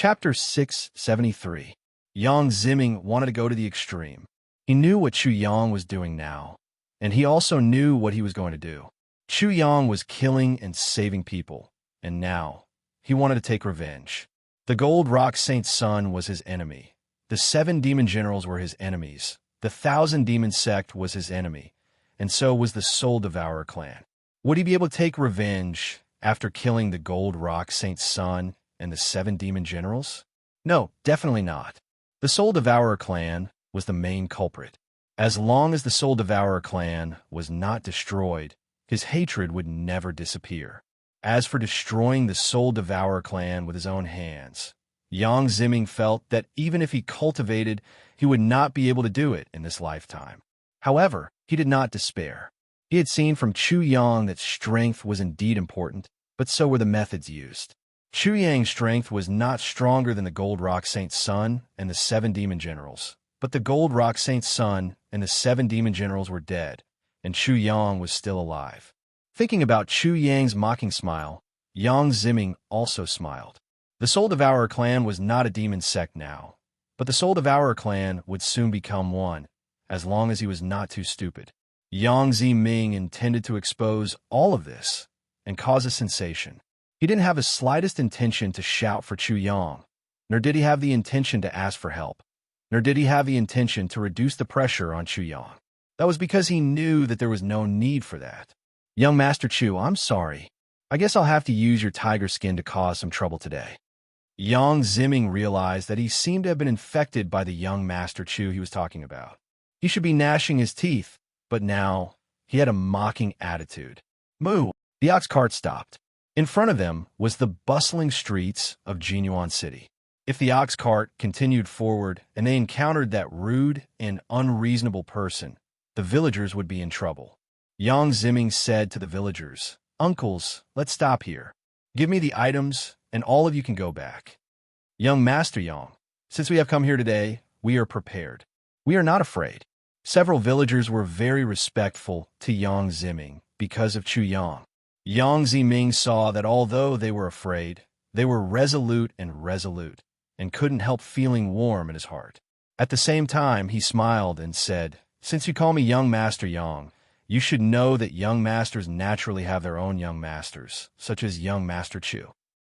Chapter 673. Yang Ziming wanted to go to the extreme. He knew what Chu Yang was doing now, and he also knew what he was going to do. Chu Yang was killing and saving people, and now he wanted to take revenge. The Gold Rock Saint's son was his enemy. The 7 demon generals were his enemies. The 1,000 demon sect was his enemy, and so was the Soul Devourer clan. Would he be able to take revenge after killing the Gold Rock Saint's son and the 7 demon generals? No, definitely not. The Soul Devourer clan was the main culprit. As long as the Soul Devourer clan was not destroyed, his hatred would never disappear. As for destroying the Soul Devourer clan with his own hands, Yang Ziming felt that even if he cultivated, he would not be able to do it in this lifetime. However, he did not despair. He had seen from Chu Yang that strength was indeed important, but so were the methods used. Chu Yang's strength was not stronger than the Gold Rock Saint's son and the 7 demon generals, but the Gold Rock Saint's son and the 7 demon generals were dead, and Chu Yang was still alive. Thinking about Chu Yang's mocking smile, Yang Ziming also smiled. The Soul Devourer clan was not a demon sect now, but the Soul Devourer clan would soon become one, as long as he was not too stupid. Yang Ziming intended to expose all of this and cause a sensation. He didn't have the slightest intention to shout for Chu Yang, nor did he have the intention to ask for help, nor did he have the intention to reduce the pressure on Chu Yang. That was because he knew that there was no need for that. Young Master Chu, I'm sorry. I guess I'll have to use your tiger skin to cause some trouble today. Yang Ziming realized that he seemed to have been infected by the young Master Chu he was talking about. He should be gnashing his teeth, but now he had a mocking attitude. Moo! The ox cart stopped. In front of them was the bustling streets of Jinyuan City. If the ox cart continued forward and they encountered that rude and unreasonable person, the villagers would be in trouble. Yang Ziming said to the villagers, "Uncles, let's stop here. Give me the items, and all of you can go back." Young Master Yang, since we have come here today, we are prepared. We are not afraid. Several villagers were very respectful to Yang Ziming because of Chu Yang. Yang Ziming saw that although they were afraid, they were resolute and couldn't help feeling warm in his heart. At the same time, he smiled and said, "Since you call me Young Master Yang, you should know that young masters naturally have their own young masters, such as Young Master Chu.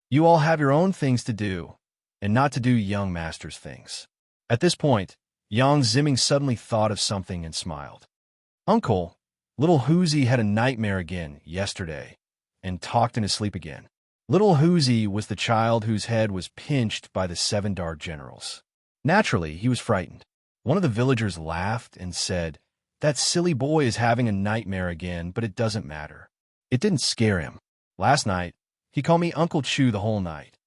You all have your own things to do, and not to do young masters' things." At this point, Yang Ziming suddenly thought of something and smiled. "Uncle, little Huzi had a nightmare again yesterday and talked in his sleep again." Little Huzi was the child whose head was pinched by the 7 dark generals. Naturally, he was frightened. One of the villagers laughed and said, "That silly boy is having a nightmare again, but it doesn't matter." It didn't scare him. Last night, he called me Uncle Chu the whole night.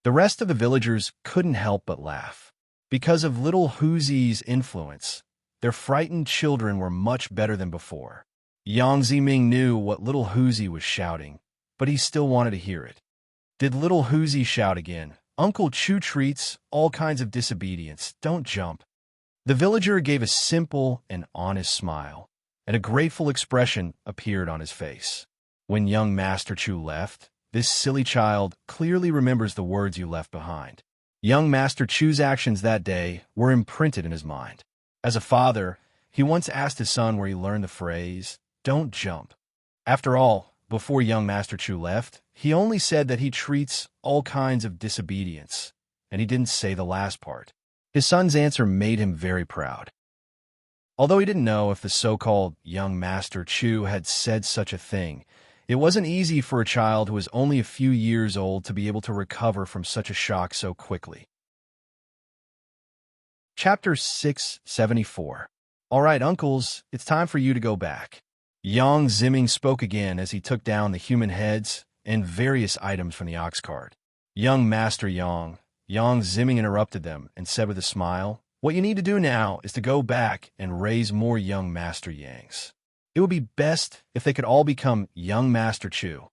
The rest of the villagers couldn't help but laugh. Because of little Huzi's influence, their frightened children were much better than before. Yang Ziming knew what little Huzi was shouting, but he still wanted to hear it. Did little Huzi shout again, "Uncle Chu treats all kinds of disobedience, don't jump"? The villager gave a simple and honest smile, and a grateful expression appeared on his face. When young Master Chu left, this silly child clearly remembers the words you left behind. Young Master Chu's actions that day were imprinted in his mind. As a father, he once asked his son where he learned the phrase, "Don't jump." After all, before young Master Chu left, he only said that he treats all kinds of disobedience, and he didn't say the last part. His son's answer made him very proud. Although he didn't know if the so-called young Master Chu had said such a thing, it wasn't easy for a child who was only a few years old to be able to recover from such a shock so quickly. Chapter 674. All right, uncles, it's time for you to go back. Yang Ziming spoke again as he took down the human heads and various items from the ox cart. Young Master Yang Ziming interrupted them and said with a smile, "What you need to do now is to go back and raise more young Master Yangs. It would be best if they could all become Young Master Chu."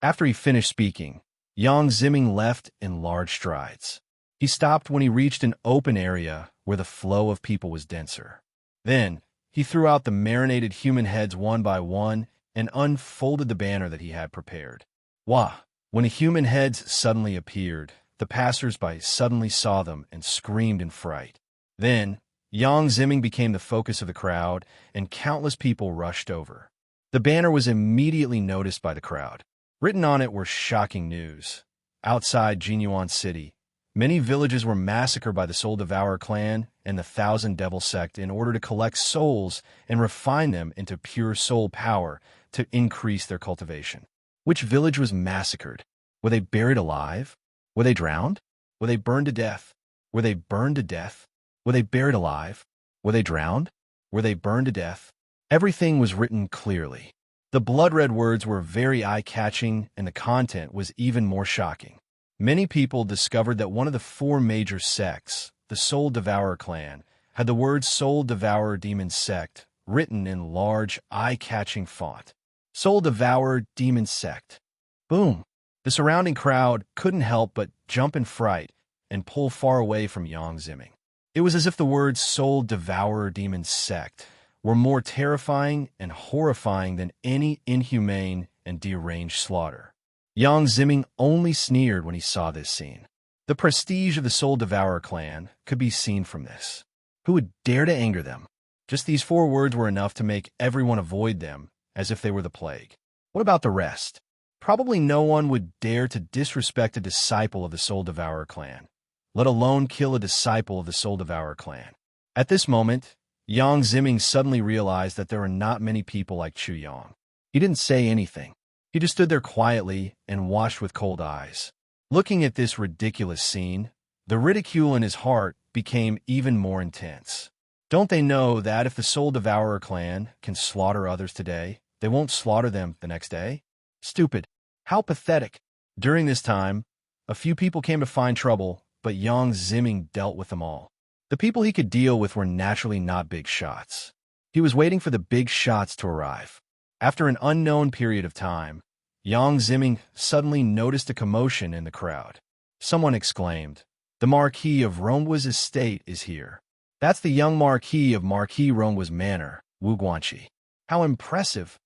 After he finished speaking, Yang Ziming left in large strides. He stopped when he reached an open area where the flow of people was denser. Then, he threw out the marinated human heads one by one and unfolded the banner that he had prepared. Wah! When the human heads suddenly appeared, the passers-by suddenly saw them and screamed in fright. Then, Yang Zimming became the focus of the crowd, and countless people rushed over. The banner was immediately noticed by the crowd. Written on it were shocking news. Outside Jinyuan City, many villages were massacred by the Soul Devourer clan and the Thousand Devil sect in order to collect souls and refine them into pure soul power to increase their cultivation. Which village was massacred? Were they buried alive? Were they drowned? Were they burned to death? Were they burned to death? Were they buried alive? Were they drowned? Were they burned to death? Everything was written clearly. The blood-red words were very eye-catching, and the content was even more shocking. Many people discovered that one of the four major sects, the Soul Devourer clan, had the words Soul Devourer Demon Sect written in large, eye-catching font. Soul Devourer Demon Sect. Boom! The surrounding crowd couldn't help but jump in fright and pull far away from Yang Zimming. It was as if the words Soul Devourer Demon Sect were more terrifying and horrifying than any inhumane and deranged slaughter. Yang Zimming only sneered when he saw this scene. The prestige of the Soul Devourer clan could be seen from this. Who would dare to anger them? Just these four words were enough to make everyone avoid them, as if they were the plague. What about the rest? Probably no one would dare to disrespect a disciple of the Soul Devourer clan, let alone kill a disciple of the Soul Devourer clan. At this moment, Yang Zimming suddenly realized that there were not many people like Chu Yang. He didn't say anything. He just stood there quietly and watched with cold eyes. Looking at this ridiculous scene, the ridicule in his heart became even more intense. Don't they know that if the Soul Devourer clan can slaughter others today, they won't slaughter them the next day? Stupid. How pathetic. During this time, a few people came to find trouble, but Yang Zimming dealt with them all. The people he could deal with were naturally not big shots. He was waiting for the big shots to arrive. After an unknown period of time, Yang Zimming suddenly noticed a commotion in the crowd. Someone exclaimed, "The Marquis of Rongwa's estate is here." That's the young Marquis of Marquis Rongwa's manor, Wu Guanqi. How impressive.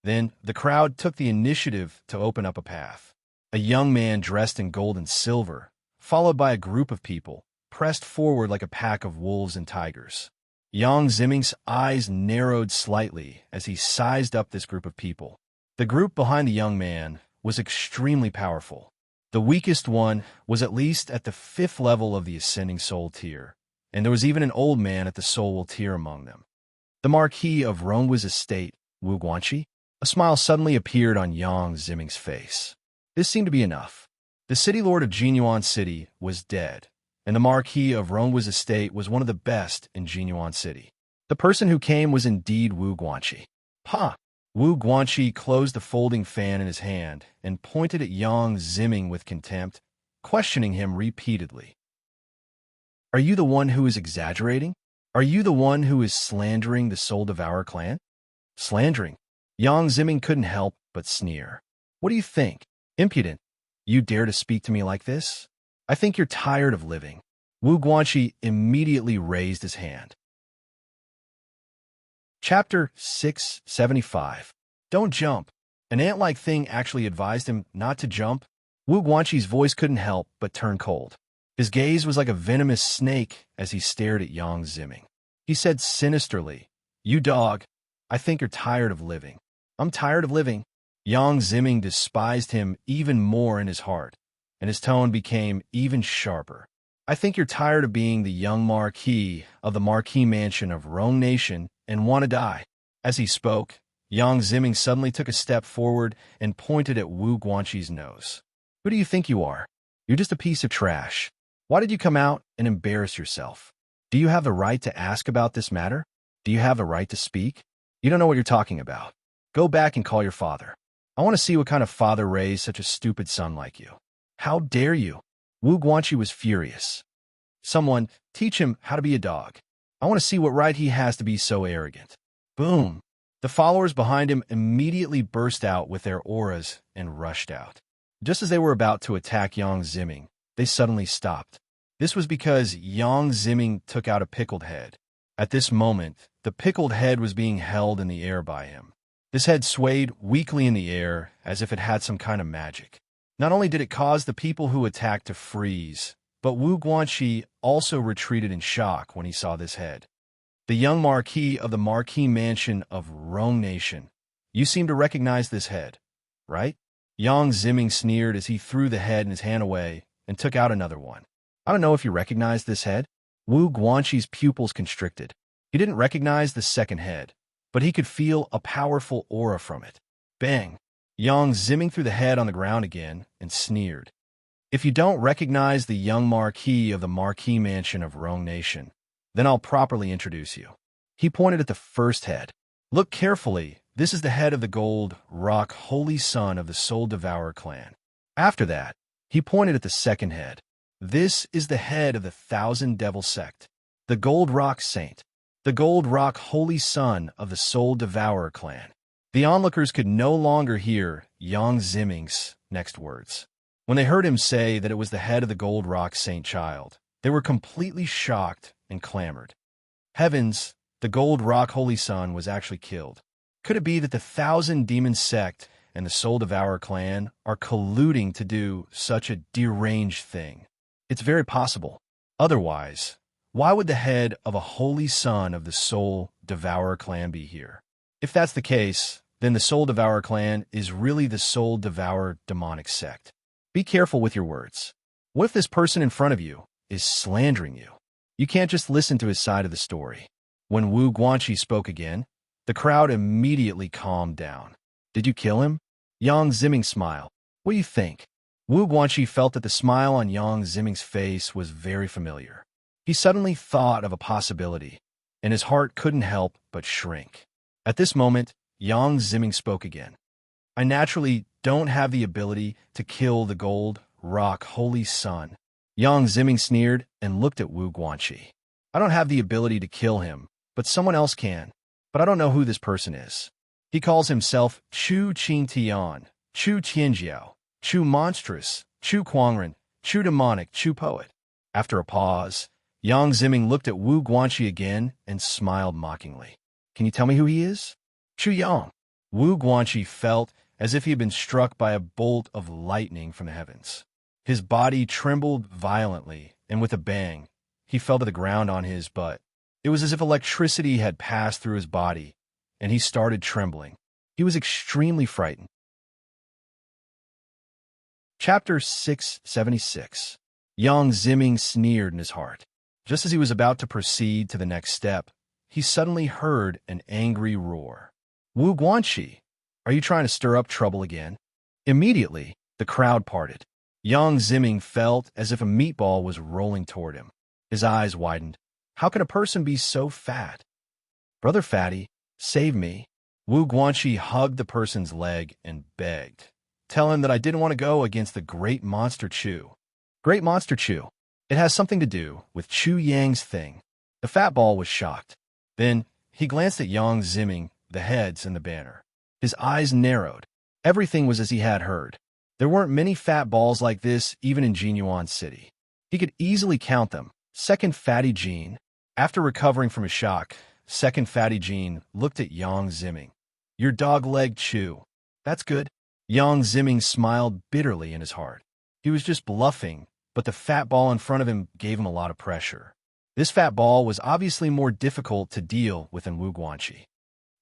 Then the crowd took the initiative to open up a path. A young man dressed in gold and silver, followed by a group of people, pressed forward like a pack of wolves and tigers. Yang Zimming's eyes narrowed slightly as he sized up this group of people. The group behind the young man was extremely powerful. The weakest one was at least at the 5th level of the ascending soul tier, and there was even an old man at the soul tier among them. The Marquis of Rongwa's estate, Wu Guanqi? A smile suddenly appeared on Yang Zimming's face. This seemed to be enough. The city lord of Jinyuan City was dead, and the Marquis of Rongwa's estate was one of the best in Jinyuan City. The person who came was indeed Wu Guanqi. Ha! Wu Guanqi closed the folding fan in his hand and pointed at Yang Zimming with contempt, questioning him repeatedly. Are you the one who is exaggerating? Are you the one who is slandering the Soul Devourer clan? Slandering? Yang Zimming couldn't help but sneer. What do you think? Impudent. You dare to speak to me like this? I think you're tired of living. Wu Guanqi immediately raised his hand. Chapter 675. Don't jump. An ant-like thing actually advised him not to jump. Wu Guanqi's voice couldn't help but turn cold. His gaze was like a venomous snake as he stared at Yang Zimming. He said sinisterly, "You dog, I think you're tired of living." "I'm tired of living." Yang Zimming despised him even more in his heart, and his tone became even sharper. "I think you're tired of being the young Marquis of the Marquis Mansion of Rong Nation and want to die." As he spoke, Yang Zimming suddenly took a step forward and pointed at Wu Guanqi's nose. "Who do you think you are? You're just a piece of trash. Why did you come out and embarrass yourself? Do you have the right to ask about this matter? Do you have the right to speak? You don't know what you're talking about. Go back and call your father. I want to see what kind of father raised such a stupid son like you. How dare you?" Wu Guanqi was furious. "Someone, teach him how to be a dog. I want to see what right he has to be so arrogant." Boom! The followers behind him immediately burst out with their auras and rushed out. Just as they were about to attack Yang Zimming, they suddenly stopped. This was because Yang Zimming took out a pickled head. At this moment, the pickled head was being held in the air by him. This head swayed weakly in the air as if it had some kind of magic. Not only did it cause the people who attacked to freeze, but Wu Guanxi also retreated in shock when he saw this head. The young Marquis of the Marquis Mansion of Rong Nation. You seem to recognize this head, right? Yang Ziming sneered as he threw the head in his hand away and took out another one. I don't know if you recognize this head. Wu Guanxi's pupils constricted. He didn't recognize the second head, but he could feel a powerful aura from it. Bang! Yang Ziming threw the head on the ground again and sneered. If you don't recognize the young Marquis of the Marquis Mansion of Rong Nation, then I'll properly introduce you. He pointed at the first head. Look carefully. This is the head of the Gold Rock Holy Son of the Soul Devourer clan. After that, he pointed at the second head. This is the head of the Thousand Devil Sect, the Gold Rock Saint, the Gold Rock Holy Son of the Soul Devourer clan. The onlookers could no longer hear Yang Ziming's next words. When they heard him say that it was the head of the Gold Rock Saint Child, they were completely shocked and clamored. Heavens, the Gold Rock Holy Son was actually killed. Could it be that the Thousand Demon Sect and the Soul Devourer clan are colluding to do such a deranged thing? It's very possible. Otherwise, why would the head of a Holy Son of the Soul Devourer clan be here? If that's the case, then the Soul Devourer clan is really the Soul Devourer demonic sect. Be careful with your words. What if this person in front of you is slandering you? You can't just listen to his side of the story. When Wu Guanxi spoke again, the crowd immediately calmed down. Did you kill him? Yang Ziming smiled. What do you think? Wu Guanxi felt that the smile on Yang Ziming's face was very familiar. He suddenly thought of a possibility, and his heart couldn't help but shrink. At this moment, Yang Ziming spoke again. I naturally don't have the ability to kill the Gold Rock Holy Son. Yang Ziming sneered and looked at Wu Guanxi. I don't have the ability to kill him, but someone else can. But I don't know who this person is. He calls himself Chu Qing Tian, Chu Tianjiao, Chu Monstrous, Chu Quangren, Chu Demonic, Chu Poet. After a pause, Yang Ziming looked at Wu Guanxi again and smiled mockingly. Can you tell me who he is? Chu Yang. Wu Guanxi felt as if he had been struck by a bolt of lightning from the heavens. His body trembled violently, and with a bang, he fell to the ground on his butt. It was as if electricity had passed through his body, and he started trembling. He was extremely frightened. Chapter 676. Yang Ziming sneered in his heart. Just as he was about to proceed to the next step, he suddenly heard an angry roar. Wu Guanxi, are you trying to stir up trouble again? Immediately, the crowd parted. Yang Ziming felt as if a meatball was rolling toward him. His eyes widened. How can a person be so fat? Brother Fatty, save me. Wu Guanxi hugged the person's leg and begged. Tell him that I didn't want to go against the Great Monster Chu. Great Monster Chu. It has something to do with Chu Yang's thing. The fat ball was shocked. Then he glanced at Yang Ziming, the heads, and the banner. His eyes narrowed. Everything was as he had heard. There weren't many fat balls like this even in Jinyuan City. He could easily count them. Second Fatty Jean. After recovering from his shock, Second Fatty Jean looked at Yang Ziming. Your dog-legged Chu. That's good. Yang Ziming smiled bitterly in his heart. He was just bluffing, but the fat ball in front of him gave him a lot of pressure. This fat ball was obviously more difficult to deal with than Wu Guanxi.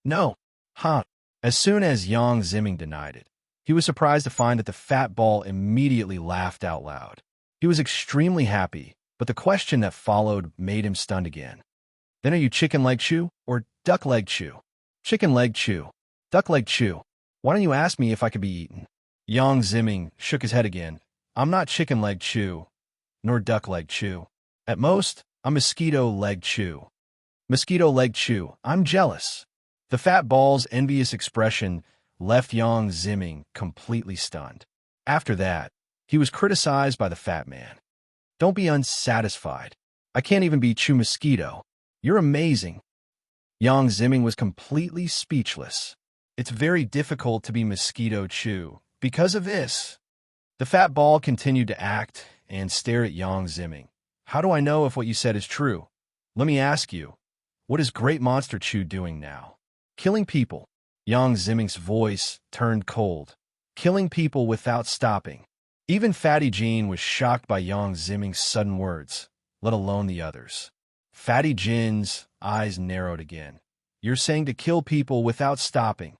No. Huh. As soon as Yang Ziming denied it, he was surprised to find that the fat ball immediately laughed out loud. He was extremely happy, but the question that followed made him stunned again. Then are you chicken leg Chu or duck leg Chu? Chicken leg Chu. Duck leg Chu. Why don't you ask me if I could be eaten? Yang Ziming shook his head again. I'm not chicken leg Chu, nor duck leg Chu. At most, I'm mosquito leg Chu. Mosquito leg Chu. I'm jealous. The fat ball's envious expression left Yang Ziming completely stunned. After that, he was criticized by the fat man. Don't be unsatisfied. I can't even be Chu Mosquito. You're amazing. Yang Ziming was completely speechless. It's very difficult to be Mosquito Chu. Because of this, the fat ball continued to act and stare at Yang Ziming. How do I know if what you said is true? Let me ask you, what is Great Monster Chu doing now? Killing people. Yang Ziming's voice turned cold. Killing people without stopping. Even Fatty Jean was shocked by Yang Ziming's sudden words, let alone the others. Fatty Jin's eyes narrowed again. You're saying to kill people without stopping.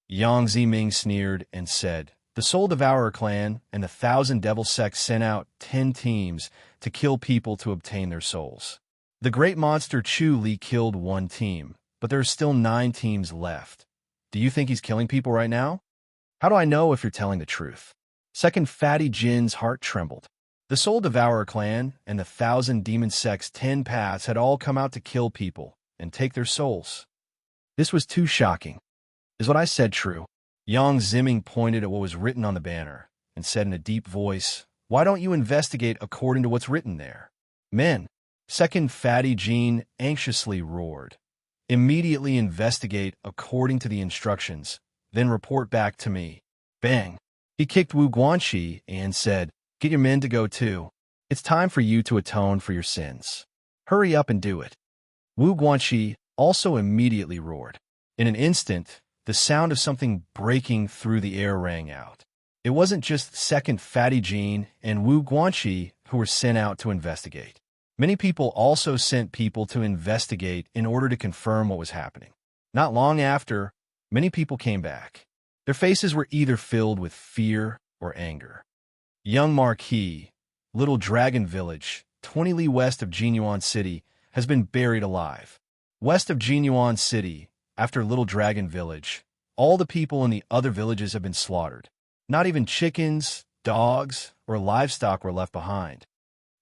Yang Ziming sneered and said, the Soul Devourer clan and the Thousand Devil Sect sent out 10 teams to kill people to obtain their souls. The great monster Chu Li killed 1 team, but there are still 9 teams left. Do you think he's killing people right now? How do I know if you're telling the truth? Second Fatty Jin's heart trembled. The Soul Devourer clan and the Thousand Demon Sect's 10 paths had all come out to kill people and take their souls. This was too shocking. Is what I said true? Yang Ziming pointed at what was written on the banner and said in a deep voice, why don't you investigate according to what's written there? Men. Second Fatty Jean anxiously roared. Immediately investigate according to the instructions, then report back to me. Bang. He kicked Wu Guanxi and said, get your men to go too. It's time for you to atone for your sins. Hurry up and do it. Wu Guanxi also immediately roared. In an instant, the sound of something breaking through the air rang out. It wasn't just Second Fatty Jean and Wu Guanxi who were sent out to investigate. Many people also sent people to investigate in order to confirm what was happening. Not long after, many people came back. Their faces were either filled with fear or anger. Young Marquis, Little Dragon Village, 20 li west of Jinyuan City, has been buried alive. West of Jinyuan City, after Little Dragon Village, all the people in the other villages have been slaughtered. Not even chickens, dogs, or livestock were left behind.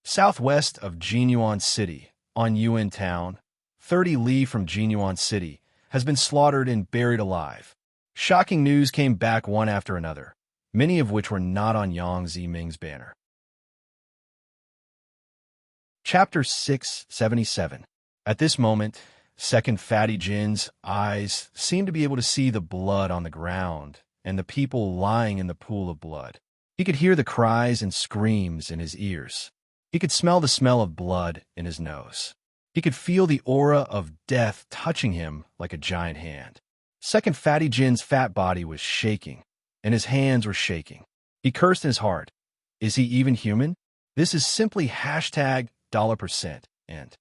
Southwest of Jinyuan City, on Yuan Town, 30 li from Jinyuan City, has been slaughtered and buried alive. Shocking news came back one after another, many of which were not on Yang Ziming's banner. Chapter 677. At this moment, Second Fatty Jin's eyes seemed to be able to see the blood on the ground and the people lying in the pool of blood. He could hear the cries and screams in his ears. He could smell the smell of blood in his nose. He could feel the aura of death touching him like a giant hand. Second Fatty Jin's fat body was shaking, and his hands were shaking. He cursed in his heart. Is he even human? This is simply $% and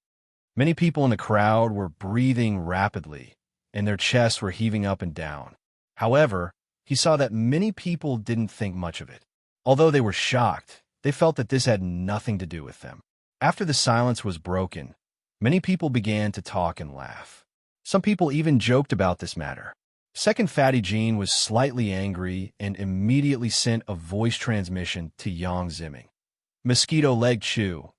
many people in the crowd were breathing rapidly, and their chests were heaving up and down. However, he saw that many people didn't think much of it. Although they were shocked, they felt that this had nothing to do with them. After the silence was broken, many people began to talk and laugh. Some people even joked about this matter. Second Fatty Jean was slightly angry and immediately sent a voice transmission to Yang Ziming. Mosquito Leg Chew,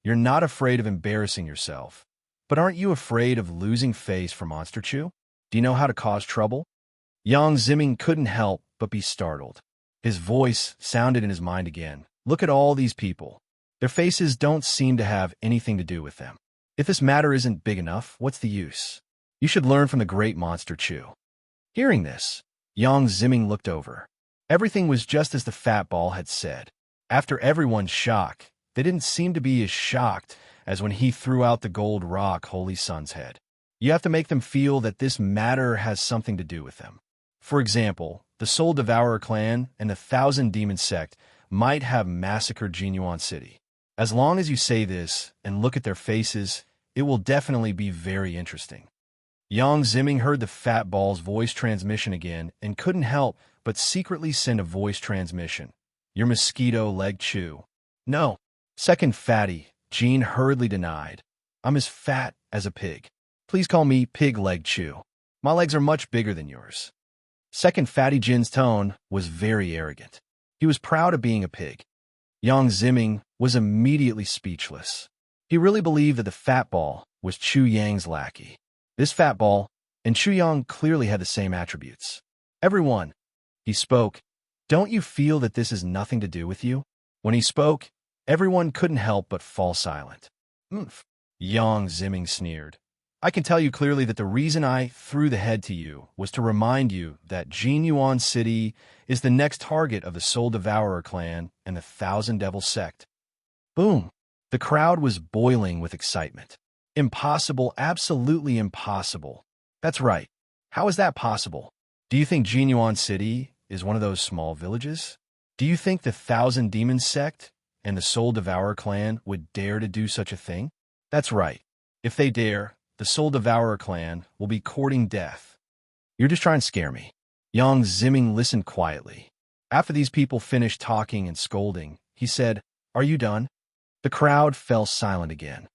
you're not afraid of embarrassing yourself, but aren't you afraid of losing face for Monster Chew? Do you know how to cause trouble? Yang Ziming couldn't help but be startled. His voice sounded in his mind again. Look at all these people. Their faces don't seem to have anything to do with them. If this matter isn't big enough, what's the use? You should learn from the great Monster Chew. Hearing this, Yang Ziming looked over. Everything was just as the fat ball had said. After everyone's shock, they didn't seem to be as shocked as when he threw out the gold rock Holy Sun's head. You have to make them feel that this matter has something to do with them. For example, the Soul Devourer clan and the Thousand Demon Sect might have massacred Jinyuan City. As long as you say this and look at their faces, it will definitely be very interesting. Yang Ziming heard the fat ball's voice transmission again and couldn't help but secretly send a voice transmission. Your Mosquito Leg Chew. No. Second Fatty Jean hurriedly denied. I'm as fat as a pig. Please call me Pig Leg Chew. My legs are much bigger than yours. Second Fatty Jin's tone was very arrogant. He was proud of being a pig. Yang Ziming was immediately speechless. He really believed that the fat ball was Chu Yang's lackey. This fat ball and Chu Yang clearly had the same attributes. Everyone, he spoke, don't you feel that this has nothing to do with you? When he spoke, everyone couldn't help but fall silent. Yang Ziming sneered. I can tell you clearly that the reason I threw the head to you was to remind you that Jinyuan City is the next target of the Soul Devourer clan and the Thousand Devil Sect. Boom! The crowd was boiling with excitement. Impossible, absolutely impossible. That's right. How is that possible? Do you think Jinyuan City is one of those small villages? Do you think the Thousand Demons sect and the Soul Devourer clan would dare to do such a thing? That's right. If they dare, the Soul Devourer clan will be courting death. You're just trying to scare me. Yang Ziming listened quietly. After these people finished talking and scolding, he said, "Are you done?" The crowd fell silent again.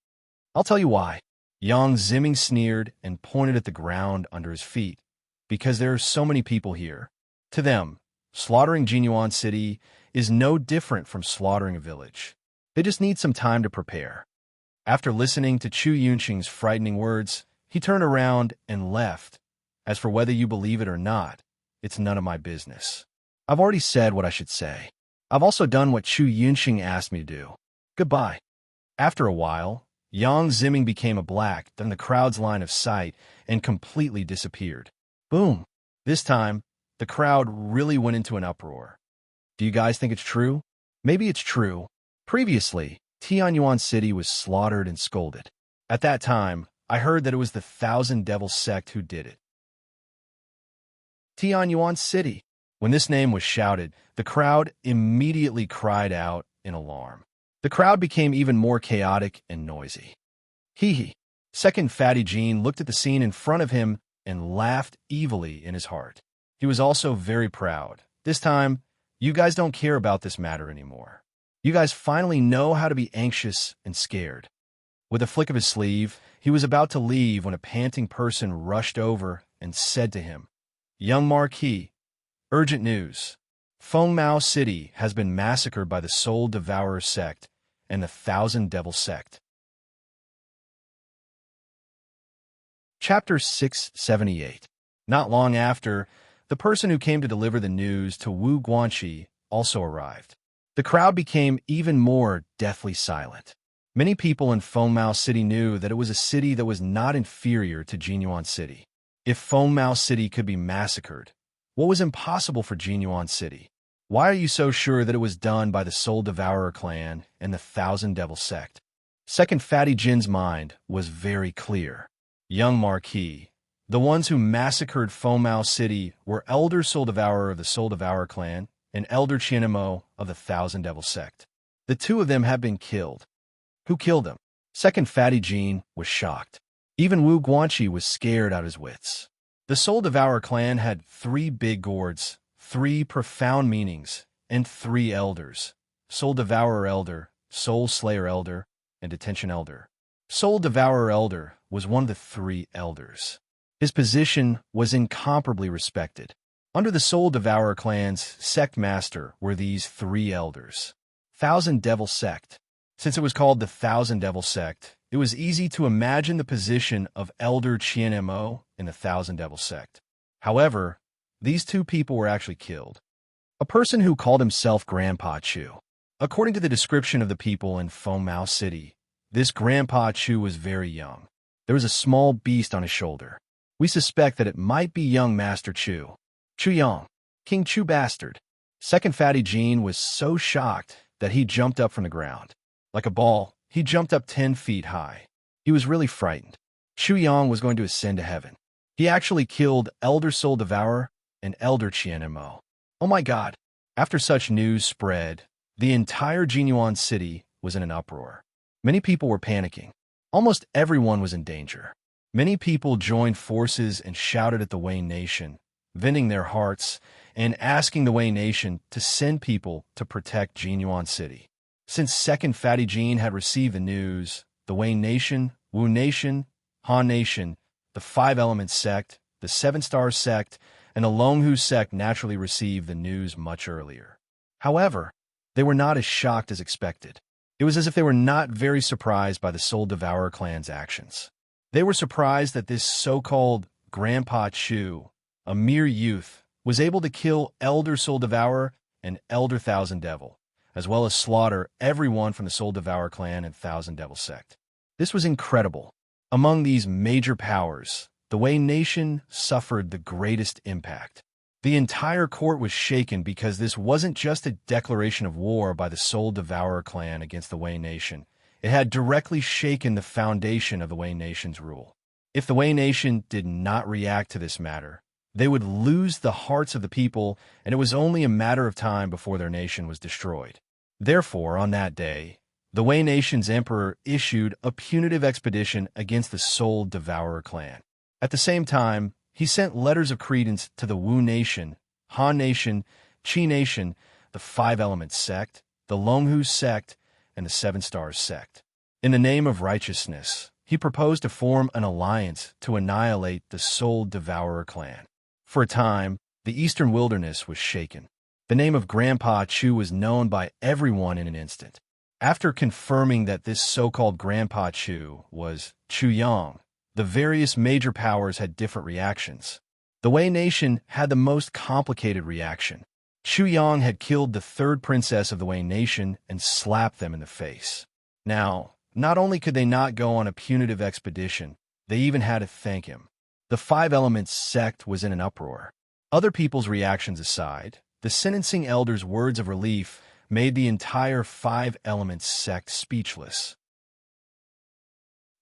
"I'll tell you why." Yang Ziming sneered and pointed at the ground under his feet. "Because there are so many people here. To them, slaughtering Jinyuan City is no different from slaughtering a village. They just need some time to prepare." After listening to Chu Yunqing's frightening words, he turned around and left. "As for whether you believe it or not, it's none of my business. I've already said what I should say. I've also done what Chu Yunqing asked me to do. Goodbye." After a while, Yang Ziming became a black, then the crowd's line of sight, and completely disappeared. Boom! This time, the crowd really went into an uproar. Do you guys think it's true? Maybe it's true. Previously, Tianyuan City was slaughtered and scolded. At that time, I heard that it was the Thousand Devils sect who did it. Tianyuan City. When this name was shouted, the crowd immediately cried out in alarm. The crowd became even more chaotic and noisy. Hee hee. Second Fatty Jean looked at the scene in front of him and laughed evilly in his heart. He was also very proud. This time, you guys don't care about this matter anymore. You guys finally know how to be anxious and scared. With a flick of his sleeve, he was about to leave when a panting person rushed over and said to him, "Young Marquis, urgent news. Fengmao City has been massacred by the Soul Devourer sect and the Thousand Devil sect." Chapter 678. Not long after, the person who came to deliver the news to Wu Guanxi also arrived. The crowd became even more deathly silent. Many people in Fengmao City knew that it was a city that was not inferior to Jinyuan City. If Fengmao City could be massacred, what was impossible for Jinyuan City? Why are you so sure that it was done by the Soul Devourer clan and the Thousand Devil sect? Second Fatty Jin's mind was very clear. Young Marquis, the ones who massacred Fengmao City were Elder Soul Devourer of the Soul Devourer clan and Elder Qianemo of the Thousand Devil sect. The two of them have been killed. Who killed them? Second Fatty Jin was shocked. Even Wu Guanxi was scared out of his wits. The Soul Devourer clan had 3 big gourds, 3 profound meanings, and 3 elders: Soul Devourer Elder, Soul Slayer Elder, and Detention Elder. Soul Devourer Elder was one of the 3 elders. His position was incomparably respected. Under the Soul Devourer clan's sect master were these 3 elders. Thousand Devil Sect. Since it was called the Thousand Devil Sect, it was easy to imagine the position of Elder Qianemo in the Thousand Devil Sect. However, these 2 people were actually killed. A person who called himself Grandpa Chu. According to the description of the people in Fengmao City, this Grandpa Chu was very young. There was a small beast on his shoulder. We suspect that it might be young Master Chu. Chu Yang, King Chu Bastard. Second Fatty Jean was so shocked that he jumped up from the ground. Like a ball, he jumped up 10 feet high. He was really frightened. Chu Yang was going to ascend to heaven. He actually killed Elder Soul Devourer and Elder Qianemo. Oh my God! After such news spread, the entire Jinyuan City was in an uproar. Many people were panicking. Almost everyone was in danger. Many people joined forces and shouted at the Wei Nation, venting their hearts and asking the Wei Nation to send people to protect Jinyuan City. Since Second Fatty Jean had received the news, the Wei Nation, Wu Nation, Han Nation, the 5 Elements sect, the 7 Stars sect, and the Longhu sect naturally received the news much earlier. However, they were not as shocked as expected. It was as if they were not very surprised by the Soul Devourer clan's actions. They were surprised that this so-called Grandpa Chu, a mere youth, was able to kill Elder Soul Devourer and Elder Thousand Devil, as well as slaughter everyone from the Soul Devourer clan and Thousand Devil sect. This was incredible. Among these major powers, the Wei Nation suffered the greatest impact. The entire court was shaken because this wasn't just a declaration of war by the Soul Devourer clan against the Wei Nation. It had directly shaken the foundation of the Wei Nation's rule. If the Wei Nation did not react to this matter, They would lose the hearts of the people, and it was only a matter of time before their nation was destroyed. Therefore, on that day, the Wei Nation's emperor issued a punitive expedition against the Soul Devourer clan. At the same time, he sent letters of credence to the Wu Nation, Han Nation, Qi Nation, the Five Elements sect, the Longhu sect, and the Seven Stars sect. In the name of righteousness, he proposed to form an alliance to annihilate the Soul Devourer clan. For a time, the eastern wilderness was shaken. The name of Grandpa Chu was known by everyone in an instant. After confirming that this so-called Grandpa Chu was Chu Yang, the various major powers had different reactions. The Wei Nation had the most complicated reaction. Chu Yang had killed the third princess of the Wei Nation and slapped them in the face. Now, not only could they not go on a punitive expedition, they even had to thank him. The Five Elements sect was in an uproar. Other people's reactions aside, the sentencing elder's words of relief made the entire Five Elements sect speechless.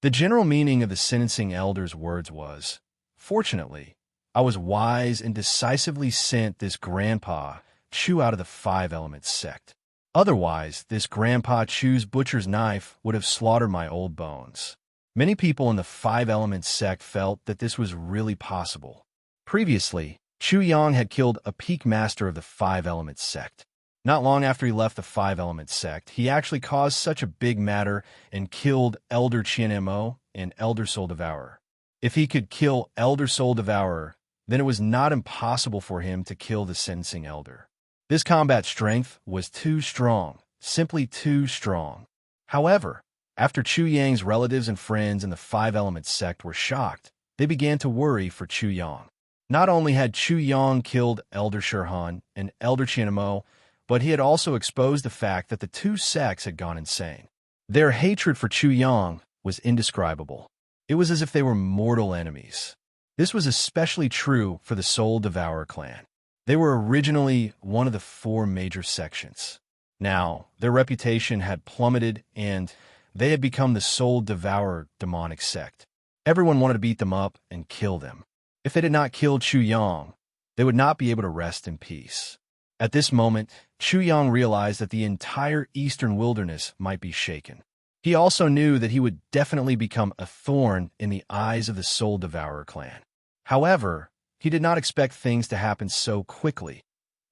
The general meaning of the sentencing elder's words was, "Fortunately, I was wise and decisively sent this Grandpa Chu out of the Five Elements sect. Otherwise, this Grandpa Chu's butcher's knife would have slaughtered my old bones." Many people in the Five Elements sect felt that this was really possible. Previously, Chu Yang had killed a peak master of the Five Elements sect. Not long after he left the Five Elements sect, he actually caused such a big matter and killed Elder Qian Mo and Elder Soul Devourer. If he could kill Elder Soul Devourer, then it was not impossible for him to kill the sentencing elder. This combat strength was too strong, simply too strong. However, after Chu Yang's relatives and friends in the Five Elements sect were shocked, they began to worry for Chu Yang. Not only had Chu Yang killed Elder Shirhan and Elder Qianmo, but he had also exposed the fact that the two sects had gone insane. Their hatred for Chu Yang was indescribable. It was as if they were mortal enemies. This was especially true for the Soul Devourer clan. They were originally one of the four major sections. Now, their reputation had plummeted and they had become the Soul Devourer demonic sect. Everyone wanted to beat them up and kill them. If they did not kill Chu Yang, they would not be able to rest in peace. At this moment, Chu Yang realized that the entire eastern wilderness might be shaken. He also knew that he would definitely become a thorn in the eyes of the Soul Devourer clan. However, he did not expect things to happen so quickly,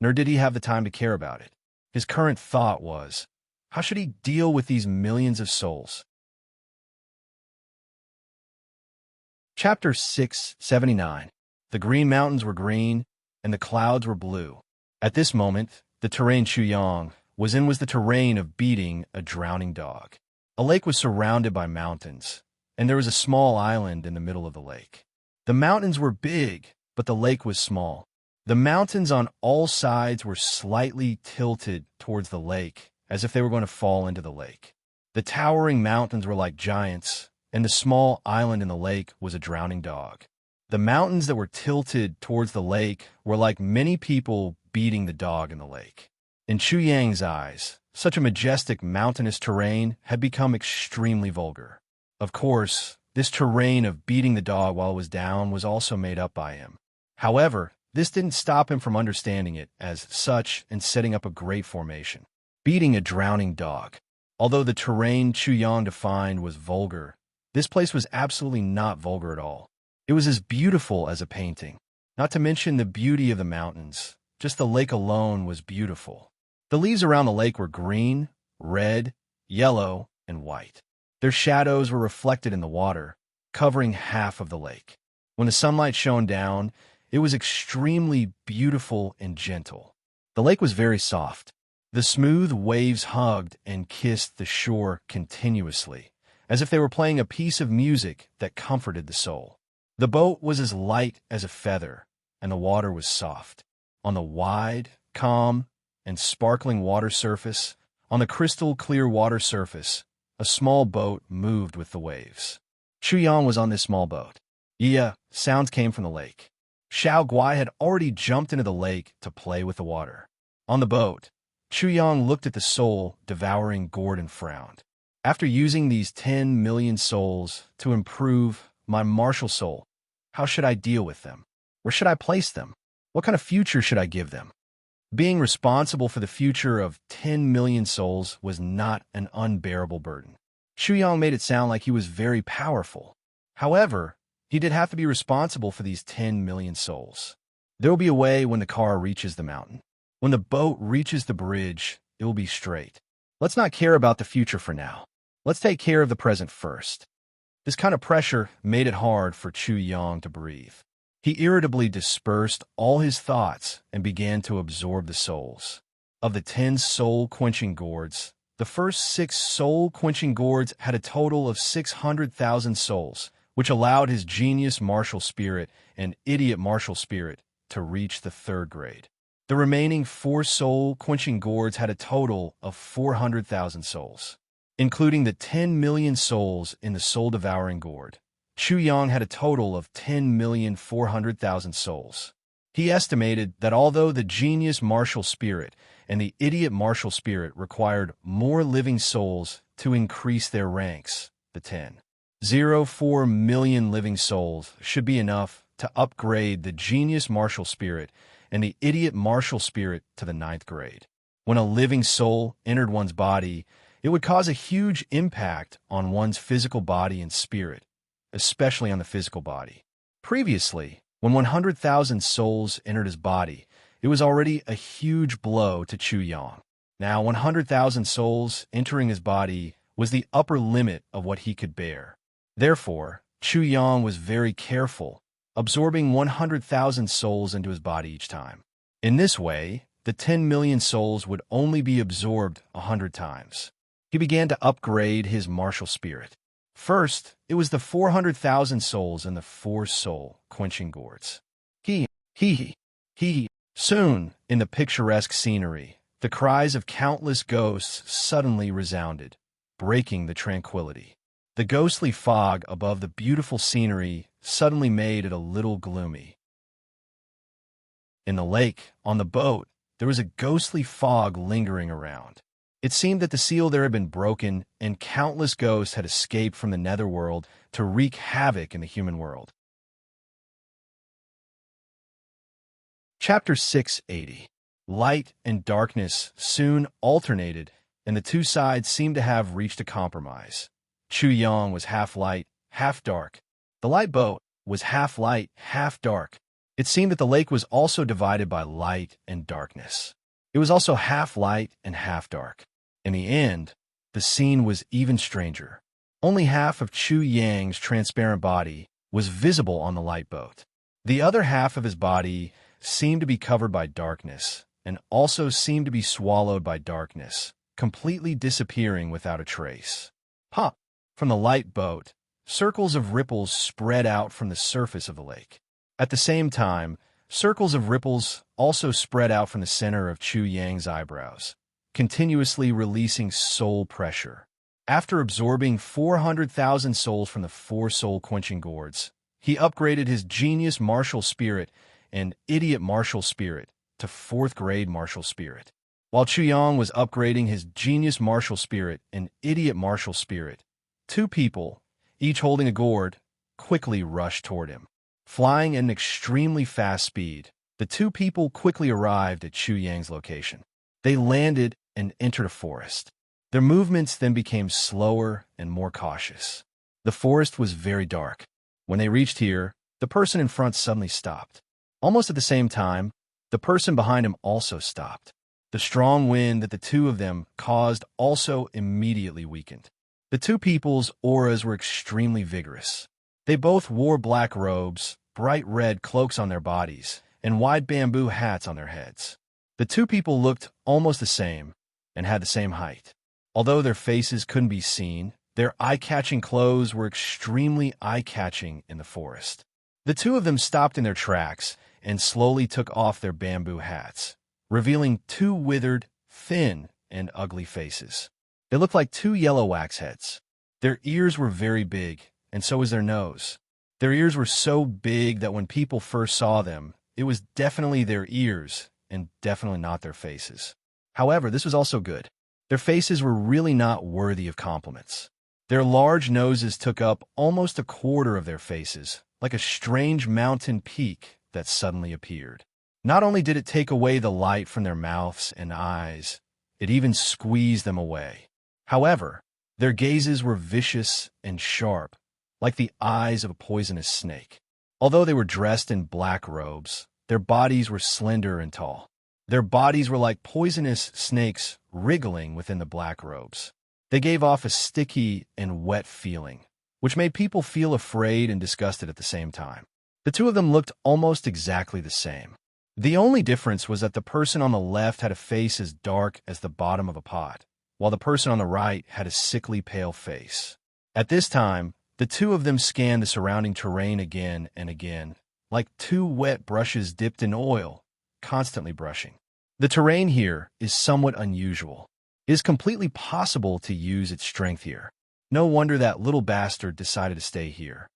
nor did he have the time to care about it. His current thought was, how should he deal with these millions of souls? Chapter 679. The green mountains were green, and the clouds were blue. At this moment, the terrain Chu Yang was in was the terrain of beating a drowning dog. A lake was surrounded by mountains, and there was a small island in the middle of the lake. The mountains were big, but the lake was small. The mountains on all sides were slightly tilted towards the lake, as if they were going to fall into the lake. The towering mountains were like giants, and the small island in the lake was a drowning dog. The mountains that were tilted towards the lake were like many people beating the dog in the lake. In Chu Yang's eyes, such a majestic mountainous terrain had become extremely vulgar. Of course, this terrain of beating the dog while it was down was also made up by him. However, this didn't stop him from understanding it as such and setting up a great formation. Beating a drowning dog. Although the terrain Chu Yang defined was vulgar, this place was absolutely not vulgar at all. It was as beautiful as a painting. Not to mention the beauty of the mountains. Just the lake alone was beautiful. The leaves around the lake were green, red, yellow, and white. Their shadows were reflected in the water, covering half of the lake. When the sunlight shone down, it was extremely beautiful and gentle. The lake was very soft. The smooth waves hugged and kissed the shore continuously, as if they were playing a piece of music that comforted the soul. The boat was as light as a feather, and the water was soft. On the wide, calm, and sparkling water surface, on the crystal clear water surface, a small boat moved with the waves. Chu Yang was on this small boat. Yeah, sounds came from the lake. Xiao Guai had already jumped into the lake to play with the water. On the boat, Chu Yang looked at the soul devouring gourd and frowned. After using these 10 million souls to improve my martial soul, how should I deal with them? Where should I place them? What kind of future should I give them? Being responsible for the future of 10 million souls was not an unbearable burden. Chu Yang made it sound like he was very powerful. However, he did have to be responsible for these 10 million souls. There will be a way when the car reaches the mountain. When the boat reaches the bridge, it will be straight. Let's not care about the future for now. Let's take care of the present first. This kind of pressure made it hard for Chu Yang to breathe. He irritably dispersed all his thoughts and began to absorb the souls. Of the 10 soul-quenching gourds, the first 6 soul-quenching gourds had a total of 600,000 souls, which allowed his genius martial spirit and idiot martial spirit to reach the 3rd grade. The remaining 4 soul-quenching gourds had a total of 400,000 souls. Including the 10 million souls in the soul-devouring gourd, Chu Yang had a total of 10,400,000 souls. He estimated that although the genius martial spirit and the idiot martial spirit required more living souls to increase their ranks, the 10.04 million living souls should be enough to upgrade the genius martial spirit and the idiot martial spirit to the 9th grade. When a living soul entered one's body, it would cause a huge impact on one's physical body and spirit, especially on the physical body. Previously, when 100,000 souls entered his body, it was already a huge blow to Chu Yang. Now, 100,000 souls entering his body was the upper limit of what he could bear. Therefore, Chu Yang was very careful, absorbing 100,000 souls into his body each time. In this way, the 10 million souls would only be absorbed 100 times. He began to upgrade his martial spirit. First, it was the 400,000 souls in the 4 soul-quenching gourds. Soon, in the picturesque scenery, the cries of countless ghosts suddenly resounded, breaking the tranquility. The ghostly fog above the beautiful scenery suddenly made it a little gloomy. In the lake, on the boat, there was a ghostly fog lingering around. It seemed that the seal there had been broken, and countless ghosts had escaped from the netherworld to wreak havoc in the human world. Chapter 680. Light and darkness soon alternated, and the two sides seemed to have reached a compromise. Chu Yang was half light, half dark. The light boat was half light, half dark. It seemed that the lake was also divided by light and darkness. It was also half light and half dark. In the end, the scene was even stranger. Only half of Chu Yang's transparent body was visible on the light boat. The other half of his body seemed to be covered by darkness, and also seemed to be swallowed by darkness, completely disappearing without a trace. From the light boat, circles of ripples spread out from the surface of the lake. At the same time, circles of ripples also spread out from the center of Chu Yang's eyebrows, continuously releasing soul pressure. After absorbing 400,000 souls from the 4 soul-quenching gourds, he upgraded his genius martial spirit and idiot martial spirit to 4th grade martial spirit. While Chu Yang was upgrading his genius martial spirit and idiot martial spirit, 2 people, each holding a gourd, quickly rushed toward him. Flying at an extremely fast speed, the 2 people quickly arrived at Chu Yang's location. They landed and entered a forest. Their movements then became slower and more cautious. The forest was very dark. When they reached here, the person in front suddenly stopped. Almost at the same time, the person behind him also stopped. The strong wind that the 2 of them caused also immediately weakened. The 2 people's auras were extremely vigorous. They both wore black robes, bright red cloaks on their bodies, and wide bamboo hats on their heads. The 2 people looked almost the same and had the same height. Although their faces couldn't be seen, their eye-catching clothes were extremely eye-catching in the forest. The 2 of them stopped in their tracks and slowly took off their bamboo hats, revealing 2 withered, thin, and ugly faces. They looked like 2 yellow wax heads. Their ears were very big, and so was their nose. Their ears were so big that when people first saw them, it was definitely their ears and definitely not their faces. However, this was also good. Their faces were really not worthy of compliments. Their large noses took up almost a quarter of their faces, like a strange mountain peak that suddenly appeared. Not only did it take away the light from their mouths and eyes, it even squeezed them away. However, their gazes were vicious and sharp, like the eyes of a poisonous snake. Although they were dressed in black robes, their bodies were slender and tall. Their bodies were like poisonous snakes wriggling within the black robes. They gave off a sticky and wet feeling, which made people feel afraid and disgusted at the same time. The two of them looked almost exactly the same. The only difference was that the person on the left had a face as dark as the bottom of a pot, while the person on the right had a sickly pale face. At this time, the two of them scanned the surrounding terrain again and again, like two wet brushes dipped in oil, constantly brushing. The terrain here is somewhat unusual. It is completely possible to use its strength here. No wonder that little bastard decided to stay here.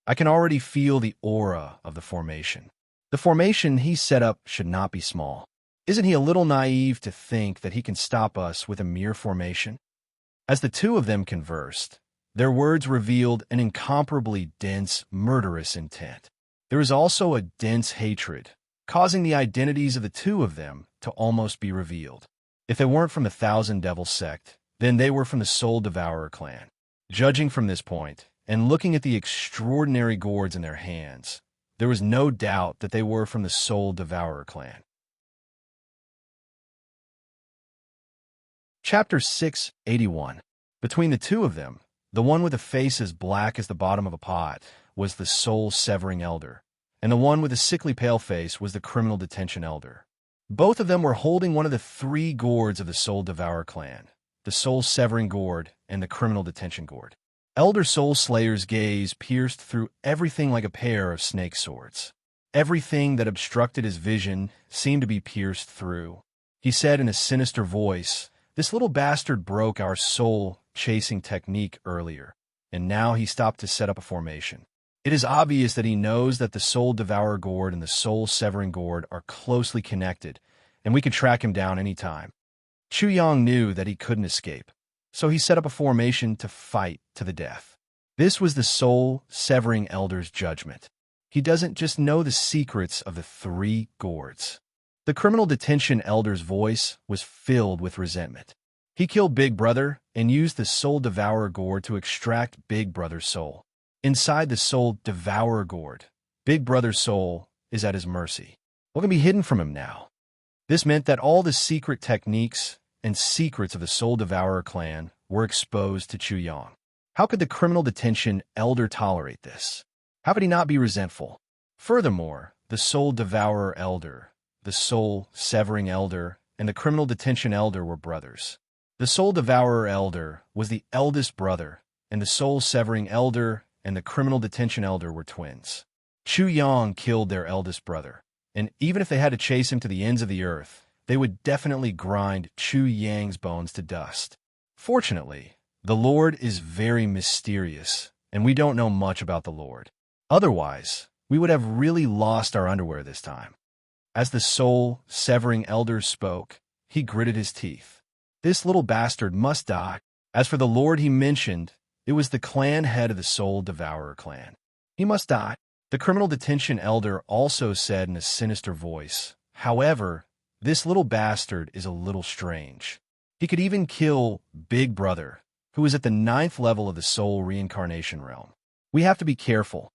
I can already feel the aura of the formation. The formation he set up should not be small. Isn't he a little naive to think that he can stop us with a mere formation? As the two of them conversed, their words revealed an incomparably dense, murderous intent. There was also a dense hatred, causing the identities of the two of them to almost be revealed. If they weren't from the Thousand Devil sect, then they were from the Soul Devourer clan. Judging from this point, and looking at the extraordinary gourds in their hands, there was no doubt that they were from the Soul Devourer clan. Chapter 681. Between the two of them, the one with a face as black as the bottom of a pot was the soul-severing elder, and the one with a sickly pale face was the criminal detention elder. Both of them were holding one of the three gourds of the Soul Devourer clan, the soul-severing gourd and the criminal detention gourd. Elder Soul Slayer's gaze pierced through everything like a pair of snake swords. Everything that obstructed his vision seemed to be pierced through. He said in a sinister voice, "This little bastard broke our soul-chasing technique earlier, and now he stopped to set up a formation. It is obvious that he knows that the Soul Devourer gourd and the Soul-Severing gourd are closely connected, and we could track him down any time." Chu Yang knew that he couldn't escape, so he set up a formation to fight to the death. This was the Soul-Severing Elder's judgment. He doesn't just know the secrets of the three gourds. The criminal detention elder's voice was filled with resentment. He killed Big Brother and used the Soul Devourer gourd to extract Big Brother's soul. Inside the Soul Devourer gourd, Big Brother's soul is at his mercy. What can be hidden from him now? This meant that all the secret techniques and secrets of the Soul Devourer clan were exposed to Chu Yang. How could the criminal detention elder tolerate this? How could he not be resentful? Furthermore, the Soul Devourer elder, the Soul-Severing elder, and the criminal detention elder were brothers. The Soul Devourer elder was the eldest brother, and the Soul-Severing elder and the criminal detention elder were twins. Chu Yang killed their eldest brother, and even if they had to chase him to the ends of the earth, they would definitely grind Chu Yang's bones to dust. Fortunately, the Lord is very mysterious, and we don't know much about the Lord. Otherwise, we would have really lost our underwear this time. As the Soul-Severing elder spoke, he gritted his teeth. This little bastard must die. As for the Lord he mentioned, it was the clan head of the Soul Devourer clan. He must die. The criminal detention elder also said in a sinister voice, "However, this little bastard is a little strange. He could even kill Big Brother, who is at the 9th level of the soul reincarnation realm. We have to be careful."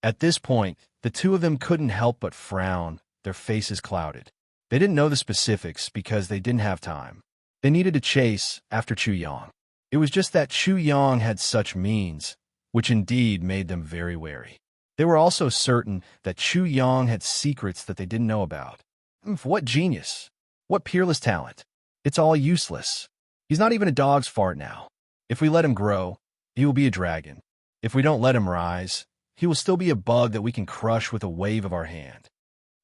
At this point, the two of them couldn't help but frown, their faces clouded. They didn't know the specifics because they didn't have time. They needed to chase after Chu Yang. It was just that Chu Yang had such means, which indeed made them very wary. They were also certain that Chu Yang had secrets that they didn't know about. What genius! What peerless talent! It's all useless. He's not even a dog's fart now. If we let him grow, he will be a dragon. If we don't let him rise, he will still be a bug that we can crush with a wave of our hand.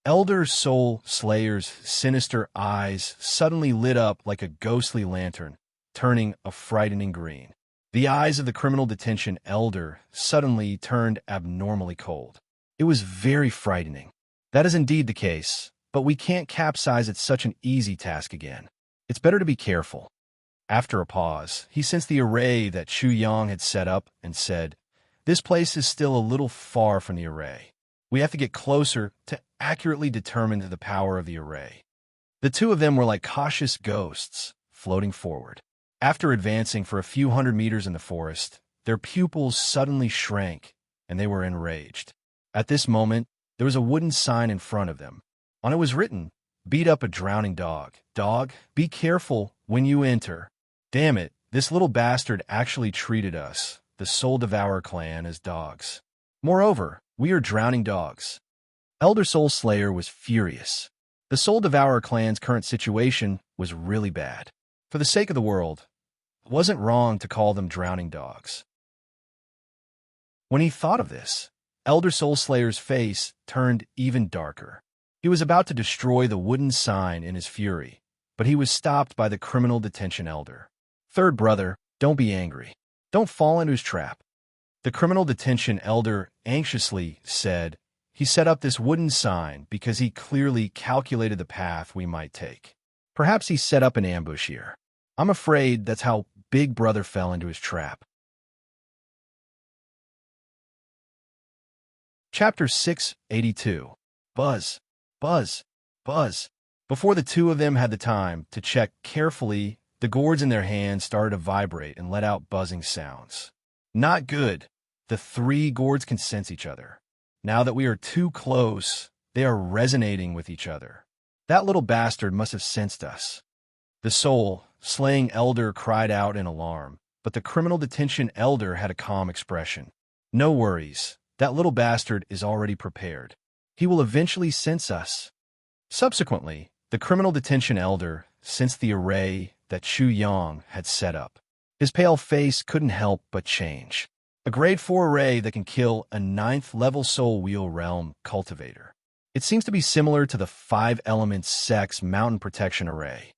Elder Soul Slayer's sinister eyes suddenly lit up like a ghostly lantern, turning a frightening green. The eyes of the criminal detention elder suddenly turned abnormally cold. It was very frightening. That is indeed the case, but we can't capsize at such an easy task again. It's better to be careful. After a pause, he sensed the array that Chu Yang had set up and said, "This place is still a little far from the array. We have to get closer to accurately determined the power of the array. The two of them were like cautious ghosts, floating forward. After advancing for a few hundred meters in the forest, their pupils suddenly shrank, and they were enraged. At this moment, there was a wooden sign in front of them. On it was written, "Beat up a drowning dog. Dog, be careful when you enter." Damn it, this little bastard actually treated us, the Soul Devourer clan, as dogs. Moreover, we are drowning dogs. Elder Soul Slayer was furious. The Soul Devourer clan's current situation was really bad. For the sake of the world, it wasn't wrong to call them drowning dogs. When he thought of this, Elder Soul Slayer's face turned even darker. He was about to destroy the wooden sign in his fury, but he was stopped by the criminal detention elder. "Third brother, don't be angry. Don't fall into his trap." The criminal detention elder anxiously said, "He set up this wooden sign because he clearly calculated the path we might take. Perhaps he set up an ambush here. I'm afraid that's how Big Brother fell into his trap." Chapter 682. Buzz, buzz, buzz. Before the two of them had the time to check carefully, the gourds in their hands started to vibrate and let out buzzing sounds. Not good. The three gourds can sense each other. Now that we are too close, they are resonating with each other. That little bastard must have sensed us. The soul-slaying elder cried out in alarm, but the criminal detention elder had a calm expression. "No worries. That little bastard is already prepared. He will eventually sense us." Subsequently, the criminal detention elder sensed the array that Chu Yang had set up. His pale face couldn't help but change. A grade 4 array that can kill a 9th-level Soul Wheel Realm cultivator. It seems to be similar to the 5-element Sex Mountain Protection array.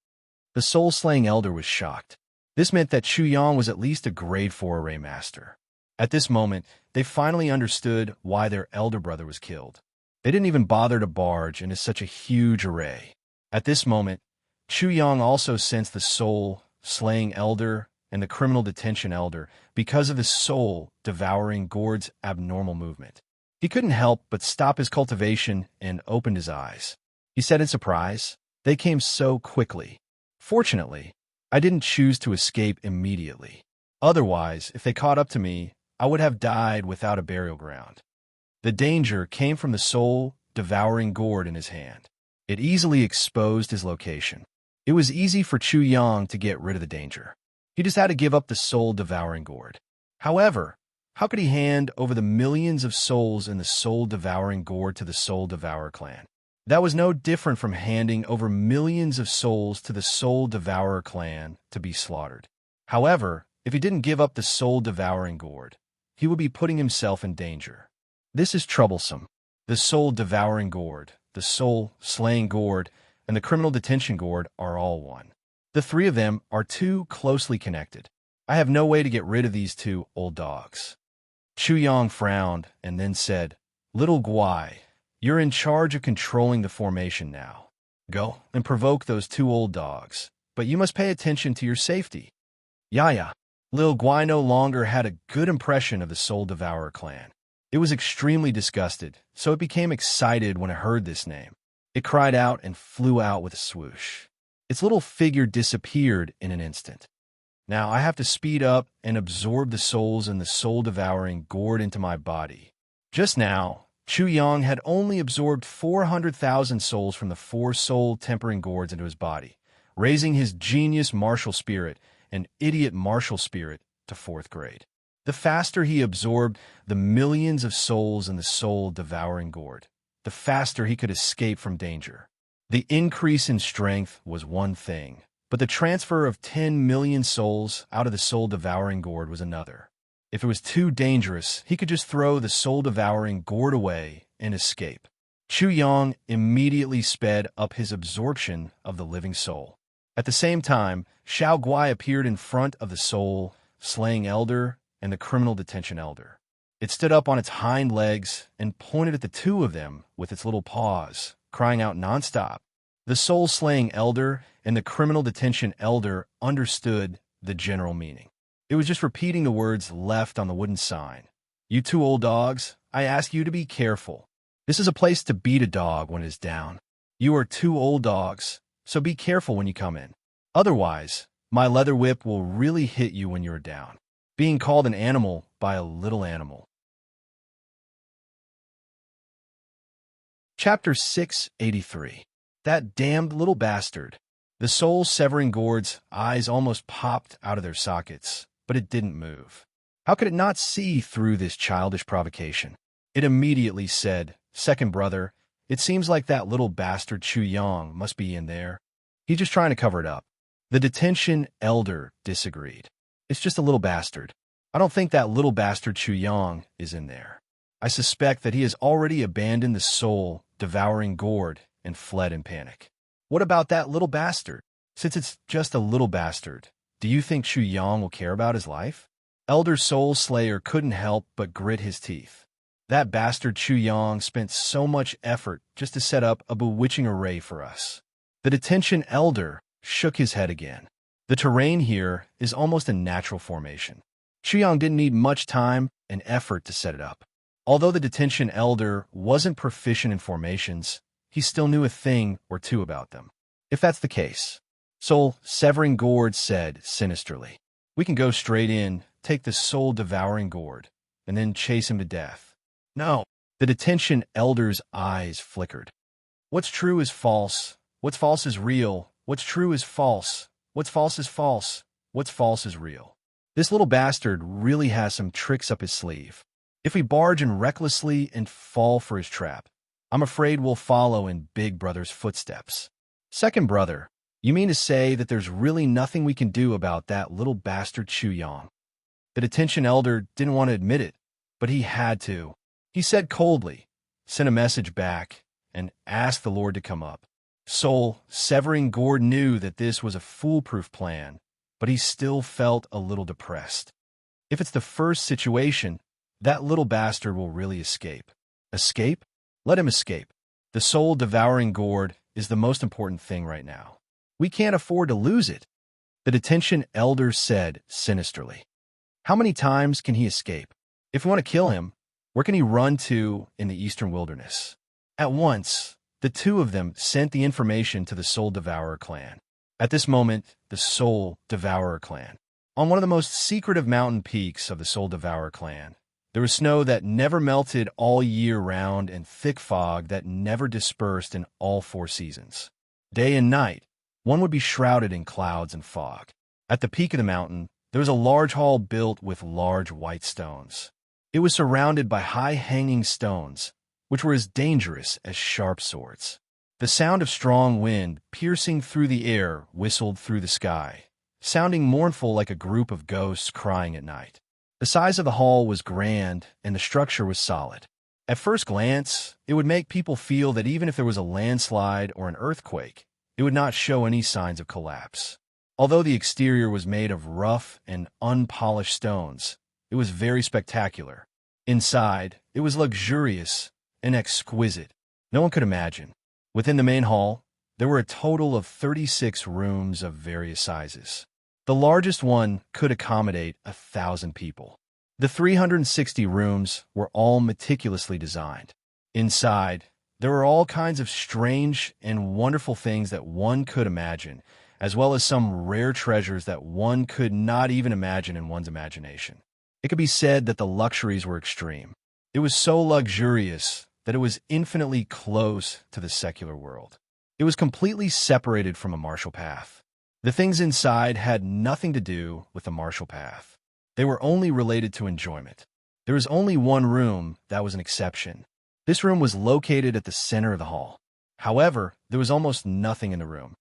The soul-slaying elder was shocked. This meant that Chu Yang was at least a grade 4 array master. At this moment, they finally understood why their elder brother was killed. They didn't even bother to barge into such a huge array. At this moment, Chu Yang also sensed the soul-slaying elder and the criminal detention elder because of his soul-devouring gourd's abnormal movement. He couldn't help but stop his cultivation and opened his eyes. He said in surprise, "They came so quickly. Fortunately, I didn't choose to escape immediately. Otherwise, if they caught up to me, I would have died without a burial ground." The danger came from the soul-devouring gourd in his hand. It easily exposed his location. It was easy for Chu Yang to get rid of the danger. He just had to give up the soul-devouring gourd. However, how could he hand over the millions of souls in the soul-devouring gourd to the Soul Devourer clan? That was no different from handing over millions of souls to the Soul Devourer clan to be slaughtered. However, if he didn't give up the soul-devouring gourd, he would be putting himself in danger. This is troublesome. The soul-devouring gourd, the soul-slaying gourd, and the criminal detention gourd are all one. The three of them are too closely connected. I have no way to get rid of these two old dogs. Chu Yang frowned and then said, "Little Guai, you're in charge of controlling the formation now. Go and provoke those two old dogs, but you must pay attention to your safety." Yaya. Lil Guai no longer had a good impression of the Soul Devourer clan. It was extremely disgusted, so it became excited when it heard this name. It cried out and flew out with a swoosh. Its little figure disappeared in an instant. Now I have to speed up and absorb the souls in the soul-devouring gourd into my body. Just now, Chu Yang had only absorbed 400,000 souls from the 4 soul-tempering gourds into his body, raising his genius martial spirit and idiot martial spirit to 4th grade. The faster he absorbed the millions of souls in the soul-devouring gourd, the faster he could escape from danger. The increase in strength was one thing, but the transfer of 10 million souls out of the soul-devouring gourd was another. If it was too dangerous, he could just throw the soul-devouring gourd away and escape. Chu Yang immediately sped up his absorption of the living soul. At the same time, Xiao Guai appeared in front of the soul-slaying elder and the criminal detention elder. It stood up on its hind legs and pointed at the two of them with its little paws, crying out nonstop. The soul-slaying elder and the criminal detention elder understood the general meaning. It was just repeating the words left on the wooden sign. "You two old dogs, I ask you to be careful. This is a place to beat a dog when it is down. You are two old dogs, so be careful when you come in. Otherwise, my leather whip will really hit you when you are down. Being called an animal by a little animal. Chapter 683. That damned little bastard. The soul-severing gourd's eyes almost popped out of their sockets, but it didn't move. How could it not see through this childish provocation? It immediately said, "Second brother, it seems like that little bastard Chu Yang must be in there. He's just trying to cover it up." The detention elder disagreed. "It's just a little bastard. I don't think that little bastard Chu Yang is in there. I suspect that he has already abandoned the soul-devouring gourd and fled in panic." "What about that little bastard? Since it's just a little bastard, do you think Chu Yang will care about his life?" Elder Soul Slayer couldn't help but grit his teeth. "That bastard Chu Yang spent so much effort just to set up a bewitching array for us." The detention elder shook his head again. "The terrain here is almost a natural formation. Chu Yang didn't need much time and effort to set it up." Although the detention elder wasn't proficient in formations, he still knew a thing or two about them. "If that's the case," soul-severing gourd said sinisterly, "we can go straight in, take the soul-devouring gourd, and then chase him to death." "No." The detention elder's eyes flickered. "What's true is false. What's false is real. What's true is false. What's false is false. What's false is real. This little bastard really has some tricks up his sleeve. If we barge in recklessly and fall for his trap, I'm afraid we'll follow in Big Brother's footsteps." "Second brother, you mean to say that there's really nothing we can do about that little bastard Chu Yang?" The detention elder didn't want to admit it, but he had to. He said coldly, sent a message back, and asked the Lord to come up. Soul-severing gourd knew that this was a foolproof plan, but he still felt a little depressed. If it's the first situation, that little bastard will really escape. Escape? Let him escape. The soul-devouring gourd is the most important thing right now. We can't afford to lose it. The detention elder said sinisterly. "How many times can he escape? If we want to kill him, where can he run to in the eastern wilderness?" At once, the two of them sent the information to the Soul Devourer clan. At this moment, the Soul Devourer clan. On one of the most secretive mountain peaks of the Soul Devourer clan, there was snow that never melted all year round and thick fog that never dispersed in all 4 seasons. Day and night, one would be shrouded in clouds and fog. At the peak of the mountain, there was a large hall built with large white stones. It was surrounded by high-hanging stones, which were as dangerous as sharp swords. The sound of strong wind piercing through the air whistled through the sky, sounding mournful like a group of ghosts crying at night. The size of the hall was grand, and the structure was solid. At first glance, it would make people feel that even if there was a landslide or an earthquake, it would not show any signs of collapse. Although the exterior was made of rough and unpolished stones, it was very spectacular. Inside, it was luxurious and exquisite. No one could imagine. Within the main hall, there were a total of 36 rooms of various sizes. The largest one could accommodate 1,000 people. The 360 rooms were all meticulously designed. Inside, there were all kinds of strange and wonderful things that one could imagine, as well as some rare treasures that one could not even imagine in one's imagination. It could be said that the luxuries were extreme. It was so luxurious that it was infinitely close to the secular world. It was completely separated from a martial path. The things inside had nothing to do with the martial path. They were only related to enjoyment. There was only one room that was an exception. This room was located at the center of the hall. However, there was almost nothing in the room.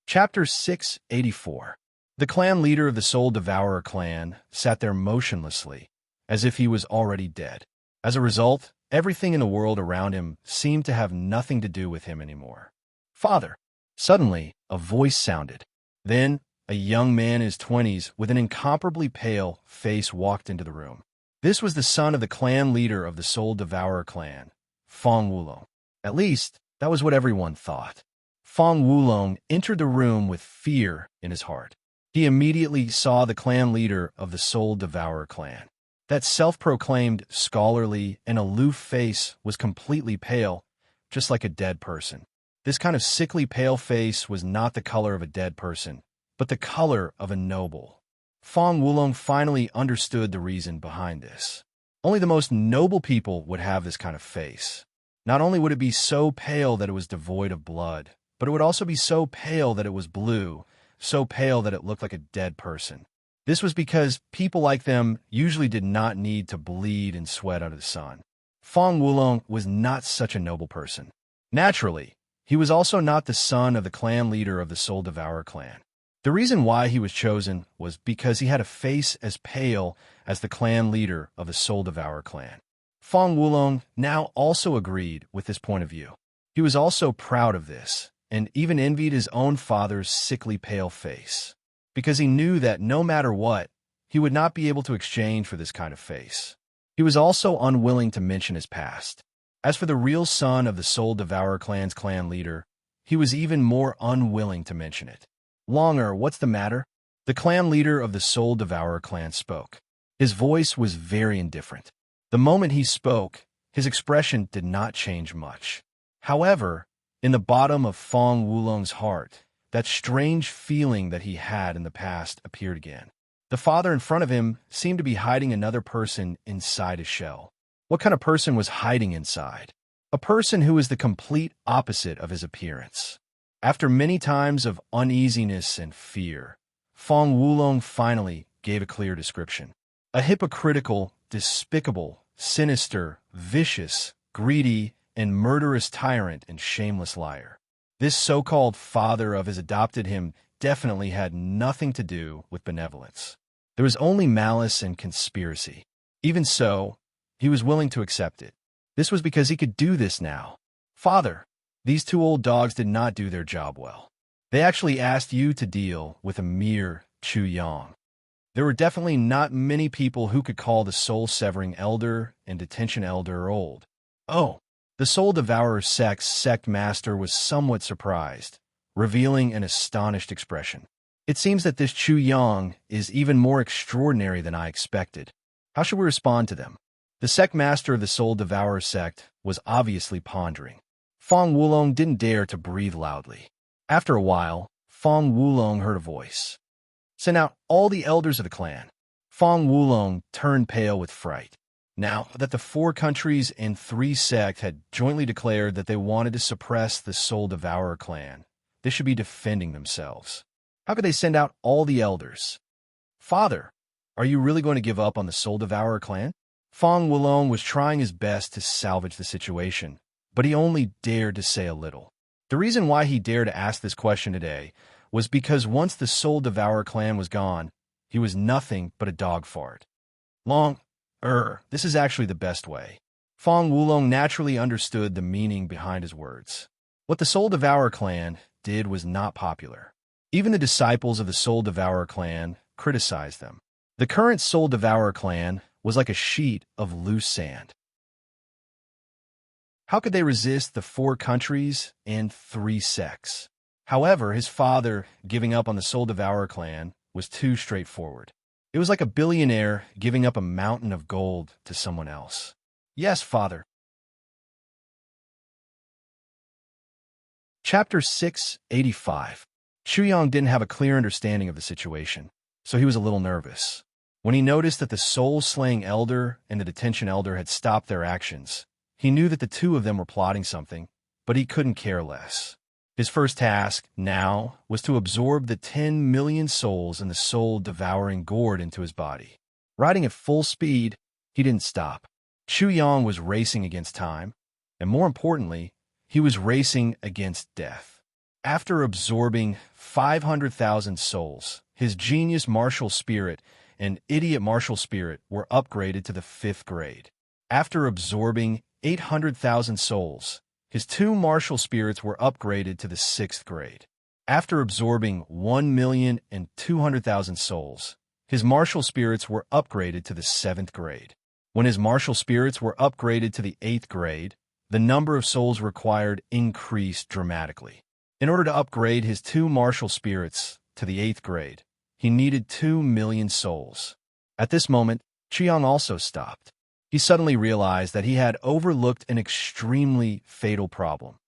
Chapter 684. The clan leader of the Soul Devourer clan sat there motionlessly, as if he was already dead. As a result, everything in the world around him seemed to have nothing to do with him anymore. "Father!" Suddenly, a voice sounded. Then, a young man in his 20s with an incomparably pale face walked into the room. This was the son of the clan leader of the Soul Devourer clan, Fong Wulong. At least, that was what everyone thought. Fong Wulong entered the room with fear in his heart. He immediately saw the clan leader of the Soul Devourer clan. That self-proclaimed, scholarly, and aloof face was completely pale, just like a dead person. This kind of sickly pale face was not the color of a dead person, but the color of a noble. Fong Wulong finally understood the reason behind this. Only the most noble people would have this kind of face. Not only would it be so pale that it was devoid of blood, but it would also be so pale that it was blue, so pale that it looked like a dead person. This was because people like them usually did not need to bleed and sweat under the sun. Fong Wulong was not such a noble person. Naturally, he was also not the son of the clan leader of the Soul Devourer clan. The reason why he was chosen was because he had a face as pale as the clan leader of the Soul Devourer clan. Fong Wulong now also agreed with this point of view. He was also proud of this, and even envied his own father's sickly pale face, because he knew that no matter what, he would not be able to exchange for this kind of face. He was also unwilling to mention his past. As for the real son of the Soul Devourer clan's clan leader, he was even more unwilling to mention it. Longer, what's the matter? The clan leader of the Soul Devourer clan spoke. His voice was very indifferent. The moment he spoke, his expression did not change much. However, in the bottom of Fong Wulong's heart, that strange feeling that he had in the past appeared again. The father in front of him seemed to be hiding another person inside his shell. What kind of person was hiding inside? A person who was the complete opposite of his appearance. After many times of uneasiness and fear, Fong Wulong finally gave a clear description. A hypocritical, despicable, sinister, vicious, greedy, and murderous tyrant and shameless liar. This so-called father of his adopted him definitely had nothing to do with benevolence. There was only malice and conspiracy. Even so, he was willing to accept it. This was because he could do this now. Father, these two old dogs did not do their job well. They actually asked you to deal with a mere Chu Yang. There were definitely not many people who could call the soul-severing elder and detention elder old. Oh, the Soul Devourer sect master was somewhat surprised, revealing an astonished expression. It seems that this Chu Yang is even more extraordinary than I expected. How should we respond to them? The sect master of the Soul Devourer sect was obviously pondering. Fong Wulong didn't dare to breathe loudly. After a while, Fong Wulong heard a voice. Send out all the elders of the clan. Fong Wulong turned pale with fright. Now that the 4 countries and 3 sects had jointly declared that they wanted to suppress the Soul Devourer clan, they should be defending themselves. How could they send out all the elders? Father, are you really going to give up on the Soul Devourer clan? Fong Wulong was trying his best to salvage the situation, but he only dared to say a little. The reason why he dared to ask this question today was because once the Soul Devourer clan was gone, he was nothing but a dog fart. This is actually the best way. Fong Wulong naturally understood the meaning behind his words. What the Soul Devourer clan did was not popular. Even the disciples of the Soul Devourer clan criticized them. The current Soul Devourer clan was like a sheet of loose sand. How could they resist the 4 countries and 3 sects? However, his father giving up on the Soul Devourer clan was too straightforward. It was like a billionaire giving up a mountain of gold to someone else. Yes, father. Chapter 685. Chu Yang didn't have a clear understanding of the situation, so he was a little nervous. When he noticed that the soul-slaying elder and the detention elder had stopped their actions, he knew that the 2 of them were plotting something, but he couldn't care less. His first task, now, was to absorb the 10 million souls in the soul-devouring gourd into his body. Riding at full speed, he didn't stop. Chu Yang was racing against time, and more importantly, he was racing against death. After absorbing 500,000 souls, his genius martial spirit and idiot martial spirit were upgraded to the 5th grade. After absorbing 800,000 souls, his 2 martial spirits were upgraded to the 6th grade. After absorbing 1,200,000 souls, his martial spirits were upgraded to the 7th grade. When his martial spirits were upgraded to the 8th grade, the number of souls required increased dramatically. In order to upgrade his 2 martial spirits to the 8th grade, he needed 2 million souls. At this moment, Chiang also stopped. He suddenly realized that he had overlooked an extremely fatal problem: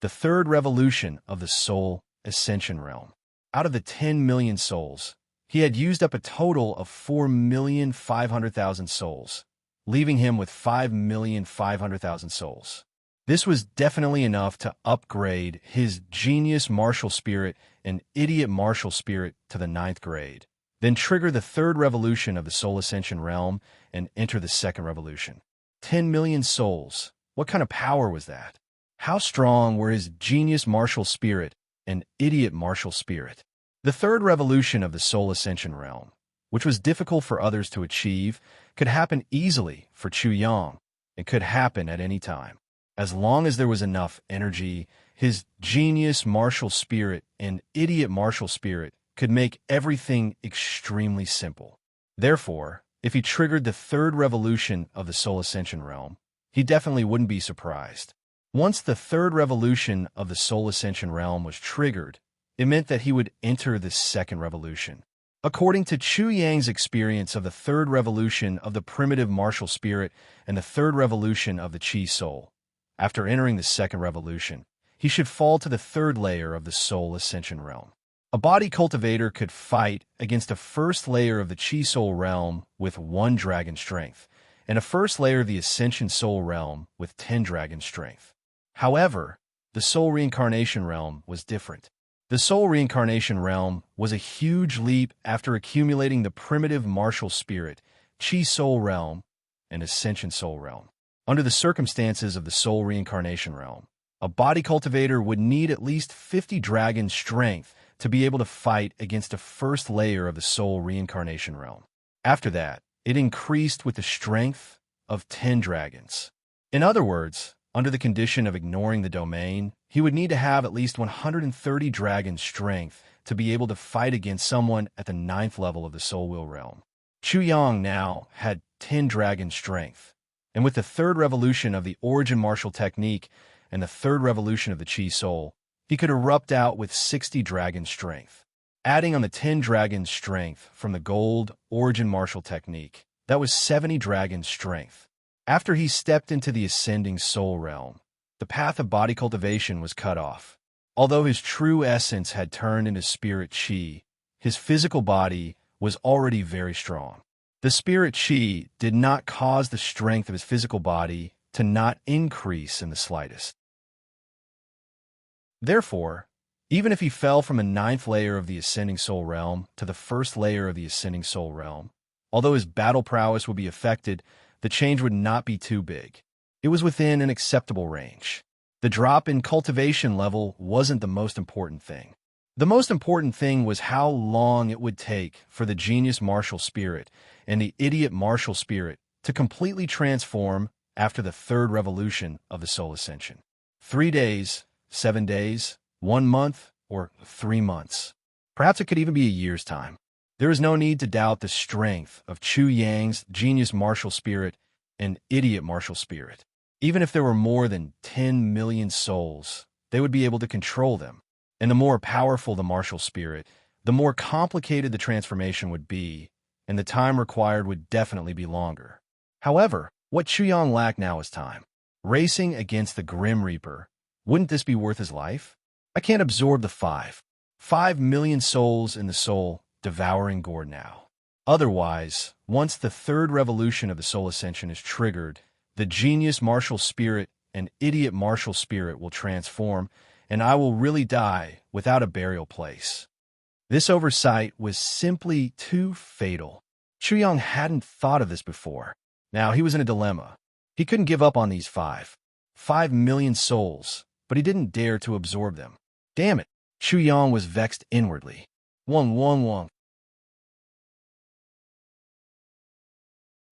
the third revolution of the soul ascension realm. Out of the 10 million souls, he had used up a total of 4,500,000 souls, leaving him with 5,500,000 souls. This was definitely enough to upgrade his genius martial spirit and idiot martial spirit to the 9th grade, then trigger the third revolution of the soul ascension realm and enter the second revolution. 10 million souls. What kind of power was that? How strong were his genius martial spirit and idiot martial spirit? The third revolution of the soul ascension realm, which was difficult for others to achieve, could happen easily for Chu Yang. It could happen at any time. As long as there was enough energy, his genius martial spirit and idiot martial spirit could make everything extremely simple. Therefore, if he triggered the third revolution of the soul ascension realm, he definitely wouldn't be surprised. Once the third revolution of the soul ascension realm was triggered, it meant that he would enter the second revolution. According to Chu Yang's experience of the third revolution of the primitive martial spirit and the third revolution of the Qi soul, after entering the second revolution, he should fall to the third layer of the soul ascension realm. A body cultivator could fight against a first layer of the Qi soul realm with 1 dragon strength, and a first layer of the ascension soul realm with 10 dragon strength. However, the soul reincarnation realm was different. The soul reincarnation realm was a huge leap after accumulating the primitive martial spirit, Qi soul realm, and ascension soul realm. Under the circumstances of the soul reincarnation realm, a body cultivator would need at least 50 dragon strength to be able to fight against a first layer of the soul reincarnation realm. After that, it increased with the strength of 10 dragons. In other words, under the condition of ignoring the domain, he would need to have at least 130 dragon strength to be able to fight against someone at the 9th level of the soul will realm. Chu Yang now had 10 dragon strength, and with the third revolution of the origin martial technique and the third revolution of the Qi soul, he could erupt out with 60 dragon strength. Adding on the 10 dragon strength from the gold origin martial technique, that was 70 dragon strength. After he stepped into the ascending soul realm, the path of body cultivation was cut off. Although his true essence had turned into spirit Qi, his physical body was already very strong. The spirit Qi did not cause the strength of his physical body to not increase in the slightest. Therefore, even if he fell from a 9th layer of the ascending soul realm to the first layer of the ascending soul realm, although his battle prowess would be affected, the change would not be too big. It was within an acceptable range. The drop in cultivation level wasn't the most important thing. The most important thing was how long it would take for the genius martial spirit and the idiot martial spirit to completely transform after the third revolution of the soul ascension. 3 days, 7 days, 1 month, or 3 months. Perhaps it could even be a year's time. There is no need to doubt the strength of Chu Yang's genius martial spirit and idiot martial spirit. Even if there were more than 10 million souls, they would be able to control them. And the more powerful the martial spirit, the more complicated the transformation would be, and the time required would definitely be longer. However, what Chu Yang lacked now is time. Racing against the Grim Reaper, wouldn't this be worth his life? I can't absorb the 5 million souls in the soul devouring gore now. Otherwise, once the third revolution of the soul ascension is triggered, the genius martial spirit and idiot martial spirit will transform, and I will really die without a burial place. This oversight was simply too fatal. Chu Yang hadn't thought of this before. Now he was in a dilemma. He couldn't give up on these 5 million souls, but he didn't dare to absorb them. Damn it! Chu Yang was vexed inwardly. 111.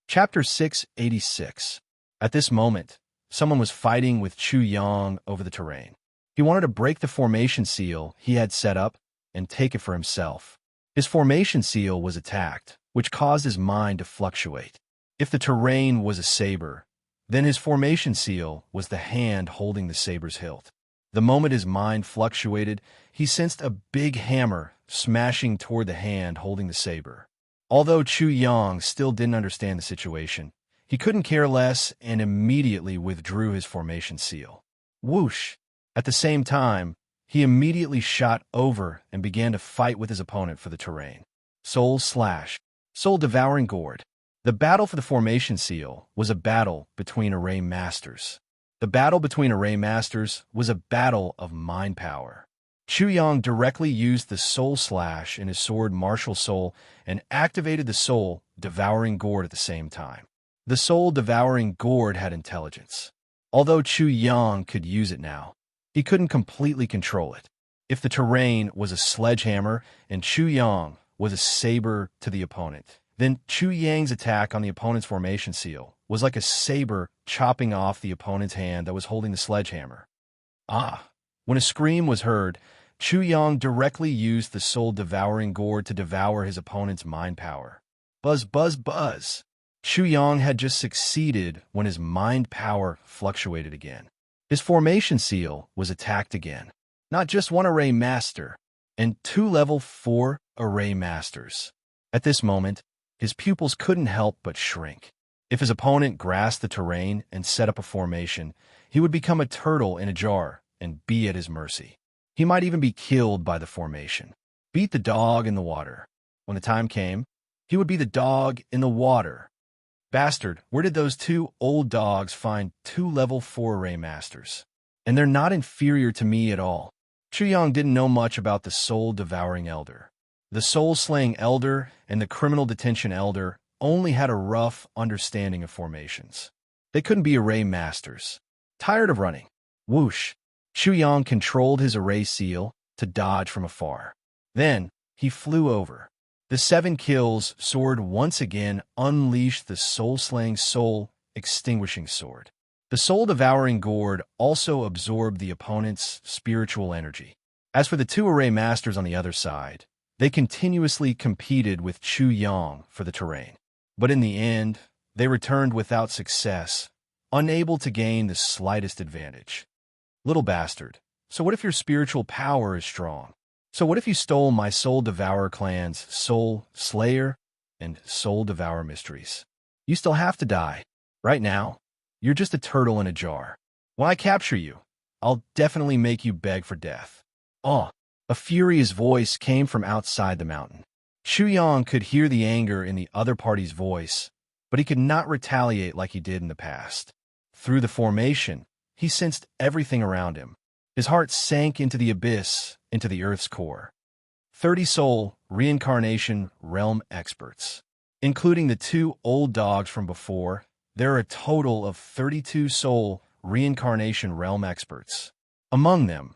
Chapter 686. At this moment, someone was fighting with Chu Yang over the terrain. He wanted to break the formation seal he had set up and take it for himself. His formation seal was attacked, which caused his mind to fluctuate. If the terrain was a saber, then his formation seal was the hand holding the saber's hilt. The moment his mind fluctuated, he sensed a big hammer smashing toward the hand holding the saber. Although Chu Yang still didn't understand the situation, he couldn't care less and immediately withdrew his formation seal. Whoosh! At the same time, he immediately shot over and began to fight with his opponent for the terrain. Soul Slash. Soul-devouring gourd. The battle for the formation seal was a battle between array masters. The battle between array masters was a battle of mind power. Chu Yang directly used the Soul Slash in his sword Martial Soul and activated the Soul-devouring gourd at the same time. The Soul-devouring gourd had intelligence. Although Chu Yang could use it now, he couldn't completely control it. If the terrain was a sledgehammer and Chu Yang was a saber to the opponent, then Chu Yang's attack on the opponent's formation seal was like a saber chopping off the opponent's hand that was holding the sledgehammer. When a scream was heard, Chu Yang directly used the soul-devouring gourd to devour his opponent's mind power. Buzz, buzz, buzz. Chu Yang had just succeeded when his mind power fluctuated again. His formation seal was attacked again. Not just one array master, and 2 level 4 array masters. At this moment, his pupils couldn't help but shrink. If his opponent grasped the terrain and set up a formation, he would become a turtle in a jar and be at his mercy. He might even be killed by the formation. Beat the dog in the water. When the time came, he would be the dog in the water. Bastard, where did those 2 old dogs find 2 level 4 array masters? And they're not inferior to me at all. Chu Yang didn't know much about the soul-devouring elder. The soul-slaying elder and the criminal detention elder only had a rough understanding of formations. They couldn't be array masters. Tired of running. Whoosh! Chu Yang controlled his array seal to dodge from afar. Then, he flew over. The 7 kills sword once again unleashed the soul-slaying soul-extinguishing sword. The soul-devouring gourd also absorbed the opponent's spiritual energy. As for the 2 array masters on the other side, they continuously competed with Chu Yang for the terrain. But in the end, they returned without success, unable to gain the slightest advantage. Little bastard, so what if your spiritual power is strong? So what if you stole my Soul Devourer clan's Soul Slayer and Soul Devourer mysteries? You still have to die. Right now, you're just a turtle in a jar. When I capture you, I'll definitely make you beg for death. A furious voice came from outside the mountain. Chu Yang could hear the anger in the other party's voice, but he could not retaliate like he did in the past. Through the formation, he sensed everything around him. His heart sank into the abyss, into the earth's core. 30 soul reincarnation realm experts. Including the 2 old dogs from before, there are a total of 32 soul reincarnation realm experts. Among them,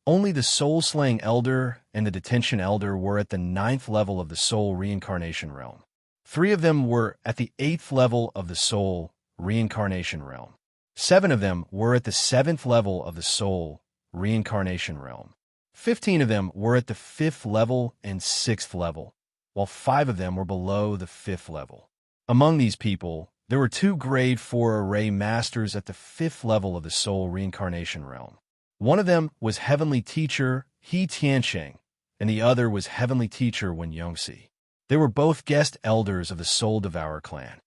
only the soul-slaying elder and the detention elder were at the 9th level of the soul reincarnation realm. 3 of them were at the 8th level of the soul reincarnation realm. 7 of them were at the 7th level of the soul reincarnation realm. 15 of them were at the 5th level and 6th level, while 5 of them were below the 5th level. Among these people, there were 2 grade 4 array masters at the 5th level of the soul reincarnation realm. One of them was Heavenly Teacher He Tiansheng, and the other was Heavenly Teacher Wen Yongxi. They were both guest elders of the Soul Devourer clan.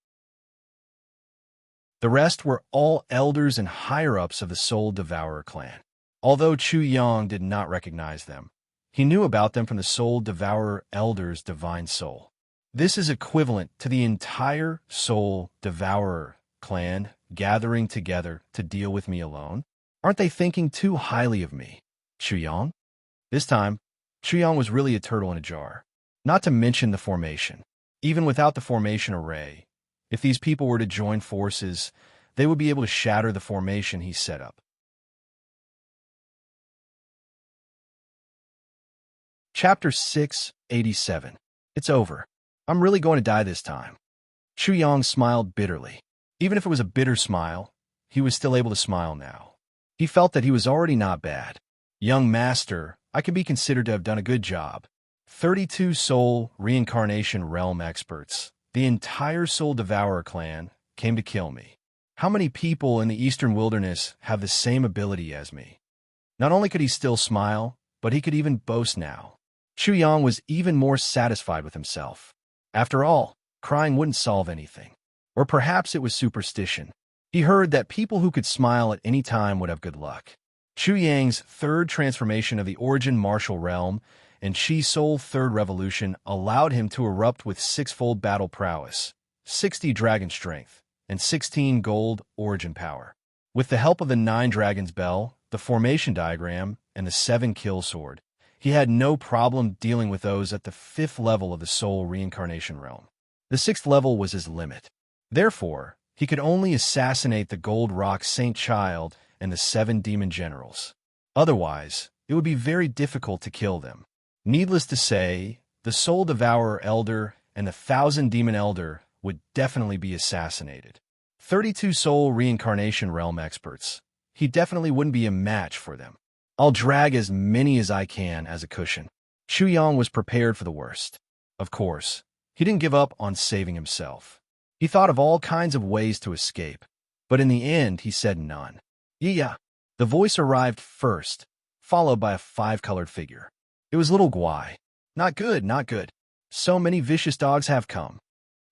The rest were all elders and higher-ups of the Soul Devourer clan. Although Chu Yang did not recognize them, he knew about them from the Soul Devourer elder's divine soul. This is equivalent to the entire Soul Devourer clan gathering together to deal with me alone. Aren't they thinking too highly of me? Chu Yang? This time, Chu Yang was really a turtle in a jar. Not to mention the formation. Even without the formation array, if these people were to join forces, they would be able to shatter the formation he set up. Chapter 687. It's over. I'm really going to die this time. Chu Yang smiled bitterly. Even if it was a bitter smile, he was still able to smile now. He felt that he was already not bad. Young master, I can be considered to have done a good job. 32 soul reincarnation realm experts, the entire Soul Devourer clan, came to kill me. How many people in the eastern wilderness have the same ability as me? Not only could he still smile, but he could even boast now. Chu Yang was even more satisfied with himself. After all, crying wouldn't solve anything. Or perhaps it was superstition. He heard that people who could smile at any time would have good luck. Chu Yang's third transformation of the origin martial realm and Chi Soul third revolution allowed him to erupt with six-fold battle prowess, 60 dragon strength, and 16 gold origin power. With the help of the 9 dragons bell, the formation diagram, and the 7 kill sword, he had no problem dealing with those at the 5th level of the soul reincarnation realm. The 6th level was his limit. Therefore, he could only assassinate the Gold Rock Saint Child and the 7 demon generals. Otherwise, it would be very difficult to kill them. Needless to say, the Soul Devourer Elder and the 1,000 Demon Elder would definitely be assassinated. 32 Soul Reincarnation Realm experts. He definitely wouldn't be a match for them. I'll drag as many as I can as a cushion. Chu Yang was prepared for the worst. Of course, he didn't give up on saving himself. He thought of all kinds of ways to escape, but in the end he said none. Yeah. The voice arrived first, followed by a 5-colored figure. It was little Guai. Not good, not good. So many vicious dogs have come.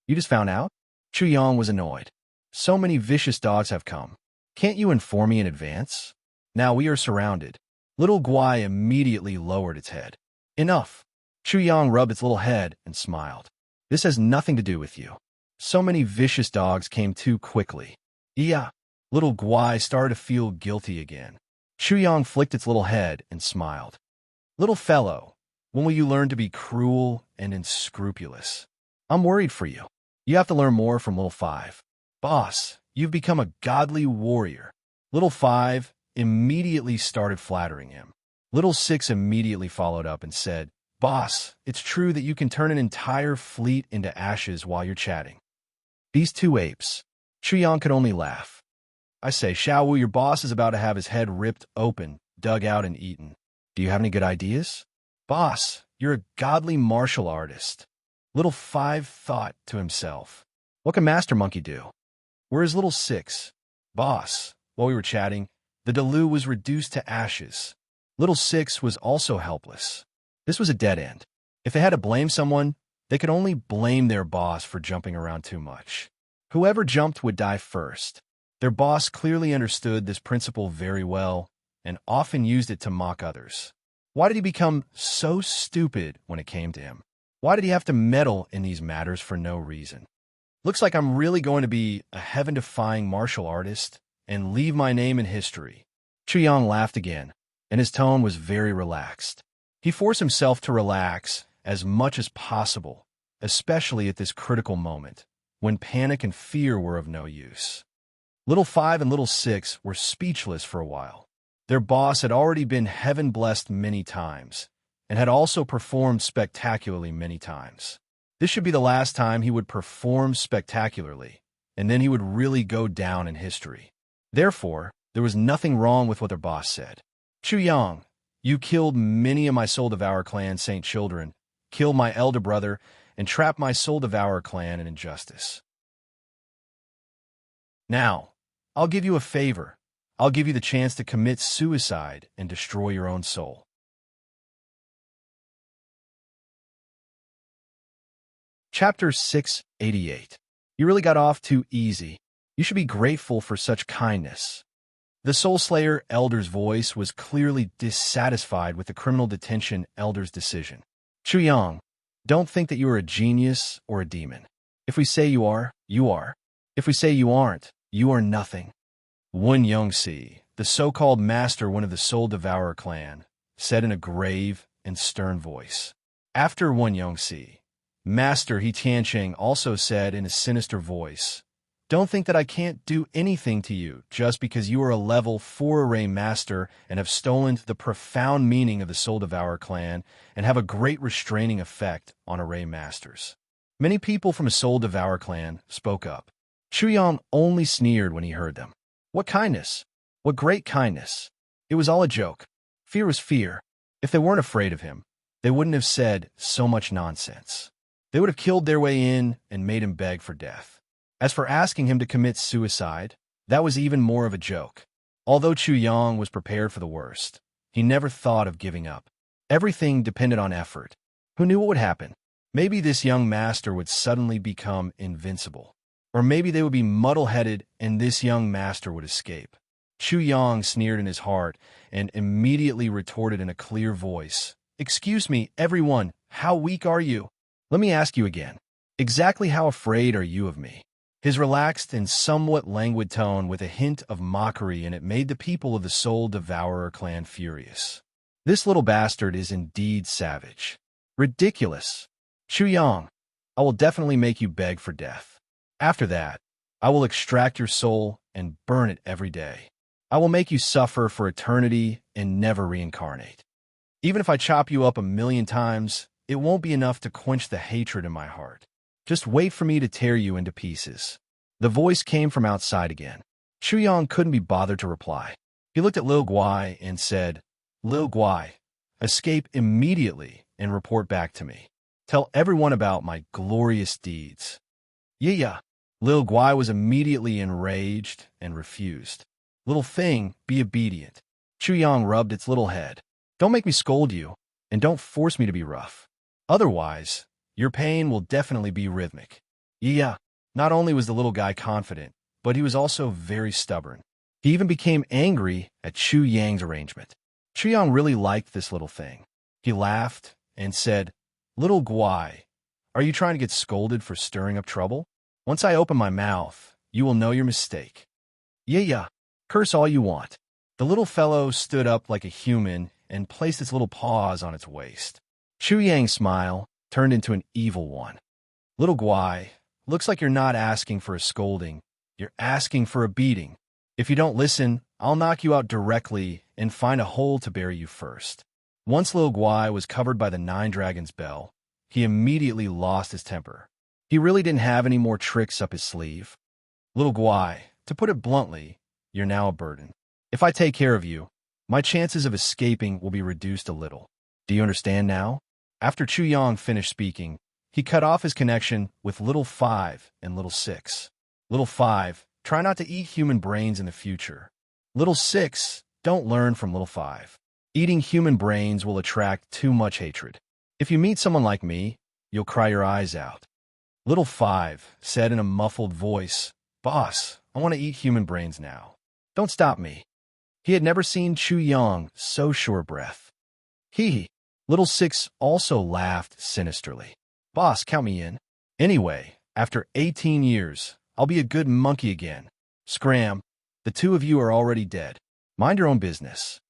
You just found out? Chu Yang was annoyed. So many vicious dogs have come. Can't you inform me in advance? Now we are surrounded. Little Guai immediately lowered its head. Enough. Chu Yang rubbed its little head and smiled. This has nothing to do with you. So many vicious dogs came too quickly. Yeah. Little Guai started to feel guilty again. Chu Yang flicked its little head and smiled. Little fellow, when will you learn to be cruel and unscrupulous? I'm worried for you. You have to learn more from Little 5. Boss, you've become a godly warrior. Little 5 immediately started flattering him. Little 6 immediately followed up and said, Boss, it's true that you can turn an entire fleet into ashes while you're chatting. These 2 apes. Chu Yang could only laugh. I say, Xiao Wu, your boss is about to have his head ripped open, dug out, and eaten. Do you have any good ideas? Boss, you're a godly martial artist. Little 5 thought to himself. What can Master Monkey do? Where is Little 6? Boss, while we were chatting, the Delu was reduced to ashes. Little 6 was also helpless. This was a dead end. If they had to blame someone, they could only blame their boss for jumping around too much. Whoever jumped would die first. Their boss clearly understood this principle very well and often used it to mock others. Why did he become so stupid when it came to him? Why did he have to meddle in these matters for no reason? Looks like I'm really going to be a heaven-defying martial artist and leave my name in history. Chu Yang laughed again, and his tone was very relaxed. He forced himself to relax as much as possible, especially at this critical moment, when panic and fear were of no use. Little 5 and Little 6 were speechless for a while. Their boss had already been heaven-blessed many times, and had also performed spectacularly many times. This should be the last time he would perform spectacularly, and then he would really go down in history. Therefore, there was nothing wrong with what their boss said. Chu Yang, you killed many of my Soul Devourer clan saint children, killed my elder brother, and trapped my Soul Devourer clan in injustice. Now, I'll give you a favor. I'll give you the chance to commit suicide and destroy your own soul. Chapter 688. You really got off too easy. You should be grateful for such kindness. The Soul Slayer Elder's voice was clearly dissatisfied with the criminal detention Elder's decision. Chu Yang, don't think that you are a genius or a demon. If we say you are, you are. If we say you aren't, you are nothing. Wen Yongxi, the so-called master one of the Soul Devourer clan, said in a grave and stern voice. After Wen Yongxi, Master He Tiancheng also said in a sinister voice, Don't think that I can't do anything to you just because you are a level 4 array master and have stolen the profound meaning of the Soul Devourer clan and have a great restraining effect on array masters. Many people from a Soul Devourer clan spoke up. Chu Yang only sneered when he heard them. What kindness! What great kindness! It was all a joke. Fear was fear. If they weren't afraid of him, they wouldn't have said so much nonsense. They would have killed their way in and made him beg for death. As for asking him to commit suicide, that was even more of a joke. Although Chu Yang was prepared for the worst, He never thought of giving up. Everything depended on effort. Who knew what would happen? Maybe this young master would suddenly become invincible. Or maybe they would be muddle-headed and this young master would escape. Chu Yang sneered in his heart and immediately retorted in a clear voice, "Excuse me, everyone, how weak are you? Let me ask you again. Exactly how afraid are you of me?" His relaxed and somewhat languid tone with a hint of mockery in it made the people of the Soul Devourer clan furious. This little bastard is indeed savage. Ridiculous. Chu Yang, I will definitely make you beg for death. After that, I will extract your soul and burn it every day. I will make you suffer for eternity and never reincarnate. Even if I chop you up 1,000,000 times, it won't be enough to quench the hatred in my heart. Just wait for me to tear you into pieces. The voice came from outside again. Chu Yang couldn't be bothered to reply. He looked at Lil Guai and said, "Lil Guai, escape immediately and report back to me. Tell everyone about my glorious deeds." Yeah. Lil Guai was immediately enraged and refused. "Little thing, be obedient." Chu Yang rubbed its little head. "Don't make me scold you, and don't force me to be rough. Otherwise, your pain will definitely be rhythmic." Yeah. Not only was the little guy confident, but he was also very stubborn. He even became angry at Chu Yang's arrangement. Chu Yang really liked this little thing. He laughed and said, "Little Guai, are you trying to get scolded for stirring up trouble? Once I open my mouth, you will know your mistake." Yeah. Curse all you want." The little fellow stood up like a human and placed its little paws on its waist. Chu Yang's smile turned into an evil one. "Little Guai, looks like you're not asking for a scolding. You're asking for a beating. If you don't listen, I'll knock you out directly and find a hole to bury you first." Once Lil Guai was covered by the 9 Dragons bell, he immediately lost his temper. He really didn't have any more tricks up his sleeve. "Little Guai, to put it bluntly, you're now a burden. If I take care of you, my chances of escaping will be reduced a little. Do you understand now?" After Chu Yang finished speaking, he cut off his connection with Little 5 and Little 6. "Little 5, try not to eat human brains in the future. Little 6, don't learn from Little 5. Eating human brains will attract too much hatred. If you meet someone like me, you'll cry your eyes out." Little 5 said in a muffled voice, "Boss, I want to eat human brains now. Don't stop me." He had never seen Chu Yang so sure of breath. He. Little 6 also laughed sinisterly. "Boss, count me in. Anyway, after 18 years, I'll be a good monkey again. Scram, the 2 of you are already dead. Mind your own business."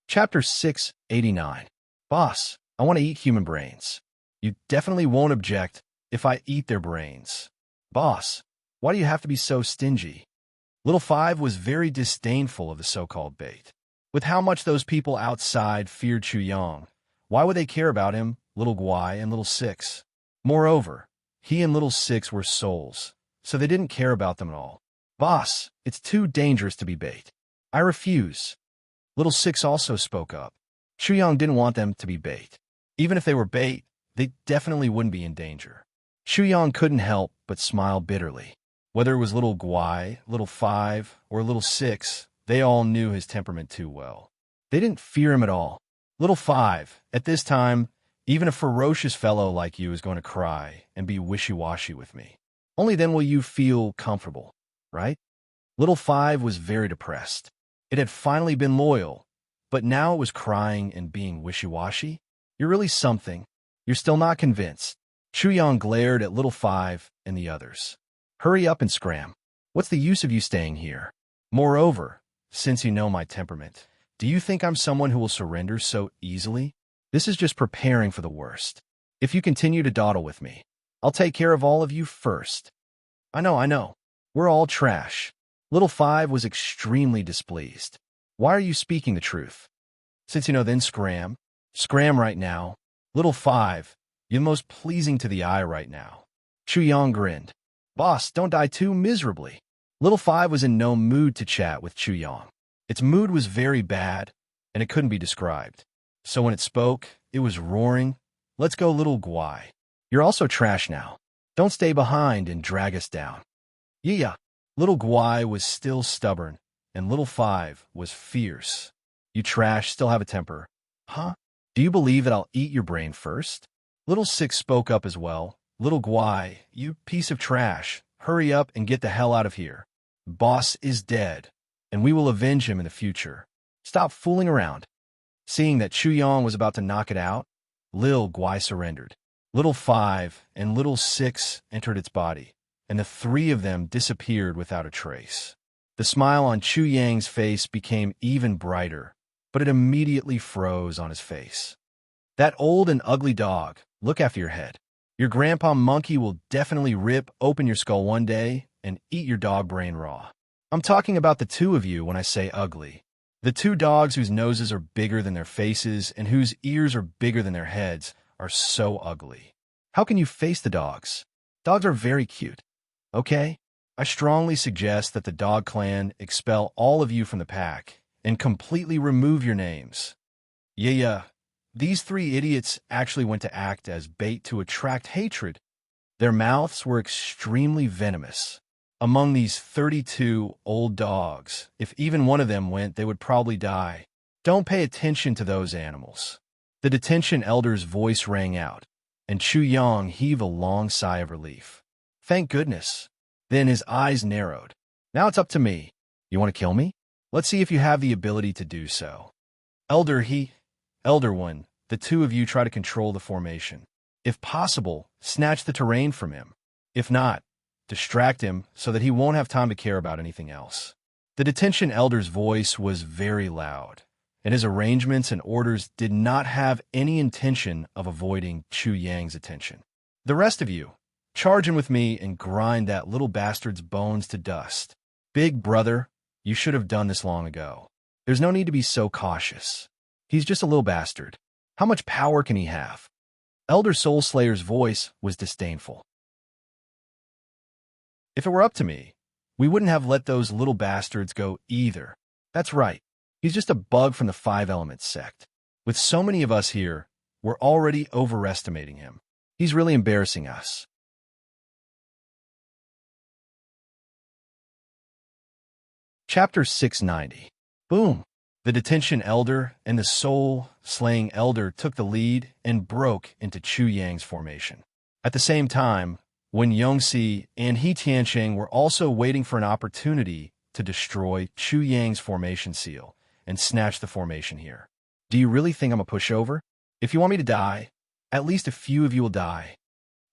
Chapter 689. "Boss, I want to eat human brains. You definitely won't object if I eat their brains. Boss, why do you have to be so stingy?" Little 5 was very disdainful of the so-called bait. With how much those people outside feared Chu Yang, why would they care about him, Little Guai, and Little 6? Moreover, he and Little 6 were souls, so they didn't care about them at all. "Boss, it's too dangerous to be bait. I refuse." Little 6 also spoke up. Chu Yang didn't want them to be bait. Even if they were bait, they definitely wouldn't be in danger. Chu Yang couldn't help but smile bitterly. Whether it was Little Guai, Little 5, or Little 6, they all knew his temperament too well. They didn't fear him at all. "Little 5, at this time, even a ferocious fellow like you is going to cry and be wishy-washy with me. Only then will you feel comfortable, right?" Little 5 was very depressed. It had finally been loyal, but now it was crying and being wishy-washy? You're really something. You're still not convinced. Chu Yang glared at Little 5 and the others. "Hurry up and scram. What's the use of you staying here? Moreover, since you know my temperament, do you think I'm someone who will surrender so easily? This is just preparing for the worst. If you continue to dawdle with me, I'll take care of all of you first." I know. We're all trash." Little 5 was extremely displeased. "Why are you speaking the truth? Since you know, then scram. Scram right now. Little 5, you're the most pleasing to the eye right now." Chu Yang grinned. "Boss, don't die too miserably." Little 5 was in no mood to chat with Chu Yang. Its mood was very bad, and it couldn't be described. So when it spoke, it was roaring, "Let's go, Little Guai. You're also trash now. Don't stay behind and drag us down." Yeah. Little Guai was still stubborn, and Little Five was fierce. You trash still have a temper. Huh? Do you believe that I'll eat your brain first? Little Six spoke up as well. Little Guai, you piece of trash, hurry up and get the hell out of here. Boss is dead, and we will avenge him in the future. Stop fooling around. Seeing that Chu Yang was about to knock it out, Lil Guai surrendered. Little Five and Little Six entered its body, and the three of them disappeared without a trace. The smile on Chu Yang's face became even brighter, but it immediately froze on his face. That old and ugly dog, look after your head. Your grandpa monkey will definitely rip open your skull one day and eat your dog brain raw. I'm talking about the two of you when I say ugly. The two dogs whose noses are bigger than their faces and whose ears are bigger than their heads are so ugly. How can you face the dogs? Dogs are very cute. Okay? I strongly suggest that the dog clan expel all of you from the pack and completely remove your names. Yeah. These three idiots actually went to act as bait to attract hatred. Their mouths were extremely venomous. Among these 32 old dogs, if even one of them went, they would probably die. Don't pay attention to those animals. The detention elder's voice rang out, and Chu Yang heaved a long sigh of relief. Thank goodness. Then his eyes narrowed. Now it's up to me. You want to kill me? Let's see if you have the ability to do so. Elder One, the two of you try to control the formation. If possible, snatch the terrain from him. If not, distract him so that he won't have time to care about anything else. The detention elder's voice was very loud, and his arrangements and orders did not have any intention of avoiding Chu Yang's attention. The rest of you, charge in with me and grind that little bastard's bones to dust. Big brother, you should have done this long ago. There's no need to be so cautious. He's just a little bastard. How much power can he have? Elder Soul Slayer's voice was disdainful. If it were up to me, we wouldn't have let those little bastards go either. That's right. He's just a bug from the Five Elements sect. With so many of us here, we're already overestimating him. He's really embarrassing us. Chapter 690. Boom! The detention elder and the soul-slaying elder took the lead and broke into Chu Yang's formation. At the same time, Wen Yongxi and He Tiancheng were also waiting for an opportunity to destroy Chu Yang's formation seal and snatch the formation here. Do you really think I'm a pushover? If you want me to die, at least a few of you will die.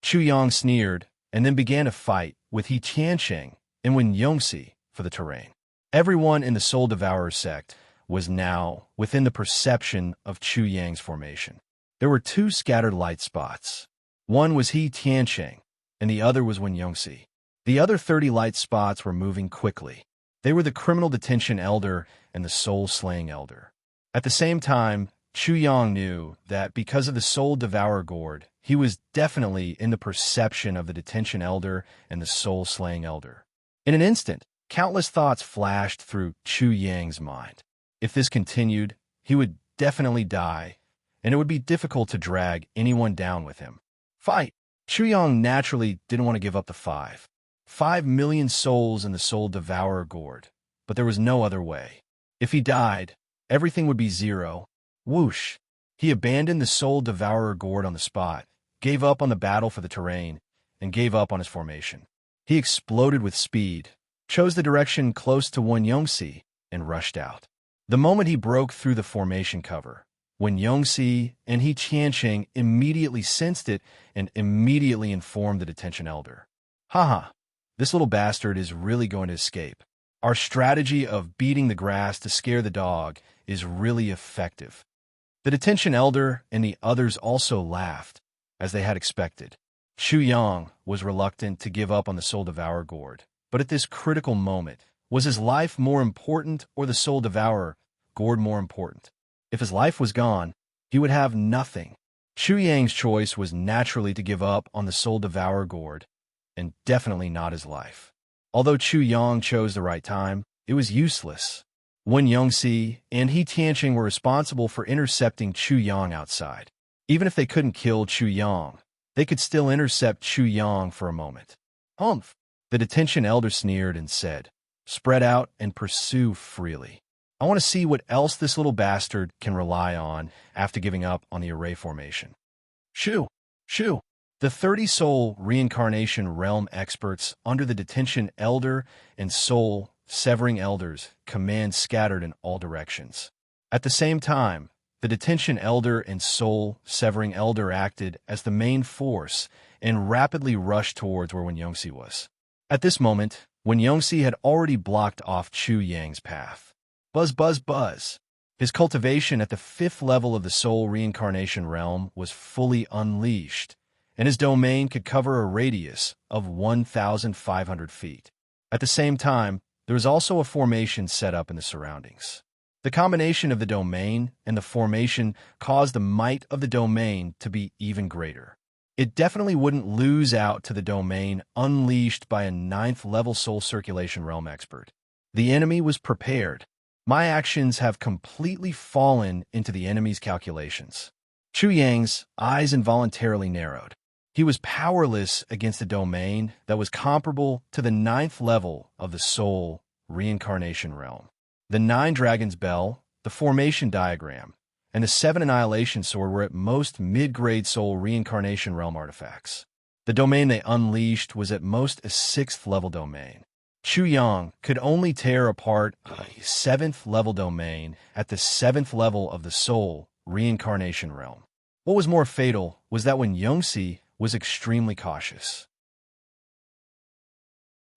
Chu Yang sneered and then began to fight with He Tiancheng and Wen Yongxi for the terrain. Everyone in the Soul Devourer sect was now within the perception of Chu Yang's formation. There were two scattered light spots. One was He Tiancheng, and the other was Wen Yongxi. The other 30 light spots were moving quickly. They were the criminal detention elder and the soul-slaying elder. At the same time, Chu Yang knew that because of the Soul Devourer gourd, he was definitely in the perception of the detention elder and the soul-slaying elder. In an instant, countless thoughts flashed through Chu Yang's mind. If this continued, he would definitely die, and it would be difficult to drag anyone down with him. Fight! Chu Yang naturally didn't want to give up the 5 million souls in the Soul Devourer gourd, but there was no other way. If he died, everything would be zero. Whoosh! He abandoned the Soul Devourer gourd on the spot, gave up on the battle for the terrain, and gave up on his formation. He exploded with speed, chose the direction close to Wen Yongxi, and rushed out. The moment he broke through the formation cover, Wen Yongxi and He Tiancheng immediately sensed it and immediately informed the detention elder. Haha, this little bastard is really going to escape. Our strategy of beating the grass to scare the dog is really effective. The detention elder and the others also laughed, as they had expected. Chu Yang was reluctant to give up on the Soul Devourer gourd, but at this critical moment, was his life more important or the Soul Devourer gourd more important? If his life was gone, he would have nothing. Chu Yang's choice was naturally to give up on the Soul Devourer gourd, and definitely not his life. Although Chu Yang chose the right time, it was useless. Wen Yongxi and He Tiancheng were responsible for intercepting Chu Yang outside. Even if they couldn't kill Chu Yang, they could still intercept Chu Yang for a moment. Humph! The detention elder sneered and said, "Spread out and pursue freely. I want to see what else this little bastard can rely on after giving up on the array formation." Shoo! Shoo! The 30-soul reincarnation realm experts under the detention elder and soul severing elders command scattered in all directions. At the same time, the detention elder and soul severing elder acted as the main force and rapidly rushed towards where Wen Yongxi was. At this moment, Wen Yongxi had already blocked off Chu Yang's path. Buzz, buzz, buzz. His cultivation at the 5th level of the soul reincarnation realm was fully unleashed, and his domain could cover a radius of 1,500 feet. At the same time, there was also a formation set up in the surroundings. The combination of the domain and the formation caused the might of the domain to be even greater. It definitely wouldn't lose out to the domain unleashed by a 9th level soul circulation realm expert. The enemy was prepared. My actions have completely fallen into the enemy's calculations. Chu Yang's eyes involuntarily narrowed. He was powerless against a domain that was comparable to the 9th level of the soul reincarnation realm. The 9 Dragon's Bell, the formation diagram, and the 7 Annihilation Sword were at most mid-grade soul reincarnation realm artifacts. The domain they unleashed was at most a 6th level domain. Chu Yang could only tear apart a 7th level domain at the 7th level of the soul reincarnation realm. What was more fatal was that Wen Yongxi was extremely cautious.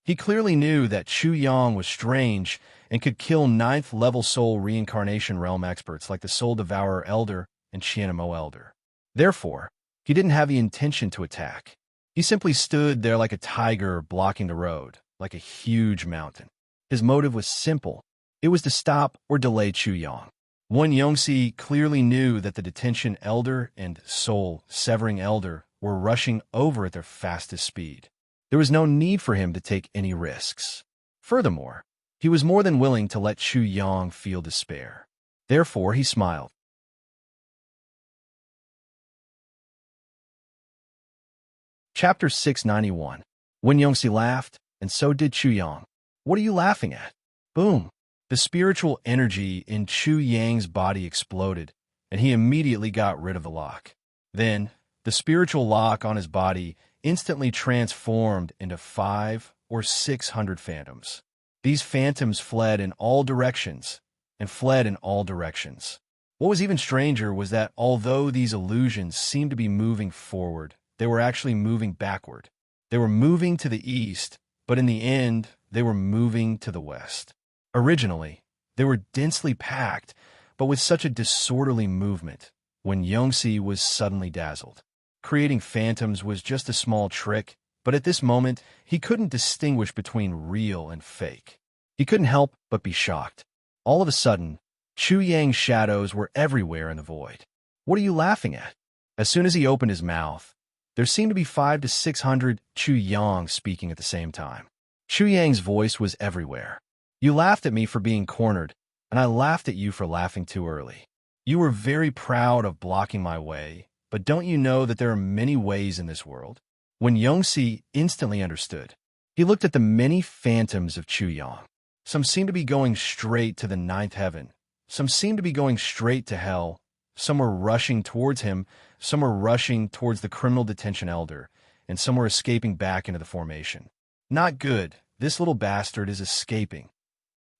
He clearly knew that Chu Yang was strange and could kill 9th level soul reincarnation realm experts like the Soul Devourer Elder and Qianmo Elder. Therefore, he didn't have the intention to attack. He simply stood there like a tiger blocking the road, like a huge mountain. His motive was simple. It was to stop or delay Chu Yang. Wen Yongxi clearly knew that the detention elder and soul severing elder were rushing over at their fastest speed. There was no need for him to take any risks. Furthermore, he was more than willing to let Chu Yang feel despair. Therefore, he smiled. Chapter 691. Wen Yongxi laughed, and so did Chu Yang. "What are you laughing at?" Boom! The spiritual energy in Chu Yang's body exploded, and he immediately got rid of the lock. Then, the spiritual lock on his body instantly transformed into 500 or 600 phantoms. These phantoms fled in all directions, and fled in all directions. What was even stranger was that although these illusions seemed to be moving forward, they were actually moving backward. They were moving to the east, but in the end, they were moving to the west. Originally, they were densely packed, but with such a disorderly movement, Wen Yongxi was suddenly dazzled. Creating phantoms was just a small trick, but at this moment, he couldn't distinguish between real and fake. He couldn't help but be shocked. All of a sudden, Chu Yang's shadows were everywhere in the void. "What are you laughing at?" As soon as he opened his mouth, there seemed to be 500 to 600 Chu Yang speaking at the same time. Chu Yang's voice was everywhere. "You laughed at me for being cornered, and I laughed at you for laughing too early. You were very proud of blocking my way, but don't you know that there are many ways in this world?" Wen Yongxi instantly understood. He looked at the many phantoms of Chu Yang. Some seemed to be going straight to the 9th heaven. Some seemed to be going straight to hell. Some were rushing towards him. Some were rushing towards the criminal detention elder, and some were escaping back into the formation. Not good. This little bastard is escaping.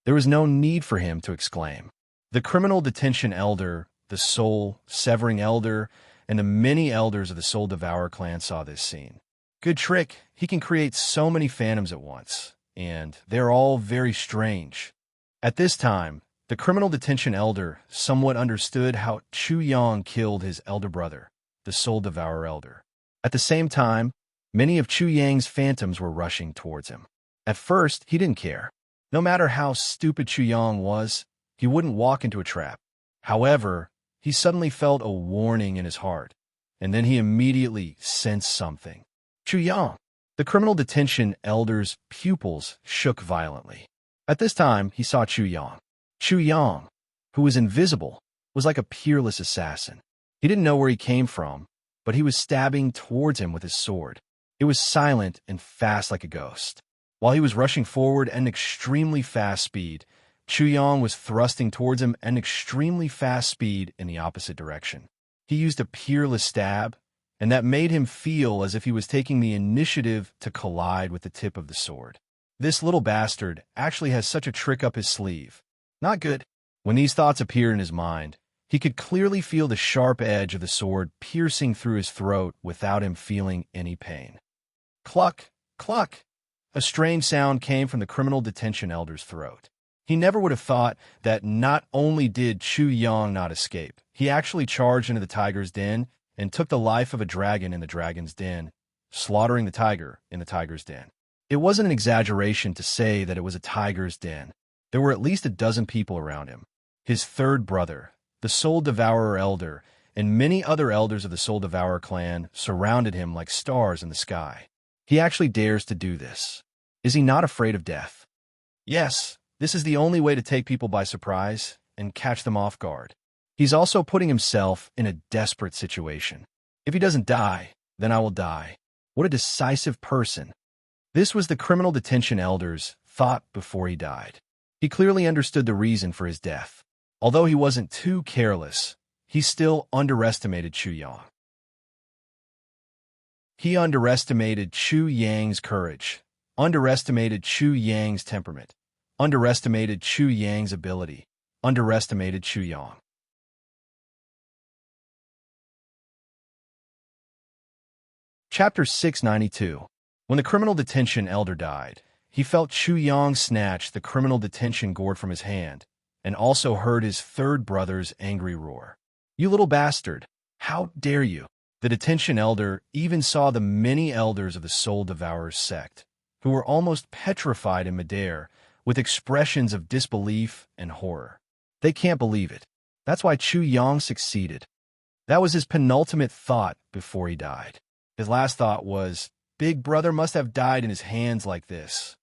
There was no need for him to exclaim. The criminal detention elder, the soul severing elder, and the many elders of the Soul Devourer clan saw this scene. Good trick. He can create so many phantoms at once, and they're all very strange. At this time, the criminal detention elder somewhat understood how Chu Yang killed his elder brother, the Soul Devourer elder. At the same time, many of Chu Yang's phantoms were rushing towards him. At first, he didn't care. No matter how stupid Chu Yang was, he wouldn't walk into a trap. However, he suddenly felt a warning in his heart, and then he immediately sensed something. Chu Yang. The criminal detention elder's pupils shook violently. At this time, he saw Chu Yang. Chu Yang, who was invisible, was like a peerless assassin. He didn't know where he came from, but he was stabbing towards him with his sword. It was silent and fast like a ghost. While he was rushing forward at an extremely fast speed, Chu Yang was thrusting towards him at an extremely fast speed in the opposite direction. He used a peerless stab, and that made him feel as if he was taking the initiative to collide with the tip of the sword. This little bastard actually has such a trick up his sleeve. Not good. When these thoughts appeared in his mind, he could clearly feel the sharp edge of the sword piercing through his throat without him feeling any pain. Cluck, cluck. A strange sound came from the criminal detention elder's throat. He never would have thought that not only did Chu Yang not escape, he actually charged into the tiger's den and took the life of a dragon in the dragon's den, slaughtering the tiger in the tiger's den. It wasn't an exaggeration to say that it was a tiger's den. There were at least a dozen people around him. His third brother, the Soul Devourer elder, and many other elders of the Soul Devourer clan surrounded him like stars in the sky. He actually dares to do this. Is he not afraid of death? Yes, this is the only way to take people by surprise and catch them off guard. He's also putting himself in a desperate situation. If he doesn't die, then I will die. What a decisive person. This was the criminal detention elder's thought before he died. He clearly understood the reason for his death. Although he wasn't too careless, he still underestimated Chu Yang. He underestimated Chu Yang's courage, underestimated Chu Yang's temperament, underestimated Chu Yang's ability, underestimated Chu Yang. Chapter 692. When the criminal detention elder died, he felt Chu Yang snatch the criminal detention gourd from his hand, and also heard his third brother's angry roar. "You little bastard! How dare you!" The detention elder even saw the many elders of the Soul Devourer's sect, who were almost petrified in midair, with expressions of disbelief and horror. They can't believe it. That's why Chu Yang succeeded. That was his penultimate thought before he died. His last thought was, Big Brother must have died in his hands like this.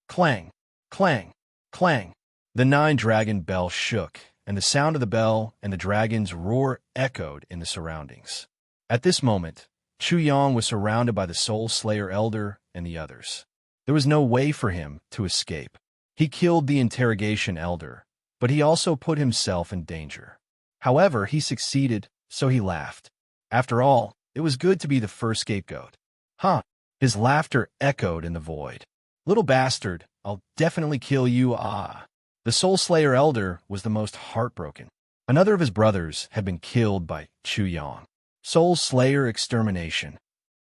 Clang, clang, clang. The 9-dragon bell shook, and the sound of the bell and the dragon's roar echoed in the surroundings. At this moment, Chu Yang was surrounded by the Soul Slayer Elder and the others. There was no way for him to escape. He killed the interrogation elder, but he also put himself in danger. However, he succeeded, so he laughed. After all, it was good to be the first scapegoat. Huh? His laughter echoed in the void. Little bastard, I'll definitely kill you, ah. The Soul Slayer Elder was the most heartbroken. Another of his brothers had been killed by Chu Yang. Soul Slayer extermination.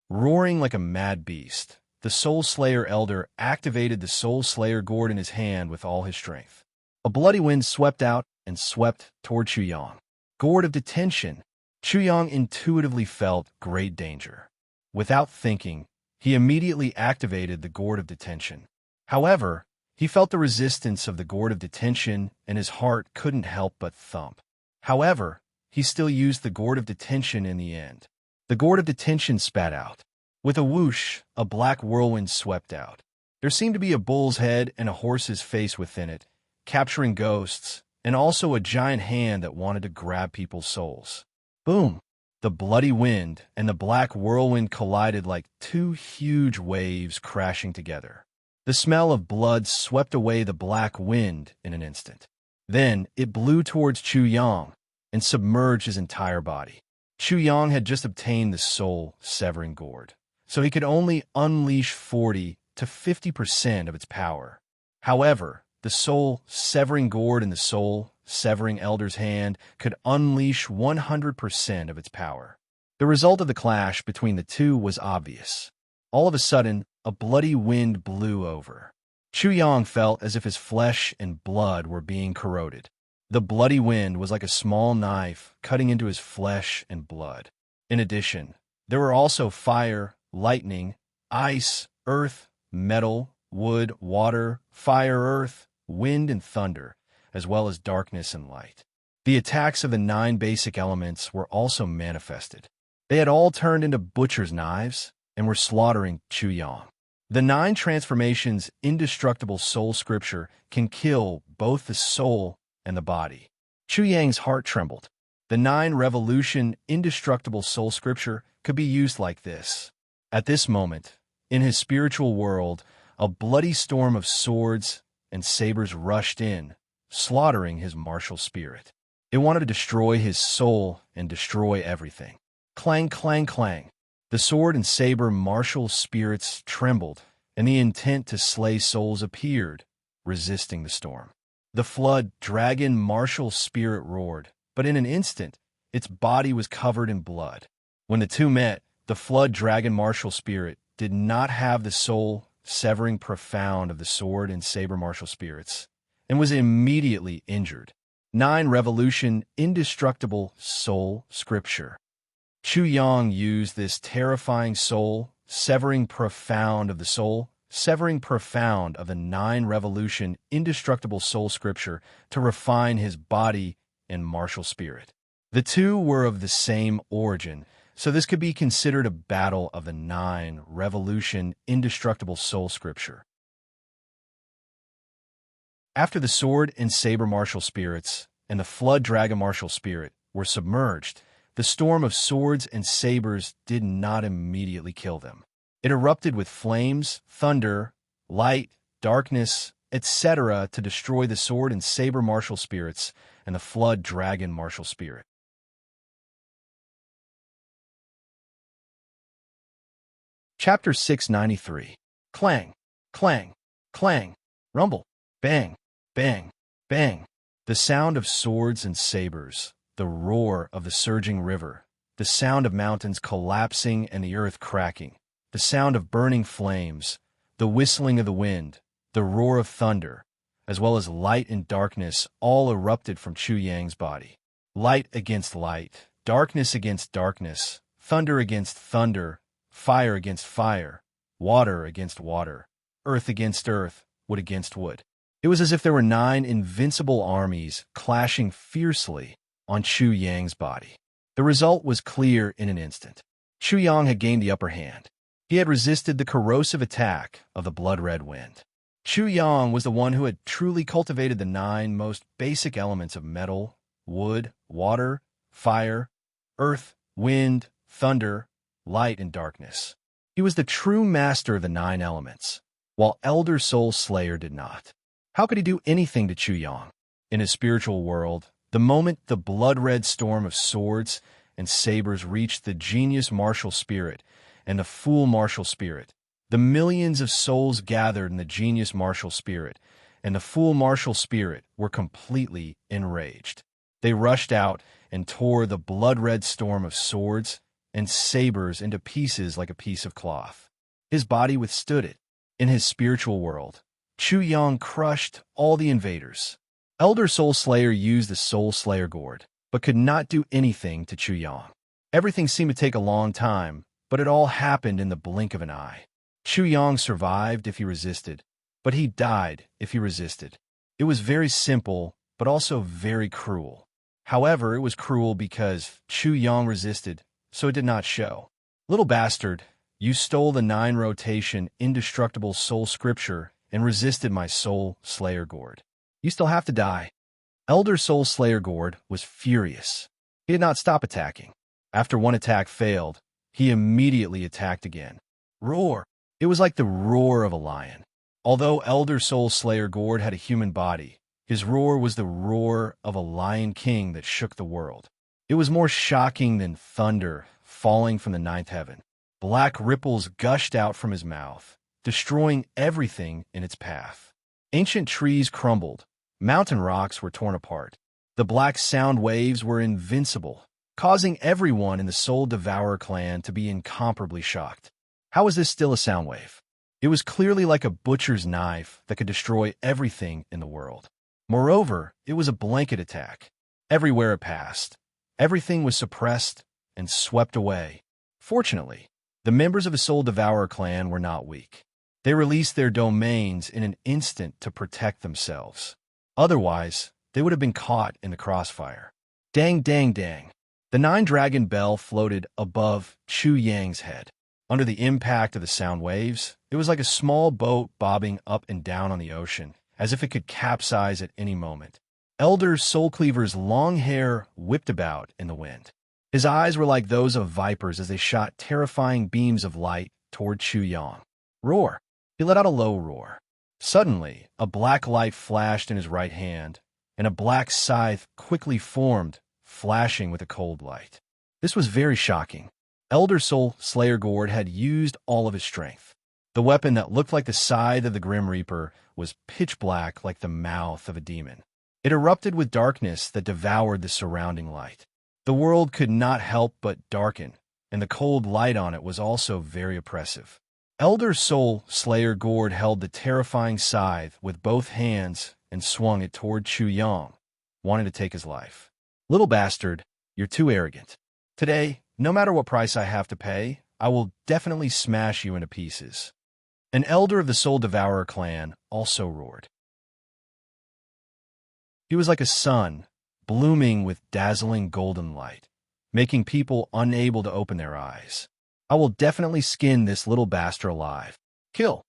Roaring like a mad beast, the Soul Slayer Elder activated the Soul Slayer gourd in his hand with all his strength. A bloody wind swept out and swept toward Chu Yang. Gourd of detention. Chu Yang intuitively felt great danger. Without thinking, he immediately activated the gourd of detention. However, he felt the resistance of the gourd of detention, and his heart couldn't help but thump. However, he still used the gourd of detention in the end. The gourd of detention spat out. With a whoosh, a black whirlwind swept out. There seemed to be a bull's head and a horse's face within it, capturing ghosts, and also a giant hand that wanted to grab people's souls. Boom! The bloody wind and the black whirlwind collided like two huge waves crashing together. The smell of blood swept away the black wind in an instant. Then it blew towards Chu Yang and submerged his entire body. Chu Yang had just obtained the soul-severing gourd, so he could only unleash 40 to 50% of its power. However, the soul-severing gourd in the soul-severing elder's hand could unleash 100% of its power. The result of the clash between the two was obvious. All of a sudden, a bloody wind blew over. Chu Yang felt as if his flesh and blood were being corroded. The bloody wind was like a small knife cutting into his flesh and blood. In addition, there were also fire, lightning, ice, earth, metal, wood, water, fire, earth, wind, and thunder, as well as darkness and light. The attacks of the 9 basic elements were also manifested. They had all turned into butcher's knives and were slaughtering Chu Yang. The 9 transformations indestructible soul scripture can kill both the soul and the body. Chu Yang's heart trembled. The 9 revolution indestructible soul scripture could be used like this. At this moment, in his spiritual world, A bloody storm of swords and sabers rushed in, slaughtering his martial spirit. It wanted to destroy his soul and destroy everything. Clang, clang, clang. The sword and saber martial spirits trembled, and the intent to slay souls appeared, resisting the storm. The flood dragon martial spirit roared, but in an instant, its body was covered in blood. When the two met, the flood dragon martial spirit did not have the soul severing profound of the sword and saber martial spirits, and was immediately injured. 9 Revolution Indestructible Soul Scripture. Chu Yang used this terrifying soul severing profound of the soul severing profound of the 9 Revolution Indestructible Soul Scripture to refine his body and martial spirit. The two were of the same origin, so this could be considered a battle of the 9 Revolution Indestructible Soul Scripture. After the sword and saber martial spirits and the flood dragon martial spirit were submerged, the storm of swords and sabers did not immediately kill them. It erupted with flames, thunder, light, darkness, etc. to destroy the sword and saber martial spirits and the flood dragon martial spirit. Chapter 693. Clang, clang, clang, rumble, bang, bang, bang. The sound of swords and sabers, the roar of the surging river, the sound of mountains collapsing and the earth cracking, the sound of burning flames, the whistling of the wind, the roar of thunder, as well as light and darkness all erupted from Chu Yang's body. Light against light, darkness against darkness, thunder against thunder, fire against fire, water against water, earth against earth, wood against wood. It was as if there were 9 invincible armies clashing fiercely on Chu Yang's body. The result was clear in an instant. Chu Yang had gained the upper hand. He had resisted the corrosive attack of the blood-red wind. Chu Yang was the one who had truly cultivated the 9 most basic elements of metal, wood, water, fire, earth, wind, thunder, light, and darkness. He was the true master of the 9 elements, while Elder Soul Slayer did not. How could he do anything to Chu Yang? In his spiritual world, the moment the blood-red storm of swords and sabers reached the genius martial spirit and the fool martial spirit, the millions of souls gathered in the genius martial spirit and the fool martial spirit were completely enraged. They rushed out and tore the blood-red storm of swords and sabers into pieces like a piece of cloth. His body withstood it. In his spiritual world, Chu Yang crushed all the invaders. Elder Soul Slayer used the Soul Slayer Gourd, but could not do anything to Chu Yang. Everything seemed to take a long time, but it all happened in the blink of an eye. Chu Yang survived if he resisted, but he died if he resisted. It was very simple, but also very cruel. However, it was cruel because Chu Yang resisted, so it did not show. Little bastard, you stole the 9 rotation indestructible soul scripture and resisted my Soul Slayer Gourd. You still have to die. Elder Soul Slayer Gourd was furious. He did not stop attacking. After one attack failed, he immediately attacked again. Roar! It was like the roar of a lion. Although Elder Soul Slayer Gourd had a human body, his roar was the roar of a lion king that shook the world. It was more shocking than thunder falling from the 9th heaven. Black ripples gushed out from his mouth, destroying everything in its path. Ancient trees crumbled. Mountain rocks were torn apart. The black sound waves were invincible, causing everyone in the Soul Devourer clan to be incomparably shocked. How was this still a sound wave? It was clearly like a butcher's knife that could destroy everything in the world. Moreover, it was a blanket attack. Everywhere it passed, everything was suppressed and swept away. Fortunately, the members of the Soul Devourer clan were not weak. They released their domains in an instant to protect themselves. Otherwise, they would have been caught in the crossfire. Dang, dang, dang. The 9-dragon bell floated above Chu Yang's head. Under the impact of the sound waves, it was like a small boat bobbing up and down on the ocean, as if it could capsize at any moment. Elder Soul Cleaver's long hair whipped about in the wind. His eyes were like those of vipers as they shot terrifying beams of light toward Chu Yang. Roar! He let out a low roar. Suddenly, a black light flashed in his right hand, and a black scythe quickly formed, flashing with a cold light. This was very shocking. Elder Soul Slayer Gord had used all of his strength. The weapon that looked like the scythe of the Grim Reaper was pitch black like the mouth of a demon. It erupted with darkness that devoured the surrounding light. The world could not help but darken, and the cold light on it was also very oppressive. Elder Soul Slayer Gord held the terrifying scythe with both hands and swung it toward Chu Yang, wanting to take his life. Little bastard, you're too arrogant. Today, no matter what price I have to pay, I will definitely smash you into pieces. An elder of the Soul Devourer clan also roared. He was like a sun, blooming with dazzling golden light, making people unable to open their eyes. I will definitely skin this little bastard alive. Kill.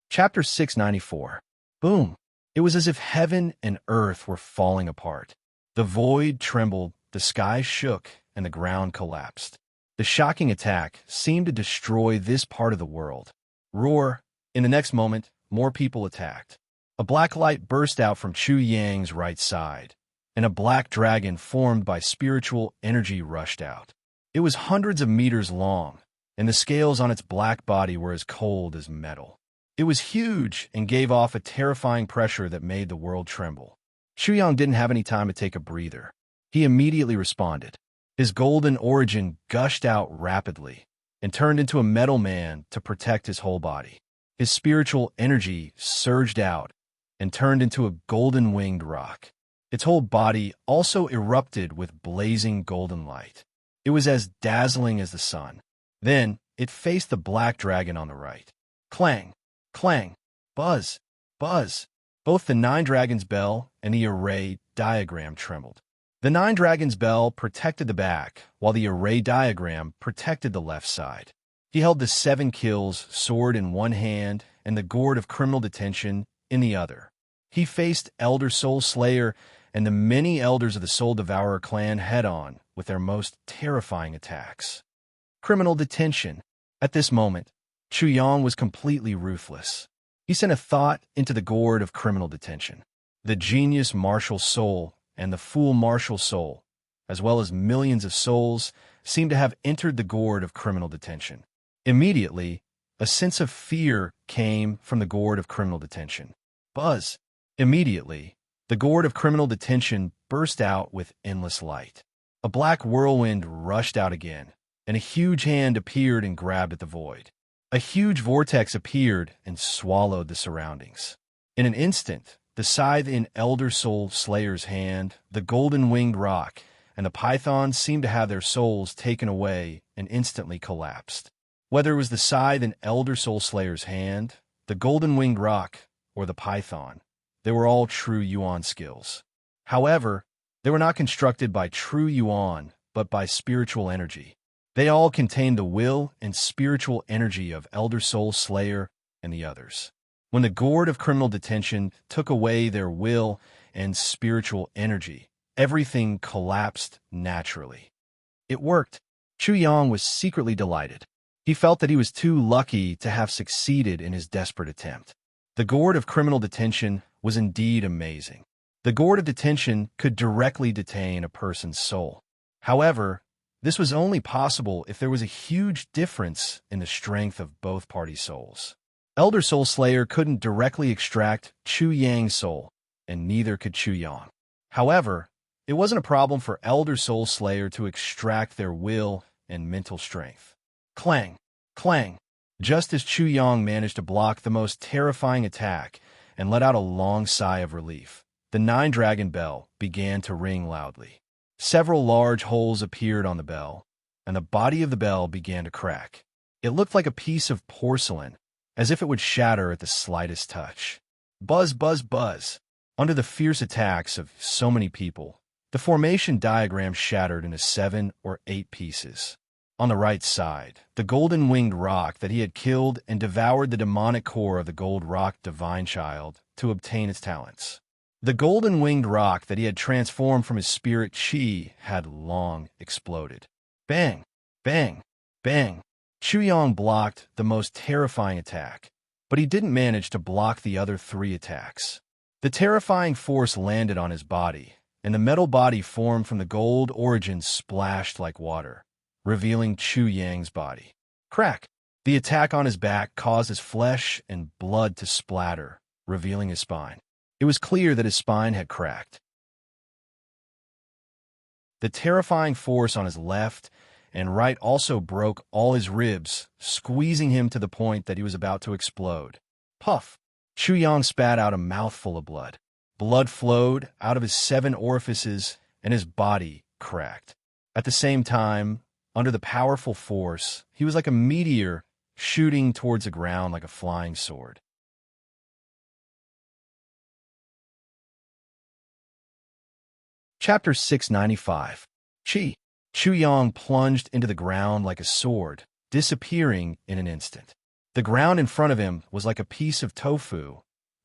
Chapter 694. Boom. It was as if heaven and earth were falling apart. The void trembled, the sky shook, and the ground collapsed. The shocking attack seemed to destroy this part of the world. Roar. In the next moment, more people attacked. A black light burst out from Chu Yang's right side, and a black dragon formed by spiritual energy rushed out. It was hundreds of meters long, and the scales on its black body were as cold as metal. It was huge and gave off a terrifying pressure that made the world tremble. Chu Yang didn't have any time to take a breather. He immediately responded. His golden origin gushed out rapidly and turned into a metal man to protect his whole body. His spiritual energy surged out and turned into a golden-winged rock. Its whole body also erupted with blazing golden light. It was as dazzling as the sun. Then it faced the black dragon on the right. Clang, clang, buzz, buzz. Both the Nine Dragons bell and the array diagram trembled. The Nine Dragons bell protected the back, while the array diagram protected the left side. He held the 7 kills sword in one hand and the gourd of criminal detention in the other. He faced Elder Soul Slayer and the many elders of the Soul Devourer clan head-on with their most terrifying attacks. Criminal detention. At this moment, Chu Yang was completely ruthless. He sent a thought into the gourd of criminal detention. The genius martial soul and the fool martial soul, as well as millions of souls, seemed to have entered the gourd of criminal detention. Immediately, a sense of fear came from the gourd of criminal detention. Buzz. Immediately, the gourd of criminal detention burst out with endless light. A black whirlwind rushed out again, and a huge hand appeared and grabbed at the void. A huge vortex appeared and swallowed the surroundings. In an instant, the scythe in Elder Soul Slayer's hand, the golden-winged rock, and the pythons seemed to have their souls taken away and instantly collapsed. Whether it was the scythe in Elder Soul Slayer's hand, the golden-winged rock, or the python, they were all true Yuan skills. However, they were not constructed by true Yuan, but by spiritual energy. They all contained the will and spiritual energy of Elder Soul Slayer and the others. When the gourd of criminal detention took away their will and spiritual energy, everything collapsed naturally. It worked. Chu Yang was secretly delighted. He felt that he was too lucky to have succeeded in his desperate attempt. The gourd of criminal detention was indeed amazing. The gourd of detention could directly detain a person's soul. However, this was only possible if there was a huge difference in the strength of both party souls. Elder Soul Slayer couldn't directly extract Chu Yang's soul, and neither could Chu Yang. However, it wasn't a problem for Elder Soul Slayer to extract their will and mental strength. Clang, clang. Just as Chu Yang managed to block the most terrifying attack and let out a long sigh of relief, the Nine Dragon bell began to ring loudly. Several large holes appeared on the bell, and the body of the bell began to crack. It looked like a piece of porcelain, as if it would shatter at the slightest touch. Buzz, buzz, buzz. Under the fierce attacks of so many people, the formation diagram shattered into 7 or 8 pieces. On the right side, the golden-winged rock that he had killed and devoured the demonic core of the gold rock divine child to obtain its talents. The golden-winged rock that he had transformed from his spirit chi had long exploded. Bang! Bang! Bang! Chu Yang blocked the most terrifying attack, but he didn't manage to block the other 3 attacks. The terrifying force landed on his body, and the metal body formed from the gold origin splashed like water, revealing Chu Yang's body. Crack! The attack on his back caused his flesh and blood to splatter, revealing his spine. It was clear that his spine had cracked. The terrifying force on his left and right also broke all his ribs, squeezing him to the point that he was about to explode. Puff! Chu Yang spat out a mouthful of blood. Blood flowed out of his 7 orifices, and his body cracked. At the same time, under the powerful force, he was like a meteor shooting towards the ground like a flying sword. Chapter 695. Chi. Chu Yang plunged into the ground like a sword, disappearing in an instant. The ground in front of him was like a piece of tofu,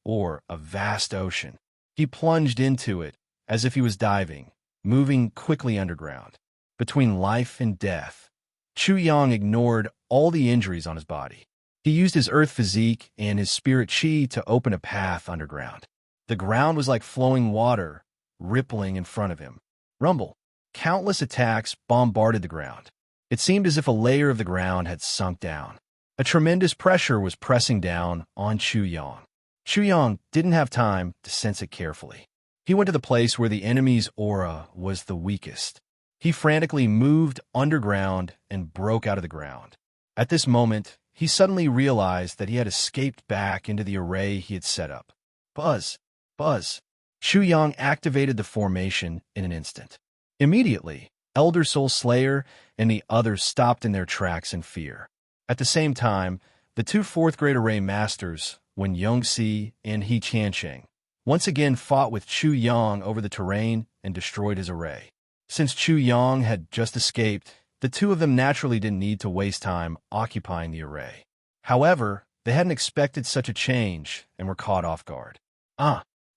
or a vast ocean. He plunged into it as if he was diving, moving quickly underground. Between life and death, Chu Yang ignored all the injuries on his body. He used his earth physique and his spirit chi to open a path underground. The ground was like flowing water, rippling in front of him. Rumble. Countless attacks bombarded the ground. It seemed as if a layer of the ground had sunk down. A tremendous pressure was pressing down on Chu Yang. Chu Yang didn't have time to sense it carefully. He went to the place where the enemy's aura was the weakest. He frantically moved underground and broke out of the ground. At this moment, he suddenly realized that he had escaped back into the array he had set up. Buzz! Buzz! Chu Yang activated the formation in an instant. Immediately, Elder Soul Slayer and the others stopped in their tracks in fear. At the same time, the 2 4th-grade array masters, Wen Yongxi and He Qiansheng, once again fought with Chu Yang over the terrain and destroyed his array. Since Chu Yang had just escaped, the 2 of them naturally didn't need to waste time occupying the array. However, they hadn't expected such a change and were caught off guard.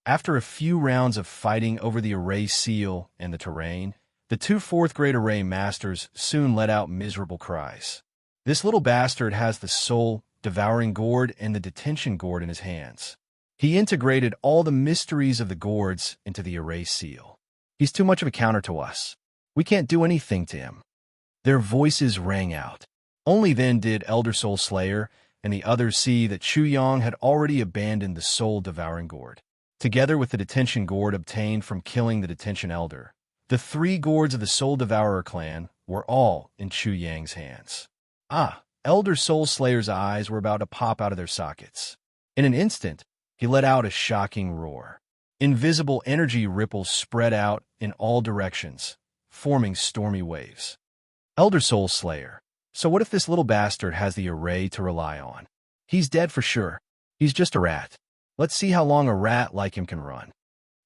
After a few rounds of fighting over the array seal and the terrain, the 2 4th-grade array masters soon let out miserable cries. This little bastard has the soul-devouring gourd and the detention gourd in his hands. He integrated all the mysteries of the gourds into the array seal. He's too much of a counter to us. We can't do anything to him. Their voices rang out. Only then did Elder Soul Slayer and the others see that Chu Yang had already abandoned the soul-devouring gourd. Together with the detention gourd obtained from killing the detention elder, the 3 gourds of the Soul Devourer clan were all in Chu Yang's hands. Elder Soul Slayer's eyes were about to pop out of their sockets. In an instant, he let out a shocking roar. Invisible energy ripples spread out in all directions, forming stormy waves. Elder Soul Slayer, so what if this little bastard has the array to rely on? He's dead for sure. He's just a rat. Let's see how long a rat like him can run.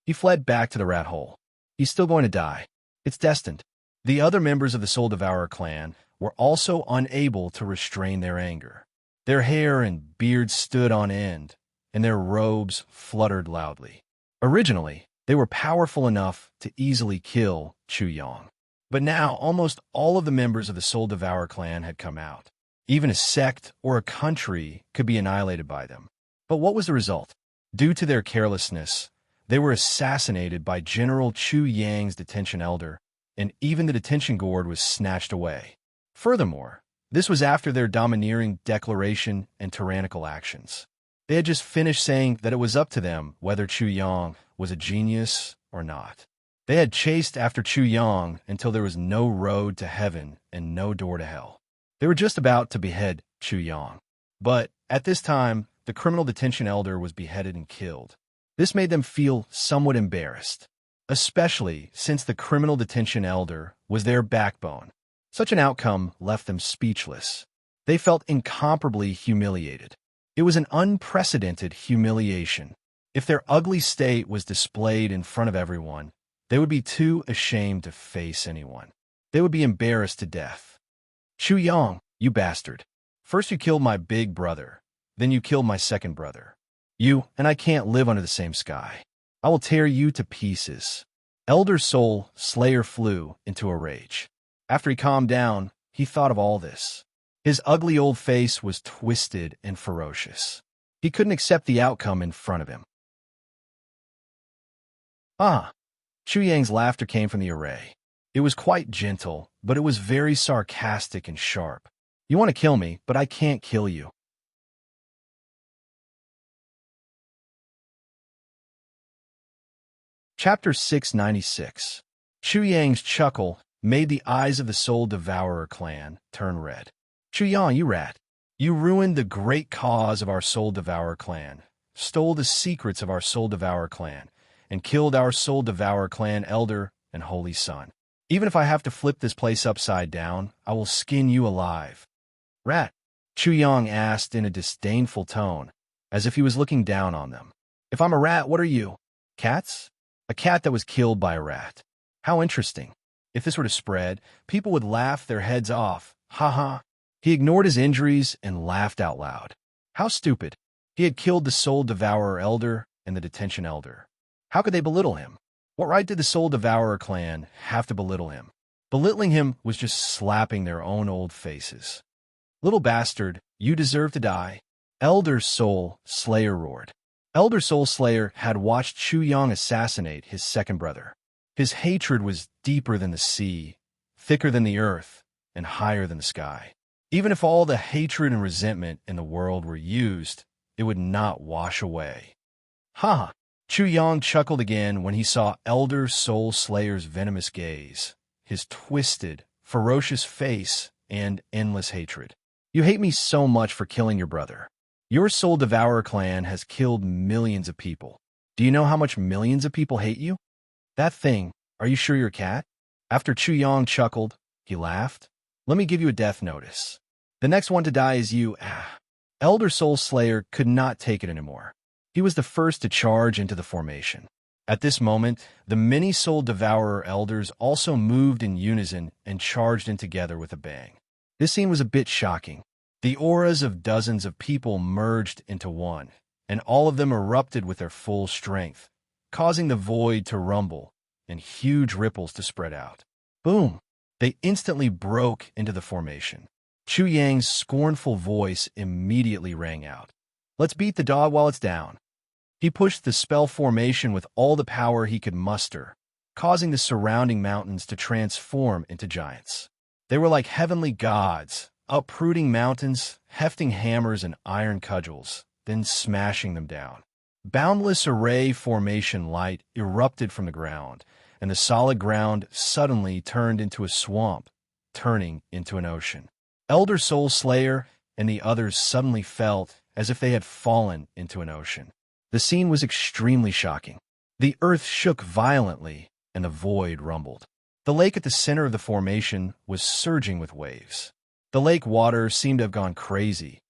He fled back to the rat hole. He's still going to die. It's destined. The other members of the Soul Devourer clan were also unable to restrain their anger. Their hair and beards stood on end, and their robes fluttered loudly. Originally, they were powerful enough to easily kill Chu Yang. But now, almost all of the members of the Soul Devourer clan had come out. Even a sect or a country could be annihilated by them. But what was the result? Due to their carelessness, they were assassinated by General Chu Yang's detention elder, and even the detention gourd was snatched away. Furthermore, this was after their domineering declaration and tyrannical actions. They had just finished saying that it was up to them whether Chu Yang was a genius or not. They had chased after Chu Yang until there was no road to heaven and no door to hell. They were just about to behead Chu Yang. But at this time, the criminal detention elder was beheaded and killed. This made them feel somewhat embarrassed, especially since the criminal detention elder was their backbone. Such an outcome left them speechless. They felt incomparably humiliated. It was an unprecedented humiliation. If their ugly state was displayed in front of everyone, they would be too ashamed to face anyone. They would be embarrassed to death. Chu Yang, you bastard. First you killed my big brother, then you killed my second brother. You and I can't live under the same sky. I will tear you to pieces. Elder Soul Slayer flew into a rage. After he calmed down, he thought of all this. His ugly old face was twisted and ferocious. He couldn't accept the outcome in front of him. Ah! Chu Yang's laughter came from the array. It was quite gentle, but it was very sarcastic and sharp. You want to kill me, but I can't kill you. Chapter 696. Chu Yang's chuckle made the eyes of the Soul Devourer clan turn red. Chu Yang, you rat. You ruined the great cause of our Soul Devourer clan, stole the secrets of our Soul Devourer clan, and killed our Soul Devourer clan elder and holy son. Even if I have to flip this place upside down, I will skin you alive. Rat, Chu Yang asked in a disdainful tone, as if he was looking down on them. If I'm a rat, what are you? Cats? A cat that was killed by a rat. How interesting. If this were to spread, people would laugh their heads off. Ha ha. He ignored his injuries and laughed out loud. How stupid. He had killed the Soul Devourer elder and the Detention elder. How could they belittle him? What right did the Soul Devourer clan have to belittle him? Belittling him was just slapping their own old faces. Little bastard, you deserve to die. Elder Soul Slayer roared. Elder Soul Slayer had watched Chu Yang assassinate his second brother. His hatred was deeper than the sea, thicker than the earth, and higher than the sky. Even if all the hatred and resentment in the world were used, it would not wash away. Ha! Chu Yang chuckled again when he saw Elder Soul Slayer's venomous gaze, his twisted, ferocious face, and endless hatred. You hate me so much for killing your brother. Your Soul Devourer clan has killed millions of people. Do you know how much millions of people hate you? That thing, are you sure you're a cat? After Chu Yang chuckled, he laughed. Let me give you a death notice. The next one to die is you. Elder Soul Slayer could not take it anymore. He was the first to charge into the formation. At this moment, the many Soul Devourer elders also moved in unison and charged in together with a bang. This scene was a bit shocking. The auras of dozens of people merged into one, and all of them erupted with their full strength, causing the void to rumble and huge ripples to spread out. Boom! They instantly broke into the formation. Chu Yang's scornful voice immediately rang out. Let's beat the dog while it's down. He pushed the spell formation with all the power he could muster, causing the surrounding mountains to transform into giants. They were like heavenly gods, uprooting mountains, hefting hammers and iron cudgels, then smashing them down. Boundless array formation light erupted from the ground, and the solid ground suddenly turned into a swamp, turning into an ocean. Elder Soul Slayer and the others suddenly felt as if they had fallen into an ocean. The scene was extremely shocking. The earth shook violently, and the void rumbled. The lake at the center of the formation was surging with waves. The lake water seemed to have gone crazy,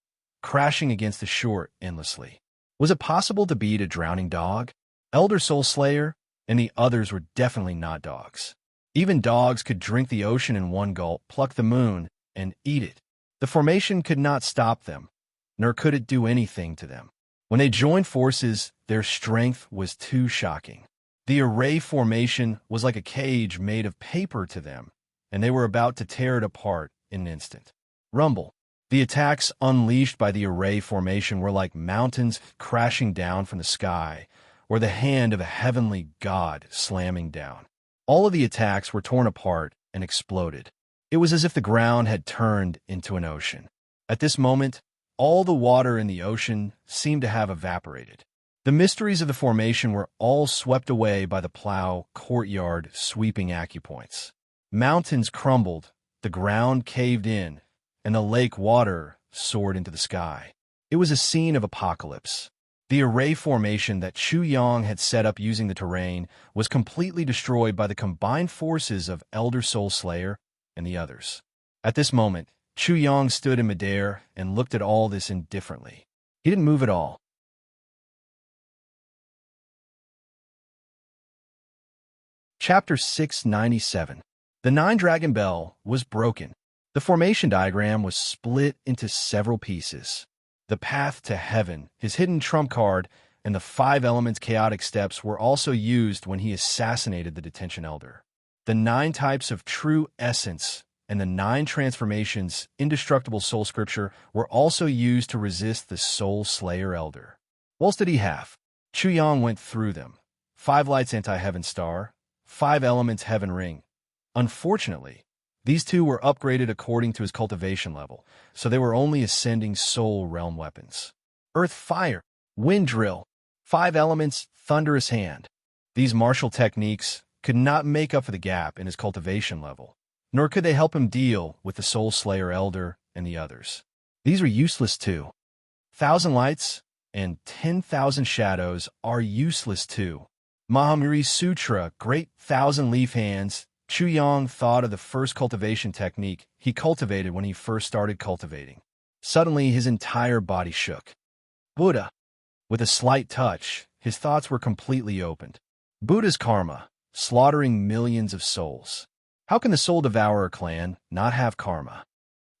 crashing against the shore endlessly. Was it possible to beat a drowning dog? Elder Soul Slayer and the others were definitely not dogs. Even dogs could drink the ocean in one gulp, pluck the moon, and eat it. The formation could not stop them, nor could it do anything to them. When they joined forces, their strength was too shocking. The array formation was like a cage made of paper to them, and they were about to tear it apart in an instant. Rumble. The attacks unleashed by the array formation were like mountains crashing down from the sky, or the hand of a heavenly god slamming down. All of the attacks were torn apart and exploded. It was as if the ground had turned into an ocean. At this moment, all the water in the ocean seemed to have evaporated. The mysteries of the formation were all swept away by the plow courtyard sweeping acupoints. Mountains crumbled, the ground caved in, and the lake water soared into the sky. It was a scene of apocalypse. The array formation that Chu Yang had set up using the terrain was completely destroyed by the combined forces of Elder Soul Slayer and the others. At this moment, Chu Yang stood in midair and looked at all this indifferently. He didn't move at all. Chapter 697. The Nine-Dragon Bell was broken. The formation diagram was split into several pieces. The path to heaven, his hidden trump card, and the 5 elements chaotic steps were also used when he assassinated the Detention Elder. The 9 types of true essence and the 9 transformations, indestructible soul scripture, were also used to resist the soul slayer elder. What else did he have? Chu Yang went through them. 5 lights anti-heaven star, 5 elements heaven ring. Unfortunately, these 2 were upgraded according to his cultivation level, so they were only ascending soul realm weapons. Earth fire, wind drill, 5 elements, thunderous hand. These martial techniques could not make up for the gap in his cultivation level, nor could they help him deal with the Soul Slayer Elder and the others. These are useless too. 1,000 lights and 10,000 shadows are useless too. Mahamiri Sutra, Great 1,000 Leaf Hands. Chu Yang thought of the first cultivation technique he cultivated when he first started cultivating. Suddenly, his entire body shook. Buddha. With a slight touch, his thoughts were completely opened. Buddha's karma, slaughtering millions of souls. How can the Soul Devourer clan not have karma?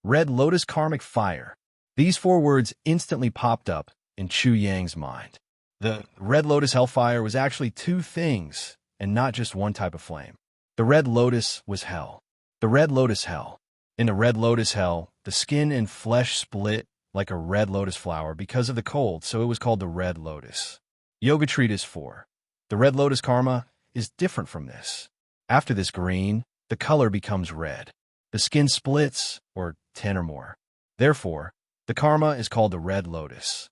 Red Lotus Karmic Fire. These 4 words instantly popped up in Chu Yang's mind. The Red Lotus Hellfire was actually 2 things, and not just one type of flame. The Red Lotus was hell. The Red Lotus Hell. In the Red Lotus Hell, the skin and flesh split like a red lotus flower because of the cold, so it was called the Red Lotus. Yoga Treatise 4. The Red Lotus Karma is different from this. After this green, the color becomes red. The skin splits, or 10 or more. Therefore, the karma is called the Red Lotus.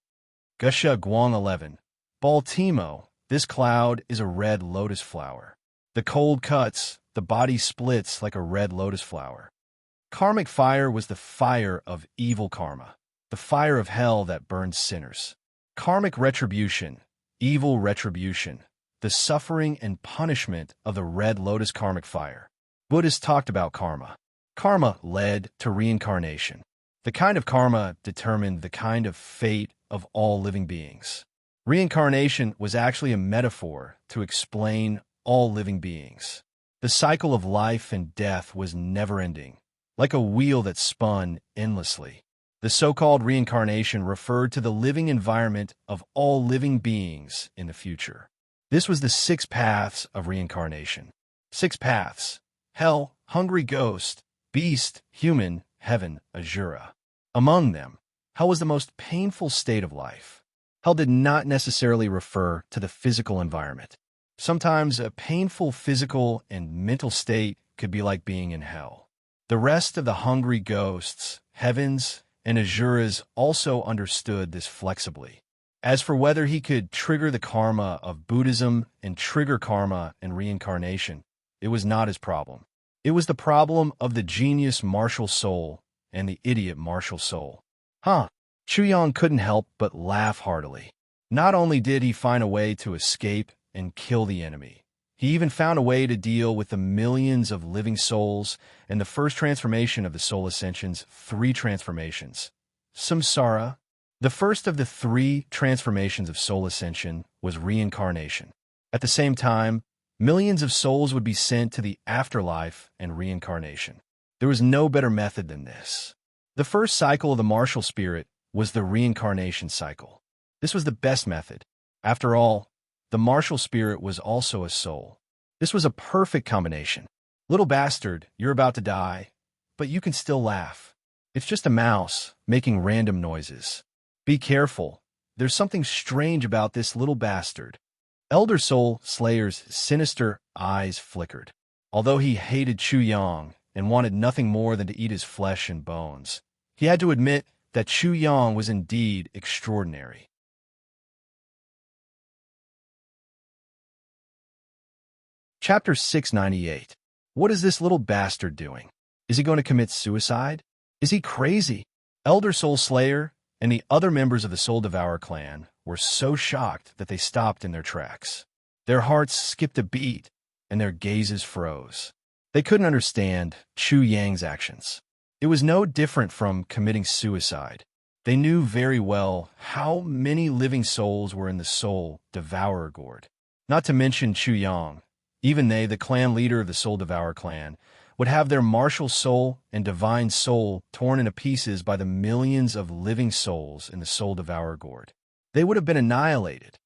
Gusha Guang 11. Baltimo. This cloud is a red lotus flower. The cold cuts, the body splits like a red lotus flower. Karmic fire was the fire of evil karma, the fire of hell that burns sinners. Karmic retribution, evil retribution, the suffering and punishment of the red lotus karmic fire. Buddhists talked about karma. Karma led to reincarnation. The kind of karma determined the kind of fate of all living beings. Reincarnation was actually a metaphor to explain all living beings. The cycle of life and death was never-ending, like a wheel that spun endlessly. The so-called reincarnation referred to the living environment of all living beings in the future. This was the 6 paths of reincarnation. 6 paths: hell, hungry ghost, beast, human, heaven, Asura. Among them, hell was the most painful state of life. Hell did not necessarily refer to the physical environment. Sometimes a painful physical and mental state could be like being in hell. The rest of the hungry ghosts, heavens, and Asuras also understood this flexibly. As for whether he could trigger the karma of Buddhism and trigger karma and reincarnation, it was not his problem. It was the problem of the genius martial soul and the idiot martial soul. Chu Yang couldn't help but laugh heartily. Not only did he find a way to escape and kill the enemy, he even found a way to deal with the millions of living souls and the first transformation of the soul ascension's 3 transformations. Samsara. The first of the 3 transformations of soul ascension was reincarnation. At the same time, millions of souls would be sent to the afterlife and reincarnation. There was no better method than this. The first cycle of the martial spirit was the reincarnation cycle. This was the best method. After all, the martial spirit was also a soul. This was a perfect combination. Little bastard, you're about to die, but you can still laugh. It's just a mouse making random noises. Be careful. There's something strange about this little bastard. Elder Soul Slayer's sinister eyes flickered. Although he hated Chu Yang and wanted nothing more than to eat his flesh and bones, he had to admit that Chu Yang was indeed extraordinary. Chapter 698. What is this little bastard doing? Is he going to commit suicide? Is he crazy? Elder Soul Slayer and the other members of the Soul Devourer clan were so shocked that they stopped in their tracks. Their hearts skipped a beat, and their gazes froze. They couldn't understand Chu Yang's actions. It was no different from committing suicide. They knew very well how many living souls were in the Soul Devourer gourd. Not to mention Chu Yang. Even they, the clan leader of the Soul Devourer clan, would have their martial soul and divine soul torn into pieces by the millions of living souls in the Soul Devourer gourd. They would have been annihilated.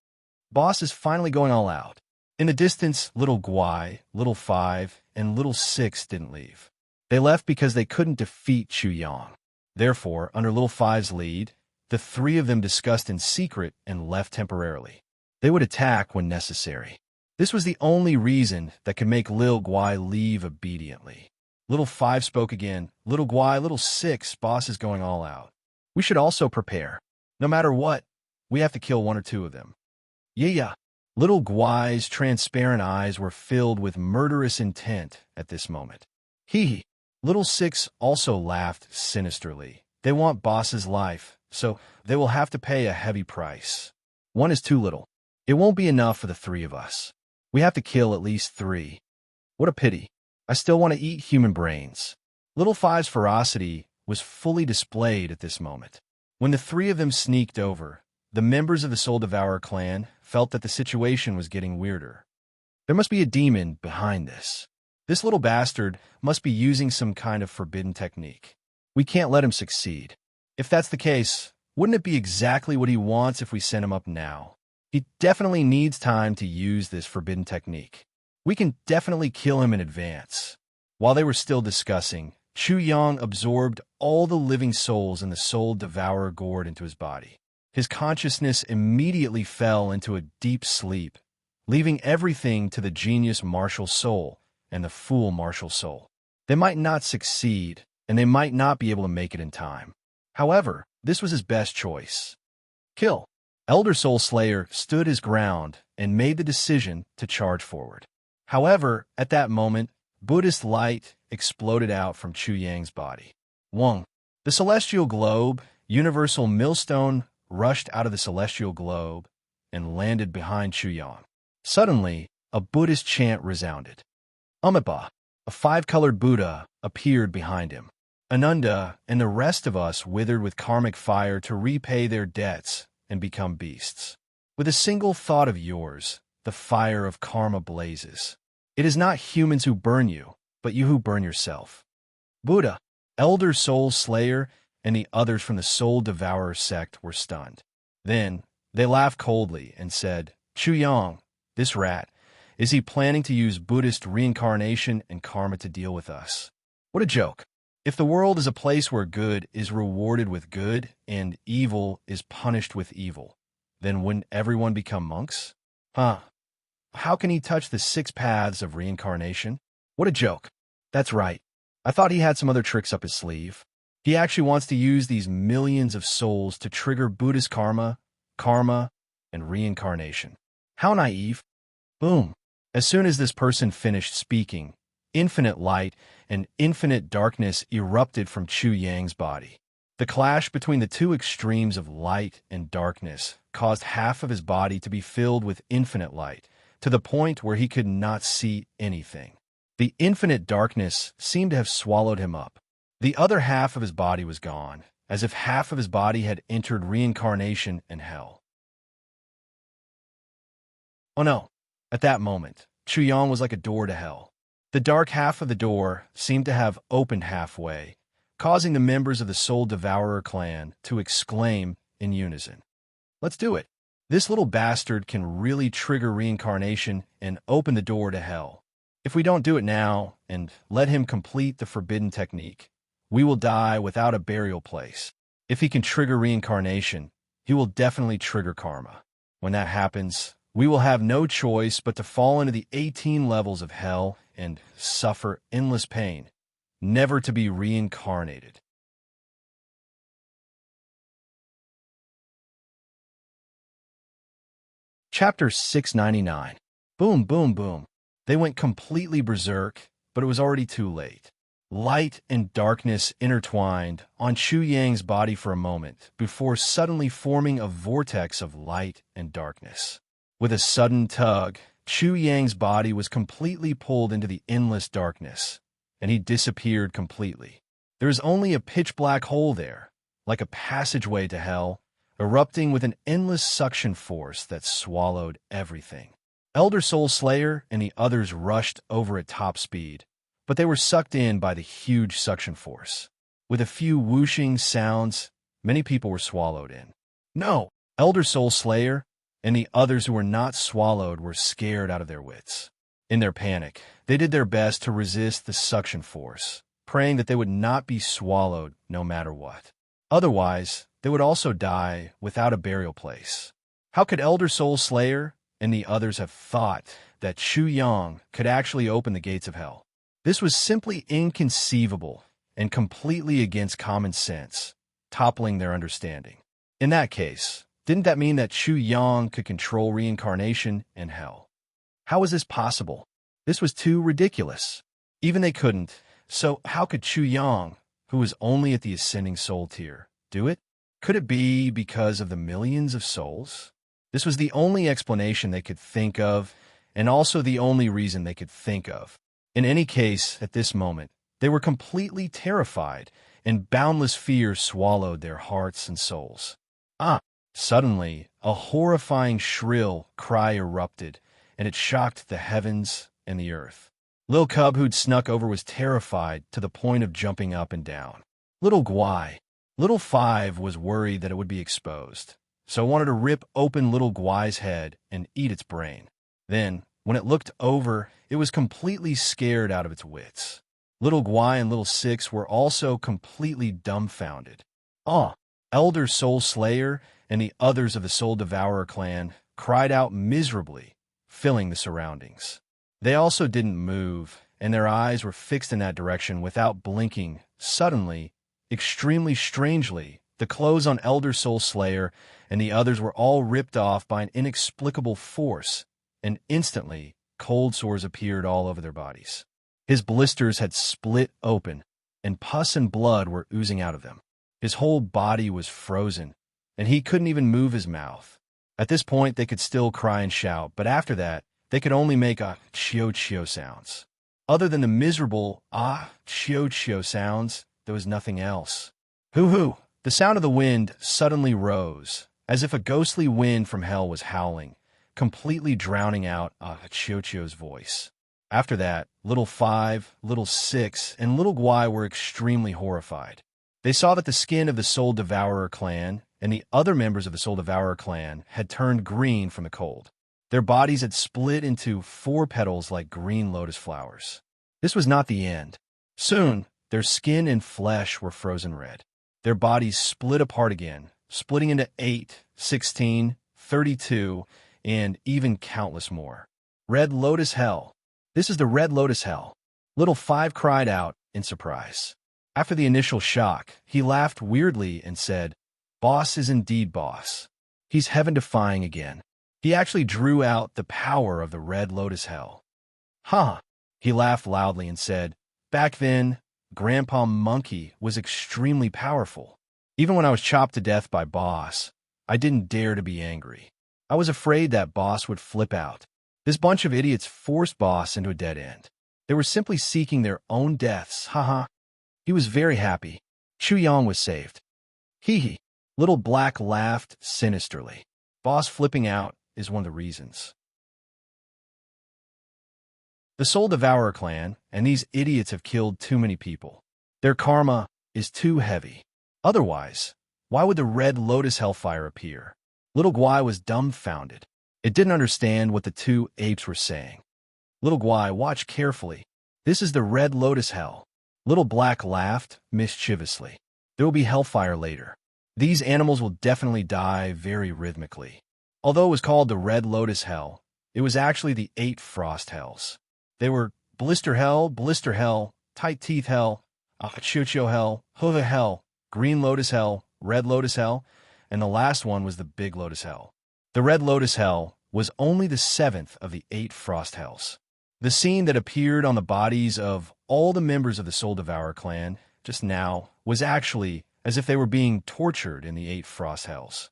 Boss is finally going all out. In the distance, little Guai, little 5, and little 6 didn't leave. They left because they couldn't defeat Chu Yang. Therefore, under Little Five's lead, the three of them discussed in secret and left temporarily. They would attack when necessary. This was the only reason that could make Lil Guai leave obediently. Little Five spoke again. Little Guai, Little Six, boss is going all out. We should also prepare. No matter what, we have to kill one or two of them. Yeah. Little Guai's transparent eyes were filled with murderous intent at this moment. Hee. Little Six also laughed sinisterly. They want boss's life, so they will have to pay a heavy price. One is too little. It won't be enough for the three of us. We have to kill at least 3. What a pity. I still want to eat human brains. Little Five's ferocity was fully displayed at this moment. When the three of them sneaked over, the members of the Soul Devourer clan felt that the situation was getting weirder. There must be a demon behind this. This little bastard must be using some kind of forbidden technique. We can't let him succeed. If that's the case, wouldn't it be exactly what he wants if we send him up now? He definitely needs time to use this forbidden technique. We can definitely kill him in advance. While they were still discussing, Chu Yang absorbed all the living souls in the Soul Devourer gourd into his body. His consciousness immediately fell into a deep sleep, leaving everything to the genius martial soul and the fool martial soul. They might not succeed, and they might not be able to make it in time. However, this was his best choice. Kill. Elder Soul Slayer stood his ground and made the decision to charge forward. However, at that moment, Buddhist light exploded out from Chu Yang's body. Wong. The celestial globe, universal millstone, rushed out of the celestial globe and landed behind Chu Yang. Suddenly, a Buddhist chant resounded. Amitabha, a 5-colored Buddha, appeared behind him. Ananda and the rest of us withered with karmic fire to repay their debts and become beasts. With a single thought of yours, the fire of karma blazes. It is not humans who burn you, but you who burn yourself. Buddha, Elder Soul Slayer, and the others from the Soul Devourer sect were stunned. Then, they laughed coldly and said, Chu Yang, this rat, is he planning to use Buddhist reincarnation and karma to deal with us? What a joke. If the world is a place where good is rewarded with good and evil is punished with evil, then wouldn't everyone become monks? How can he touch the 6 paths of reincarnation? What a joke. That's right. I thought he had some other tricks up his sleeve. He actually wants to use these millions of souls to trigger Buddhist karma, and reincarnation. How naive. Boom. As soon as this person finished speaking, infinite light and infinite darkness erupted from Chu Yang's body. The clash between the two extremes of light and darkness caused half of his body to be filled with infinite light, to the point where he could not see anything. The infinite darkness seemed to have swallowed him up. The other half of his body was gone, as if half of his body had entered reincarnation and hell. Oh no. At that moment, Chu Yang was like a door to hell. The dark half of the door seemed to have opened halfway, causing the members of the Soul Devourer clan to exclaim in unison. Let's do it. This little bastard can really trigger reincarnation and open the door to hell. If we don't do it now and let him complete the forbidden technique, we will die without a burial place. If he can trigger reincarnation, he will definitely trigger karma. When that happens, we will have no choice but to fall into the 18 levels of hell and suffer endless pain, never to be reincarnated. Chapter 699. Boom, boom, boom. They went completely berserk, but it was already too late. Light and darkness intertwined on Chu Yang's body for a moment before suddenly forming a vortex of light and darkness. With a sudden tug, Chu Yang's body was completely pulled into the endless darkness, and he disappeared completely. There is only a pitch-black hole there, like a passageway to hell, erupting with an endless suction force that swallowed everything. Elder Soul Slayer and the others rushed over at top speed, but they were sucked in by the huge suction force. With a few whooshing sounds, many people were swallowed in. No! Elder Soul Slayer and the others who were not swallowed were scared out of their wits. In their panic, they did their best to resist the suction force, praying that they would not be swallowed no matter what. Otherwise, they would also die without a burial place. How could Elder Soul Slayer and the others have thought that Chu Yang could actually open the gates of hell? This was simply inconceivable and completely against common sense, toppling their understanding. In that case, didn't that mean that Chu Yang could control reincarnation and hell? How was this possible? This was too ridiculous. Even they couldn't, so how could Chu Yang, who was only at the ascending soul tier, do it? Could it be because of the millions of souls? This was the only explanation they could think of, and also the only reason they could think of. In any case, at this moment, they were completely terrified, and boundless fear swallowed their hearts and souls. Suddenly, a horrifying shrill cry erupted, and it shocked the heavens and the earth. Lil Cub, who'd snuck over, was terrified to the point of jumping up and down. Little Guai, Little Five, was worried that it would be exposed, so wanted to rip open Little Guai's head and eat its brain. Then, when it looked over, it was completely scared out of its wits. Little Guai and Little Six were also completely dumbfounded. Elder Soul Slayer and the others of the Soul Devourer clan cried out miserably, filling the surroundings. They also didn't move, and their eyes were fixed in that direction without blinking. Suddenly, extremely strangely, the clothes on Elder Soul Slayer and the others were all ripped off by an inexplicable force, and instantly, cold sores appeared all over their bodies. His blisters had split open, and pus and blood were oozing out of them. His whole body was frozen, and he couldn't even move his mouth. At this point, they could still cry and shout, but after that, they could only make chio-chio sounds. Other than the miserable chio-chio sounds, there was nothing else. Hoo-hoo! The sound of the wind suddenly rose, as if a ghostly wind from hell was howling, completely drowning out Chio-Chio's voice. After that, Little Five, Little Six, and Little Guai were extremely horrified. They saw that the skin of the Soul Devourer clan and the other members of the Soul Devourer clan had turned green from the cold. Their bodies had split into 4 petals like green lotus flowers. This was not the end. Soon, their skin and flesh were frozen red. Their bodies split apart again, splitting into 8, 16, 32, and even countless more. Red Lotus Hell. This is the Red Lotus Hell. Little Five cried out in surprise. After the initial shock, he laughed weirdly and said, "Boss is indeed boss. He's heaven-defying again." He actually drew out the power of the Red Lotus Hell. He laughed loudly and said, "Back then, Grandpa Monkey was extremely powerful. Even when I was chopped to death by Boss, I didn't dare to be angry. I was afraid that Boss would flip out. This bunch of idiots forced Boss into a dead end. They were simply seeking their own deaths, He was very happy. Chu Yang was saved. Hee. Little Black laughed sinisterly. Boss flipping out is one of the reasons. The Soul Devourer clan and these idiots have killed too many people. Their karma is too heavy. Otherwise, why would the Red Lotus Hellfire appear? Little Guai was dumbfounded. It didn't understand what the 2 apes were saying. Little Guai, watch carefully. This is the Red Lotus Hell. Little Black laughed mischievously. There will be hellfire later. These animals will definitely die very rhythmically. Although it was called the Red Lotus Hell, it was actually the 8 Frost Hells. They were Blister Hell, Tight Teeth Hell, Chio-Chio Hell, Hova Hell, Green Lotus Hell, Red Lotus Hell, and the last one was the Big Lotus Hell. The Red Lotus Hell was only the 7th of the 8 Frost Hells. The scene that appeared on the bodies of all the members of the Soul Devourer clan just now was actually as if they were being tortured in the 8 Frost Hells.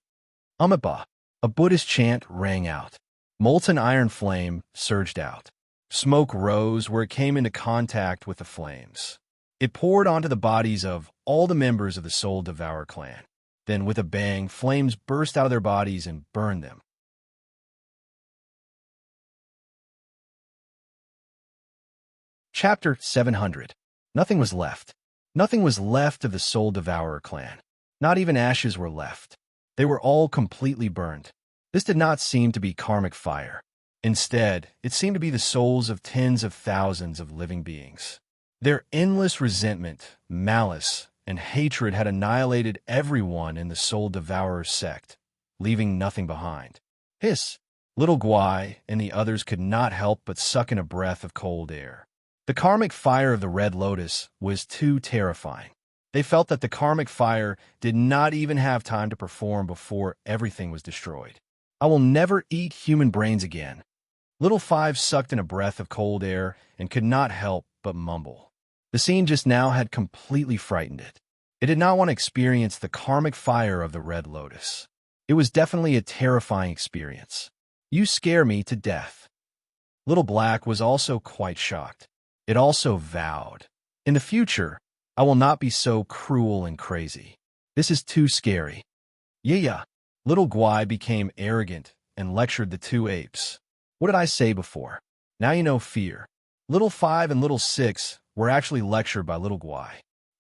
Amiba, a Buddhist chant rang out. Molten iron flame surged out. Smoke rose where it came into contact with the flames. It poured onto the bodies of all the members of the Soul Devourer clan. Then, with a bang, flames burst out of their bodies and burned them. Chapter 700. Nothing was left. Nothing was left of the Soul Devourer clan. Not even ashes were left. They were all completely burned. This did not seem to be karmic fire. Instead, it seemed to be the souls of tens of thousands of living beings. Their endless resentment, malice, and hatred had annihilated everyone in the Soul Devourer's sect, leaving nothing behind. Hiss! Little Guai and the others could not help but suck in a breath of cold air. The karmic fire of the Red Lotus was too terrifying. They felt that the karmic fire did not even have time to perform before everything was destroyed. I will never eat human brains again. Little Five sucked in a breath of cold air and could not help but mumble. The scene just now had completely frightened it. It did not want to experience the karmic fire of the Red Lotus. It was definitely a terrifying experience. You scare me to death. Little Black was also quite shocked. It also vowed, in the future, I will not be so cruel and crazy. This is too scary. Yeah. Little Guai became arrogant and lectured the two apes. What did I say before? Now you know fear. Little Five and Little Six were actually lectured by Little Guai.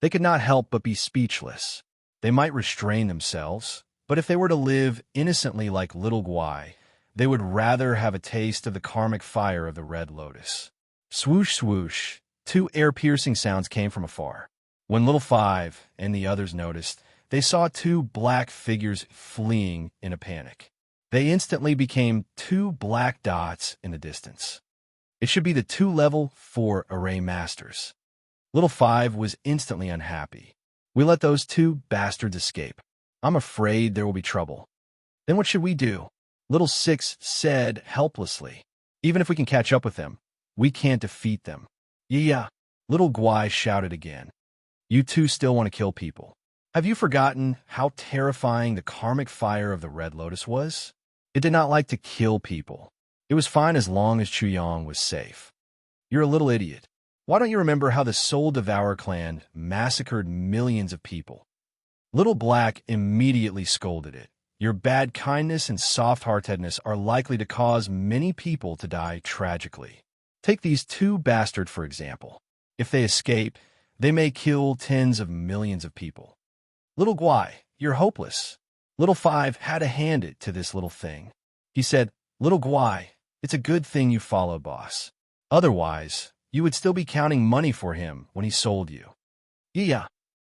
They could not help but be speechless. They might restrain themselves, but if they were to live innocently like Little Guai, they would rather have a taste of the karmic fire of the Red Lotus. Swoosh, swoosh, two air-piercing sounds came from afar. When Little Five and the others noticed, they saw two black figures fleeing in a panic. They instantly became two black dots in the distance. It should be the 2-level 4 array masters. Little Five was instantly unhappy. We let those two bastards escape. I'm afraid there will be trouble. Then what should we do? Little Six said helplessly. Even if we can catch up with them, we can't defeat them. Yeah. Little Guai shouted again. You two still want to kill people. Have you forgotten how terrifying the karmic fire of the Red Lotus was? It did not like to kill people. It was fine as long as Chuyang was safe. You're a little idiot. Why don't you remember how the Soul Devourer clan massacred millions of people? Little Black immediately scolded it. Your bad kindness and soft-heartedness are likely to cause many people to die tragically. Take these two bastards, for example. If they escape, they may kill tens of millions of people. Little Guai, you're hopeless. Little Five had to hand it to this little thing. He said, Little Guai, it's a good thing you followed boss. Otherwise, you would still be counting money for him when he sold you. Yeah.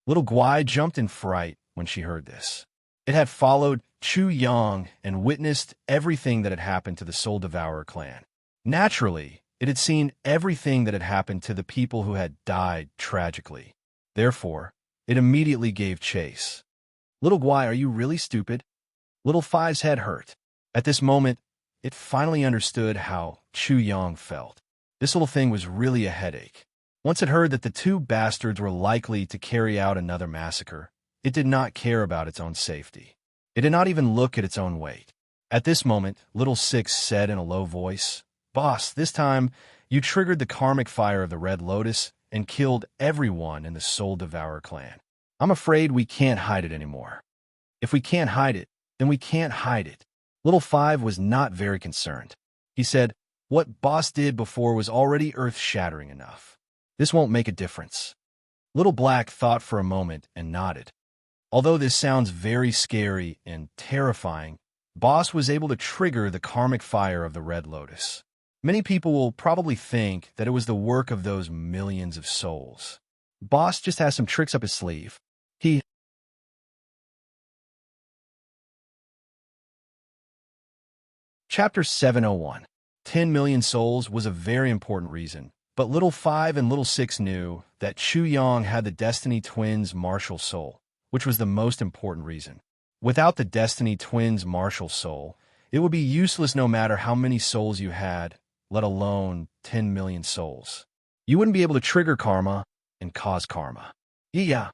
Little Guai jumped in fright when she heard this. It had followed Chuyang and witnessed everything that had happened to the Soul Devourer clan. Naturally, it had seen everything that had happened to the people who had died tragically. Therefore, it immediately gave chase. Little Guai, are you really stupid? Little Five's head hurt. At this moment, it finally understood how Chuyang felt. This little thing was really a headache. Once it heard that the two bastards were likely to carry out another massacre, it did not care about its own safety. It did not even look at its own weight. At this moment, Little Six said in a low voice, Boss, this time, you triggered the karmic fire of the Red Lotus and killed everyone in the Soul Devourer clan. I'm afraid we can't hide it anymore. If we can't hide it, then we can't hide it. Little Five was not very concerned. He said, what Boss did before was already earth-shattering enough. This won't make a difference. Little Black thought for a moment and nodded. Although this sounds very scary and terrifying, Boss was able to trigger the karmic fire of the Red Lotus. Many people will probably think that it was the work of those millions of souls. Boss just has some tricks up his sleeve. Chapter 701. 10 million souls was a very important reason, but Little Five and Little Six knew that Chuyang had the Destiny Twins' martial soul, which was the most important reason. Without the Destiny Twins' martial soul, it would be useless no matter how many souls you had, let alone 10 million souls. You wouldn't be able to trigger karma and cause karma. Yeah.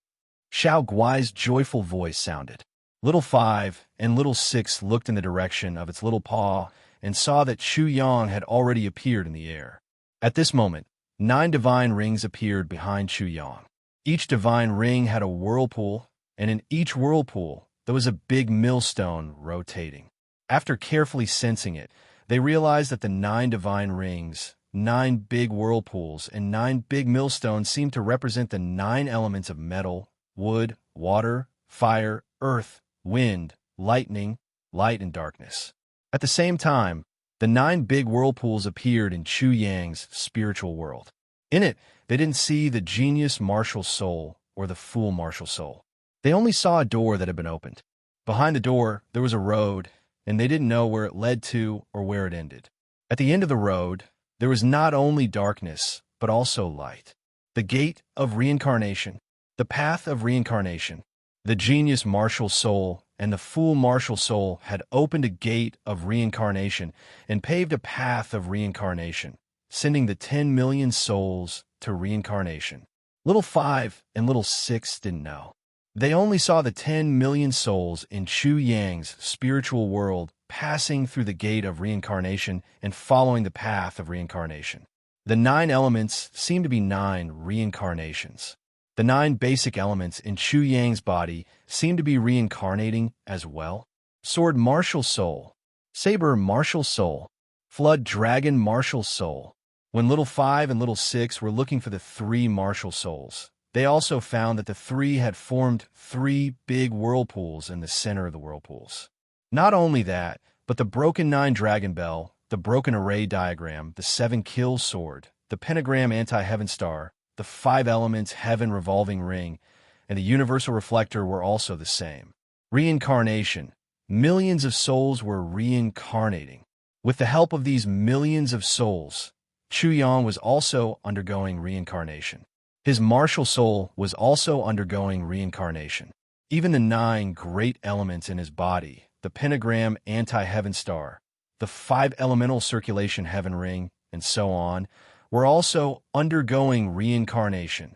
Xiao Guai's joyful voice sounded. Little Five and Little Six looked in the direction of its little paw and saw that Chuyang had already appeared in the air. At this moment, 9 divine rings appeared behind Chuyang. Each divine ring had a whirlpool, and in each whirlpool, there was a big millstone rotating. After carefully sensing it, they realized that the 9 divine rings, 9 big whirlpools, and 9 big millstones seemed to represent the 9 elements of metal, wood, water, fire, earth, wind, lightning, light, and darkness. At the same time, the 9 big whirlpools appeared in Chuyang's spiritual world. In it, They didn't see the genius martial soul or the fool martial soul. They only saw a door that had been opened. Behind the door, there was a road, and they didn't know where it led to or where it ended. At the end of the road, there was not only darkness, but also light. The gate of reincarnation, the path of reincarnation. The genius martial soul and the fool martial soul had opened a gate of reincarnation and paved a path of reincarnation, sending the 10 million souls to reincarnation. Little 5 and little 6 didn't know. They only saw the 10 million souls in Chu Yang's spiritual world passing through the gate of reincarnation and following the path of reincarnation. The 9 elements seemed to be 9 reincarnations. The 9 basic elements in Chu Yang's body seemed to be reincarnating as well. Sword martial soul, saber martial soul, flood dragon martial soul. When little 5 and little 6 were looking for the 3 martial souls, they also found that the 3 had formed 3 big whirlpools in the center of the whirlpools. Not only that, but the broken 9 dragon bell, the broken array diagram, the 7 kill sword, the pentagram anti-heaven star, the 5 elements heaven revolving ring, and the universal reflector were also the same. Reincarnation. Millions of souls were reincarnating. With the help of these millions of souls, Chu Yang was also undergoing reincarnation. His martial soul was also undergoing reincarnation. Even the 9 great elements in his body, the pentagram anti-heaven star, the 5 elemental circulation heaven ring, and so on, were also undergoing reincarnation.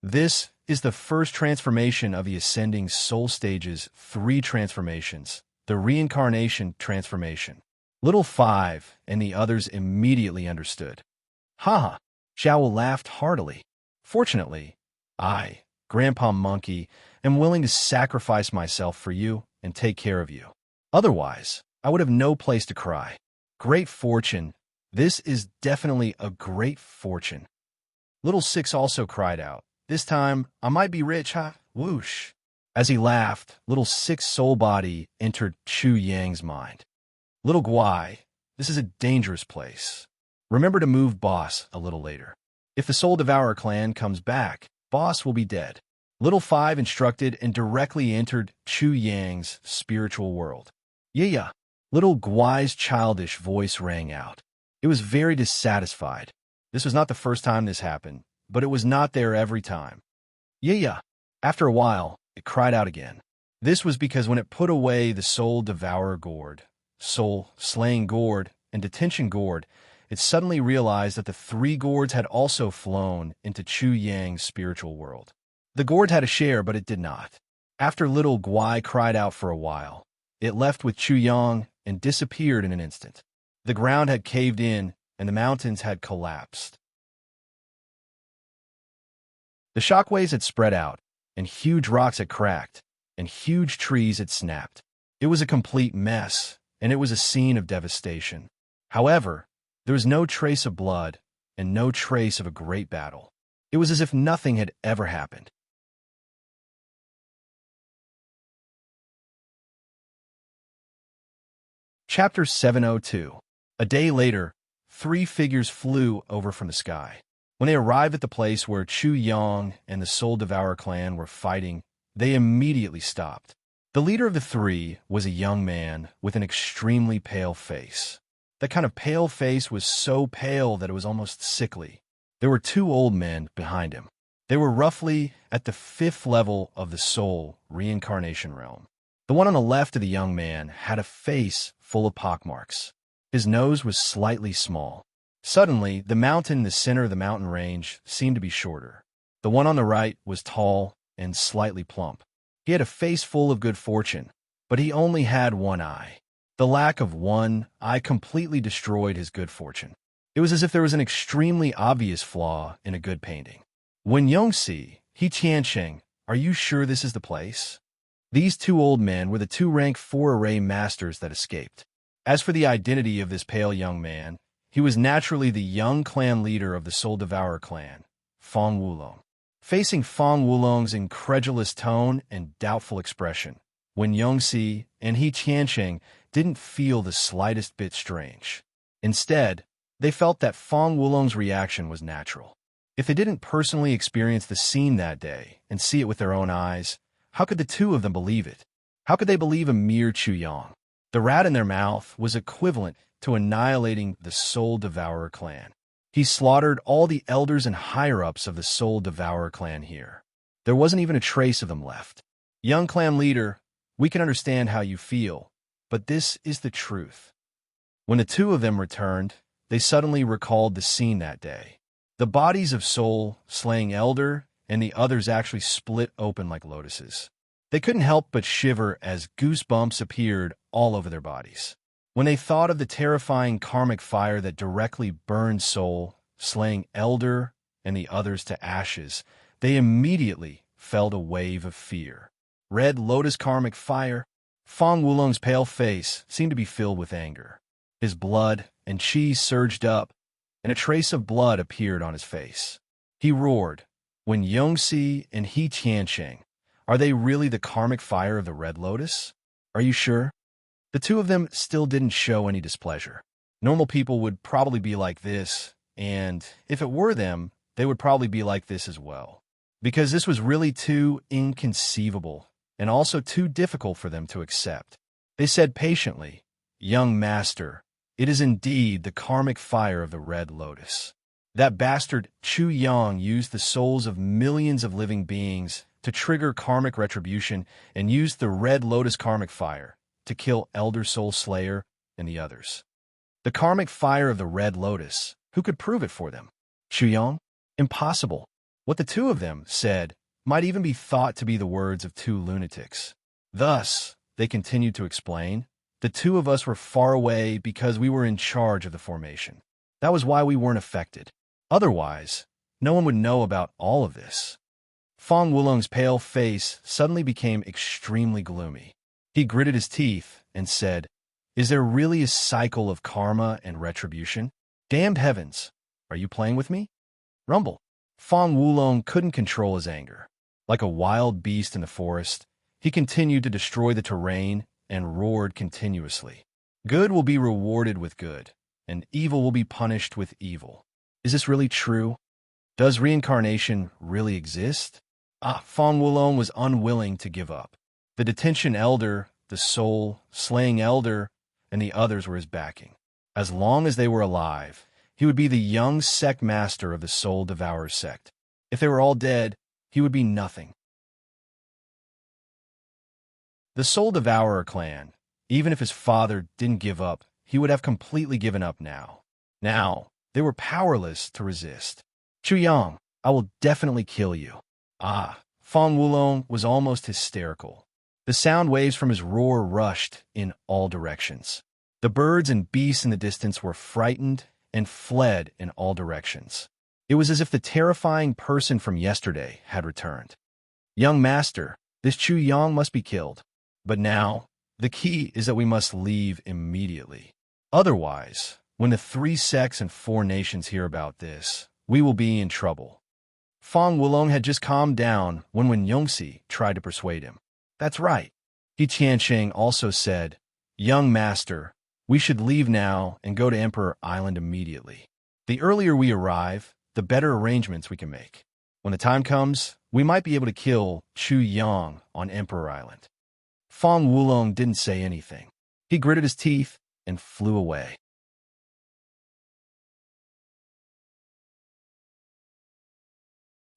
This is the first transformation of the ascending soul stage's 3 transformations, the reincarnation transformation. Little 5 and the others immediately understood. Ha ha! Xiao laughed heartily. Fortunately, I, Grandpa Monkey, am willing to sacrifice myself for you and take care of you. Otherwise, I would have no place to cry. Great fortune. This is definitely a great fortune. Little 6 also cried out. This time, I might be rich, huh? Whoosh. As he laughed, little 6's soul body entered Chu Yang's mind. Little Guai, this is a dangerous place. Remember to move Boss a little later. If the Soul Devourer clan comes back, Boss will be dead. Little 5 instructed and directly entered Chu Yang's spiritual world. Yeah. Little Guai's childish voice rang out. It was very dissatisfied. This was not the first time this happened, but it was not there every time. Yeah. After a while, it cried out again. This was because when it put away the Soul Devourer gourd, Soul Slaying gourd, and Detention gourd, it suddenly realized that the 3 gourds had also flown into Chu Yang's spiritual world. The gourd had a share, but it did not. After little Guai cried out for a while, it left with Chu Yang and disappeared in an instant. The ground had caved in, and the mountains had collapsed. The shockwaves had spread out, and huge rocks had cracked, and huge trees had snapped. It was a complete mess, and it was a scene of devastation. However, there was no trace of blood and no trace of a great battle. It was as if nothing had ever happened. Chapter 702. A day later, 3 figures flew over from the sky. When they arrived at the place where Chu Yang and the Soul Devourer clan were fighting, they immediately stopped. The leader of the 3 was a young man with an extremely pale face. That kind of pale face was so pale that it was almost sickly. There were 2 old men behind him. They were roughly at the 5th level of the soul reincarnation realm. The one on the left of the young man had a face full of pockmarks. His nose was slightly small. Suddenly, the mountain in the center of the mountain range seemed to be shorter. The one on the right was tall and slightly plump. He had a face full of good fortune, but he only had one eye. The lack of one eye completely destroyed his good fortune. It was as if there was an extremely obvious flaw in a good painting. Wen Yongxi, He Tiansheng, are you sure this is the place? These 2 old men were the 2 rank 4 array masters that escaped. As for the identity of this pale young man, he was naturally the young clan leader of the Soul Devourer clan, Fong Wulong. Facing Fong Wulong's incredulous tone and doubtful expression, Wen Yongxi and He Tiansheng didn't feel the slightest bit strange. Instead, they felt that Fong Wulong's reaction was natural. If they didn't personally experience the scene that day and see it with their own eyes, how could the two of them believe it? How could they believe a mere Chu Yang? The rat in their mouth was equivalent to annihilating the Soul Devourer clan. He slaughtered all the elders and higher-ups of the Soul Devourer clan here. There wasn't even a trace of them left. Young clan leader, we can understand how you feel, but this is the truth. When the two of them returned, they suddenly recalled the scene that day. The bodies of Soul, slaying Elder, and the others actually split open like lotuses. They couldn't help but shiver as goosebumps appeared all over their bodies. When they thought of the terrifying karmic fire that directly burned Soul, slaying Elder and the others to ashes, they immediately felt a wave of fear. Red Lotus karmic fire. Fong Wulong's pale face seemed to be filled with anger. His blood and chi surged up, and a trace of blood appeared on his face. He roared, "When Yongxi and He Tiansheng, are they really the karmic fire of the Red Lotus? Are you sure?" The two of them still didn't show any displeasure. Normal people would probably be like this, and if it were them, they would probably be like this as well. Because this was really too inconceivable, and also too difficult for them to accept. They said patiently, "Young master, it is indeed the karmic fire of the Red Lotus. That bastard Chu Yang used the souls of millions of living beings to trigger karmic retribution and used the Red Lotus karmic fire to kill Elder Soul Slayer and the others. The karmic fire of the Red Lotus, who could prove it for them? Chu Yang? Impossible." What the two of them said might even be thought to be the words of two lunatics. Thus, they continued to explain, the two of us were far away because we were in charge of the formation. That was why we weren't affected. Otherwise, no one would know about all of this. Fong Wulong's pale face suddenly became extremely gloomy. He gritted his teeth and said, "Is there really a cycle of karma and retribution? Damned heavens, are you playing with me?" Rumble. Fong Wulong couldn't control his anger. Like a wild beast in the forest, he continued to destroy the terrain and roared continuously. Good will be rewarded with good, and evil will be punished with evil. Is this really true? Does reincarnation really exist? Fong Wulong was unwilling to give up. The detention elder, the soul, slaying elder, and the others were his backing. As long as they were alive, he would be the young sect master of the Soul Devourer sect. If they were all dead, he would be nothing. The Soul Devourer clan, even if his father didn't give up, he would have completely given up now. Now, they were powerless to resist. "Chu Yang, I will definitely kill you." Fong Wulong was almost hysterical. The sound waves from his roar rushed in all directions. The birds and beasts in the distance were frightened and fled in all directions. It was as if the terrifying person from yesterday had returned. "Young master, this Chu Yang must be killed. But now, the key is that we must leave immediately. Otherwise, when the 3 sects and 4 nations hear about this, we will be in trouble." Fong Wulong had just calmed down when Yongxi tried to persuade him. "That's right." He Tiansheng also said, "Young master, we should leave now and go to Emperor Island immediately. The earlier we arrive, the better arrangements we can make. When the time comes, we might be able to kill Chu Yang on Emperor Island." Fong Wulong didn't say anything. He gritted his teeth and flew away.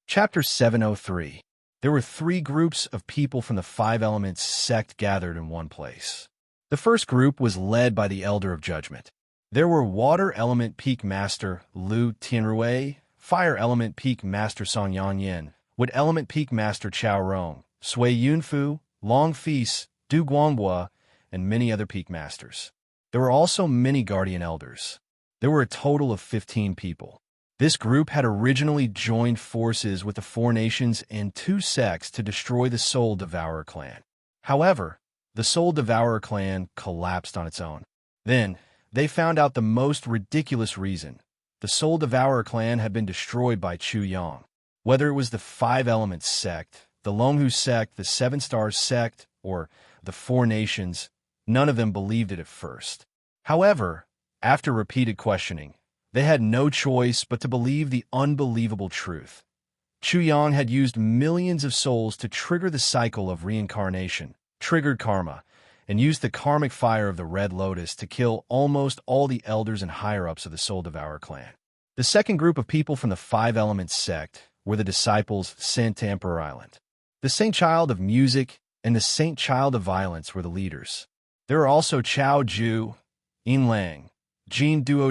Chapter 703. There were 3 groups of people from the 5 Elements sect gathered in one place. The first group was led by the Elder of Judgment. There were Water Element Peak Master Lu Tianrui, Fire Element Peak Master Song Yanyan, Wood Element Peak Master Chao Rong, Sui Yunfu, Long Feast, Du Guanghua, and many other Peak Masters. There were also many Guardian Elders. There were a total of 15 people. This group had originally joined forces with the 4 nations and 2 sects to destroy the Soul Devourer clan. However, the Soul Devourer clan collapsed on its own. Then, they found out the most ridiculous reason. The Soul Devourer clan had been destroyed by Chu Yang. Whether it was the 5 Elements sect, the Longhu sect, the 7 Stars sect, or the 4 nations, none of them believed it at first. However, after repeated questioning, They had no choice but to believe the unbelievable truth. Chu Yang had used millions of souls to trigger the cycle of reincarnation, triggered karma, and used the karmic fire of the Red Lotus to kill almost all the elders and higher-ups of the Soul Devourer clan. The second group of people from the Five Elements sect were the disciples sent to Emperor Island. The Saint Child of Music and the Saint Child of Violence were the leaders. There were also Chao Ju, Yin Lang, Jin Duo,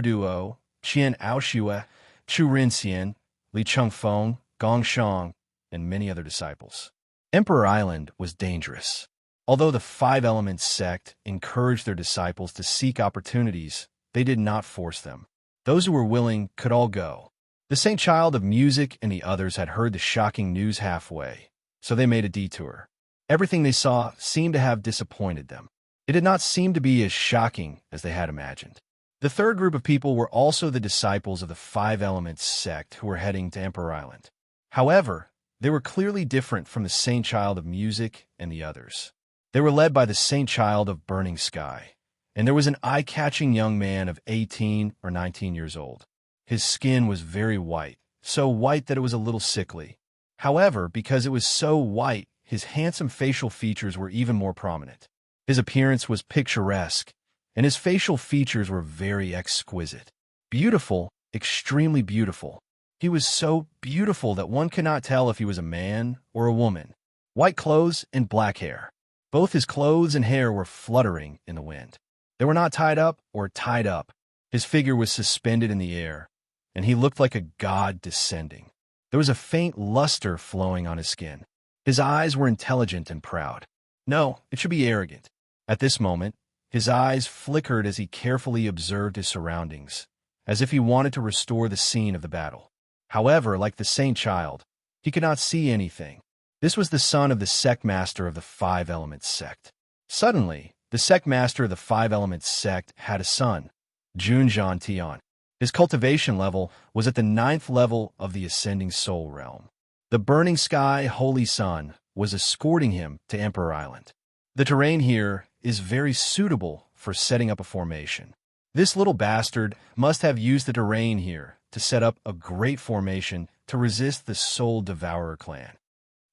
Qian Aoshue, Chu Rinxian, Li Chengfeng, Gong Shang, and many other disciples. Emperor Island was dangerous. Although the Five Elements sect encouraged their disciples to seek opportunities, they did not force them. Those who were willing could all go. The Saint Child of Music and the others had heard the shocking news halfway, so they made a detour. Everything they saw seemed to have disappointed them. It did not seem to be as shocking as they had imagined. The third group of people were also the disciples of the Five Elements sect who were heading to Emperor Island. However, they were clearly different from the Saint Child of Music and the others. They were led by the Saint Child of Burning Sky, and there was an eye-catching young man of 18 or 19 years old. His skin was very white, so white that it was a little sickly. However, because it was so white, his handsome facial features were even more prominent. His appearance was picturesque, and his facial features were very exquisite. Beautiful, extremely beautiful. He was so beautiful that one could not tell if he was a man or a woman. White clothes and black hair. Both his clothes and hair were fluttering in the wind. They were not tied up or tied up. His figure was suspended in the air, and he looked like a god descending. There was a faint luster flowing on his skin. His eyes were intelligent and proud. No, it should be arrogant. At this moment, his eyes flickered as he carefully observed his surroundings, as if he wanted to restore the scene of the battle. However, like the Saint Child, he could not see anything. This was the son of the sect master of the Five Elements sect. Suddenly, the sect master of the Five Elements sect had a son, Junjian Tian. His cultivation level was at the 9th level of the Ascending Soul Realm. The Burning Sky Holy Sun was escorting him to Emperor Island. The terrain here is very suitable for setting up a formation. This little bastard must have used the terrain here to set up a great formation to resist the Soul Devourer clan.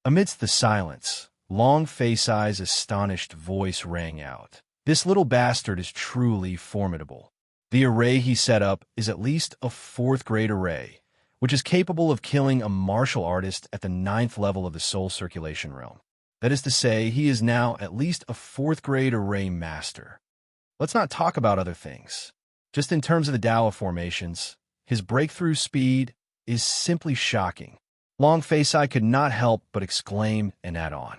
Amidst the silence, Long Face Eye's astonished voice rang out. This little bastard is truly formidable. The array he set up is at least a 4th grade array, which is capable of killing a martial artist at the 9th level of the Soul Circulation Realm. That is to say, he is now at least a 4th grade array master. Let's not talk about other things. Just in terms of the Tao of formations, his breakthrough speed is simply shocking. Long Face Eye could not help but exclaim and add on.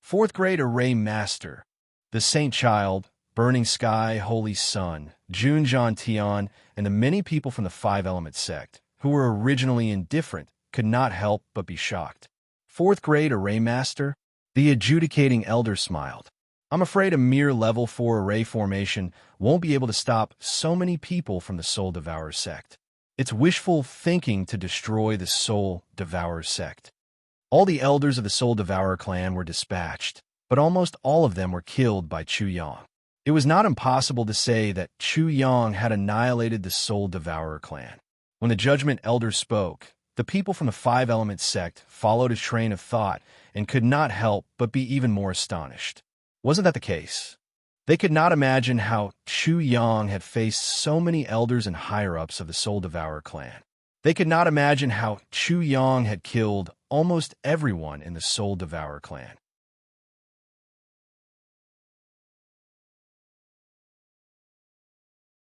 4th grade array master, the Saint Child, Burning Sky, Holy Sun, Junjian Tian, and the many people from the Five Elements sect, who were originally indifferent, could not help but be shocked. 4th grade array master? The adjudicating elder smiled. I'm afraid a mere level 4 array formation won't be able to stop so many people from the Soul Devourer sect. It's wishful thinking to destroy the Soul Devourer sect. All the elders of the Soul Devourer clan were dispatched, but almost all of them were killed by Chu Yang. It was not impossible to say that Chu Yang had annihilated the Soul Devourer clan. When the Judgment Elder spoke, the people from the Five Elements sect followed his train of thought and could not help but be even more astonished. Wasn't that the case? They could not imagine how Chu Yang had faced so many elders and higher-ups of the Soul Devourer clan. They could not imagine how Chu Yang had killed almost everyone in the Soul Devourer clan.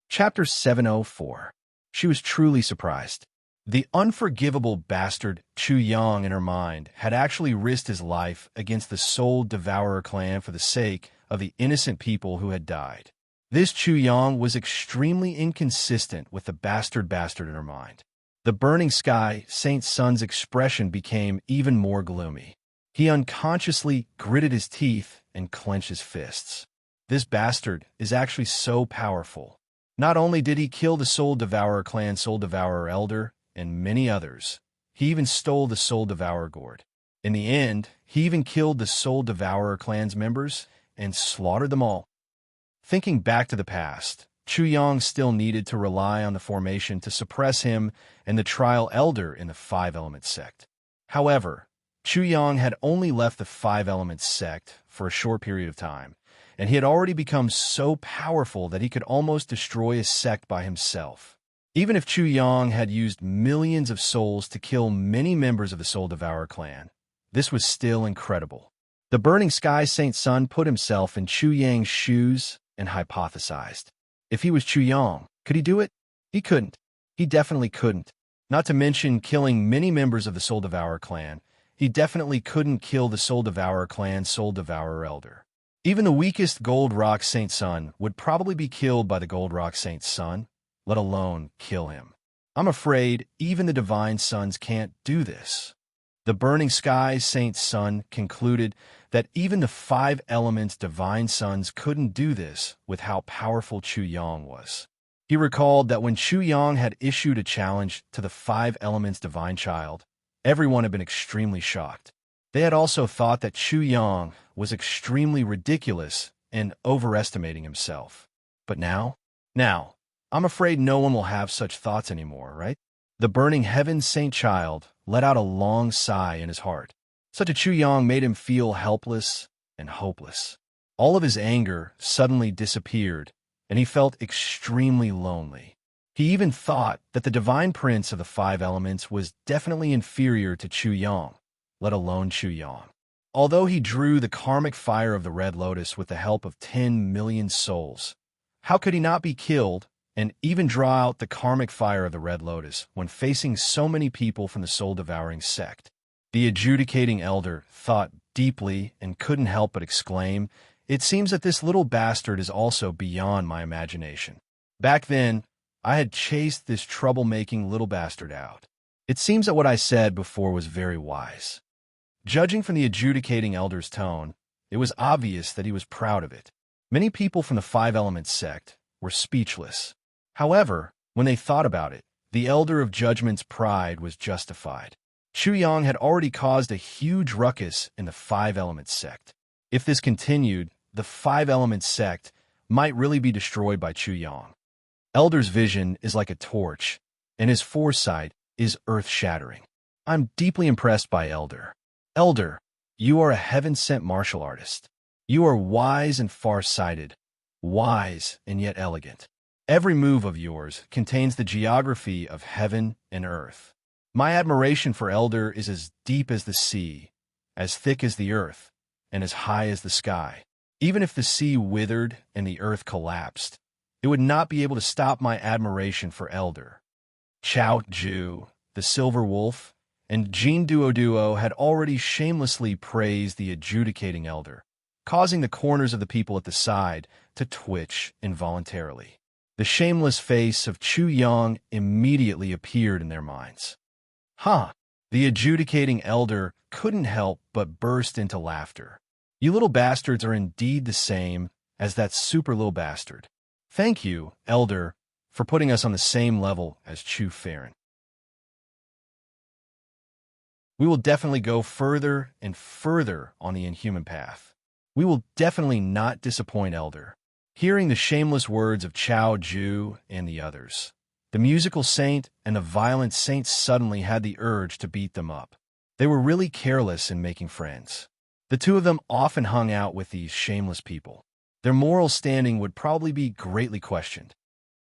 Chapter 704. She was truly surprised. The unforgivable bastard Chu Yang in her mind had actually risked his life against the Soul Devourer clan for the sake of the innocent people who had died. This Chu Yang was extremely inconsistent with the bastard in her mind. The Burning Sky Saint Sun's expression became even more gloomy. He unconsciously gritted his teeth and clenched his fists. This bastard is actually so powerful. Not only did he kill the Soul Devourer clan Soul Devourer Elder and many others, he even stole the Soul Devourer gourd. In the end, he even killed the Soul Devourer clan's members and slaughtered them all. Thinking back to the past, Chu Yang still needed to rely on the formation to suppress him and the trial elder in the five-element sect. However, Chu Yang had only left the five-element sect for a short period of time, and he had already become so powerful that he could almost destroy a sect by himself. Even if Chu Yang had used millions of souls to kill many members of the Soul Devourer clan, this was still incredible. The Burning Sky Saint Sun put himself in Chu Yang's shoes and hypothesized. If he was Chu Yang, could he do it? He couldn't. He definitely couldn't. Not to mention killing many members of the Soul Devourer clan, he definitely couldn't kill the Soul Devourer clan's Soul Devourer elder. Even the weakest Gold Rock Saint Sun would probably be killed by the Gold Rock Saint Sun, let alone kill him. I'm afraid even the Divine Sons can't do this. The Burning Sky Saint Sun concluded that even the five elements Divine Sons couldn't do this with how powerful Chu Yang was. He recalled that when Chu Yang had issued a challenge to the five elements Divine Child, everyone had been extremely shocked. They had also thought that Chu Yang was extremely ridiculous and overestimating himself. But now, I'm afraid no one will have such thoughts anymore, right? The Burning Heaven Saint Child let out a long sigh in his heart. Such a Chu Yang made him feel helpless and hopeless. All of his anger suddenly disappeared, and he felt extremely lonely. He even thought that the Divine Prince of the Five Elements was definitely inferior to Chu Yang, let alone Chu Yang. Although he drew the karmic fire of the Red Lotus with the help of 10 million souls, how could he not be killed and even draw out the karmic fire of the Red Lotus when facing so many people from the soul-devouring sect? The adjudicating elder thought deeply and couldn't help but exclaim, "It seems that this little bastard is also beyond my imagination. Back then, I had chased this troublemaking little bastard out. It seems that what I said before was very wise." Judging from the adjudicating elder's tone, it was obvious that he was proud of it. Many people from the Five Elements sect were speechless. However, when they thought about it, the Elder of Judgment's pride was justified. Chu Yang had already caused a huge ruckus in the Five Elements sect. If this continued, the Five Elements sect might really be destroyed by Chu Yang. Elder's vision is like a torch, and his foresight is earth-shattering. I'm deeply impressed by Elder. Elder, you are a heaven-sent martial artist. You are wise and far-sighted, wise and yet elegant. Every move of yours contains the geography of heaven and earth. My admiration for Elder is as deep as the sea, as thick as the earth, and as high as the sky. Even if the sea withered and the earth collapsed, it would not be able to stop my admiration for Elder. Chao Ju, the Silver Wolf, and Jean Duo had already shamelessly praised the adjudicating elder, causing the corners of the people at the side to twitch involuntarily. The shameless face of Chu Yang immediately appeared in their minds. The adjudicating elder couldn't help but burst into laughter. You little bastards are indeed the same as that super little bastard. Thank you, Elder, for putting us on the same level as Chu Farron. We will definitely go further and further on the inhuman path. We will definitely not disappoint Elder. Hearing the shameless words of Chao Ju and the others, the musical saint and the violent saint suddenly had the urge to beat them up. They were really careless in making friends. The two of them often hung out with these shameless people. Their moral standing would probably be greatly questioned.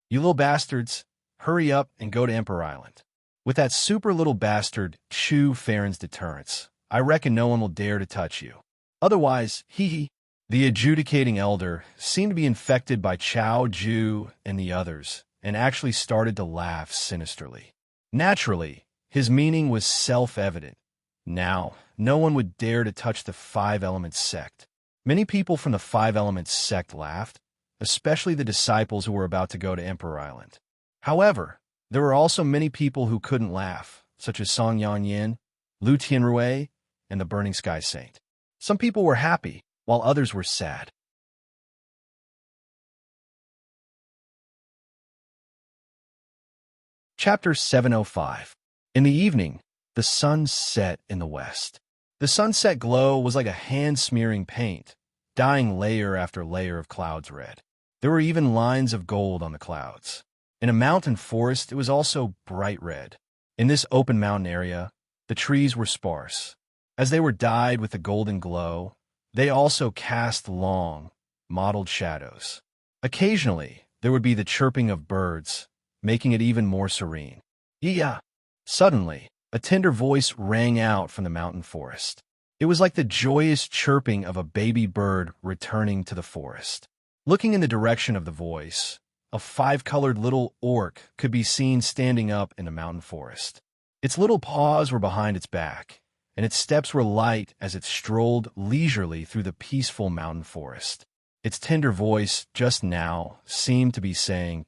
You little bastards, hurry up and go to Emperor Island. With that super little bastard Chu Farron's deterrence, I reckon no one will dare to touch you. Otherwise, hee. The adjudicating elder seemed to be infected by Chao Ju and the others, and actually started to laugh sinisterly. Naturally, his meaning was self-evident. Now, no one would dare to touch the Five Elements sect. Many people from the Five Elements sect laughed, especially the disciples who were about to go to Emperor Island. However, there were also many people who couldn't laugh, such as Song Yanyin, Lu Tianrui, and the Burning Sky Saint. Some people were happy, while others were sad. Chapter 705. In the evening, the sun set in the west. The sunset glow was like a hand-smearing paint, dyeing layer after layer of clouds red. There were even lines of gold on the clouds. In a mountain forest, it was also bright red. In this open mountain area, the trees were sparse. As they were dyed with a golden glow, they also cast long, mottled shadows. Occasionally, there would be the chirping of birds, making it even more serene. Yeah! Suddenly, a tender voice rang out from the mountain forest. It was like the joyous chirping of a baby bird returning to the forest. Looking in the direction of the voice, a five-colored little orc could be seen standing up in the mountain forest. Its little paws were behind its back, and its steps were light as it strolled leisurely through the peaceful mountain forest. Its tender voice, just now, seemed to be saying,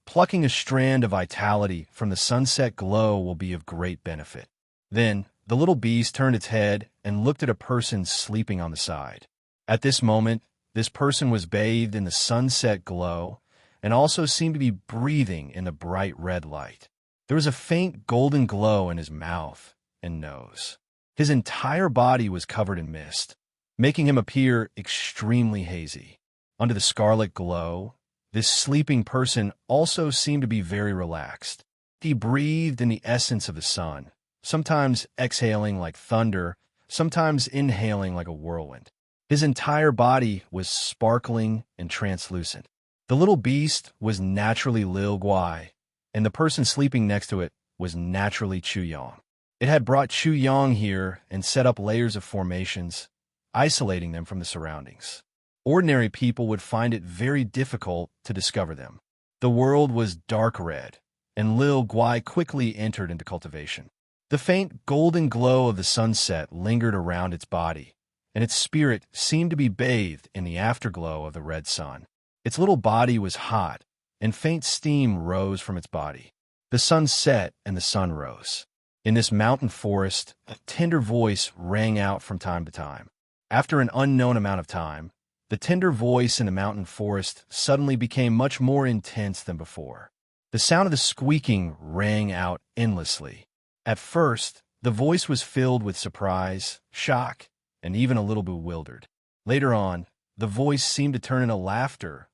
"Plucking a strand of vitality from the sunset glow will be of great benefit." Then, the little beast turned its head and looked at a person sleeping on the side. At this moment, this person was bathed in the sunset glow and also seemed to be breathing in the bright red light. There was a faint golden glow in his mouth and nose. His entire body was covered in mist, making him appear extremely hazy. Under the scarlet glow, this sleeping person also seemed to be very relaxed. He breathed in the essence of the sun, sometimes exhaling like thunder, sometimes inhaling like a whirlwind. His entire body was sparkling and translucent. The little beast was naturally Lil Guai, and the person sleeping next to it was naturally Chu Yang. It had brought Chu Yang here and set up layers of formations, isolating them from the surroundings. Ordinary people would find it very difficult to discover them. The world was dark red, and Lil Guai quickly entered into cultivation. The faint golden glow of the sunset lingered around its body, and its spirit seemed to be bathed in the afterglow of the red sun. Its little body was hot, and faint steam rose from its body. The sun set and the sun rose. In this mountain forest, a tender voice rang out from time to time. After an unknown amount of time, the tender voice in the mountain forest suddenly became much more intense than before. The sound of the squeaking rang out endlessly. At first, the voice was filled with surprise, shock, and even a little bewildered. Later on, the voice seemed to turn into laughter.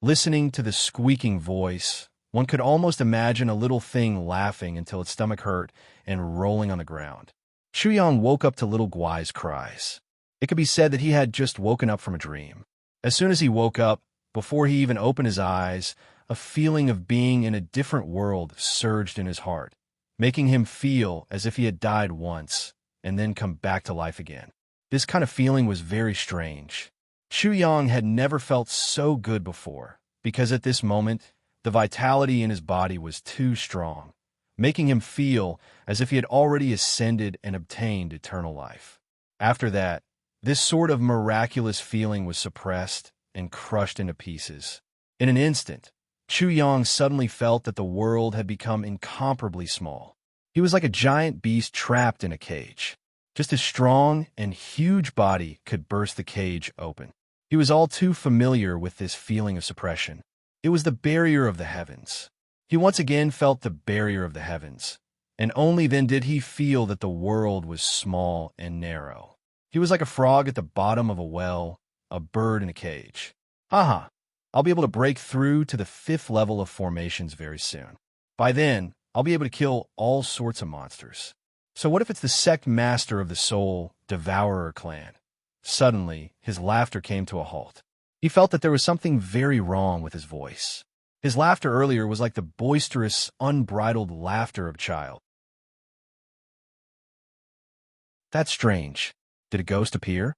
Listening to the squeaking voice, one could almost imagine a little thing laughing until its stomach hurt and rolling on the ground. Chu Yang woke up to little Guai's cries. It could be said that he had just woken up from a dream. As soon as he woke up, before he even opened his eyes, a feeling of being in a different world surged in his heart, making him feel as if he had died once and then come back to life again. This kind of feeling was very strange. Chu Yang had never felt so good before, because at this moment, the vitality in his body was too strong, making him feel as if he had already ascended and obtained eternal life. After that, this sort of miraculous feeling was suppressed and crushed into pieces. In an instant, Chu Yang suddenly felt that the world had become incomparably small. He was like a giant beast trapped in a cage. Just his strong and huge body could burst the cage open. He was all too familiar with this feeling of suppression. It was the barrier of the heavens. He once again felt the barrier of the heavens, and only then did he feel that the world was small and narrow. He was like a frog at the bottom of a well, a bird in a cage. Haha, I'll be able to break through to the 5th level of formations very soon. By then, I'll be able to kill all sorts of monsters. So what if it's the sect master of the soul, devourer clan? Suddenly, his laughter came to a halt. He felt that there was something very wrong with his voice. His laughter earlier was like the boisterous, unbridled laughter of a child. That's strange. Did a ghost appear?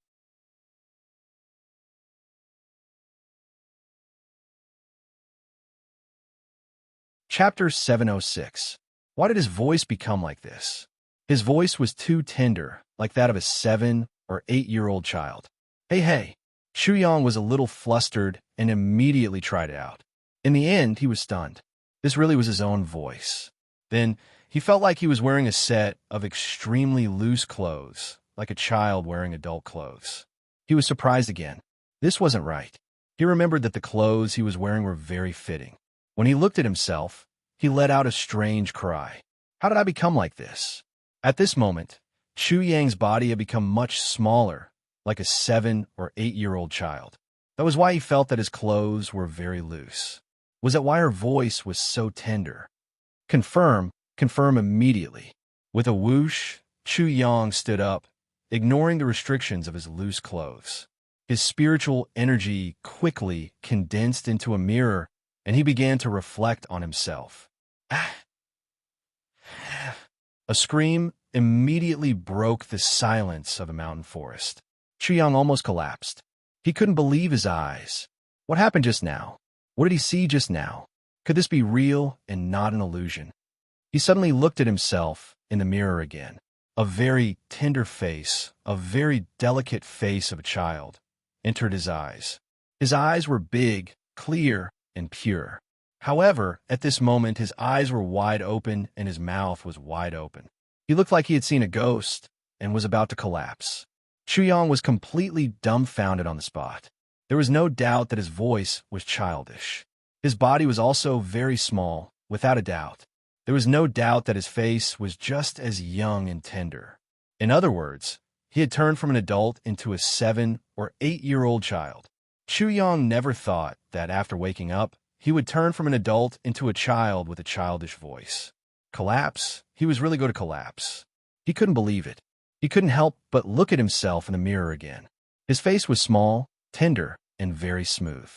Chapter 706. Why did his voice become like this? His voice was too tender, like that of a 7 or 8-year-old child. Hey. Chu Yang was a little flustered and immediately tried it out. In the end, he was stunned. This really was his own voice. Then, he felt like he was wearing a set of extremely loose clothes, like a child wearing adult clothes. He was surprised again. This wasn't right. He remembered that the clothes he was wearing were very fitting. When he looked at himself, he let out a strange cry. How did I become like this? At this moment, Chu Yang's body had become much smaller, like a 7 or 8-year-old child. That was why he felt that his clothes were very loose. Was that why her voice was so tender? Confirm, confirm immediately. With a whoosh, Chu Yang stood up, ignoring the restrictions of his loose clothes. His spiritual energy quickly condensed into a mirror, and he began to reflect on himself. A scream immediately broke the silence of a mountain forest. Chu Yang almost collapsed. He couldn't believe his eyes. What happened just now? What did he see just now? Could this be real and not an illusion? He suddenly looked at himself in the mirror again. A very tender face, a very delicate face of a child, entered his eyes. His eyes were big, clear, and pure. However, at this moment, his eyes were wide open and his mouth was wide open. He looked like he had seen a ghost and was about to collapse. Chu Yang was completely dumbfounded on the spot. There was no doubt that his voice was childish. His body was also very small, without a doubt. There was no doubt that his face was just as young and tender. In other words, he had turned from an adult into a 7- or 8-year-old child. Chu Yang never thought that after waking up, he would turn from an adult into a child with a childish voice. Collapse? He was really going to collapse. He couldn't believe it. He couldn't help but look at himself in the mirror again. His face was small, tender, and very smooth.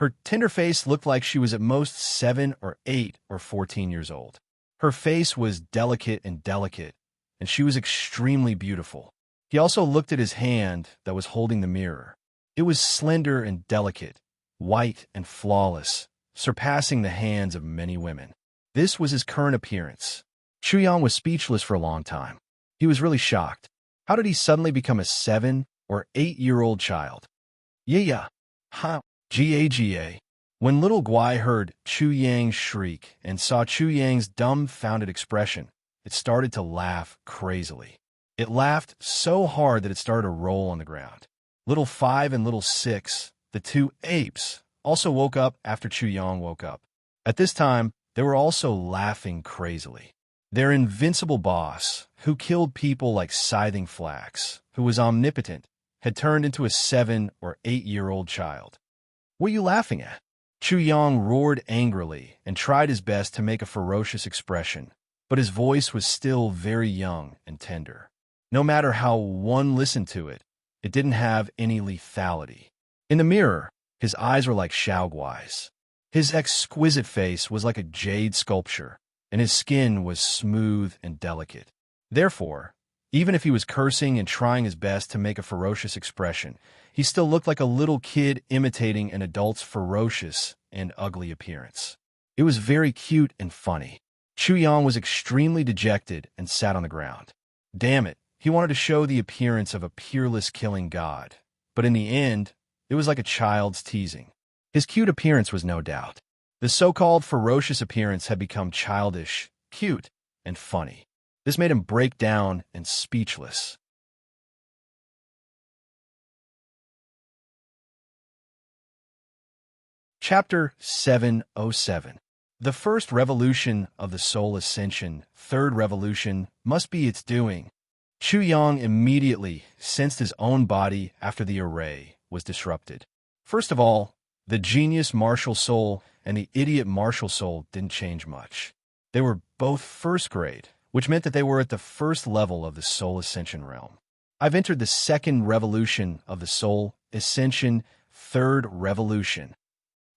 Her tender face looked like she was at most 7 or 8 or 14 years old. Her face was delicate, and she was extremely beautiful. He also looked at his hand that was holding the mirror. It was slender and delicate, white and flawless, surpassing the hands of many women. This was his current appearance. Chu Yang was speechless for a long time. He was really shocked. How did he suddenly become a 7- or 8-year-old child? Yeah. Ha. Ga. When little Guai heard Chu Yang's shriek and saw Chu Yang's dumbfounded expression, it started to laugh crazily. It laughed so hard that it started to roll on the ground. Little 5 and little 6, the two apes, also woke up after Chu Yang woke up. At this time, they were also laughing crazily. Their invincible boss, who killed people like scything flax, who was omnipotent, had turned into a 7- or 8-year-old child. What are you laughing at? Chu Yang roared angrily and tried his best to make a ferocious expression, but his voice was still very young and tender. No matter how one listened to it, it didn't have any lethality. In the mirror, his eyes were like Xiaoguai's. His exquisite face was like a jade sculpture, and his skin was smooth and delicate. Therefore, even if he was cursing and trying his best to make a ferocious expression, he still looked like a little kid imitating an adult's ferocious and ugly appearance. It was very cute and funny. Chu Yang was extremely dejected and sat on the ground. Damn it, he wanted to show the appearance of a peerless killing god, but in the end, it was like a child's teasing. His cute appearance was no doubt. The so-called ferocious appearance had become childish, cute, and funny. This made him break down and speechless. Chapter 707. The first revolution of the soul ascension, third revolution, must be its doing. Chu Yang immediately sensed his own body after the array was disrupted. First of all, the genius martial soul and the idiot martial soul didn't change much. They were both first grade, which meant that they were at the first level of the soul ascension realm. I've entered the second revolution of the soul ascension, third revolution.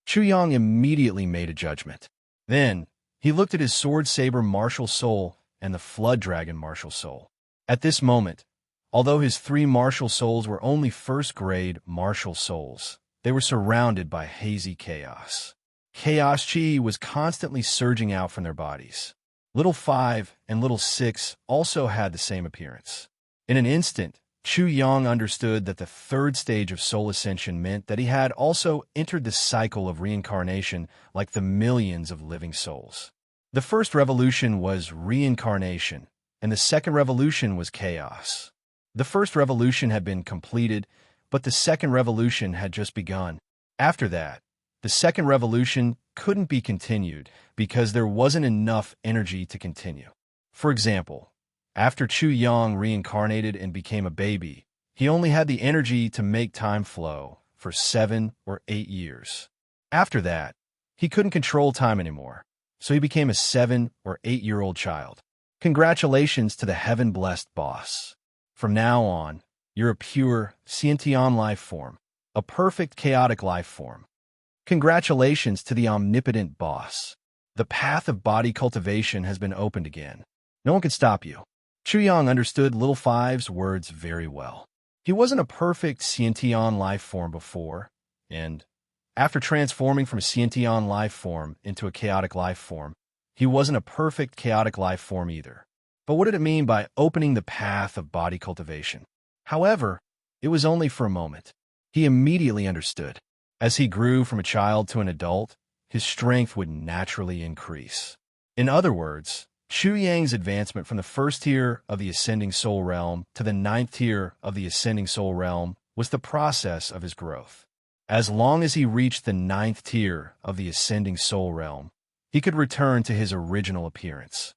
Chu Yang immediately made a judgment. Then, he looked at his sword saber martial soul and the flood dragon martial soul. At this moment, although his 3 martial souls were only first-grade martial souls, they were surrounded by hazy chaos. Chaos chi was constantly surging out from their bodies. Little 5 and little 6 also had the same appearance. In an instant, Chu Yang understood that the third stage of soul ascension meant that he had also entered the cycle of reincarnation like the millions of living souls. The first revolution was reincarnation, and the second revolution was chaos. The first revolution had been completed, but the second revolution had just begun. After that, the second revolution couldn't be continued because there wasn't enough energy to continue. For example, after Chu Yang reincarnated and became a baby, he only had the energy to make time flow for 7 or 8 years. After that, he couldn't control time anymore, so he became a 7 or 8-year-old child. Congratulations to the heaven-blessed boss. From now on, you're a pure, sentient life form, a perfect chaotic life form. Congratulations to the omnipotent boss. The path of body cultivation has been opened again. No one can stop you. Chuyang understood Little Five's words very well. He wasn't a perfect sentient life form before, and after transforming from a sentient life form into a chaotic life form, he wasn't a perfect chaotic life form either. But what did it mean by opening the path of body cultivation? However, it was only for a moment. He immediately understood. As he grew from a child to an adult, his strength would naturally increase. In other words, Chu Yang's advancement from the first tier of the Ascending Soul Realm to the 9th tier of the Ascending Soul Realm was the process of his growth. As long as he reached the 9th tier of the Ascending Soul Realm, he could return to his original appearance.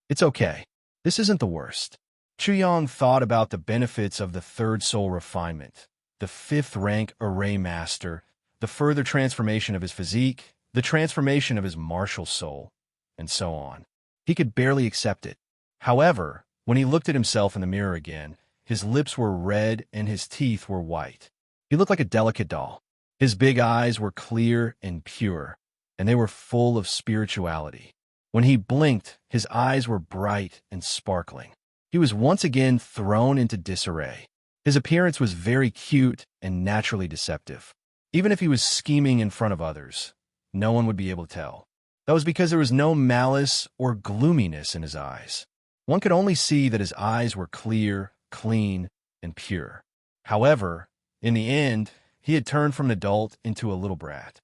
It's okay. This isn't the worst. Chu Yang thought about the benefits of the 3rd soul refinement, the 5th rank array master, the further transformation of his physique, the transformation of his martial soul, and so on. He could barely accept it. However, when he looked at himself in the mirror again, his lips were red and his teeth were white. He looked like a delicate doll. His big eyes were clear and pure, and they were full of spirituality. When he blinked, his eyes were bright and sparkling. He was once again thrown into disarray. His appearance was very cute and naturally deceptive. Even if he was scheming in front of others, no one would be able to tell. That was because there was no malice or gloominess in his eyes. One could only see that his eyes were clear, clean, and pure. However, in the end, he had turned from an adult into a little brat.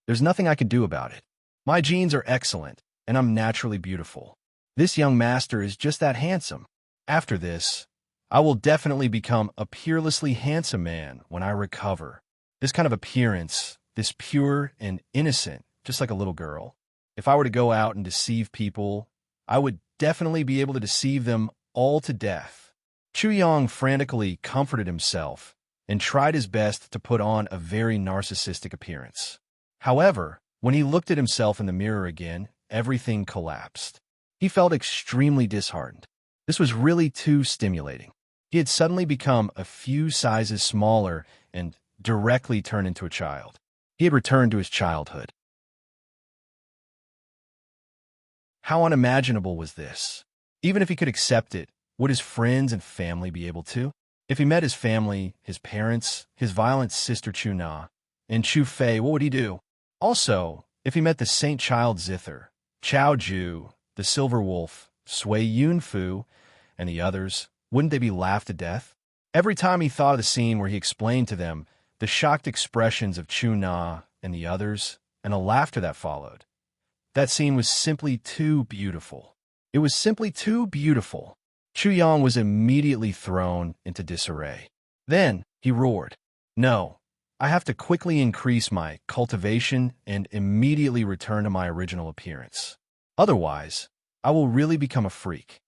There's nothing I can do about it. My genes are excellent, and I'm naturally beautiful. This young master is just that handsome. After this, I will definitely become a peerlessly handsome man when I recover. This kind of appearance, this pure and innocent, just like a little girl. If I were to go out and deceive people, I would definitely be able to deceive them all to death. Chu Yang frantically comforted himself and tried his best to put on a very narcissistic appearance. However, when he looked at himself in the mirror again, everything collapsed. He felt extremely disheartened. This was really too stimulating. He had suddenly become a few sizes smaller and directly turned into a child. He had returned to his childhood. How unimaginable was this? Even if he could accept it, would his friends and family be able to? If he met his family, his parents, his violent sister Chu Na, and Chu Fei, what would he do? Also, if he met the Saint Child Zither, Chao Ju, the Silver Wolf, Sui Yunfu, and the others, wouldn't they be laughed to death? Every time he thought of the scene where he explained to them the shocked expressions of Chu Na and the others, and the laughter that followed, that scene was simply too beautiful. It was simply too beautiful. Chu Yang was immediately thrown into disarray. Then he roared, "No, I have to quickly increase my cultivation and immediately return to my original appearance. Otherwise, I will really become a freak."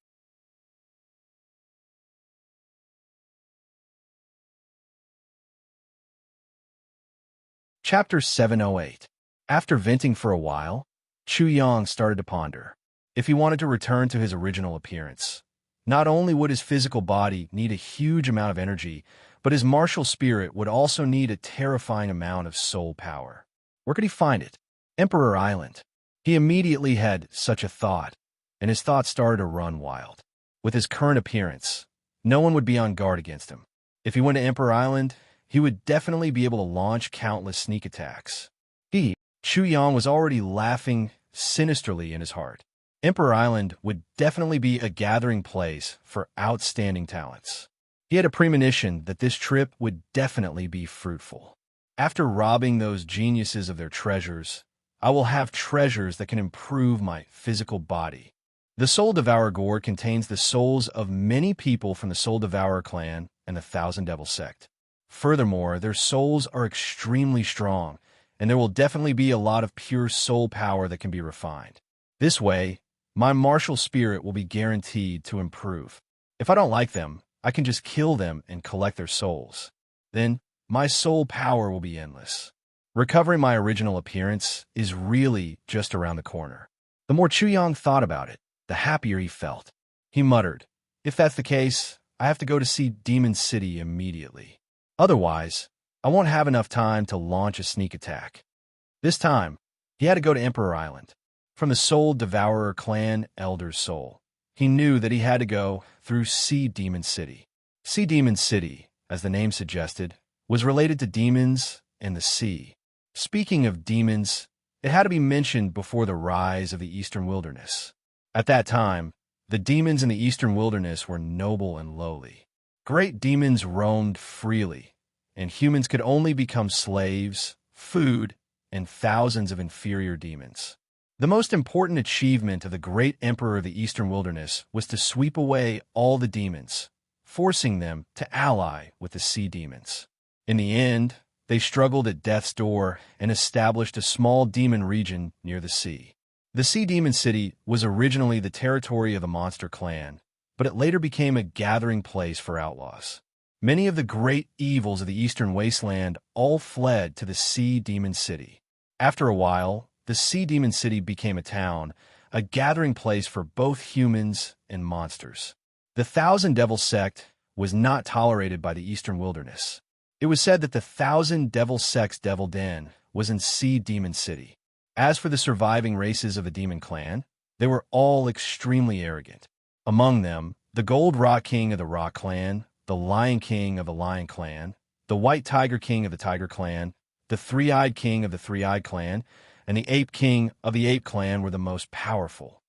Chapter 708. After venting for a while, Chu Yang started to ponder. If he wanted to return to his original appearance, not only would his physical body need a huge amount of energy, but his martial spirit would also need a terrifying amount of soul power. Where could he find it? Emperor Island. He immediately had such a thought, and his thoughts started to run wild. With his current appearance, no one would be on guard against him. If he went to Emperor Island, he would definitely be able to launch countless sneak attacks. Chu Yang was already laughing sinisterly in his heart. Emperor Island would definitely be a gathering place for outstanding talents. He had a premonition that this trip would definitely be fruitful. After robbing those geniuses of their treasures, I will have treasures that can improve my physical body. The Soul Devourer Gourd contains the souls of many people from the Soul Devourer clan and the Thousand Devil sect. Furthermore, their souls are extremely strong, and there will definitely be a lot of pure soul power that can be refined. This way, my martial spirit will be guaranteed to improve. If I don't like them, I can just kill them and collect their souls. Then, my soul power will be endless. Recovering my original appearance is really just around the corner. The more Chuyang thought about it, the happier he felt. He muttered, if that's the case, I have to go to see Demon City immediately. Otherwise, I won't have enough time to launch a sneak attack. This time, he had to go to Emperor Island. From the Soul Devourer clan Elder's soul, he knew that he had to go through Sea Demon City. Sea Demon City, as the name suggested, was related to demons and the sea. Speaking of demons, it had to be mentioned before the rise of the Eastern Wilderness. At that time, the demons in the Eastern Wilderness were noble and lowly. Great demons roamed freely, and humans could only become slaves, food, and thousands of inferior demons. The most important achievement of the great emperor of the Eastern Wilderness was to sweep away all the demons, forcing them to ally with the sea demons. In the end, they struggled at death's door and established a small demon region near the sea. The Sea Demon City was originally the territory of the Monster Clan, but it later became a gathering place for outlaws. Many of the great evils of the Eastern Wasteland all fled to the Sea Demon City. After a while, the Sea Demon City became a town, a gathering place for both humans and monsters. The Thousand Devil sect was not tolerated by the Eastern Wilderness. It was said that the Thousand Devil sect's Devil Den was in Sea Demon City. As for the surviving races of the Demon Clan, they were all extremely arrogant. Among them, the Gold Rock King of the Rock Clan, the Lion King of the Lion Clan, the White Tiger King of the Tiger Clan, the Three-Eyed King of the Three-Eyed Clan, and the Ape King of the Ape Clan were the most powerful.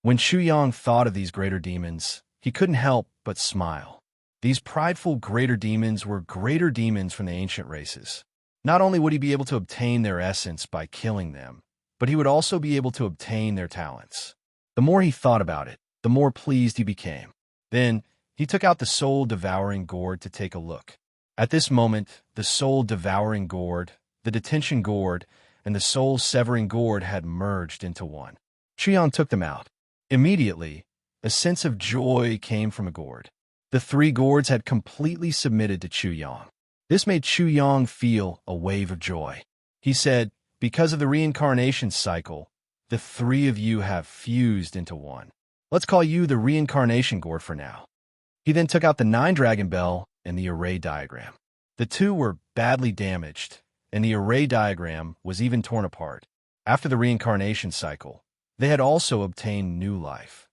When Chuyang thought of these greater demons, he couldn't help but smile. These prideful greater demons were greater demons from the ancient races. Not only would he be able to obtain their essence by killing them, but he would also be able to obtain their talents. The more he thought about it, the more pleased he became. Then, he took out the soul-devouring gourd to take a look. At this moment, the soul-devouring gourd, the detention gourd, and the soul-severing gourd had merged into one. Chuyang took them out. Immediately, a sense of joy came from a gourd. The three gourds had completely submitted to Chuyang. This made Chuyang feel a wave of joy. He said, because of the reincarnation cycle, the three of you have fused into one. Let's call you the reincarnation gourd for now. He then took out the 9-dragon bell and the array diagram. The two were badly damaged, and the array diagram was even torn apart. After the reincarnation cycle, they had also obtained new life.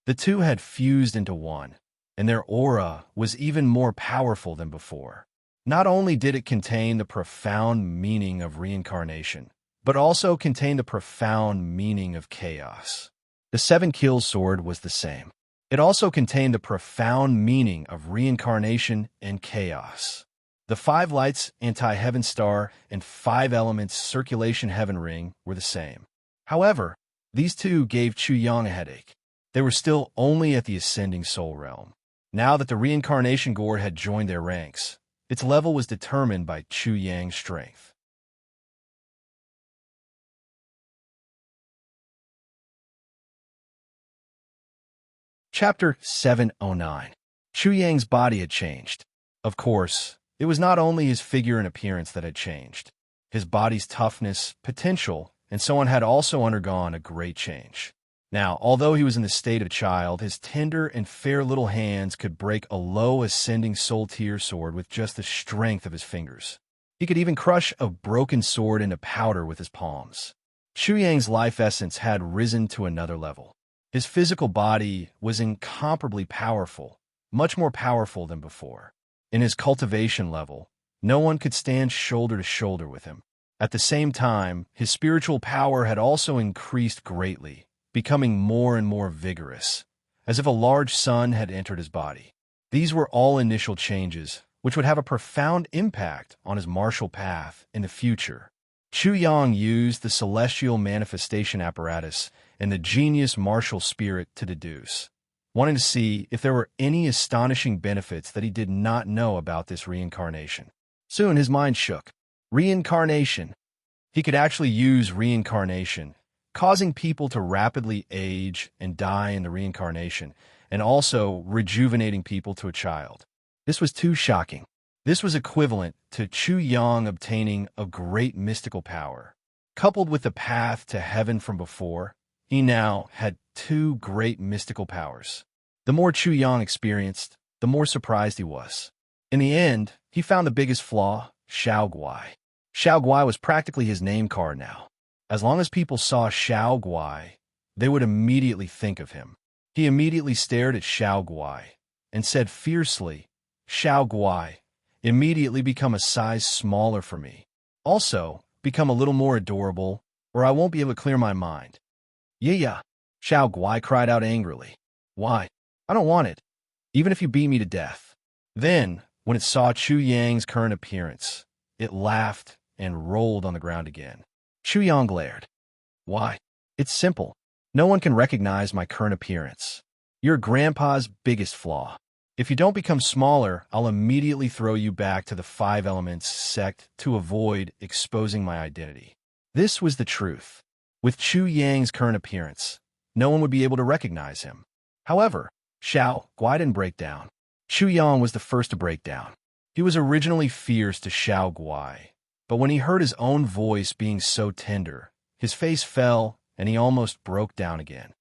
The two had fused into one, and their aura was even more powerful than before. Not only did it contain the profound meaning of reincarnation, but also contained the profound meaning of chaos. The 7 Kills sword was the same. It also contained the profound meaning of reincarnation and chaos. The 5 Lights Anti-Heaven Star and 5 Elements Circulation Heaven Ring were the same. However, these two gave Chuyang a headache. They were still only at the Ascending Soul Realm. Now that the Reincarnation Gourd had joined their ranks, its level was determined by Chuyang's strength. Chapter 709. Chuyang's body had changed. Of course, it was not only his figure and appearance that had changed. His body's toughness, potential, and so on had also undergone a great change. Now, although he was in the state of a child, his tender and fair little hands could break a low ascending soul tier sword with just the strength of his fingers. He could even crush a broken sword into powder with his palms. Chuyang's life essence had risen to another level. His physical body was incomparably powerful, much more powerful than before. In his cultivation level, no one could stand shoulder to shoulder with him. At the same time, his spiritual power had also increased greatly, becoming more and more vigorous, as if a large sun had entered his body. These were all initial changes, which would have a profound impact on his martial path in the future. Chuyang used the celestial manifestation apparatus and the genius martial spirit to deduce, wanting to see if there were any astonishing benefits that he did not know about this reincarnation. Soon his mind shook. Reincarnation. He could actually use reincarnation, causing people to rapidly age and die in the reincarnation, and also rejuvenating people to a child. This was too shocking. This was equivalent to Chu Yang obtaining a great mystical power. Coupled with the path to heaven from before, he now had two great mystical powers. The more Chu Yang experienced, the more surprised he was. In the end, he found the biggest flaw, Xiao Guai. Xiao Guai was practically his name card now. As long as people saw Xiao Guai, they would immediately think of him. He immediately stared at Xiao Guai and said fiercely, "Xiao Guai, immediately become a size smaller for me. Also, become a little more adorable, or I won't be able to clear my mind." Yeah, Xiao Guai cried out angrily. "Why? I don't want it, even if you beat me to death." Then, when it saw Chu Yang's current appearance, it laughed and rolled on the ground again. Chu Yang glared. "Why? It's simple. No one can recognize my current appearance. You're Grandpa's biggest flaw. If you don't become smaller, I'll immediately throw you back to the Five Elements sect to avoid exposing my identity." This was the truth. With Chu Yang's current appearance, no one would be able to recognize him. However, Xiao Guai didn't break down. Chu Yang was the first to break down. He was originally fierce to Xiao Guai, but when he heard his own voice being so tender, his face fell and he almost broke down again.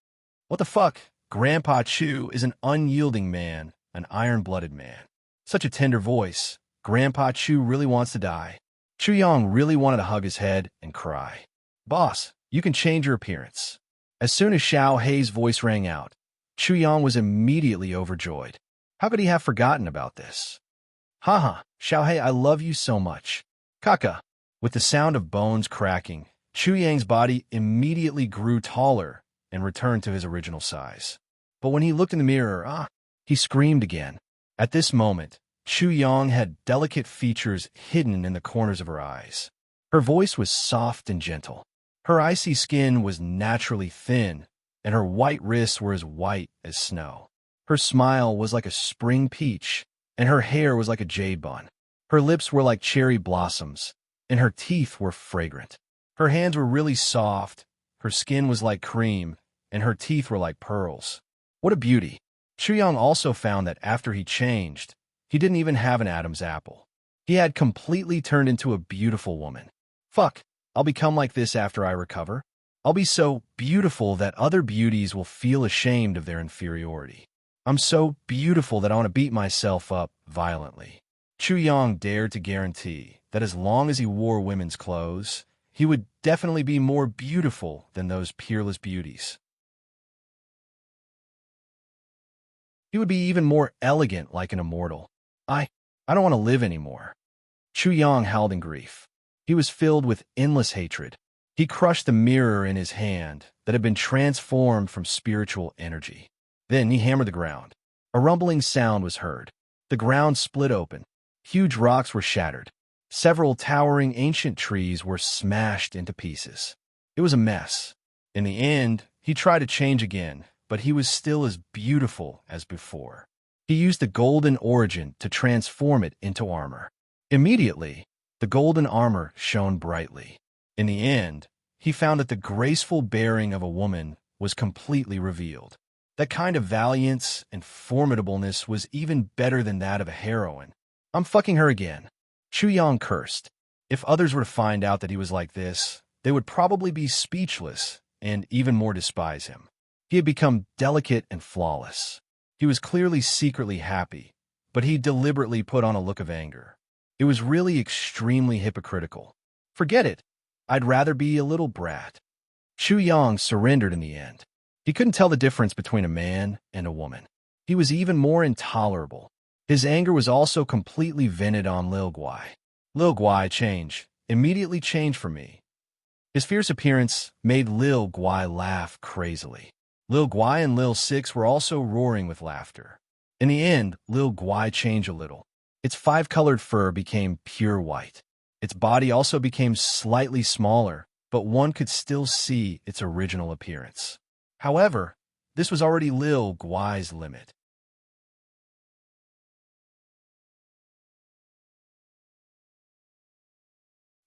What the fuck? Grandpa Chu is an unyielding man, an iron-blooded man. Such a tender voice. Grandpa Chu really wants to die. Chu Yang really wanted to hug his head and cry. "Boss, you can change your appearance." As soon as Xiao Hei's voice rang out, Chu Yang was immediately overjoyed. How could he have forgotten about this? "Haha, Xiao Hei, I love you so much. Kaka." With the sound of bones cracking, Chu Yang's body immediately grew taller and returned to his original size. But when he looked in the mirror, he screamed again. At this moment, Chu Yang had delicate features hidden in the corners of her eyes. Her voice was soft and gentle. Her icy skin was naturally thin, and her white wrists were as white as snow. Her smile was like a spring peach, and her hair was like a jade bun. Her lips were like cherry blossoms, and her teeth were fragrant. Her hands were really soft, her skin was like cream, and her teeth were like pearls. What a beauty! Chu Yang also found that after he changed, he didn't even have an Adam's apple. He had completely turned into a beautiful woman. Fuck, I'll become like this after I recover. I'll be so beautiful that other beauties will feel ashamed of their inferiority. I'm so beautiful that I want to beat myself up violently. Chu Yang dared to guarantee that as long as he wore women's clothes, he would definitely be more beautiful than those peerless beauties. He would be even more elegant like an immortal. I don't want to live anymore. Chu Yang howled in grief. He was filled with endless hatred. He crushed the mirror in his hand that had been transformed from spiritual energy. Then he hammered the ground. A rumbling sound was heard. The ground split open. Huge rocks were shattered. Several towering ancient trees were smashed into pieces. It was a mess. In the end, he tried to change again, but he was still as beautiful as before. He used the golden origin to transform it into armor. Immediately, the golden armor shone brightly. In the end, he found that the graceful bearing of a woman was completely revealed. That kind of valiance and formidableness was even better than that of a heroine. "I'm fucking her again." Chu Yang cursed. If others were to find out that he was like this, they would probably be speechless and even more despise him. He had become delicate and flawless. He was clearly secretly happy, but he deliberately put on a look of anger. It was really extremely hypocritical. Forget it. I'd rather be a little brat. Chu Yang surrendered in the end. He couldn't tell the difference between a man and a woman. He was even more intolerable. His anger was also completely vented on Lil Guai. Lil Guai immediately changed for me. His fierce appearance made Lil Guai laugh crazily. Lil Guai and Lil Six were also roaring with laughter. In the end, Lil Guai changed a little. Its five-colored fur became pure white. Its body also became slightly smaller, but one could still see its original appearance. However, this was already Lil Guai's limit.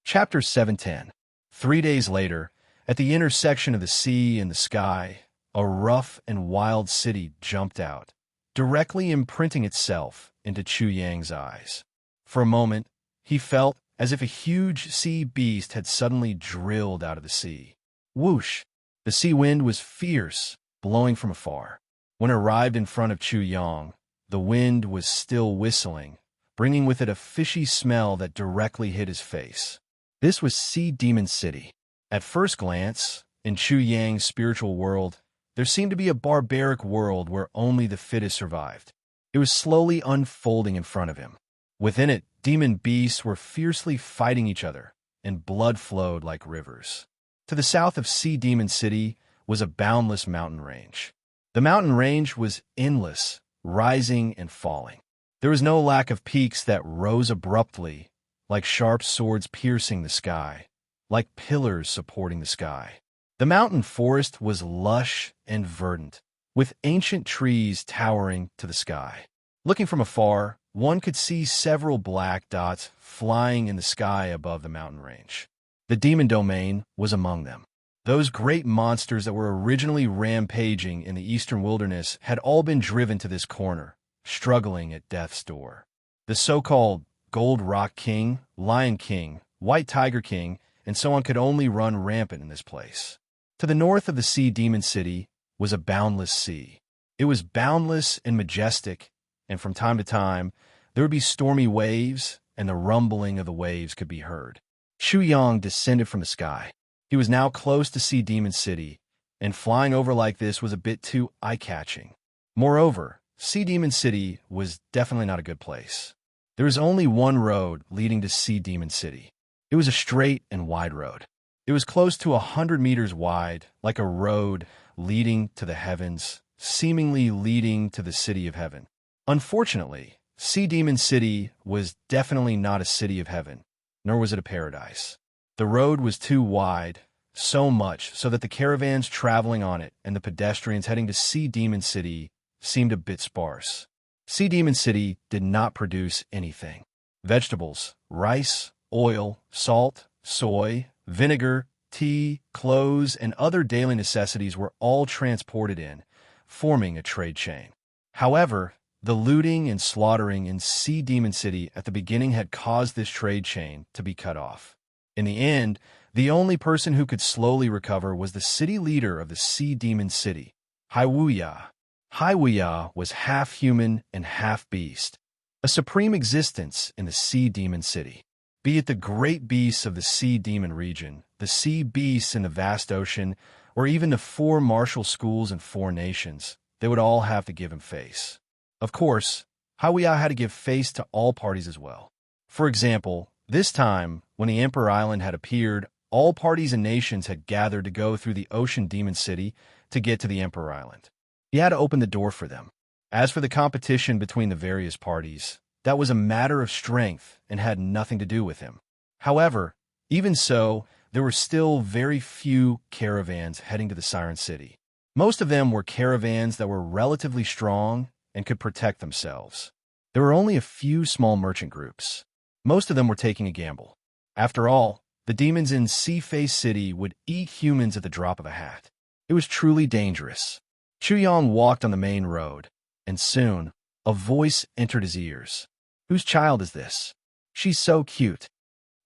Chapter 710. 3 days later, at the intersection of the sea and the sky, a rough and wild city jumped out, directly imprinting itself into Chu Yang's eyes. For a moment, he felt as if a huge sea beast had suddenly drilled out of the sea. Whoosh! The sea wind was fierce, blowing from afar. When it arrived in front of Chu Yang, the wind was still whistling, bringing with it a fishy smell that directly hit his face. This was Sea Demon City. At first glance, in Chu Yang's spiritual world, there seemed to be a barbaric world where only the fittest survived. It was slowly unfolding in front of him. Within it, demon beasts were fiercely fighting each other, and blood flowed like rivers. To the south of Sea Demon City was a boundless mountain range. The mountain range was endless, rising and falling. There was no lack of peaks that rose abruptly, like sharp swords piercing the sky, like pillars supporting the sky. The mountain forest was lush and verdant, with ancient trees towering to the sky. Looking from afar, one could see several black dots flying in the sky above the mountain range. The demon domain was among them. Those great monsters that were originally rampaging in the eastern wilderness had all been driven to this corner, struggling at death's door. The so-called Gold Rock King, Lion King, White Tiger King, and so on could only run rampant in this place. To the north of the Sea Demon City was a boundless sea. It was boundless and majestic, and from time to time, there would be stormy waves, and the rumbling of the waves could be heard. Chu Yang descended from the sky. He was now close to Sea Demon City, and flying over like this was a bit too eye-catching. Moreover, Sea Demon City was definitely not a good place. There was only one road leading to Sea Demon City. It was a straight and wide road. It was close to 100 meters wide, like a road leading to the heavens, seemingly leading to the city of heaven. Unfortunately, Sea Demon City was definitely not a city of heaven, nor was it a paradise. The road was too wide, so much so that the caravans traveling on it and the pedestrians heading to Sea Demon City seemed a bit sparse. Sea Demon City did not produce anything. Vegetables, rice, oil, salt, soy, vinegar, tea, clothes, and other daily necessities were all transported in, forming a trade chain. However, the looting and slaughtering in Sea Demon City at the beginning had caused this trade chain to be cut off. In the end, the only person who could slowly recover was the city leader of the Sea Demon City, Haiwuya. Haiwuya was half human and half beast, a supreme existence in the Sea Demon City. Be it the great beasts of the Sea Demon region, the sea beasts in the vast ocean, or even the 4 martial schools and 4 nations, they would all have to give him face. Of course, Haiwuya had to give face to all parties as well. For example, this time, when the Emperor Island had appeared, all parties and nations had gathered to go through the Ocean Demon City to get to the Emperor Island. He had to open the door for them. As for the competition between the various parties, that was a matter of strength and had nothing to do with him. However, even so, there were still very few caravans heading to the Siren City. Most of them were caravans that were relatively strong and could protect themselves. There were only a few small merchant groups. Most of them were taking a gamble. After all, the demons in Sea Face City would eat humans at the drop of a hat. It was truly dangerous. Chu Yang walked on the main road, and soon, a voice entered his ears. Whose child is this? She's so cute.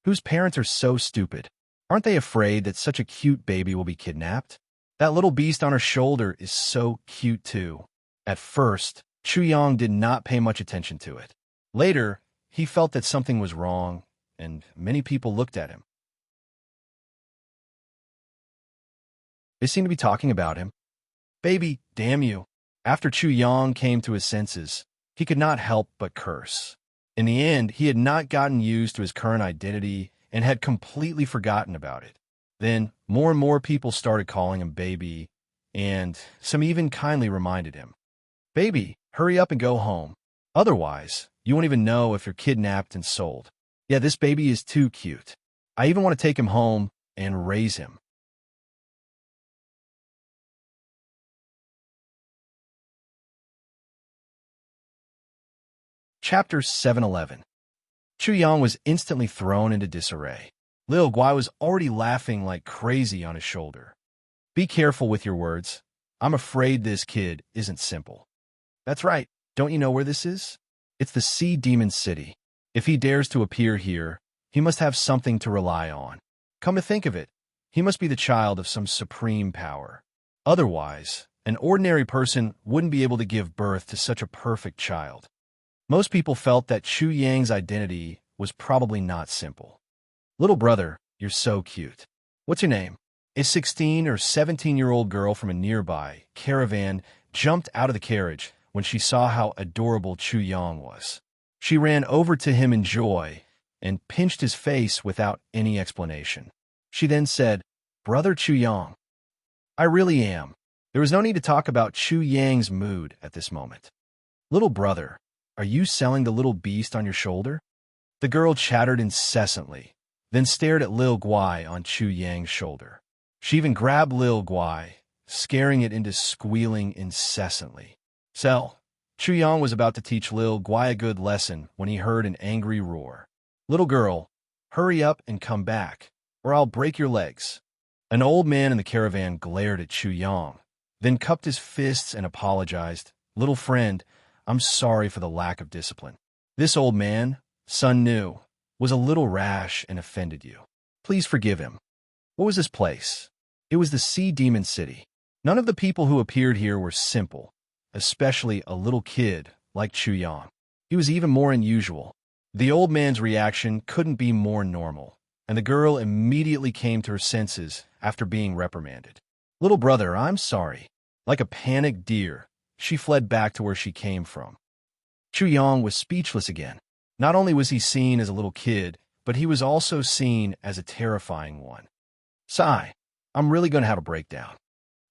Whose parents are so stupid? Aren't they afraid that such a cute baby will be kidnapped? That little beast on her shoulder is so cute too. At first, Chu Yang did not pay much attention to it. Later, he felt that something was wrong, and many people looked at him. They seemed to be talking about him. Baby, damn you. After Chu Yang came to his senses, he could not help but curse. In the end, he had not gotten used to his current identity and had completely forgotten about it. Then, more and more people started calling him baby, and some even kindly reminded him, "Baby, hurry up and go home. Otherwise, you won't even know if you're kidnapped and sold. Yeah, this baby is too cute. I even want to take him home and raise him." Chapter 711. Chu Yang was instantly thrown into disarray. Lil Guai was already laughing like crazy on his shoulder. "Be careful with your words. I'm afraid this kid isn't simple. That's right. Don't you know where this is? It's the Sea Demon City. If he dares to appear here, he must have something to rely on. Come to think of it, he must be the child of some supreme power. Otherwise, an ordinary person wouldn't be able to give birth to such a perfect child. Most people felt that Chu Yang's identity was probably not simple. Little brother, you're so cute. What's your name? A 16 or 17-year-old girl from a nearby caravan jumped out of the carriage when she saw how adorable Chu Yang was. She ran over to him in joy and pinched his face without any explanation. She then said, "Brother Chu Yang, I really am." There was no need to talk about Chu Yang's mood at this moment. "Little brother, are you selling the little beast on your shoulder?" The girl chattered incessantly, then stared at Lil Guai on Chu Yang's shoulder. She even grabbed Lil Guai, scaring it into squealing incessantly. Sell. Chu Yang was about to teach Lil Guai a good lesson when he heard an angry roar. "Little girl, hurry up and come back, or I'll break your legs." An old man in the caravan glared at Chu Yang, then cupped his fists and apologized. "Little friend, I'm sorry for the lack of discipline. This old man, Sun Nu, was a little rash and offended you. Please forgive him." What was this place? It was the Sea Demon City. None of the people who appeared here were simple, especially a little kid like Chu Yang. He was even more unusual. The old man's reaction couldn't be more normal, and the girl immediately came to her senses after being reprimanded. "Little brother, I'm sorry." Like a panicked deer, she fled back to where she came from. Chu Yang was speechless again. Not only was he seen as a little kid, but he was also seen as a terrifying one. "Sigh, I'm really going to have a breakdown."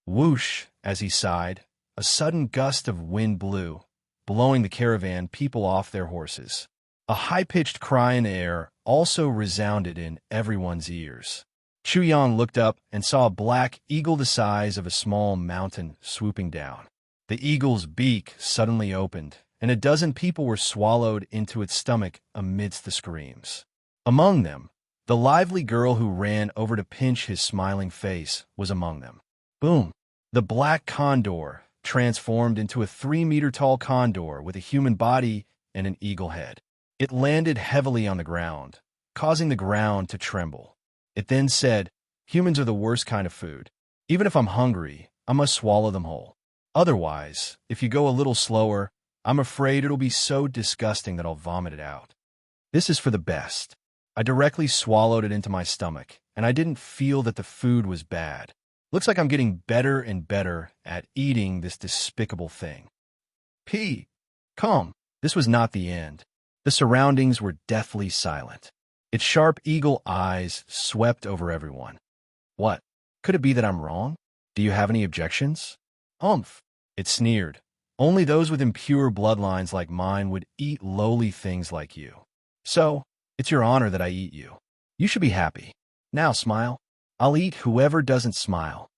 Whoosh, as he sighed, a sudden gust of wind blew, blowing the caravan people off their horses. A high-pitched cry in the air also resounded in everyone's ears. Chu Yang looked up and saw a black eagle the size of a small mountain swooping down. The eagle's beak suddenly opened, and a dozen people were swallowed into its stomach amidst the screams. Among them, the lively girl who ran over to pinch his smiling face was among them. Boom! The black condor transformed into a 3-meter-tall condor with a human body and an eagle head. It landed heavily on the ground, causing the ground to tremble. It then said, "Humans are the worst kind of food. Even if I'm hungry, I must swallow them whole. Otherwise, if you go a little slower, I'm afraid it'll be so disgusting that I'll vomit it out. This is for the best." I directly swallowed it into my stomach, and I didn't feel that the food was bad. Looks like I'm getting better and better at eating this despicable thing. Calm. This was not the end. The surroundings were deathly silent. Its sharp eagle eyes swept over everyone. "What? Could it be that I'm wrong? Do you have any objections?" "Umph," it sneered. "Only those with impure bloodlines like mine would eat lowly things like you. So, it's your honor that I eat you. You should be happy. Now smile. I'll eat whoever doesn't smile."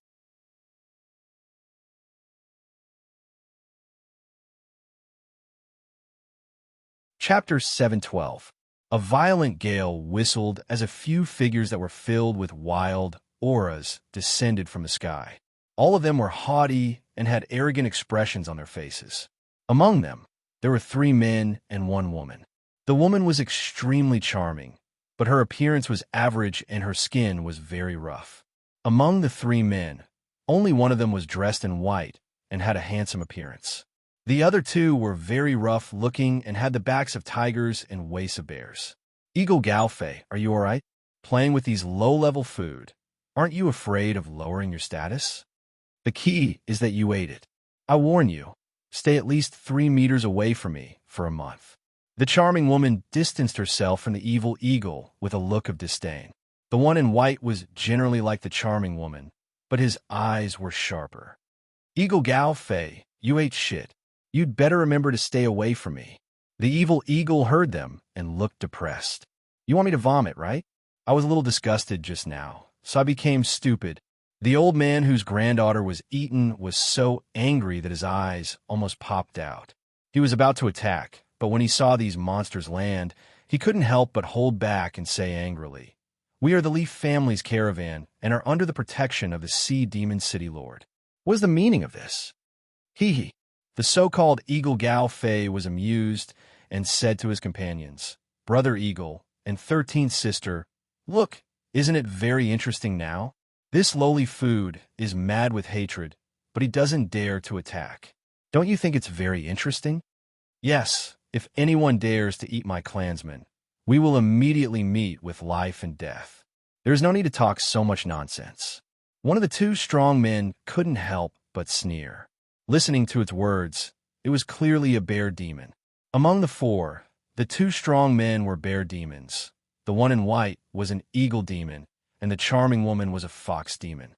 Chapter 712. A violent gale whistled as a few figures that were filled with wild auras descended from the sky. All of them were haughty and had arrogant expressions on their faces. Among them, there were 3 men and 1 woman. The woman was extremely charming, but her appearance was average and her skin was very rough. Among the 3 men, only one of them was dressed in white and had a handsome appearance. The other 2 were very rough-looking and had the backs of tigers and waists of bears. "Eagle Galfei, are you all right? Playing with these low-level food. Aren't you afraid of lowering your status? The key is that you ate it. I warn you, stay at least 3 meters away from me for a month." The charming woman distanced herself from the evil eagle with a look of disdain. The one in white was generally like the charming woman, but his eyes were sharper. "Eagle Galfei, you ate shit. You'd better remember to stay away from me." The evil eagle heard them and looked depressed. "You want me to vomit, right? I was a little disgusted just now, so I became stupid." The old man whose granddaughter was eaten was so angry that his eyes almost popped out. He was about to attack, but when he saw these monsters land, he couldn't help but hold back and say angrily, "We are the Leaf family's caravan and are under the protection of the Sea Demon City Lord. What is the meaning of this? Hee hee. The so-called Eagle Gao Fei was amused and said to his companions, Brother Eagle and 13th sister, look, isn't it very interesting now? This lowly food is mad with hatred, but he doesn't dare to attack. Don't you think it's very interesting? Yes, if anyone dares to eat my clansmen, we will immediately meet with life and death. There is no need to talk so much nonsense. One of the two strong men couldn't help but sneer. Listening to its words, it was clearly a bear demon. Among the four, the two strong men were bear demons. The one in white was an eagle demon, and the charming woman was a fox demon.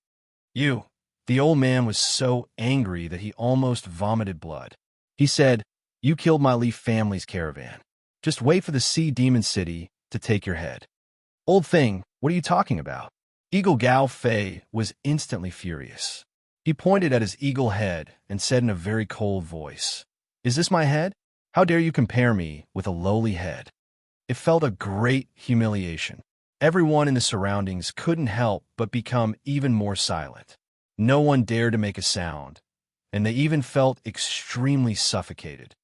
The old man was so angry that he almost vomited blood. He said, You killed my Leaf family's caravan. Just wait for the Sea Demon City to take your head. Old thing, what are you talking about? Eagle Gao Fei was instantly furious. He pointed at his eagle head and said in a very cold voice, Is this my head? How dare you compare me with a lowly head? It felt a great humiliation. Everyone in the surroundings couldn't help but become even more silent. No one dared to make a sound, and they even felt extremely suffocated.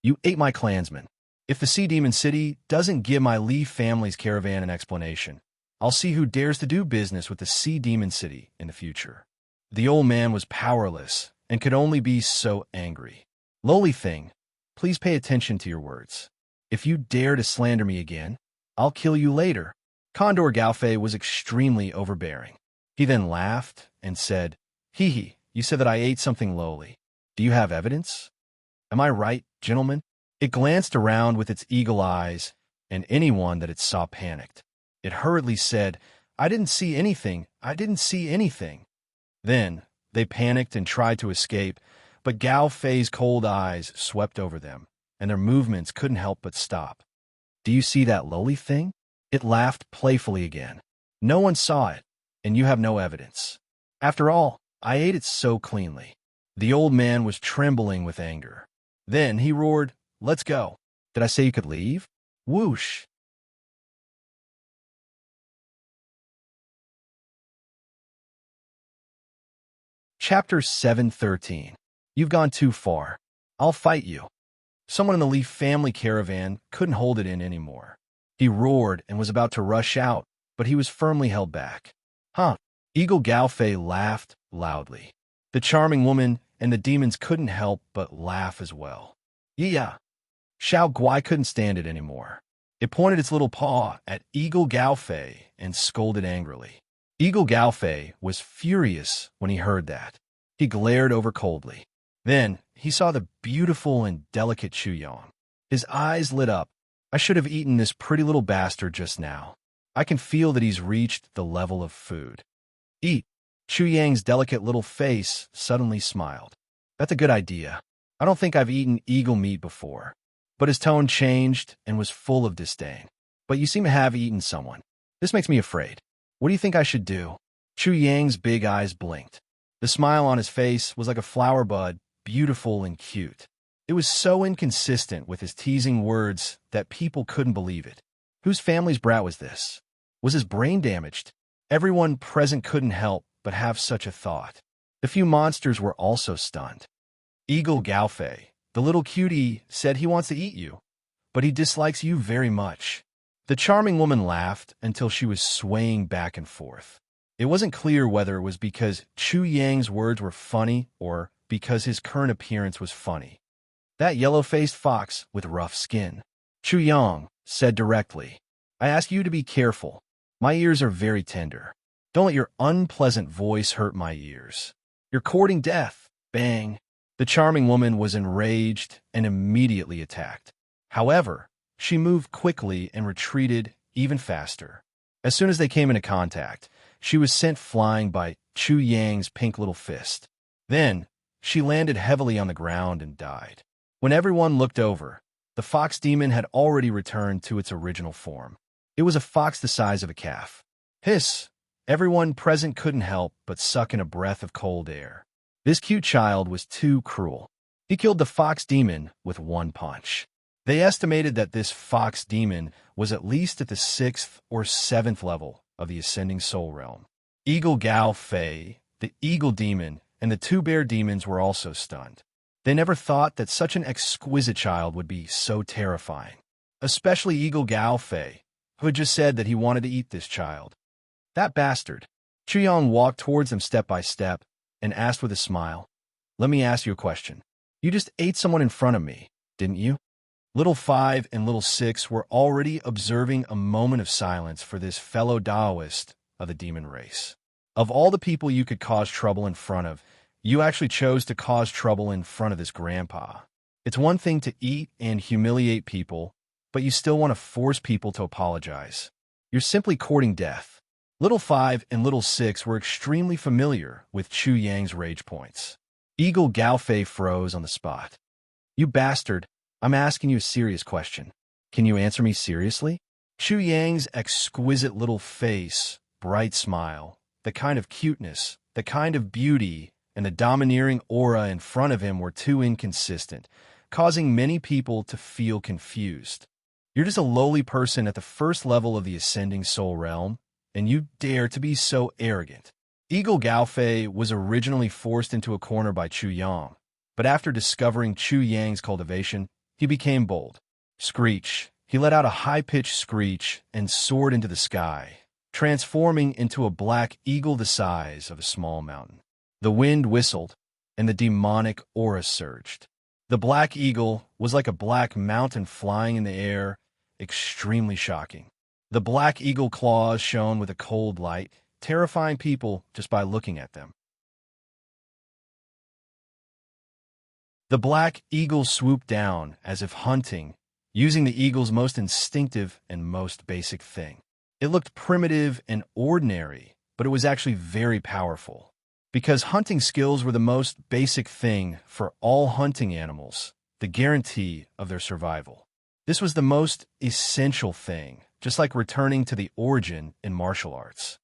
You ate my clansmen. If the Sea Demon City doesn't give my Leaf family's caravan an explanation, I'll see who dares to do business with the Sea Demon City in the future. The old man was powerless and could only be so angry. Lowly thing, please pay attention to your words. If you dare to slander me again, I'll kill you later. Condor Gaofei was extremely overbearing. He then laughed and said, Hee hee, you said that I ate something lowly. Do you have evidence? Am I right, gentlemen? It glanced around with its eagle eyes, and anyone that it saw panicked. It hurriedly said, I didn't see anything. I didn't see anything. Then they panicked and tried to escape, but Gao Fei's cold eyes swept over them, and their movements couldn't help but stop. Do you see that lowly thing? It laughed playfully again. No one saw it, and you have no evidence. After all, I ate it so cleanly. The old man was trembling with anger. Then he roared, Let's go. Did I say you could leave? Whoosh. Chapter 713. You've gone too far. I'll fight you. Someone in the Leaf family caravan couldn't hold it in anymore. He roared and was about to rush out, but he was firmly held back. Huh. Eagle Gaofei laughed loudly. The charming woman and the demons couldn't help but laugh as well. Yeah. Xiao Guai couldn't stand it anymore. It pointed its little paw at Eagle Gaofei and scolded angrily. Eagle Gaofei was furious when he heard that. He glared over coldly. Then he saw the beautiful and delicate Chu Yang. His eyes lit up. I should have eaten this pretty little bastard just now. I can feel that he's reached the level of food. Eat. Chu Yang's delicate little face suddenly smiled. That's a good idea. I don't think I've eaten eagle meat before. But his tone changed and was full of disdain. But you seem to have eaten someone. This makes me afraid. What do you think I should do? Chu Yang's big eyes blinked. The smile on his face was like a flower bud, beautiful and cute. It was so inconsistent with his teasing words that people couldn't believe it. Whose family's brat was this? Was his brain damaged? Everyone present couldn't help but have such a thought. The few monsters were also stunned. Eagle Gaofei, the little cutie, said he wants to eat you, but he dislikes you very much. The charming woman laughed until she was swaying back and forth. It wasn't clear whether it was because Chu Yang's words were funny or because his current appearance was funny. That yellow-faced fox with rough skin. Chu Yang said directly, I ask you to be careful. My ears are very tender. Don't let your unpleasant voice hurt my ears. You're courting death. Bang. The charming woman was enraged and immediately attacked. However, she moved quickly and retreated even faster. As soon as they came into contact, she was sent flying by Chu Yang's pink little fist. Then, she landed heavily on the ground and died. When everyone looked over, the fox demon had already returned to its original form. It was a fox the size of a calf. Hiss! Everyone present couldn't help but suck in a breath of cold air. This cute child was too cruel. He killed the fox demon with one punch. They estimated that this fox demon was at least at the 6th or 7th level of the ascending soul realm. Eagle Gao Fei, the eagle demon, and the two bear demons were also stunned. They never thought that such an exquisite child would be so terrifying, especially Eagle Gaofei, who had just said that he wanted to eat this child. That bastard. Chuyang walked towards them step by step and asked with a smile, "Let me ask you a question. You just ate someone in front of me, didn't you?" Little 5 and Little 6 were already observing a moment of silence for this fellow Taoist of the demon race. Of all the people you could cause trouble in front of, you actually chose to cause trouble in front of this grandpa. It's one thing to eat and humiliate people, but you still want to force people to apologize. You're simply courting death. Little 5 and Little 6 were extremely familiar with Chu Yang's rage points. Eagle Gaofei froze on the spot. "You bastard, I'm asking you a serious question. Can you answer me seriously?" Chu Yang's exquisite little face, bright smile, the kind of cuteness, the kind of beauty, and the domineering aura in front of him were too inconsistent, causing many people to feel confused. You're just a lowly person at the first level of the ascending soul realm, and you dare to be so arrogant. Eagle Gaofei was originally forced into a corner by Chu Yang, but after discovering Chu Yang's cultivation, he became bold. Screech. He let out a high-pitched screech and soared into the sky, transforming into a black eagle the size of a small mountain. The wind whistled, and the demonic aura surged. The black eagle was like a black mountain flying in the air, extremely shocking. The black eagle claws shone with a cold light, terrifying people just by looking at them. The black eagle swooped down as if hunting, using the eagle's most instinctive and most basic thing. It looked primitive and ordinary, but it was actually very powerful. Because hunting skills were the most basic thing for all hunting animals, the guarantee of their survival. This was the most essential thing, just like returning to the origin in martial arts.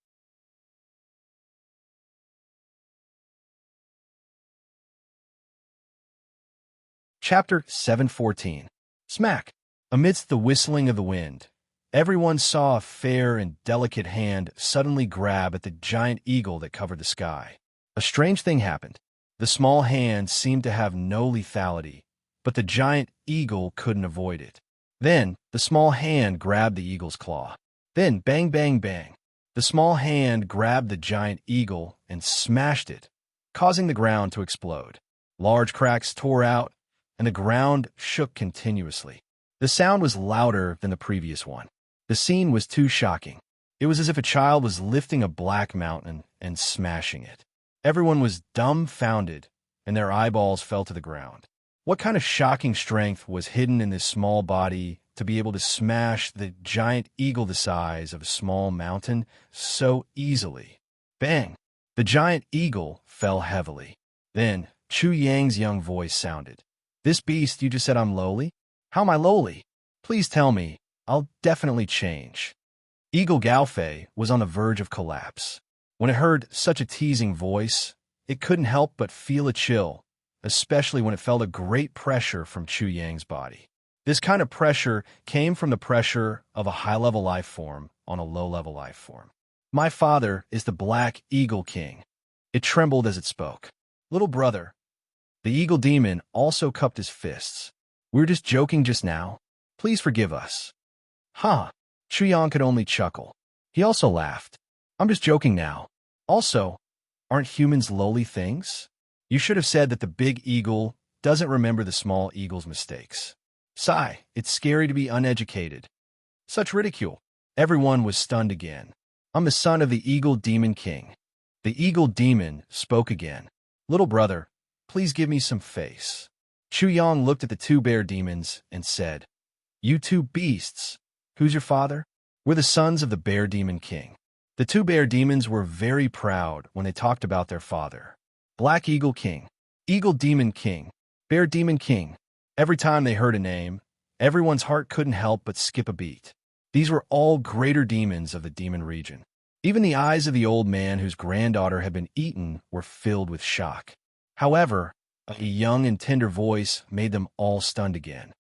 Chapter 714. Smack! Amidst the whistling of the wind, everyone saw a fair and delicate hand suddenly grab at the giant eagle that covered the sky. A strange thing happened. The small hand seemed to have no lethality, but the giant eagle couldn't avoid it. Then, the small hand grabbed the eagle's claw. Then, bang, bang, bang. The small hand grabbed the giant eagle and smashed it, causing the ground to explode. Large cracks tore out, and the ground shook continuously. The sound was louder than the previous one. The scene was too shocking. It was as if a child was lifting a black mountain and smashing it. Everyone was dumbfounded, and their eyeballs fell to the ground. What kind of shocking strength was hidden in this small body to be able to smash the giant eagle the size of a small mountain so easily? Bang! The giant eagle fell heavily. Then, Chu Yang's young voice sounded. "This beast, you just said I'm lowly? How am I lowly? Please tell me. I'll definitely change." Eagle Gaofei was on the verge of collapse. When it heard such a teasing voice, it couldn't help but feel a chill, especially when it felt a great pressure from Chu Yang's body. This kind of pressure came from the pressure of a high-level life form on a low-level life form. "My father is the Black Eagle King." It trembled as it spoke. "Little brother." The eagle demon also cupped his fists. "We were just joking just now. Please forgive us." "Huh." Chuyang could only chuckle. He also laughed. "I'm just joking now. Also, aren't humans lowly things? You should have said that the big eagle doesn't remember the small eagle's mistakes. Sigh, it's scary to be uneducated." Such ridicule. Everyone was stunned again. "I'm the son of the Eagle Demon King." The eagle demon spoke again. "Little brother, please give me some face." Chuyang looked at the two bear demons and said, "You two beasts, who's your father?" "We're the sons of the Bear Demon King." The two bear demons were very proud when they talked about their father. Black Eagle King, Eagle Demon King, Bear Demon King. Every time they heard a name, everyone's heart couldn't help but skip a beat. These were all greater demons of the demon region. Even the eyes of the old man whose granddaughter had been eaten were filled with shock. However, a young and tender voice made them all stunned again.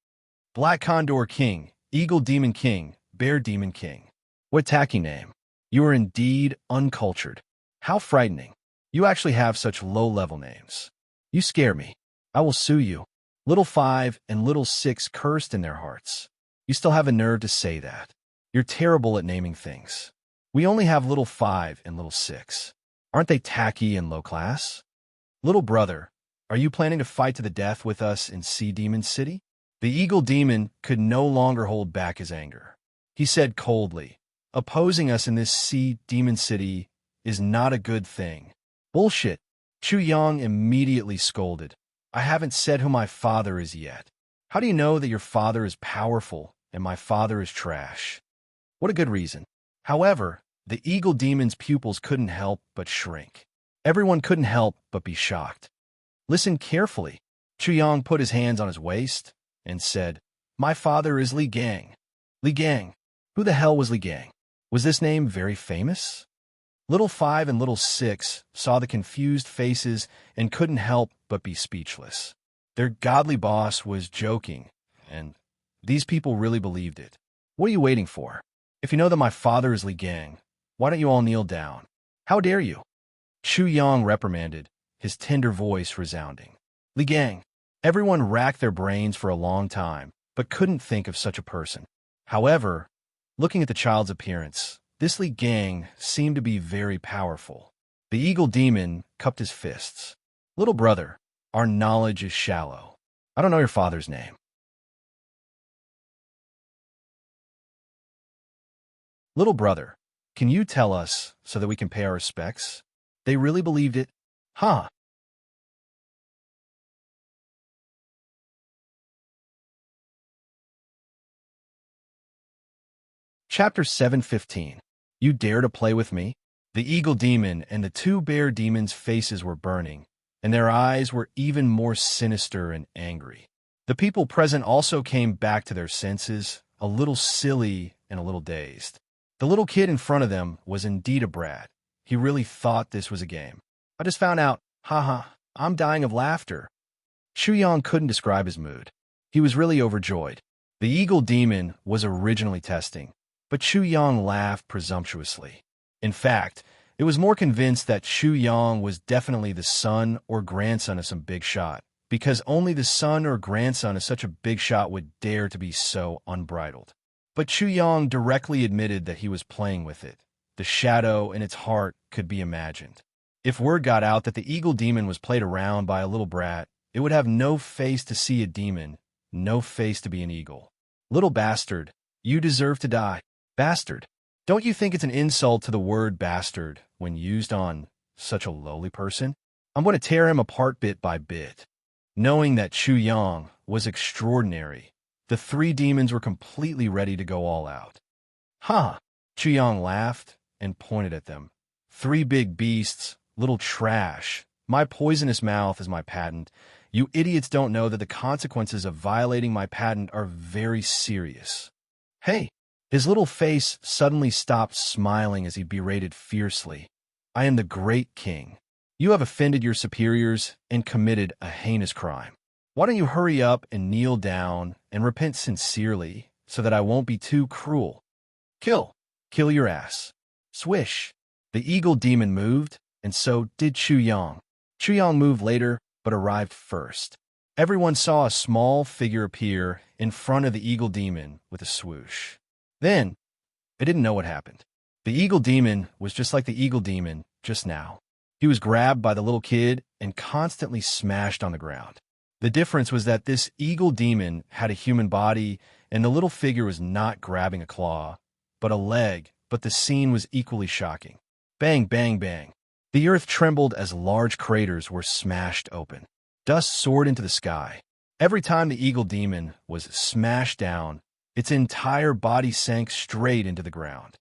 Black Condor King, Eagle Demon King, Bear Demon King. What tacky name. You are indeed uncultured. How frightening. You actually have such low-level names. You scare me. I will sue you. Little 5 and Little 6 cursed in their hearts. You still have a nerve to say that. You're terrible at naming things. We only have Little 5 and Little 6. Aren't they tacky and low class? Little brother, are you planning to fight to the death with us in Sea Demon City? The Eagle Demon could no longer hold back his anger. He said coldly, opposing us in this Sea Demon City is not a good thing. Bullshit. Chu Yang immediately scolded. I haven't said who my father is yet. How do you know that your father is powerful and my father is trash? What a good reason. However, the Eagle Demon's pupils couldn't help but shrink. Everyone couldn't help but be shocked. Listen carefully. Chu Yang put his hands on his waist and said, My father is Li Gang. Li Gang. Who the hell was Li Gang? Was this name very famous? Little 5 and Little 6 saw the confused faces and couldn't help but be speechless. Their godly boss was joking, and these people really believed it. What are you waiting for? If you know that my father is Li Gang, why don't you all kneel down? How dare you? Chu Yang reprimanded, his tender voice resounding. Li Gang. Everyone racked their brains for a long time, but couldn't think of such a person. However, looking at the child's appearance, this Li Gang seemed to be very powerful. The Eagle Demon cupped his fists. Little brother, our knowledge is shallow. I don't know your father's name. Little brother, can you tell us so that we can pay our respects? They really believed it? Huh? Chapter 7:15. You dare to play with me? The Eagle Demon and the two Bear Demons' faces were burning, and their eyes were even more sinister and angry. The people present also came back to their senses, a little silly and a little dazed. The little kid in front of them was indeed a brat. He really thought this was a game. I just found out, haha, I'm dying of laughter. Chu Yang couldn't describe his mood. He was really overjoyed. The Eagle Demon was originally testing, but Chu Yang laughed presumptuously. In fact, it was more convinced that Chu Yang was definitely the son or grandson of some big shot, because only the son or grandson of such a big shot would dare to be so unbridled. But Chu Yang directly admitted that he was playing with it. The shadow in its heart could be imagined. If word got out that the Eagle Demon was played around by a little brat, it would have no face to see a demon, no face to be an eagle. Little bastard, you deserve to die. Bastard. Don't you think it's an insult to the word bastard when used on such a lowly person? I'm going to tear him apart bit by bit. Knowing that Chu Yang was extraordinary, the three demons were completely ready to go all out. Ha! Chu Yang laughed and pointed at them. Three big beasts, little trash. My poisonous mouth is my patent. You idiots don't know that the consequences of violating my patent are very serious. Hey! His little face suddenly stopped smiling as he berated fiercely. I am the great king. You have offended your superiors and committed a heinous crime. Why don't you hurry up and kneel down and repent sincerely so that I won't be too cruel? Kill. Kill your ass. Swish. The Eagle Demon moved, and so did Chu Yang. Chu Yang moved later, but arrived first. Everyone saw a small figure appear in front of the Eagle Demon with a swoosh. Then, I didn't know what happened. The Eagle Demon was just like the Eagle Demon just now. He was grabbed by the little kid and constantly smashed on the ground. The difference was that this Eagle Demon had a human body, and the little figure was not grabbing a claw, but a leg, but the scene was equally shocking. Bang, bang, bang. The earth trembled as large craters were smashed open. Dust soared into the sky. Every time the Eagle Demon was smashed down, its entire body sank straight into the ground.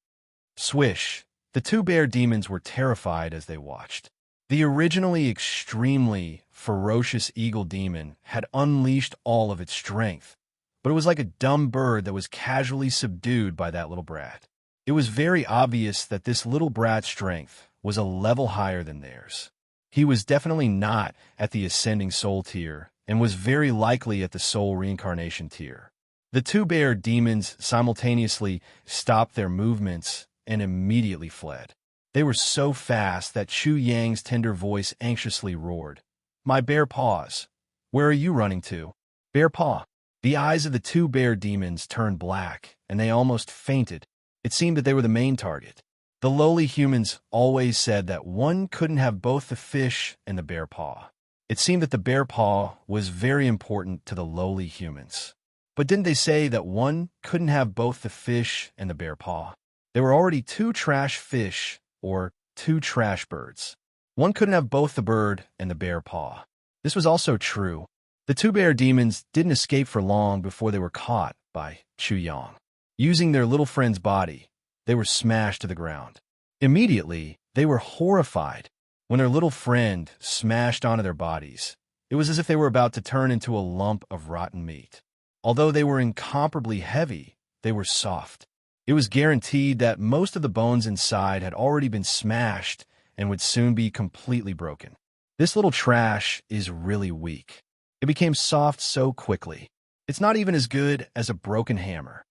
Swish! The two Bear Demons were terrified as they watched. The originally extremely ferocious Eagle Demon had unleashed all of its strength, but it was like a dumb bird that was casually subdued by that little brat. It was very obvious that this little brat's strength was a level higher than theirs. He was definitely not at the ascending soul tier and was very likely at the soul reincarnation tier. The two Bear Demons simultaneously stopped their movements and immediately fled. They were so fast that Chu Yang's tender voice anxiously roared, "My bear paws! Where are you running to?" Bear paw. The eyes of the two bear demons turned black, and they almost fainted. It seemed that they were the main target. The lowly humans always said that one couldn't have both the fish and the bear paw. It seemed that the bear paw was very important to the lowly humans. But didn't they say that one couldn't have both the fish and the bear paw? There were already two trash fish, or two trash birds. One couldn't have both the bird and the bear paw. This was also true. The two bear demons didn't escape for long before they were caught by Chu Yang. Using their little friend's body, they were smashed to the ground. Immediately, they were horrified. When their little friend smashed onto their bodies, it was as if they were about to turn into a lump of rotten meat. Although they were incomparably heavy, they were soft. It was guaranteed that most of the bones inside had already been smashed and would soon be completely broken. This little trash is really weak. It became soft so quickly. It's not even as good as a broken hammer.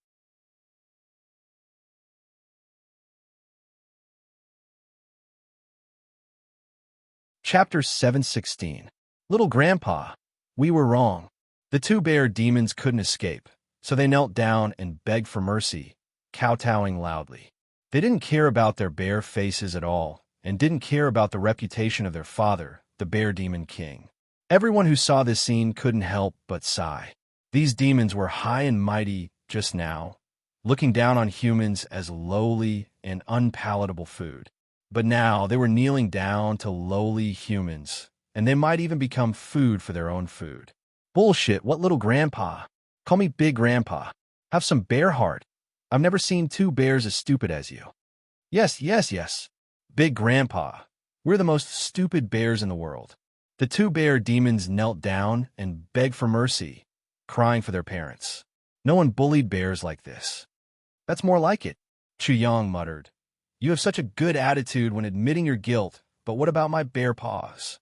Chapter 716. Little Grandpa, we were wrong. The two bear demons couldn't escape, so they knelt down and begged for mercy, kowtowing loudly. They didn't care about their bear faces at all, and didn't care about the reputation of their father, the bear demon king. Everyone who saw this scene couldn't help but sigh. These demons were high and mighty just now, looking down on humans as lowly and unpalatable food. But now they were kneeling down to lowly humans, and they might even become food for their own food. Bullshit, what little grandpa? Call me Big Grandpa. Have some bear heart. I've never seen two bears as stupid as you. Yes, yes, yes. Big Grandpa. We're the most stupid bears in the world. The two bear demons knelt down and begged for mercy, crying for their parents. No one bullied bears like this. That's more like it, Chu Yang muttered. You have such a good attitude when admitting your guilt, but what about my bear paws?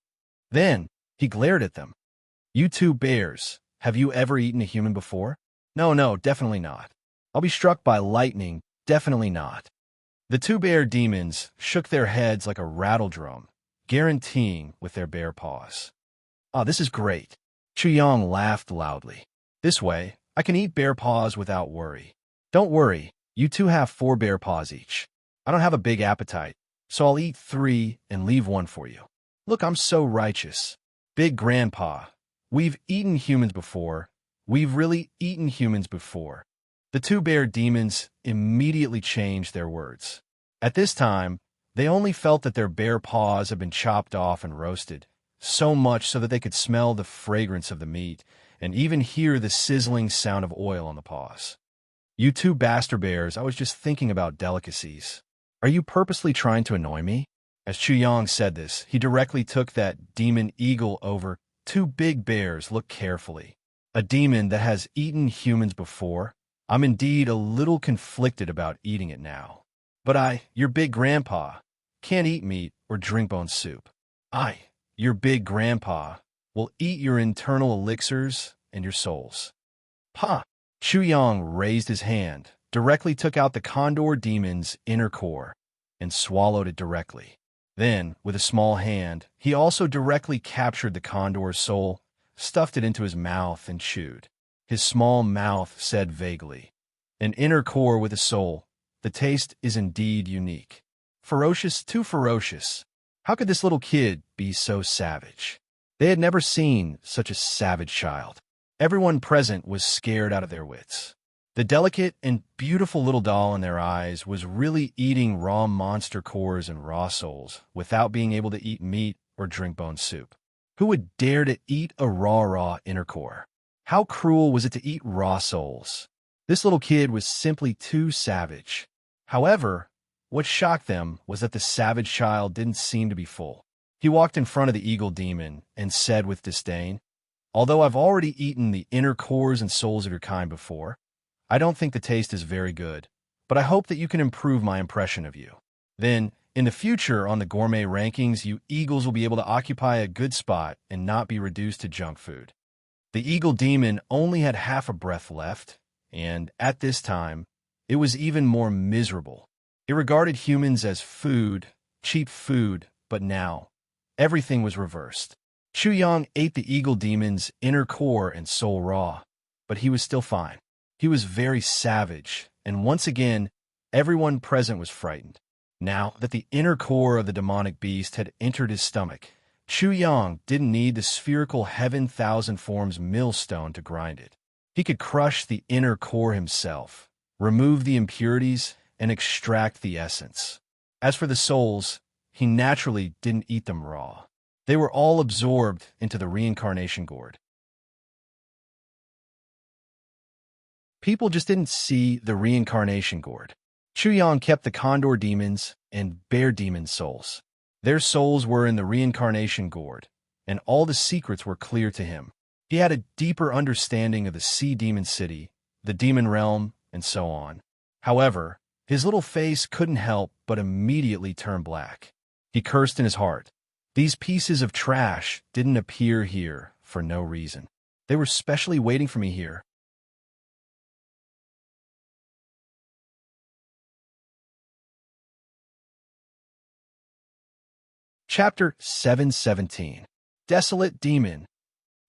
Then he glared at them. You two bears, have you ever eaten a human before? No, no, definitely not. I'll be struck by lightning, definitely not. The two bear demons shook their heads like a rattle drum, guaranteeing with their bear paws. Ah, this is great. Chu Yang laughed loudly. This way, I can eat bear paws without worry. Don't worry, you two have 4 bear paws each. I don't have a big appetite, so I'll eat 3 and leave 1 for you. Look, I'm so righteous. Big Grandpa, we've eaten humans before. We've really eaten humans before. The two bear demons immediately changed their words. At this time, they only felt that their bear paws had been chopped off and roasted, so much so that they could smell the fragrance of the meat and even hear the sizzling sound of oil on the paws. You two bastard bears, I was just thinking about delicacies. Are you purposely trying to annoy me? As Chu Yang said this, he directly took that demon eagle over. Two big bears looked carefully. A demon that has eaten humans before? I'm indeed a little conflicted about eating it now. But your big grandpa, can't eat meat or drink bone soup. Your big grandpa, will eat your internal elixirs and your souls. Pa! Chu Yang raised his hand, directly took out the condor demon's inner core, and swallowed it directly. Then, with a small hand, he also directly captured the condor's soul, stuffed it into his mouth, and chewed. His small mouth said vaguely, "An inner core with a soul. The taste is indeed unique. Ferocious, too ferocious. How could this little kid be so savage?" They had never seen such a savage child. Everyone present was scared out of their wits. The delicate and beautiful little doll in their eyes was really eating raw monster cores and raw souls without being able to eat meat or drink bone soup. Who would dare to eat a raw inner core? How cruel was it to eat raw souls? This little kid was simply too savage. However, what shocked them was that the savage child didn't seem to be full. He walked in front of the eagle demon and said with disdain, "Although I've already eaten the inner cores and souls of your kind before, I don't think the taste is very good, but I hope that you can improve my impression of you. Then, in the future on the gourmet rankings, you eagles will be able to occupy a good spot and not be reduced to junk food." The eagle demon only had half a breath left, and at this time, it was even more miserable. It regarded humans as food cheap food, but now, everything was reversed. Chu Yang ate the eagle demon's inner core and soul raw, but he was still fine. He was very savage, and once again, everyone present was frightened. Now that the inner core of the demonic beast had entered his stomach, Chu Yang didn't need the spherical Heaven Thousand Forms millstone to grind it. He could crush the inner core himself, remove the impurities, and extract the essence. As for the souls, he naturally didn't eat them raw. They were all absorbed into the reincarnation gourd. People just didn't see the reincarnation gourd. Chu Yang kept the condor demons and bear demon souls. Their souls were in the reincarnation gourd, and all the secrets were clear to him. He had a deeper understanding of the sea demon city, the demon realm, and so on. However, his little face couldn't help but immediately turn black. He cursed in his heart. These pieces of trash didn't appear here for no reason. They were specially waiting for me here. Chapter 717. Desolate Demon.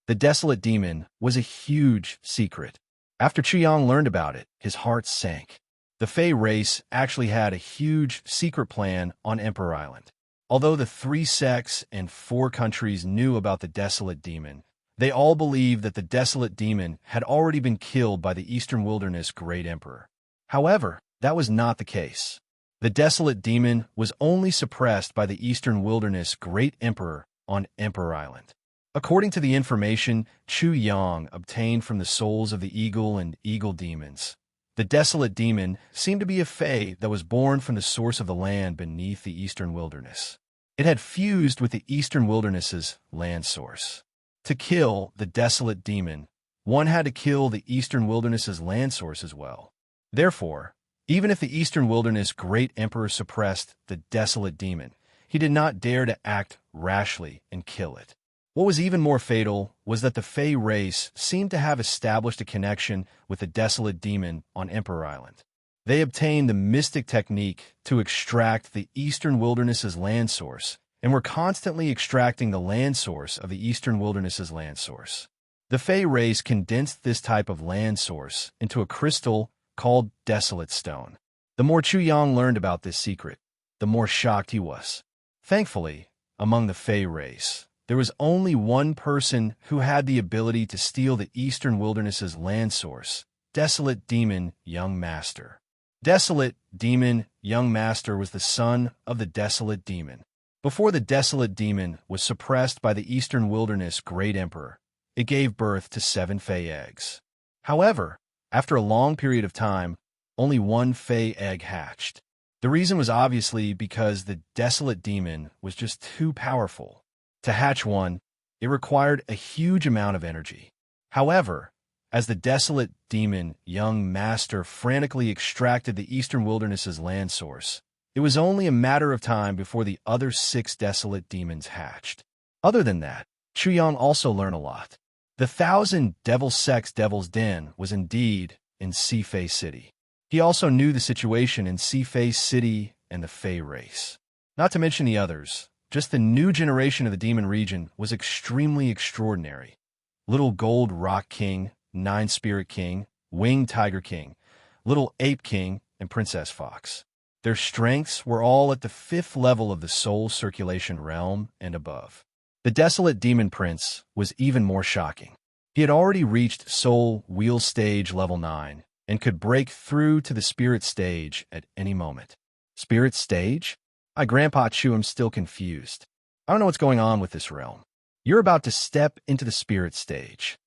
The Desolate Demon was a huge secret. After Chu Yang learned about it, his heart sank. The Fey race actually had a huge secret plan on Emperor Island. Although the 3 sects and 4 countries knew about the Desolate Demon, they all believed that the Desolate Demon had already been killed by the Eastern Wilderness Great Emperor. However, that was not the case. The Desolate Demon was only suppressed by the Eastern Wilderness Great Emperor on Emperor Island. According to the information Chu Yang obtained from the souls of the eagle and eagle demons, the Desolate Demon seemed to be a Fey that was born from the source of the land beneath the Eastern Wilderness. It had fused with the Eastern Wilderness's land source. To kill the Desolate Demon, one had to kill the Eastern Wilderness's land source as well. Therefore, even if the Eastern Wilderness Great Emperor suppressed the Desolate Demon, he did not dare to act rashly and kill it. What was even more fatal was that the Fey race seemed to have established a connection with the Desolate Demon on Emperor Island. They obtained the mystic technique to extract the Eastern Wilderness's land source and were constantly extracting the land source of the Eastern Wilderness's land source. The Fey race condensed this type of land source into a crystal called Desolate Stone. The more Chu Yang learned about this secret, the more shocked he was. Thankfully, among the Fey race, there was only one person who had the ability to steal the Eastern Wilderness's land source, Desolate Demon Young Master. Desolate Demon Young Master was the son of the Desolate Demon. Before the Desolate Demon was suppressed by the Eastern Wilderness Great Emperor, it gave birth to 7 Fey eggs. However, after a long period of time, only 1 Fey egg hatched. The reason was obviously because the Desolate Demon was just too powerful. To hatch one, it required a huge amount of energy. However, as the Desolate Demon Young Master frantically extracted the Eastern Wilderness's land source, it was only a matter of time before the other 6 Desolate Demons hatched. Other than that, Chu Yang also learned a lot. The 1,000 Devil Sects Devil's Den was indeed in Sea Fey City. He also knew the situation in Sea Fey City and the Fey race. Not to mention the others, just the new generation of the Demon region was extremely extraordinary. Little Gold Rock King, 9 Spirit King, Winged Tiger King, Little Ape King, and Princess Fox. Their strengths were all at the 5th level of the Soul Circulation realm and above. The Desolate Demon Prince was even more shocking. He had already reached Soul Wheel Stage level 9 and could break through to the Spirit Stage at any moment. Spirit Stage? Grandpa Chu, am still confused. I don't know what's going on with this realm. You're about to step into the Spirit Stage.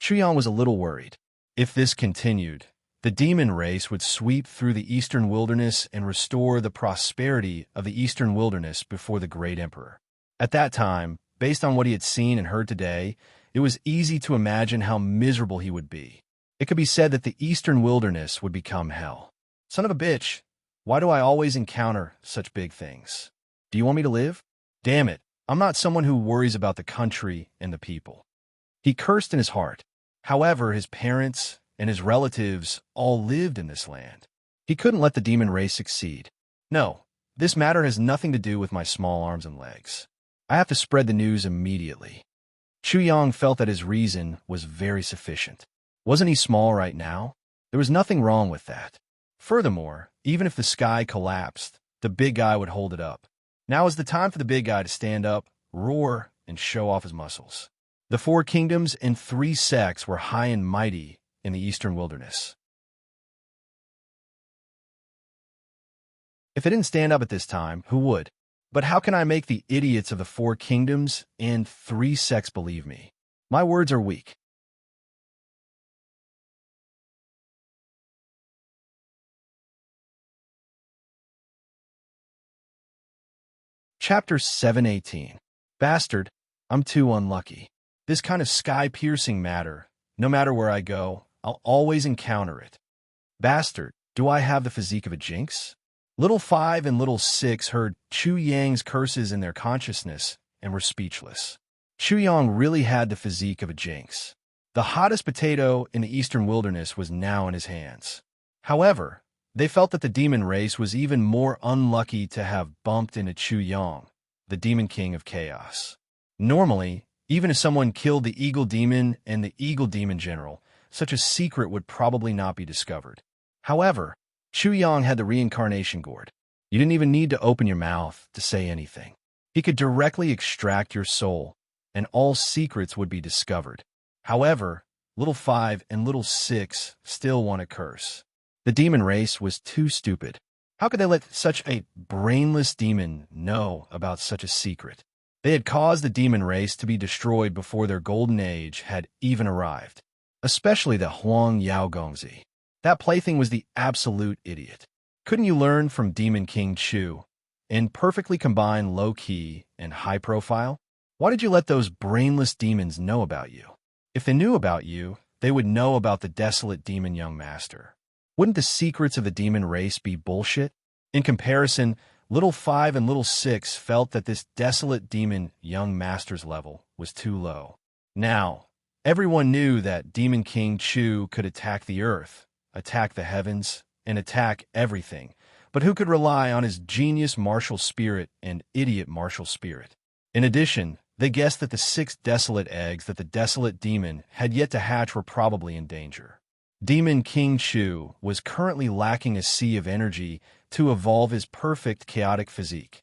Chu Yang was a little worried. If this continued, the demon race would sweep through the Eastern Wilderness and restore the prosperity of the Eastern Wilderness before the Great Emperor. At that time, based on what he had seen and heard today, it was easy to imagine how miserable he would be. It could be said that the Eastern Wilderness would become hell. Son of a bitch, why do I always encounter such big things? Do you want me to live? Damn it, I'm not someone who worries about the country and the people. He cursed in his heart. However, his parents and his relatives all lived in this land. He couldn't let the demon race succeed. No, This matter has nothing to do with my small arms and legs. I have to spread the news immediately. Chu Yang felt that his reason was very sufficient. Wasn't he small right now? There was nothing wrong with that. Furthermore, even if the sky collapsed, the big guy would hold it up. Now is the time for the big guy to stand up, roar, and show off his muscles. The 4 kingdoms and 3 sects were high and mighty in the eastern wilderness. If it didn't stand up at this time, who would? But how can I make the idiots of the 4 kingdoms and 3 sects believe me? My words are weak. Chapter 718. Bastard, I'm too unlucky. This kind of sky-piercing matter, no matter where I go, I'll always encounter it. Bastard, do I have the physique of a jinx? Little 5 and Little 6 heard Chu Yang's curses in their consciousness and were speechless. Chu Yang really had the physique of a jinx. The hottest potato in the eastern wilderness was now in his hands. However, they felt that the demon race was even more unlucky to have bumped into Chu Yang, the demon king of chaos. Normally, even if someone killed the eagle demon and the eagle demon general, such a secret would probably not be discovered. However, Chu Yang had the reincarnation gourd. You didn't even need to open your mouth to say anything. He could directly extract your soul, and all secrets would be discovered. However, Little 5 and Little 6 still want to curse. The demon race was too stupid. How could they let such a brainless demon know about such a secret? They had caused the demon race to be destroyed before their golden age had even arrived. Especially the Huang Yaogongzi. That plaything was the absolute idiot. Couldn't you learn from Demon King Chu and perfectly combine low-key and high-profile? Why did you let those brainless demons know about you? If they knew about you, they would know about the desolate demon young master. Wouldn't the secrets of the demon race be bullshit? In comparison, Little 5 and Little 6 felt that this desolate demon young master's level was too low. Now, everyone knew that Demon King Chu could attack the earth, attack the heavens, and attack everything, but who could rely on his genius martial spirit and idiot martial spirit? In addition, they guessed that the 6 desolate eggs that the desolate demon had yet to hatch were probably in danger. Demon King Chu was currently lacking a sea of energy to evolve his perfect chaotic physique.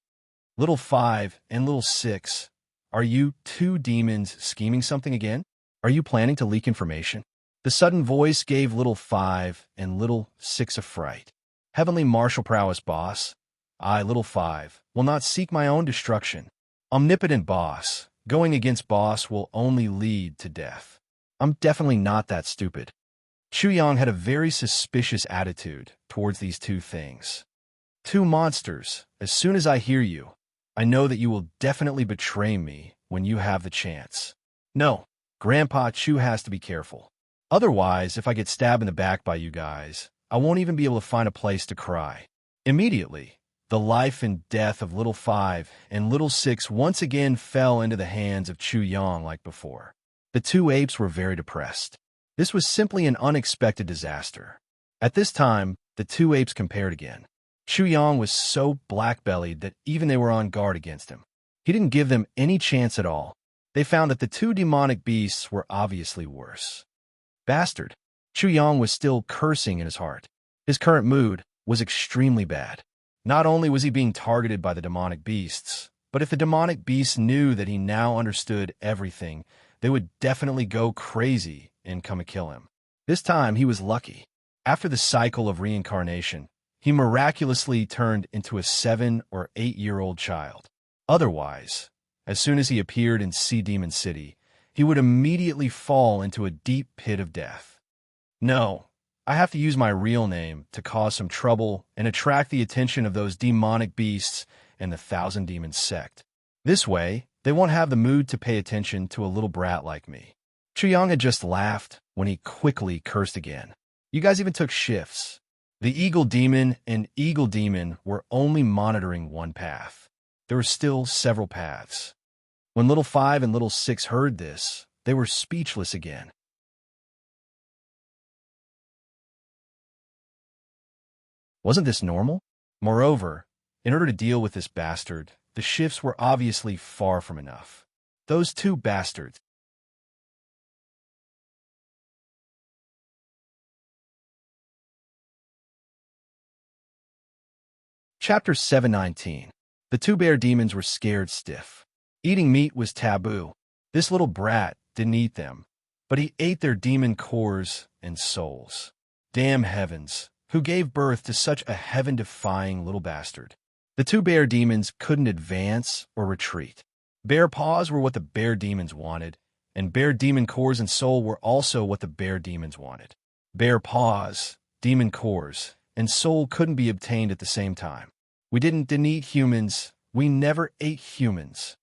Little 5 and Little 6, are you 2 demons scheming something again? Are you planning to leak information? The sudden voice gave Little 5 and Little 6 a fright. Heavenly martial prowess boss, I, Little 5, will not seek my own destruction. Omnipotent boss, going against boss will only lead to death. I'm definitely not that stupid. Chu Yang had a very suspicious attitude towards these 2 things. 2 monsters, as soon as I hear you, I know that you will definitely betray me when you have the chance. No, Grandpa Chu has to be careful. Otherwise, if I get stabbed in the back by you guys, I won't even be able to find a place to cry. Immediately, the life and death of Little 5 and Little 6 once again fell into the hands of Chu Yang like before. The 2 apes were very depressed. This was simply an unexpected disaster. At this time, the 2 apes compared again. Chu Yang was so black-bellied that even they were on guard against him. He didn't give them any chance at all. They found that the 2 demonic beasts were obviously worse. Bastard. Chu Yang was still cursing in his heart. His current mood was extremely bad. Not only was he being targeted by the demonic beasts, but if the demonic beasts knew that he now understood everything, they would definitely go crazy and come and kill him. This time, he was lucky. After the cycle of reincarnation, he miraculously turned into a 7 or 8-year-old child. Otherwise, as soon as he appeared in Sea Demon City, he would immediately fall into a deep pit of death. No, I have to use my real name to cause some trouble and attract the attention of those demonic beasts and the Thousand Demons sect. This way, they won't have the mood to pay attention to a little brat like me. Chu Yang had just laughed when he quickly cursed again. You guys even took shifts. The Eagle Demon and Eagle Demon were only monitoring one path. There were still several paths. When Little 5 and Little 6 heard this, they were speechless again. Wasn't this normal? Moreover, In order to deal with this bastard, the shifts were obviously far from enough. Those two bastards. Chapter 719. The two bear demons were scared stiff. Eating meat was taboo. This little brat didn't eat them, but he ate their demon cores and souls. Damn heavens, who gave birth to such a heaven-defying little bastard? The two bear demons couldn't advance or retreat. Bear paws were what the bear demons wanted, and bear demon cores and soul were also what the bear demons wanted. Bear paws, demon cores, and soul couldn't be obtained at the same time. We didn't eat humans. We never ate humans.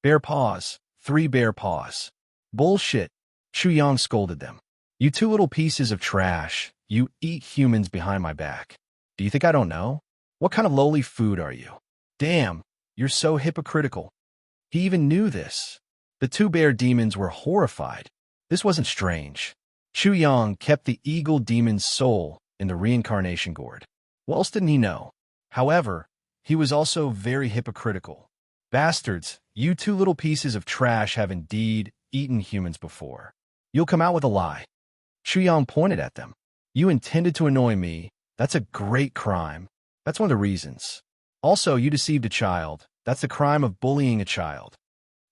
Bear paws, 3 bear paws. Bullshit, Chu Yang scolded them. You two little pieces of trash, you eat humans behind my back. Do you think I don't know? What kind of lowly food are you? Damn, you're so hypocritical. He even knew this. The two bear demons were horrified. This wasn't strange. Chu Yang kept the eagle demon's soul in the reincarnation gourd. What else didn't he know? However, he was also very hypocritical. Bastards, you two little pieces of trash have indeed eaten humans before. You'll come out with a lie. Chu Yang pointed at them. You intended to annoy me. That's a great crime. That's one of the reasons. Also, you deceived a child. That's the crime of bullying a child.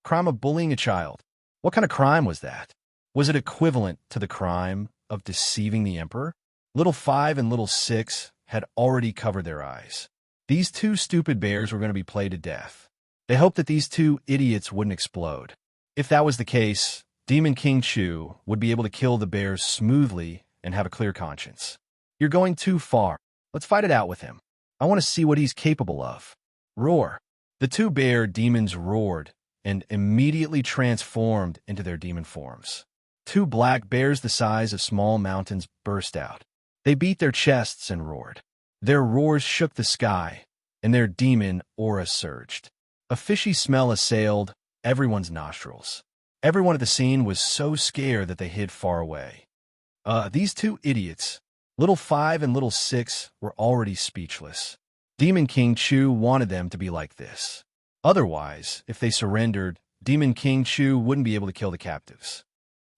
Crime of bullying a child. What kind of crime was that? Was it equivalent to the crime of deceiving the emperor? Little 5 and little 6 had already covered their eyes. These two stupid bears were going to be played to death. They hoped that these two idiots wouldn't explode. If that was the case, Demon King Chu would be able to kill the bears smoothly and have a clear conscience. You're going too far. Let's fight it out with him. I want to see what he's capable of. Roar. The two bear demons roared and immediately transformed into their demon forms. 2 black bears the size of small mountains burst out. They beat their chests and roared. Their roars shook the sky, and their demon aura surged. A fishy smell assailed everyone's nostrils. Everyone at the scene was so scared that they hid far away. These two idiots, little 5 and little 6, were already speechless. Demon King Chu wanted them to be like this. Otherwise, if they surrendered, Demon King Chu wouldn't be able to kill the captives.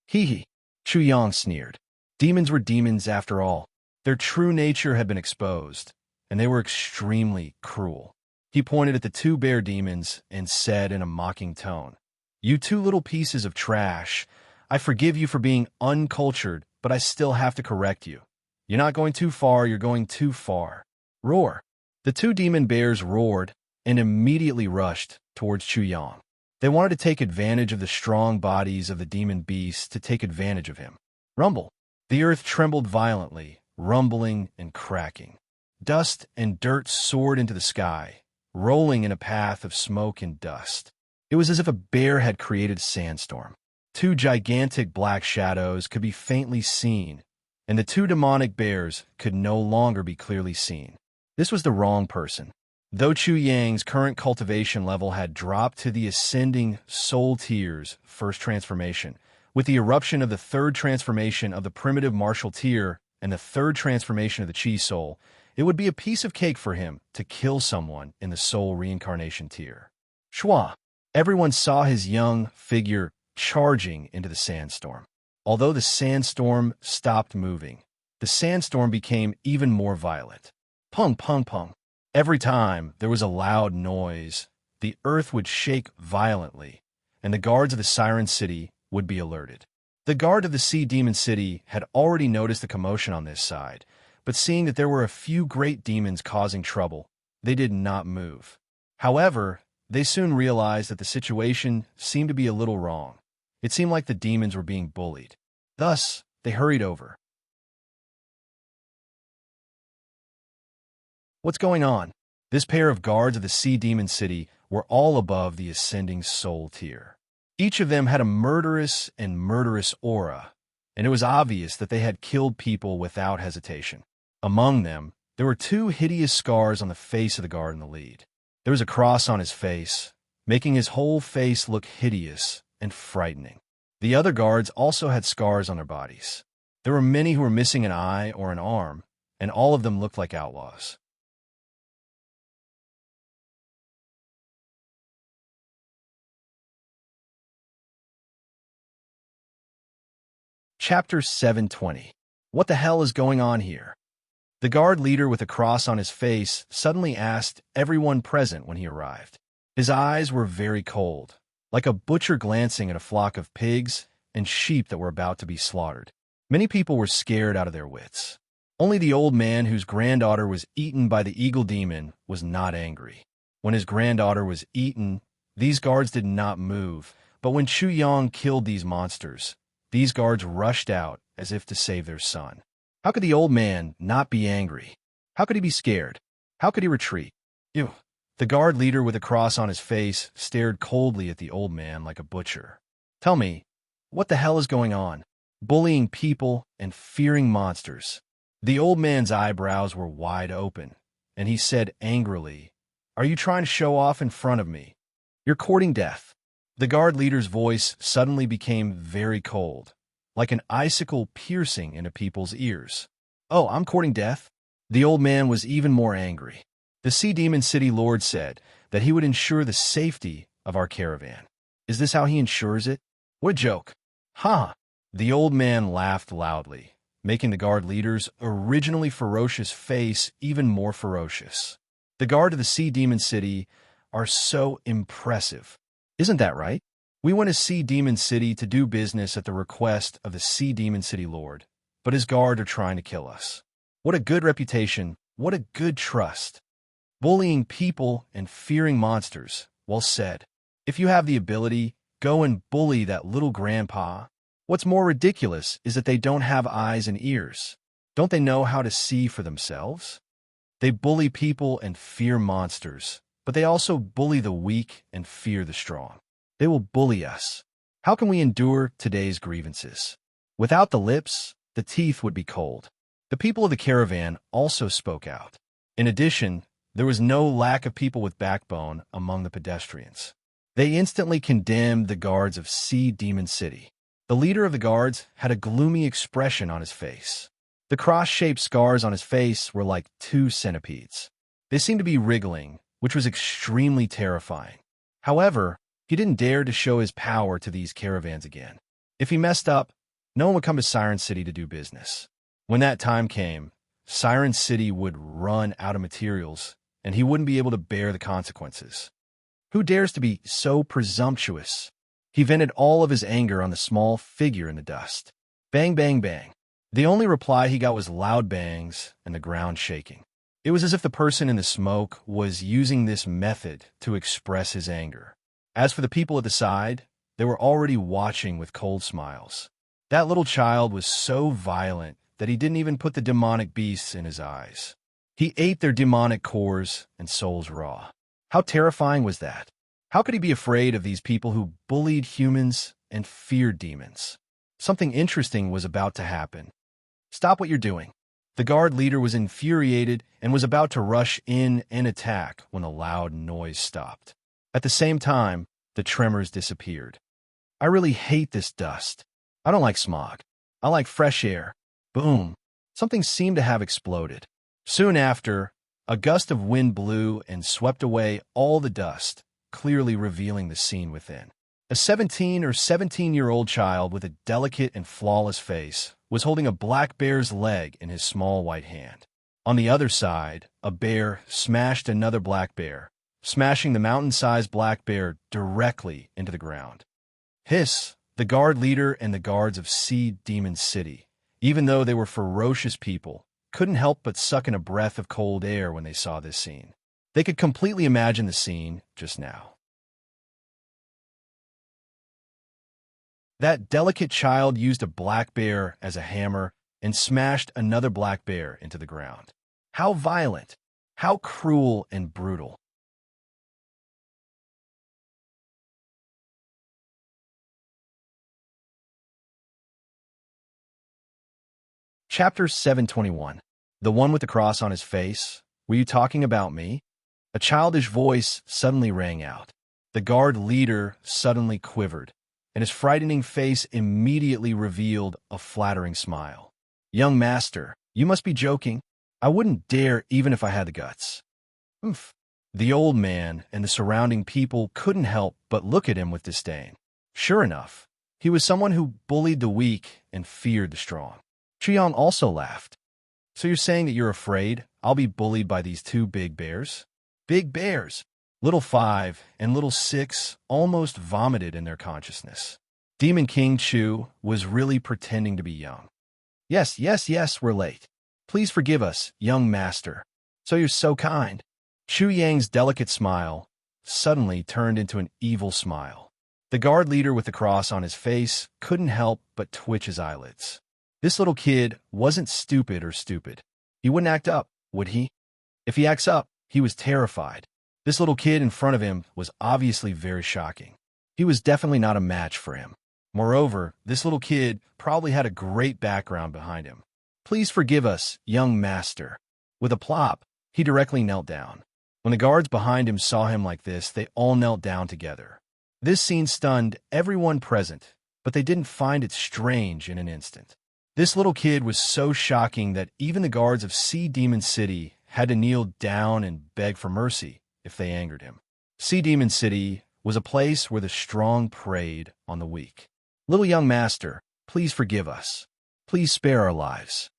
Hee hee, Chu Yang sneered. Demons were demons after all. Their true nature had been exposed, and they were extremely cruel. He pointed at the 2 bear demons and said in a mocking tone, You two little pieces of trash, I forgive you for being uncultured, but I still have to correct you. You're not going too far, you're going too far. Roar. The 2 demon bears roared and immediately rushed towards Chu Yang. They wanted to take advantage of the strong bodies of the demon beasts to take advantage of him. Rumble. The earth trembled violently, rumbling and cracking. Dust and dirt soared into the sky, rolling in a path of smoke and dust. It was as if a bear had created a sandstorm. 2 gigantic black shadows could be faintly seen, and the 2 demonic bears could no longer be clearly seen. This was the wrong person. Though Chu Yang's current cultivation level had dropped to the ascending soul tier's first transformation, with the eruption of the 3rd transformation of the primitive martial tier and the 3rd transformation of the Chi soul, it would be a piece of cake for him to kill someone in the soul reincarnation tier. Shua. Everyone saw his young figure charging into the sandstorm. Although the sandstorm stopped moving, the sandstorm became even more violent. Pung, pung, pung. Every time there was a loud noise, the earth would shake violently, and the guards of the Siren City would be alerted. The guard of the Sea Demon City had already noticed the commotion on this side, but seeing that there were a few great demons causing trouble, they did not move. However, they soon realized that the situation seemed to be a little wrong. It seemed like the demons were being bullied. Thus, they hurried over. What's going on? This pair of guards of the Sea Demon City were all above the ascending soul tier. Each of them had a murderous aura, and it was obvious that they had killed people without hesitation. Among them, there were 2 hideous scars on the face of the guard in the lead. There was a cross on his face, making his whole face look hideous and frightening. The other guards also had scars on their bodies. There were many who were missing an eye or an arm, and all of them looked like outlaws. Chapter 720. What the hell is going on here? The guard leader with a cross on his face suddenly asked everyone present when he arrived. His eyes were very cold, like a butcher glancing at a flock of pigs and sheep that were about to be slaughtered. Many people were scared out of their wits. Only the old man whose granddaughter was eaten by the eagle demon was not angry. When his granddaughter was eaten, these guards did not move, but when Chu Yang killed these monsters, these guards rushed out as if to save their son. How could the old man not be angry? How could he be scared? How could he retreat? Ew. The guard leader with a cross on his face stared coldly at the old man like a butcher. Tell me, what the hell is going on? Bullying people and fearing monsters. The old man's eyebrows were wide open, and he said angrily, "Are you trying to show off in front of me? You're courting death." The guard leader's voice suddenly became very cold, like an icicle piercing into people's ears. "Oh, I'm courting death?" The old man was even more angry. The Sea Demon City Lord said that he would ensure the safety of our caravan. Is this how he ensures it? What a joke. Ha! The old man laughed loudly, making the guard leader's originally ferocious face even more ferocious. The guard of the Sea Demon City are so impressive. Isn't that right? We went to Sea Demon City to do business at the request of the Sea Demon City Lord, but his guard are trying to kill us. What a good reputation, what a good trust. Bullying people and fearing monsters, well said. If you have the ability, go and bully that little grandpa. What's more ridiculous is that they don't have eyes and ears. Don't they know how to see for themselves? They bully people and fear monsters, but they also bully the weak and fear the strong. They will bully us. How can we endure today's grievances? Without the lips, the teeth would be cold. The people of the caravan also spoke out. In addition, there was no lack of people with backbone among the pedestrians. They instantly condemned the guards of Sea Demon City. The leader of the guards had a gloomy expression on his face. The cross-shaped scars on his face were like two centipedes. They seemed to be wriggling, which was extremely terrifying. However, he didn't dare to show his power to these caravans again. If he messed up, no one would come to Siren City to do business. When that time came, Siren City would run out of materials, and he wouldn't be able to bear the consequences. Who dares to be so presumptuous? He vented all of his anger on the small figure in the dust. Bang, bang, bang. The only reply he got was loud bangs and the ground shaking. It was as if the person in the smoke was using this method to express his anger. As for the people at the side, they were already watching with cold smiles. That little child was so violent that he didn't even put the demonic beasts in his eyes. He ate their demonic cores and souls raw. How terrifying was that? How could he be afraid of these people who bullied humans and feared demons? Something interesting was about to happen. Stop what you're doing. The guard leader was infuriated and was about to rush in and attack when a loud noise stopped. At the same time, the tremors disappeared. I really hate this dust. I don't like smog. I like fresh air. Boom. Something seemed to have exploded. Soon after, a gust of wind blew and swept away all the dust, clearly revealing the scene within. A 17-year-old child with a delicate and flawless face was holding a black bear's leg in his small white hand. On the other side, a bear smashed another black bear, smashing the mountain-sized black bear directly into the ground. Hiss, the guard leader and the guards of Sea Demon City, even though they were ferocious people, couldn't help but suck in a breath of cold air when they saw this scene. They could completely imagine the scene just now. That delicate child used a black bear as a hammer and smashed another black bear into the ground. How violent! How cruel and brutal! Chapter 721. The one with the cross on his face. Were you talking about me? A childish voice suddenly rang out. The guard leader suddenly quivered, and his frightening face immediately revealed a flattering smile. Young master, you must be joking. I wouldn't dare even if I had the guts. Oomph. The old man and the surrounding people couldn't help but look at him with disdain. Sure enough, He was someone who bullied the weak and feared the strong. Chuyang also laughed. So you're saying that you're afraid I'll be bullied by these two big bears? Big bears! Little 5 and little 6 almost vomited in their consciousness. Demon King Chu was really pretending to be young. Yes, yes, yes, we're late. Please forgive us, young master. So you're so kind. Chu Yang's delicate smile suddenly turned into an evil smile. The guard leader with the cross on his face couldn't help but twitch his eyelids. This little kid wasn't stupid or stupid. He wouldn't act up, would he? If he acts up, he was terrified. This little kid in front of him was obviously very shocking. He was definitely not a match for him. Moreover, this little kid probably had a great background behind him. Please forgive us, young master. With a plop, he directly knelt down. When the guards behind him saw him like this, they all knelt down together. This scene stunned everyone present, but they didn't find it strange in an instant. This little kid was so shocking that even the guards of Sea Demon City had to kneel down and beg for mercy if they angered him. Sea Demon City was a place where the strong preyed on the weak. Little young master, please forgive us. Please spare our lives.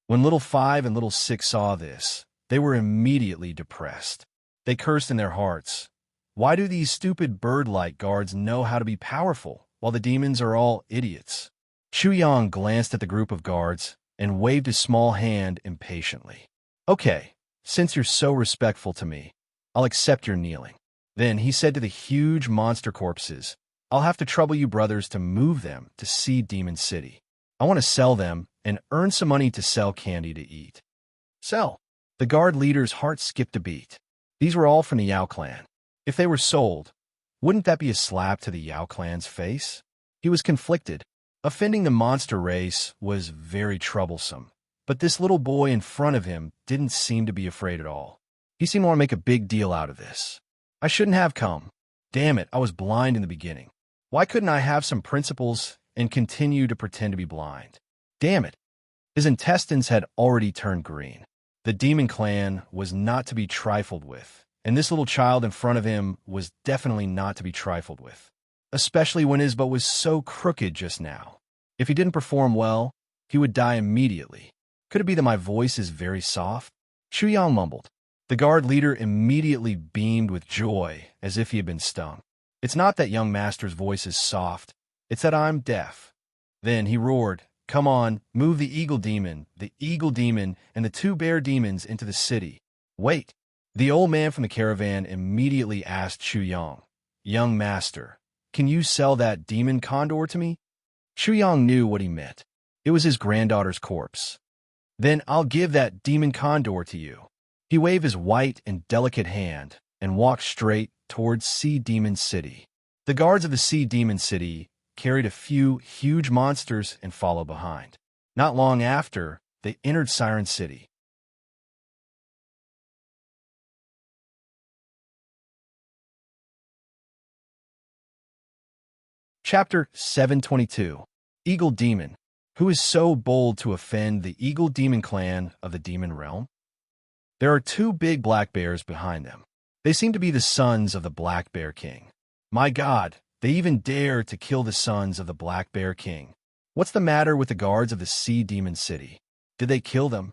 When little 5 and little 6 saw this, they were immediately depressed. They cursed in their hearts. Why do these stupid bird-like guards know how to be powerful, while the demons are all idiots? Chuyang glanced at the group of guards and waved his small hand impatiently. Okay, since you're so respectful to me, I'll accept your kneeling. Then he said to the huge monster corpses, I'll have to trouble you brothers to move them to Sea Demon City. I want to sell them and earn some money to sell candy to eat. Sell. The guard leader's heart skipped a beat. These were all from the Yao clan. If they were sold, wouldn't that be a slap to the Yao clan's face? He was conflicted. Offending the monster race was very troublesome, but this little boy in front of him didn't seem to be afraid at all. He seemed to want to make a big deal out of this. I shouldn't have come. Damn it, I was blind in the beginning. Why couldn't I have some principles and continue to pretend to be blind? Damn it. His intestines had already turned green. The demon clan was not to be trifled with, and this little child in front of him was definitely not to be trifled with, especially when his bow was so crooked just now. If he didn't perform well, he would die immediately. Could it be that my voice is very soft? Chuyang mumbled. The guard leader immediately beamed with joy as if he had been stung. It's not that young master's voice is soft, it's that I'm deaf. Then he roared, Come on, move the eagle demon, and the 2 bear demons into the city. Wait. The old man from the caravan immediately asked Chuyang, Young master, can you sell that demon condor to me? Chuyang knew what he meant. It was his granddaughter's corpse. Then I'll give that demon condor to you. He waved his white and delicate hand and walked straight towards Sea Demon City. The guards of the Sea Demon City carried a few huge monsters and followed behind. Not long after, they entered Siren City. Chapter 722. Eagle Demon. Who is so bold to offend the Eagle Demon clan of the Demon Realm? There are 2 big black bears behind them. They seem to be the sons of the Black Bear King. My God, they even dare to kill the sons of the Black Bear King. What's the matter with the guards of the Sea Demon City? Did they kill them?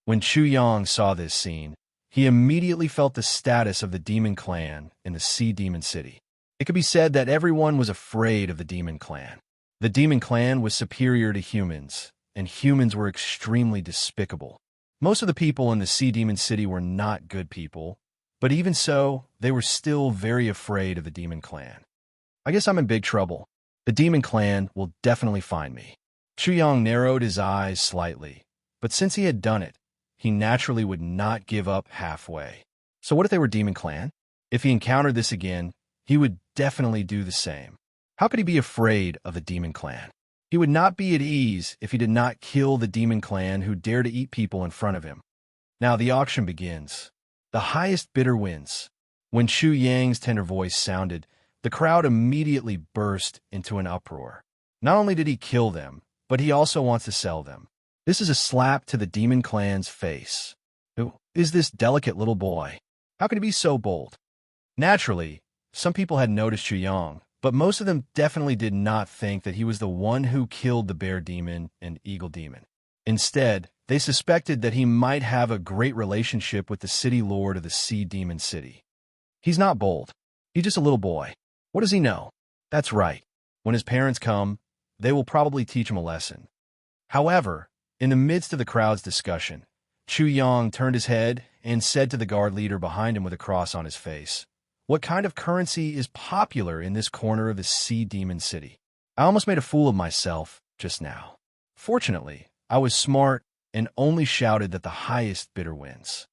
When Chuyang saw this scene, he immediately felt the status of the Demon Clan in the Sea Demon City. It could be said that everyone was afraid of the Demon Clan. The Demon Clan was superior to humans, and humans were extremely despicable. Most of the people in the Sea Demon City were not good people, but even so, they were still very afraid of the Demon Clan. I guess I'm in big trouble. The Demon Clan will definitely find me. Chuyang narrowed his eyes slightly, but since he had done it, he naturally would not give up halfway. So what if they were Demon Clan? If he encountered this again, he would definitely do the same. How could he be afraid of the Demon Clan? He would not be at ease if he did not kill the Demon Clan who dare to eat people in front of him. Now the auction begins. The highest bidder wins. When Chuyang's tender voice sounded, the crowd immediately burst into an uproar. Not only did he kill them, but he also wants to sell them. This is a slap to the Demon Clan's face. Who is this delicate little boy? How can he be so bold? Naturally, some people had noticed Chuyang, but most of them definitely did not think that he was the one who killed the bear demon and eagle demon. Instead, they suspected that he might have a great relationship with the city lord of the sea demon city. He's not bold. He's just a little boy. What does he know? That's right. When his parents come, they will probably teach him a lesson. However, in the midst of the crowd's discussion, Chu Yang turned his head and said to the guard leader behind him with a cross on his face, "What kind of currency is popular in this corner of the sea demon city? I almost made a fool of myself just now. Fortunately, I was smart and only shouted that the highest bidder wins."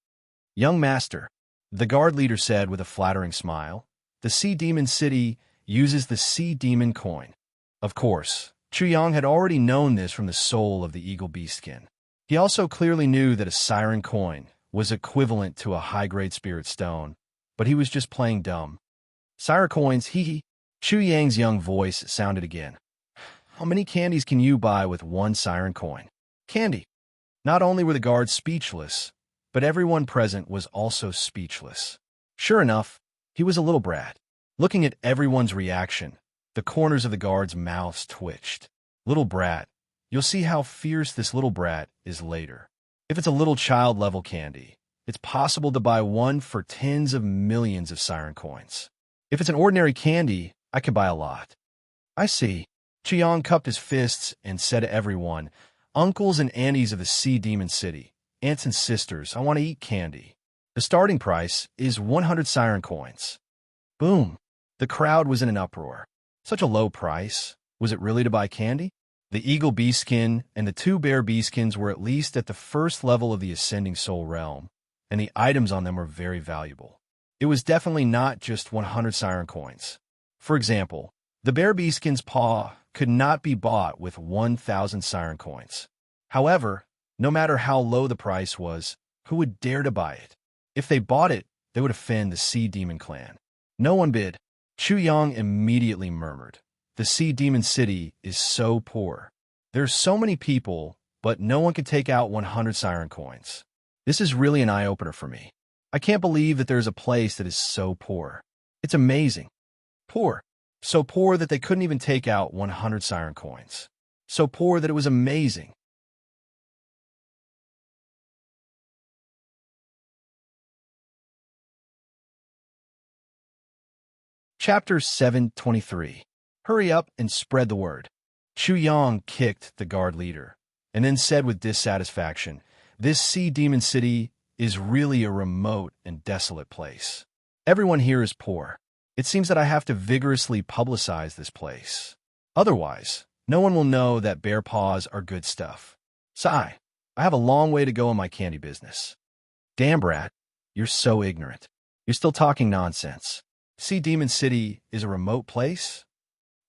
"Young master," the guard leader said with a flattering smile, "the sea demon city uses the sea demon coin." Of course, Chu Yang had already known this from the soul of the eagle beastskin. He also clearly knew that a siren coin was equivalent to a high-grade spirit stone, but he was just playing dumb. "Siren coins, hee hee." Chu Yang's young voice sounded again. "How many candies can you buy with one siren coin?" Candy. Not only were the guards speechless, but everyone present was also speechless. Sure enough, he was a little brat. Looking at everyone's reaction, the corners of the guards' mouths twitched. Little brat. You'll see how fierce this little brat is later. If it's a little child-level candy, it's possible to buy one for tens of millions of siren coins. If it's an ordinary candy, I can buy a lot. I see. Chiang cupped his fists and said to everyone, "Uncles and aunties of the sea demon city, aunts and sisters, I want to eat candy. The starting price is 100 siren coins." Boom. The crowd was in an uproar. Such a low price. Was it really to buy candy? The eagle beastskin and the two bear beastskins were at least at the first level of the ascending soul realm, and the items on them were very valuable. It was definitely not just 100 siren coins. For example, the bear beastskin's paw could not be bought with 1,000 siren coins. However, no matter how low the price was, who would dare to buy it? If they bought it, they would offend the sea demon clan. No one bid. Chu Yang immediately murmured, "The sea demon city is so poor. There's so many people, but no one can take out 100 siren coins. This is really an eye-opener for me. I can't believe that there's a place that is so poor. It's amazing. Poor. So poor that they couldn't even take out 100 siren coins. So poor that it was amazing." Chapter 723. Hurry up and spread the word. Chu Yang kicked the guard leader, and then said with dissatisfaction, "This sea demon city is really a remote and desolate place. Everyone here is poor. It seems that I have to vigorously publicize this place. Otherwise, no one will know that bear paws are good stuff. Sigh, I have a long way to go in my candy business." "Damn, brat, you're so ignorant. You're still talking nonsense. Sea Demon City is a remote place?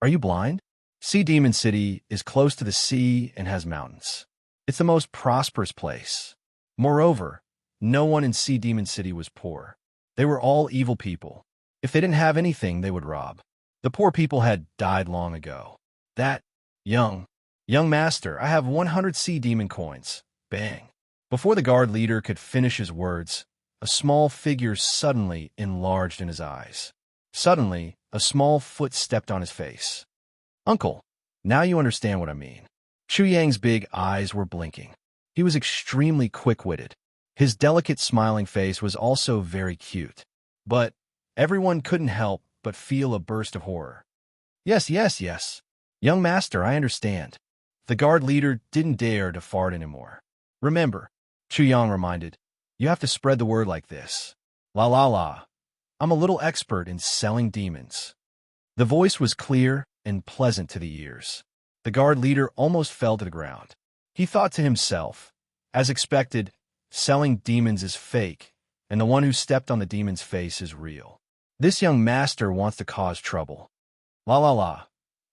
Are you blind? Sea Demon City is close to the sea and has mountains. It's the most prosperous place. Moreover, no one in Sea Demon City was poor. They were all evil people. If they didn't have anything, they would rob. The poor people had died long ago. That, young master, I have 100 sea demon coins." Bang. Before the guard leader could finish his words, a small figure suddenly enlarged in his eyes. Suddenly, a small foot stepped on his face. "Uncle, now you understand what I mean." Chu Yang's big eyes were blinking. He was extremely quick-witted. His delicate smiling face was also very cute. But everyone couldn't help but feel a burst of horror. Yes. Young master, I understand." The guard leader didn't dare to fart anymore. "Remember," Chu Yang reminded, "you have to spread the word like this. La la la. I'm a little expert in selling demons." The voice was clear and pleasant to the ears. The guard leader almost fell to the ground. He thought to himself, as expected, selling demons is fake, and the one who stepped on the demon's face is real. This young master wants to cause trouble. La la la.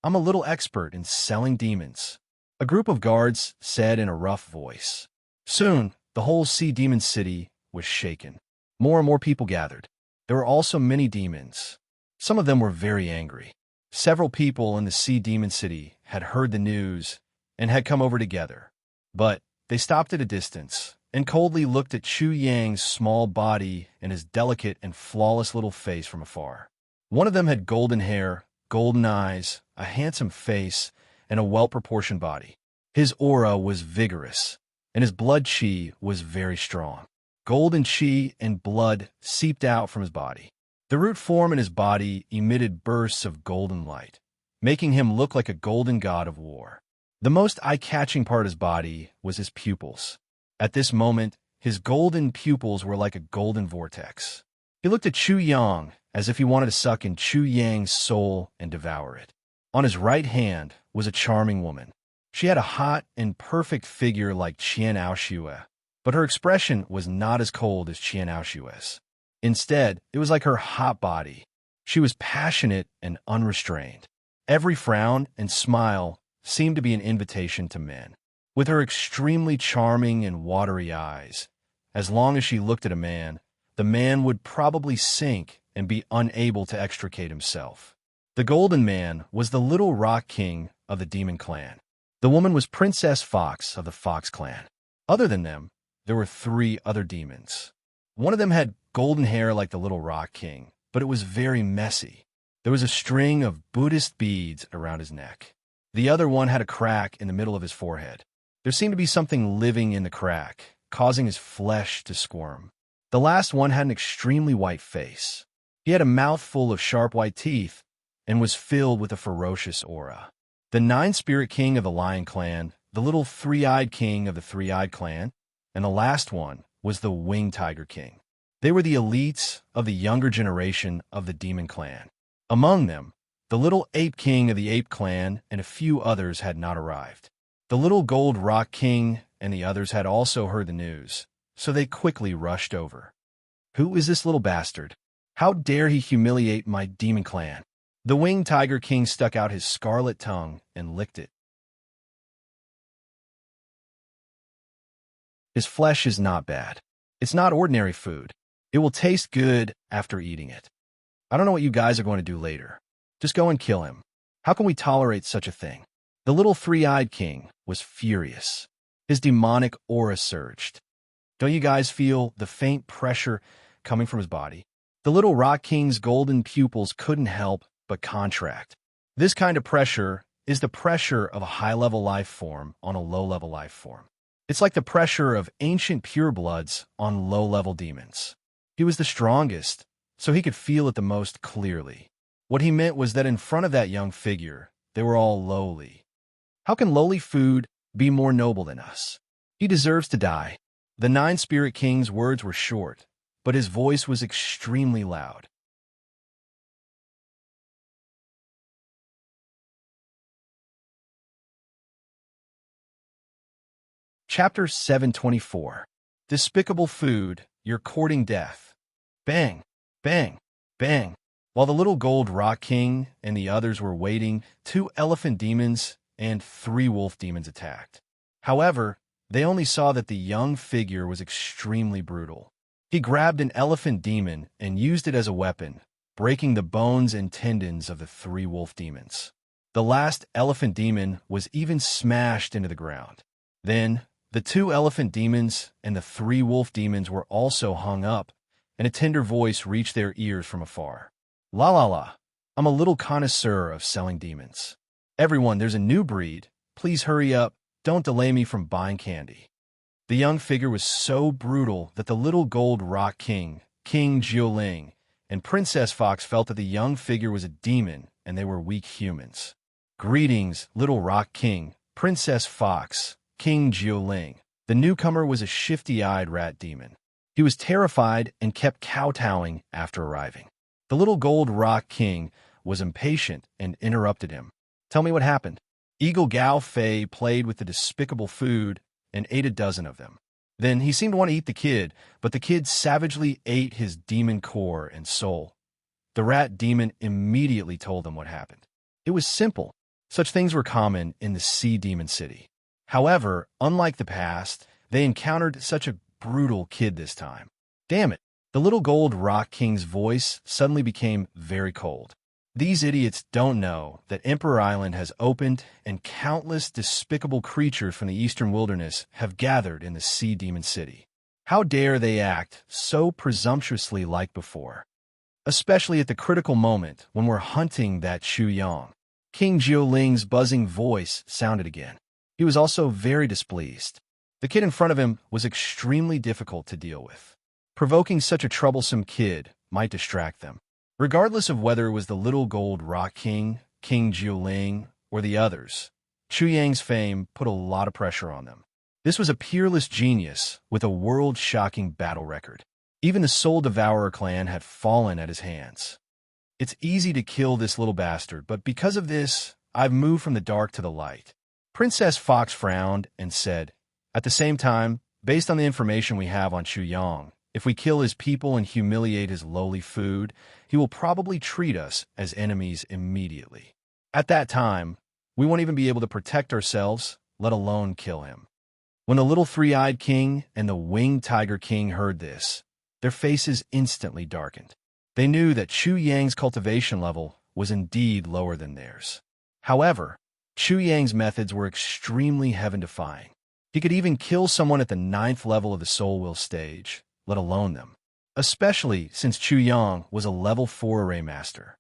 I'm a little expert in selling demons, a group of guards said in a rough voice. Soon, the whole sea demon city was shaken. More and more people gathered. There were also many demons. Some of them were very angry. Several people in the sea demon city had heard the news and had come over together. But they stopped at a distance and coldly looked at Chu Yang's small body and his delicate and flawless little face from afar. One of them had golden hair, golden eyes, a handsome face, and a well-proportioned body. His aura was vigorous, and his blood chi was very strong. Golden chi and blood seeped out from his body. The root form in his body emitted bursts of golden light, making him look like a golden god of war. The most eye-catching part of his body was his pupils. At this moment, his golden pupils were like a golden vortex. He looked at Chu Yang as if he wanted to suck in Chu Yang's soul and devour it. On his right hand was a charming woman. She had a hot and perfect figure like Qian Aoxue, but her expression was not as cold as Qian Aoxue's. Instead, it was like her hot body. She was passionate and unrestrained. Every frown and smile seemed to be an invitation to men. With her extremely charming and watery eyes, as long as she looked at a man, the man would probably sink and be unable to extricate himself. The Golden Man was the little rock king of the demon clan. The woman was Princess Fox of the Fox clan. Other than them, there were 3 other demons. One of them had golden hair like the little rock king, but it was very messy. There was a string of Buddhist beads around his neck. The other one had a crack in the middle of his forehead. There seemed to be something living in the crack, causing his flesh to squirm. The last one had an extremely white face. He had a mouth full of sharp white teeth and was filled with a ferocious aura. The 9-spirit king of the Lion clan, the little 3-eyed king of the 3-eyed clan, and the last one was the Winged Tiger king. They were the elites of the younger generation of the demon clan. Among them, the little ape king of the ape clan and a few others had not arrived. The little gold rock king and the others had also heard the news, so they quickly rushed over. Who is this little bastard? How dare he humiliate my demon clan? The Winged Tiger King stuck out his scarlet tongue and licked it. His flesh is not bad. It's not ordinary food. It will taste good after eating it. I don't know what you guys are going to do later. Just go and kill him. How can we tolerate such a thing? The little 3-eyed king was furious. His demonic aura surged. Don't you guys feel the faint pressure coming from his body? The little rock king's golden pupils couldn't help but contract. This kind of pressure is the pressure of a high-level life form on a low-level life form. It's like the pressure of ancient purebloods on low-level demons. He was the strongest, so he could feel it the most clearly. What he meant was that in front of that young figure, they were all lowly. How can lowly food be more noble than us? He deserves to die. The 9-spirit king's words were short, but his voice was extremely loud. Chapter 724. Despicable Food, You're Courting Death. Bang, bang, bang. While the little gold rock king and the others were waiting, 2 elephant demons and 3 wolf demons attacked. However, they only saw that the young figure was extremely brutal. He grabbed an elephant demon and used it as a weapon, breaking the bones and tendons of the 3 wolf demons. The last elephant demon was even smashed into the ground. Then, the 2 elephant demons and the 3 wolf demons were also hung up, and a tender voice reached their ears from afar. La la la, I'm a little connoisseur of selling demons. Everyone, there's a new breed. Please hurry up. Don't delay me from buying candy. The young figure was so brutal that the little gold rock king, King Jiuling, and Princess Fox felt that the young figure was a demon and they were weak humans. Greetings, little rock king, Princess Fox, King Jiuling. The newcomer was a shifty-eyed rat demon. He was terrified and kept kowtowing after arriving. The little gold rock king was impatient and interrupted him. Tell me what happened. Eagle Gao Fei played with the despicable food and ate a dozen of them. Then he seemed to want to eat the kid, but the kid savagely ate his demon core and soul. The rat demon immediately told them what happened. It was simple. Such things were common in the Sea Demon City. However, unlike the past, they encountered such a brutal kid this time. Damn it! The little gold rock king's voice suddenly became very cold. These idiots don't know that Emperor Island has opened and countless despicable creatures from the eastern wilderness have gathered in the Sea Demon City. How dare they act so presumptuously like before? especially at the critical moment when we're hunting that Chu Yang. King Jiuling's buzzing voice sounded again. He was also very displeased. The kid in front of him was extremely difficult to deal with. Provoking such a troublesome kid might distract them. Regardless of whether it was the little gold rock king, King Jiuling, or the others, Chu Yang's fame put a lot of pressure on them. This was a peerless genius with a world-shocking battle record. Even the Soul Devourer clan had fallen at his hands. It's easy to kill this little bastard, but because of this, I've moved from the dark to the light. Princess Fox frowned and said, at the same time, based on the information we have on Chu Yang, if we kill his people and humiliate his lowly food, he will probably treat us as enemies immediately. At that time, we won't even be able to protect ourselves, let alone kill him. When the little three-eyed king and the winged tiger king heard this, their faces instantly darkened. They knew that Chu Yang's cultivation level was indeed lower than theirs. However, Chu Yang's methods were extremely heaven-defying. He could even kill someone at the 9th level of the Soul Will stage, let alone them. Especially since Chu Yang was a level 4 array master.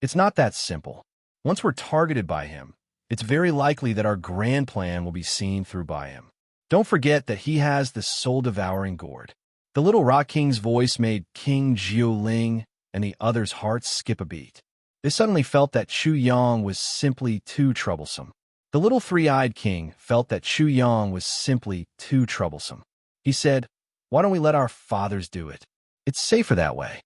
It's not that simple. Once we're targeted by him, it's very likely that our grand plan will be seen through by him. Don't forget that he has the soul-devouring gourd. The little rock king's voice made King Jiuling and the others' hearts skip a beat. They suddenly felt that Chu Yang was simply too troublesome. The little three-eyed king felt that Chu Yang was simply too troublesome. He said, why don't we let our fathers do it? It's safer that way.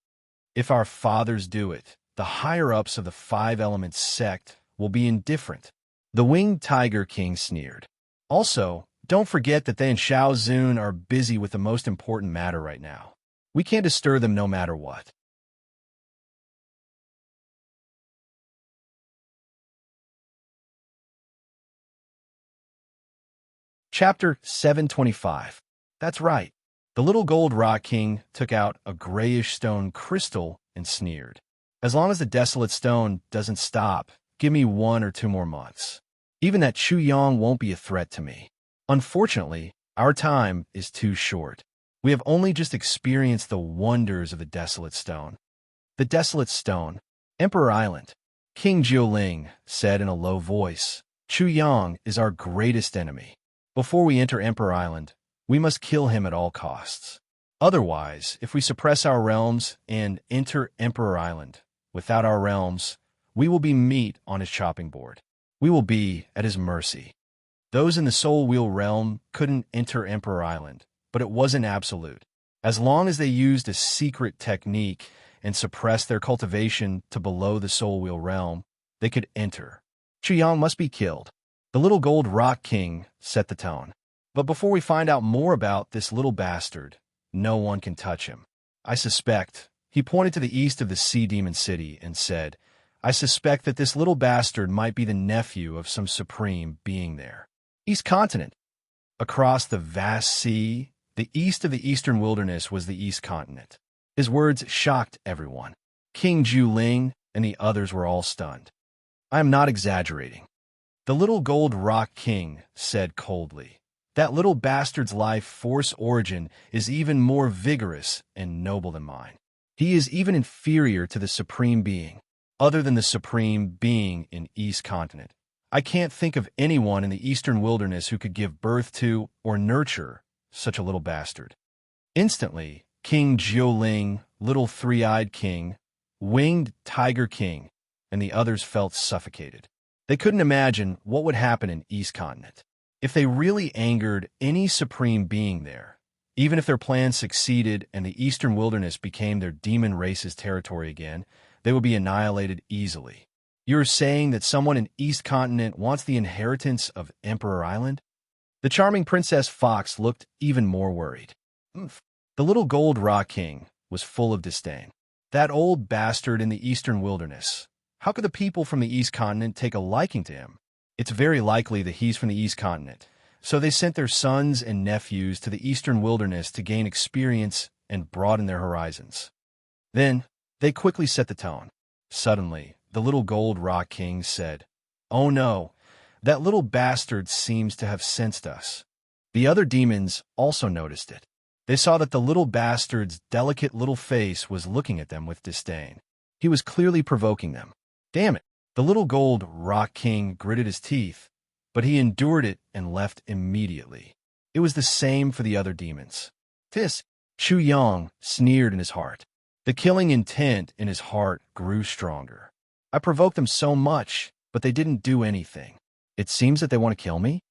If our fathers do it, the higher-ups of the Five Elements sect will be indifferent. The winged tiger king sneered. Also, don't forget that they and Shao Zun are busy with the most important matter right now. We can't disturb them no matter what. Chapter 725. That's right. The little gold rock king took out a grayish stone crystal and sneered. As long as the desolate stone doesn't stop, give me 1 or 2 more months. Even that Chu Yang won't be a threat to me. Unfortunately, our time is too short. We have only just experienced the wonders of the desolate stone. The desolate stone. Emperor Island. King Jiuling said in a low voice, Chu Yang is our greatest enemy. Before we enter Emperor Island, we must kill him at all costs. Otherwise, if we suppress our realms and enter Emperor Island, without our realms, we will be meat on his chopping board. We will be at his mercy. Those in the Soul Wheel realm couldn't enter Emperor Island, but it wasn't absolute. As long as they used a secret technique and suppressed their cultivation to below the Soul Wheel realm, they could enter. Chu Yang must be killed. The little gold rock king set the tone. But before we find out more about this little bastard, no one can touch him. I suspect, he pointed to the east of the Sea Demon City and said, I suspect that this little bastard might be the nephew of some supreme being there. East Continent. Across the vast sea, the east of the eastern wilderness was the East Continent. His words shocked everyone. King Jiuling and the others were all stunned. I am not exaggerating. The little gold rock king said coldly, that little bastard's life force origin is even more vigorous and noble than mine. He is even inferior to the supreme being, other than the supreme being in East Continent. I can't think of anyone in the eastern wilderness who could give birth to or nurture such a little bastard. Instantly, King Jiuling, little three-eyed king, winged tiger king, and the others felt suffocated. They couldn't imagine what would happen in East Continent. If they really angered any supreme being there, even if their plan succeeded and the eastern wilderness became their demon race's territory again, they would be annihilated easily. You're saying that someone in East Continent wants the inheritance of Emperor Island? The charming Princess Fox looked even more worried. The little gold rock king was full of disdain. That old bastard in the eastern wilderness. How could the people from the East Continent take a liking to him? It's very likely that he's from the East Continent, so they sent their sons and nephews to the eastern wilderness to gain experience and broaden their horizons. Then, they quickly set the tone. Suddenly, the little gold rock king said, Oh no, that little bastard seems to have sensed us. The other demons also noticed it. They saw that the little bastard's delicate little face was looking at them with disdain. He was clearly provoking them. Damn it! The little gold rock king gritted his teeth, but he endured it and left immediately. It was the same for the other demons. Tis, Chu Yang sneered in his heart. The killing intent in his heart grew stronger. I provoked them so much, but they didn't do anything. It seems that they want to kill me?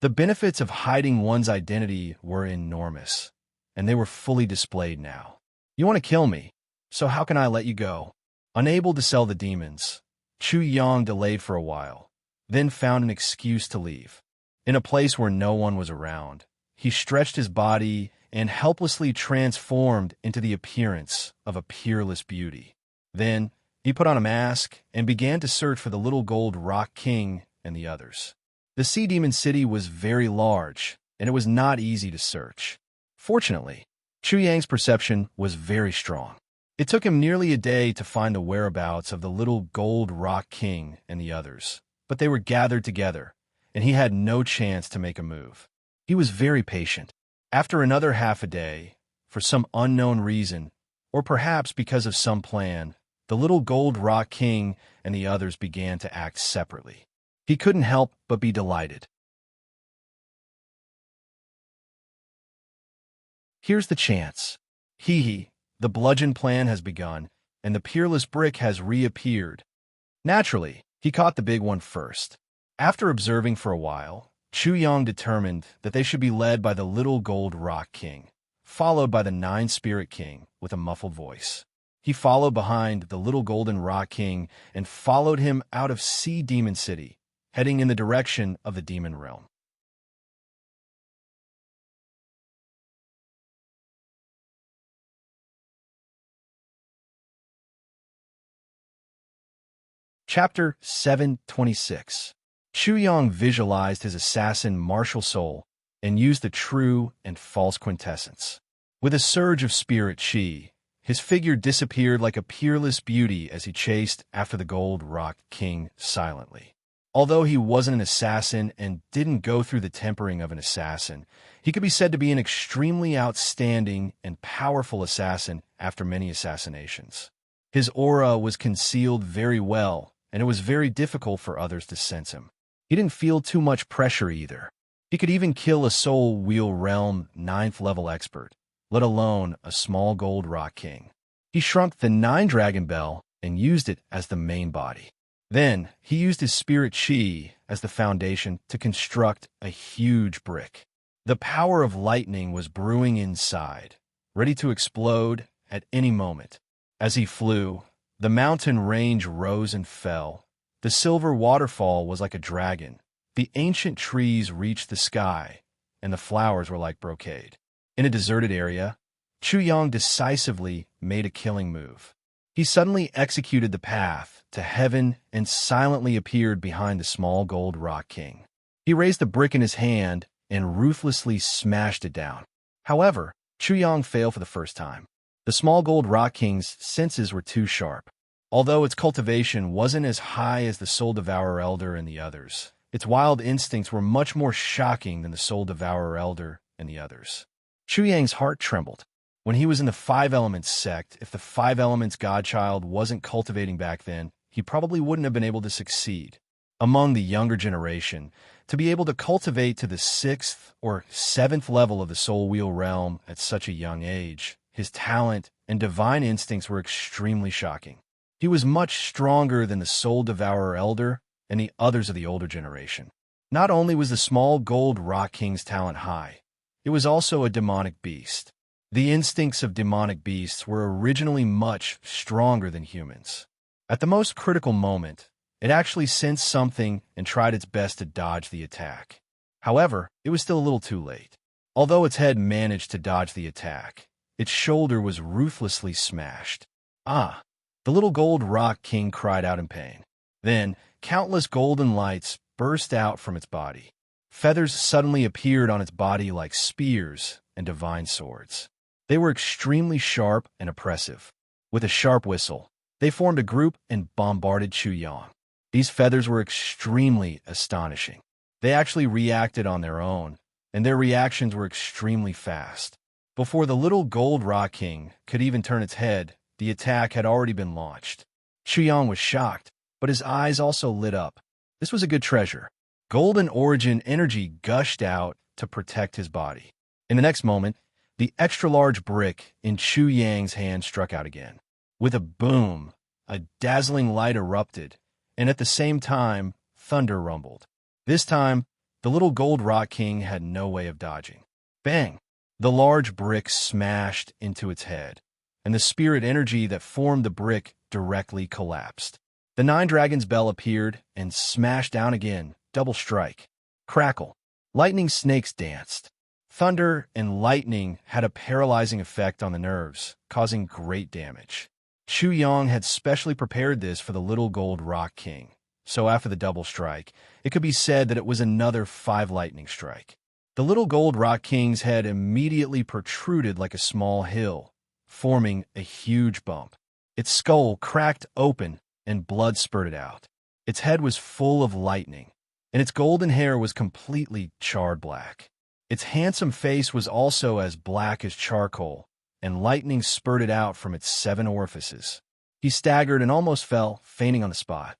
The benefits of hiding one's identity were enormous, and they were fully displayed now. You want to kill me, so how can I let you go? Unable to sell the demons, Chu Yang delayed for a while, then found an excuse to leave. In a place where no one was around, he stretched his body and helplessly transformed into the appearance of a peerless beauty. Then, he put on a mask and began to search for the little gold rock king and the others. The sea demon city was very large, and it was not easy to search. Fortunately, Chu Yang's perception was very strong. It took him nearly a day to find the whereabouts of the little gold rock king and the others, but they were gathered together, and he had no chance to make a move. He was very patient. After another half a day, for some unknown reason, or perhaps because of some plan, the little gold rock king and the others began to act separately. He couldn't help but be delighted. Here's the chance. Hee, the bludgeon plan has begun, and the peerless brick has reappeared. Naturally, he caught the big one first. After observing for a while, Chu Yang determined that they should be led by the little gold rock king, followed by the nine-spirit king with a muffled voice. He followed behind the little golden rock king and followed him out of Sea Demon City, heading in the direction of the demon realm. Chapter 726. Chu Yang visualized his assassin martial soul and used the true and false quintessence. With a surge of spirit chi, his figure disappeared like a peerless beauty as he chased after the gold rock king silently. Although he wasn't an assassin and didn't go through the tempering of an assassin, he could be said to be an extremely outstanding and powerful assassin after many assassinations. His aura was concealed very well, and it was very difficult for others to sense him. He didn't feel too much pressure either. He could even kill a Soul Wheel Realm 9th level expert, let alone a small gold rock king. He shrunk the 9 Dragon Bell and used it as the main body. Then, he used his spirit chi as the foundation to construct a huge brick. The power of lightning was brewing inside, ready to explode at any moment. As he flew, the mountain range rose and fell. The silver waterfall was like a dragon. The ancient trees reached the sky, and the flowers were like brocade. In a deserted area, Chu Yang decisively made a killing move. He suddenly executed the path to heaven and silently appeared behind the small gold rock king. He raised the brick in his hand and ruthlessly smashed it down. However, Chu Yang failed for the first time. The small gold rock king's senses were too sharp. Although its cultivation wasn't as high as the Soul Devourer Elder and the others, its wild instincts were much more shocking than the Soul Devourer Elder and the others. Chu Yang's heart trembled. When he was in the Five Elements sect, if the Five Elements Godchild wasn't cultivating back then, he probably wouldn't have been able to succeed. Among the younger generation, to be able to cultivate to the 6th or 7th level of the Soul Wheel Realm at such a young age, his talent and divine instincts were extremely shocking. He was much stronger than the Soul Devourer Elder and the others of the older generation. Not only was the small gold rock king's talent high, it was also a demonic beast. The instincts of demonic beasts were originally much stronger than humans. At the most critical moment, it actually sensed something and tried its best to dodge the attack. However, it was still a little too late. Although its head managed to dodge the attack, its shoulder was ruthlessly smashed. Ah! The little gold rock king cried out in pain. Then, countless golden lights burst out from its body. Feathers suddenly appeared on its body like spears and divine swords. They were extremely sharp and oppressive. With a sharp whistle, they formed a group and bombarded Chu Yang. These feathers were extremely astonishing. They actually reacted on their own, and their reactions were extremely fast. Before the little gold rock king could even turn its head, the attack had already been launched. Chuyang was shocked, but his eyes also lit up. This was a good treasure. Golden origin energy gushed out to protect his body. In the next moment, the extra-large brick in Chu Yang's hand struck out again. With a boom, a dazzling light erupted, and at the same time, thunder rumbled. This time, the little gold rock king had no way of dodging. Bang! The large brick smashed into its head, and the spirit energy that formed the brick directly collapsed. The Nine Dragons bell appeared and smashed down again, double strike. Crackle. Lightning snakes danced. Thunder and lightning had a paralyzing effect on the nerves, causing great damage. Chu Yang had specially prepared this for the little gold rock king, so after the double strike, it could be said that it was another 5 lightning strike. The little gold rock king's head immediately protruded like a small hill, forming a huge bump. Its skull cracked open and blood spurted out. Its head was full of lightning, and its golden hair was completely charred black. Its handsome face was also as black as charcoal, and lightning spurted out from its 7 orifices. He staggered and almost fell, fainting on the spot.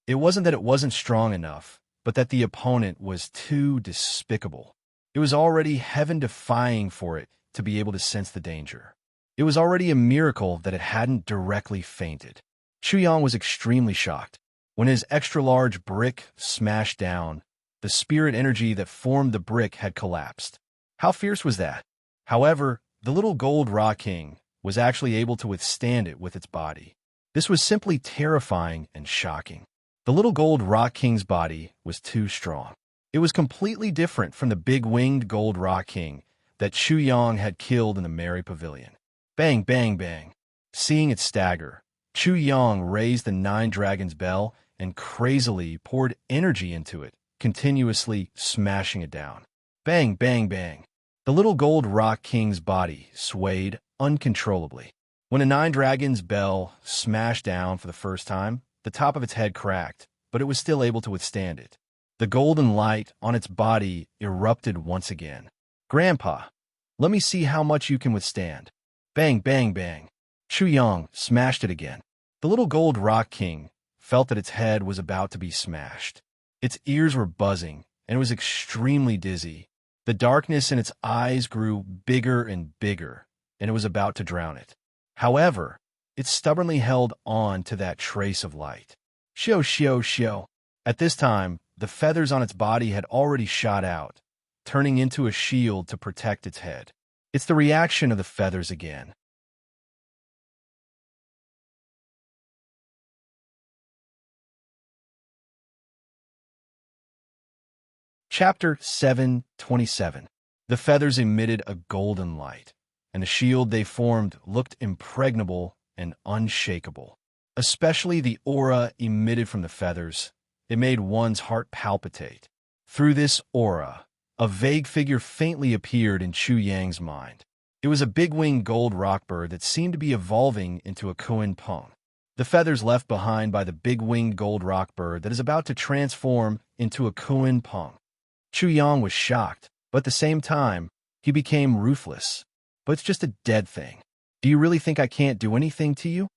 It wasn't that it wasn't strong enough, but that the opponent was too despicable. It was already heaven-defying for it to be able to sense the danger. It was already a miracle that it hadn't directly fainted. Chuyang was extremely shocked. When his extra-large brick smashed down, the spirit energy that formed the brick had collapsed. How fierce was that? However, the little gold rock king was actually able to withstand it with its body. This was simply terrifying and shocking. The little gold rock king's body was too strong. It was completely different from the big-winged gold rock king that Chuyang had killed in the Merry Pavilion. Bang, bang, bang. Seeing it stagger, Chuyang raised the Nine Dragons bell and crazily poured energy into it, continuously smashing it down. Bang, bang, bang. The little gold rock king's body swayed uncontrollably. When a Nine Dragons bell smashed down for the first time, the top of its head cracked, but it was still able to withstand it. The golden light on its body erupted once again. Grandpa, let me see how much you can withstand. Bang, bang, bang. Chuyang smashed it again. The little gold rock king felt that its head was about to be smashed. Its ears were buzzing, and it was extremely dizzy. The darkness in its eyes grew bigger and bigger, and it was about to drown it. However, it stubbornly held on to that trace of light. Shio, shio, shio. At this time, the feathers on its body had already shot out, turning into a shield to protect its head. It's the reaction of the feathers again. Chapter 7:27. The feathers emitted a golden light, and the shield they formed looked impregnable and unshakable. Especially the aura emitted from the feathers, it made one's heart palpitate. Through this aura, a vague figure faintly appeared in Chu Yang's mind. It was a big-winged gold rock bird that seemed to be evolving into a Kuan Peng. The feathers left behind by the big-winged gold rock bird that is about to transform into a Kuan Peng. Chu Yang was shocked, but at the same time, he became ruthless. But it's just a dead thing. Do you really think I can't do anything to you?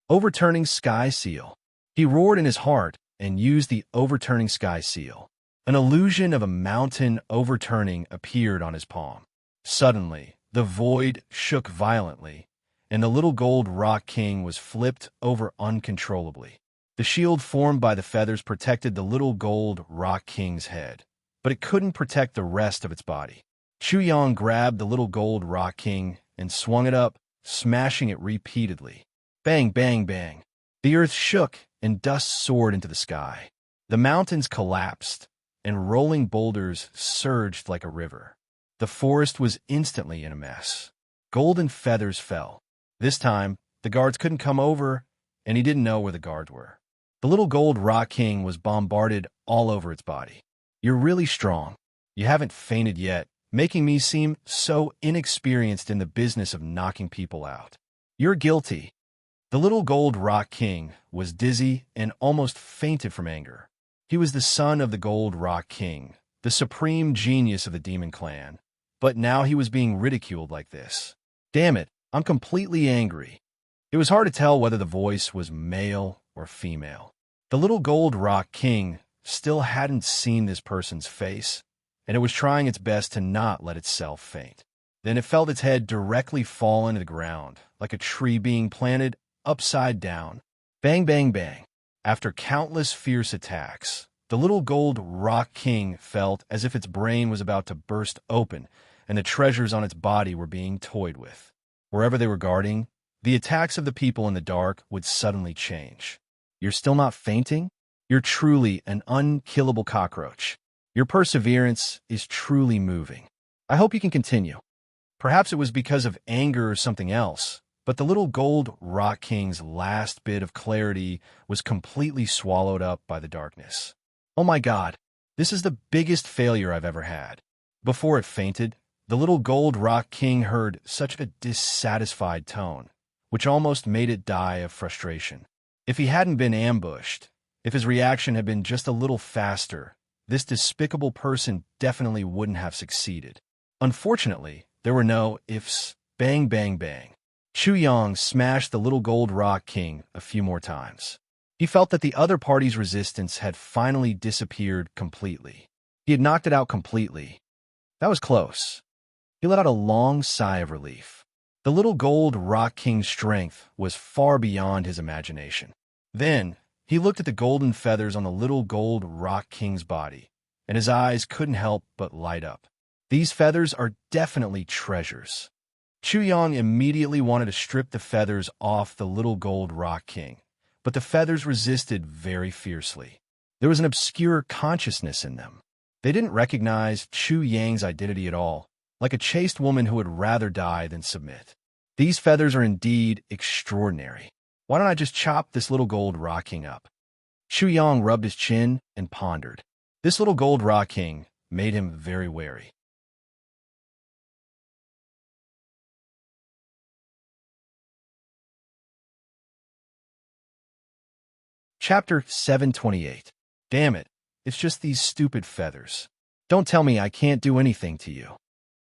Overturning Sky Seal. He roared in his heart and used the overturning Sky Seal. An illusion of a mountain overturning appeared on his palm. Suddenly, the void shook violently, and the little gold rock king was flipped over uncontrollably. The shield formed by the feathers protected the little gold rock king's head, but it couldn't protect the rest of its body. Chu Yang grabbed the little gold rock king and swung it up, smashing it repeatedly. Bang, bang, bang. The earth shook and dust soared into the sky. The mountains collapsed, and rolling boulders surged like a river. The forest was instantly in a mess. Golden feathers fell. This time, the guards couldn't come over, and he didn't know where the guards were. The little gold rock king was bombarded all over its body. You're really strong. You haven't fainted yet, making me seem so inexperienced in the business of knocking people out. You're guilty. The little gold rock king was dizzy and almost fainted from anger. He was the son of the Gold Rock King, the supreme genius of the demon clan. But now he was being ridiculed like this. Damn it, I'm completely angry. It was hard to tell whether the voice was male or female. The little Gold Rock King still hadn't seen this person's face, and it was trying its best to not let itself faint. Then it felt its head directly fall into the ground, like a tree being planted upside down. Bang, bang, bang. After countless fierce attacks, the little Gold Rock King felt as if its brain was about to burst open, and the treasures on its body were being toyed with. Wherever they were guarding, the attacks of the people in the dark would suddenly change. You're still not fainting? You're truly an unkillable cockroach. Your perseverance is truly moving. I hope you can continue. Perhaps it was because of anger or something else, but the little Gold Rock King's last bit of clarity was completely swallowed up by the darkness. Oh my God, this is the biggest failure I've ever had. Before it fainted, the little Gold Rock King heard such a dissatisfied tone, which almost made it die of frustration. If he hadn't been ambushed, if his reaction had been just a little faster, this despicable person definitely wouldn't have succeeded. Unfortunately, there were no ifs. Bang, bang, bang. Chu Yang smashed the little Gold Rock King a few more times. He felt that the other party's resistance had finally disappeared completely. He had knocked it out completely. That was close. He let out a long sigh of relief. The little Gold Rock King's strength was far beyond his imagination. Then, he looked at the golden feathers on the little Gold Rock King's body, and his eyes couldn't help but light up. These feathers are definitely treasures. Chu Yang immediately wanted to strip the feathers off the little Gold Rock King, but the feathers resisted very fiercely. There was an obscure consciousness in them. They didn't recognize Chu Yang's identity at all, like a chaste woman who would rather die than submit. These feathers are indeed extraordinary. Why don't I just chop this little Gold Rock King up? Chu Yang rubbed his chin and pondered. This little Gold Rock King made him very wary. Chapter 728. Damn it, it's just these stupid feathers. Don't tell me I can't do anything to you.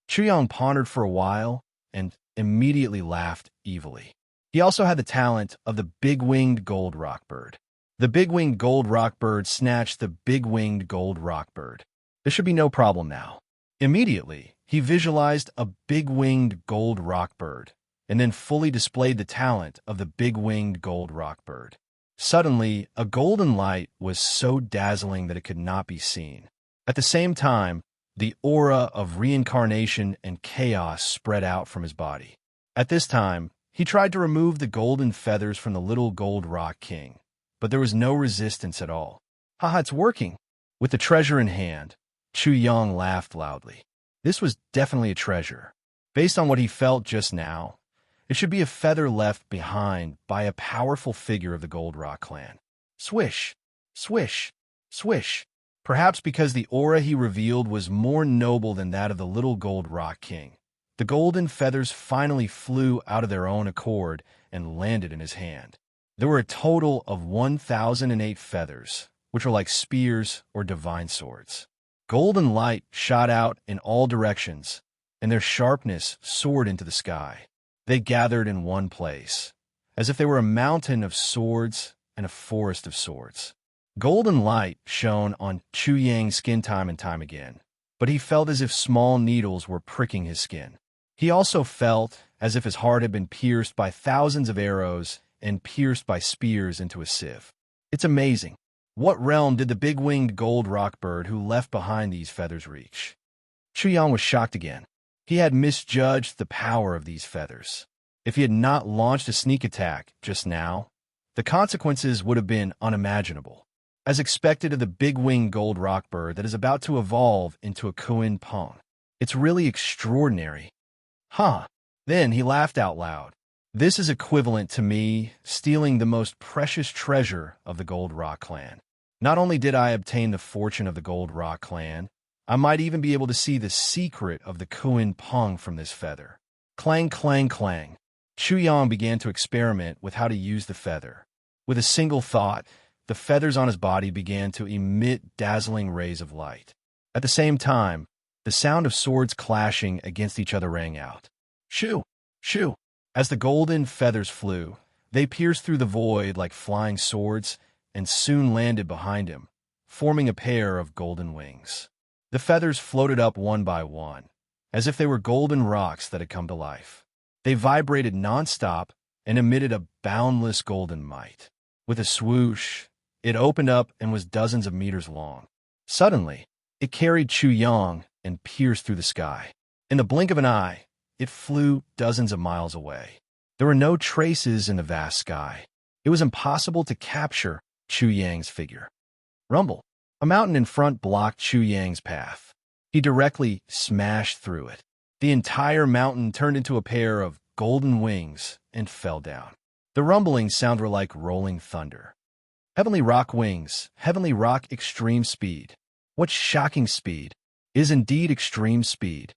Chu Yang pondered for a while and immediately laughed evilly. He also had the talent of the big-winged gold rockbird. The big-winged gold rockbird snatched the big-winged gold rockbird. There should be no problem now. Immediately, he visualized a big-winged gold rockbird and then fully displayed the talent of the big-winged gold rockbird. Suddenly, a golden light was so dazzling that it could not be seen. At the same time, the aura of reincarnation and chaos spread out from his body. At this time, he tried to remove the golden feathers from the little Gold Rock King, but there was no resistance at all. Haha, it's working! With the treasure in hand, Chu Yang laughed loudly. This was definitely a treasure. Based on what he felt just now, it should be a feather left behind by a powerful figure of the Gold Rock clan. Swish, swish, swish. Perhaps because the aura he revealed was more noble than that of the little Gold Rock King. The golden feathers finally flew out of their own accord and landed in his hand. There were a total of 1,008 feathers, which were like spears or divine swords. Golden light shot out in all directions, and their sharpness soared into the sky. They gathered in one place, as if they were a mountain of swords and a forest of swords. Golden light shone on Chu Yang's skin time and time again, but he felt as if small needles were pricking his skin. He also felt as if his heart had been pierced by thousands of arrows and pierced by spears into a sieve. It's amazing. What realm did the big-winged gold rockbird who left behind these feathers reach? Chu Yang was shocked again. He had misjudged the power of these feathers. If he had not launched a sneak attack just now, the consequences would have been unimaginable. As expected of the big-winged gold rockbird that is about to evolve into a Kuin Pong. It's really extraordinary. Huh. Then he laughed out loud. This is equivalent to me stealing the most precious treasure of the Gold Rock clan. Not only did I obtain the fortune of the Gold Rock clan, I might even be able to see the secret of the Kuin Pong from this feather. Clang, clang, clang. Chu Yang began to experiment with how to use the feather. With a single thought, the feathers on his body began to emit dazzling rays of light. At the same time, the sound of swords clashing against each other rang out. Shoo! Shoo! As the golden feathers flew, they pierced through the void like flying swords and soon landed behind him, forming a pair of golden wings. The feathers floated up one by one, as if they were golden rocks that had come to life. They vibrated nonstop and emitted a boundless golden might. With a swoosh, it opened up and was dozens of meters long. Suddenly, it carried Chu Yang and pierced through the sky. In the blink of an eye, it flew dozens of miles away. There were no traces in the vast sky. It was impossible to capture Chu Yang's figure. Rumble. A mountain in front blocked Chu Yang's path. He directly smashed through it. The entire mountain turned into a pair of golden wings and fell down. The rumbling sound were like rolling thunder. Heavenly rock wings, heavenly rock extreme speed. What shocking speed! It is indeed extreme speed.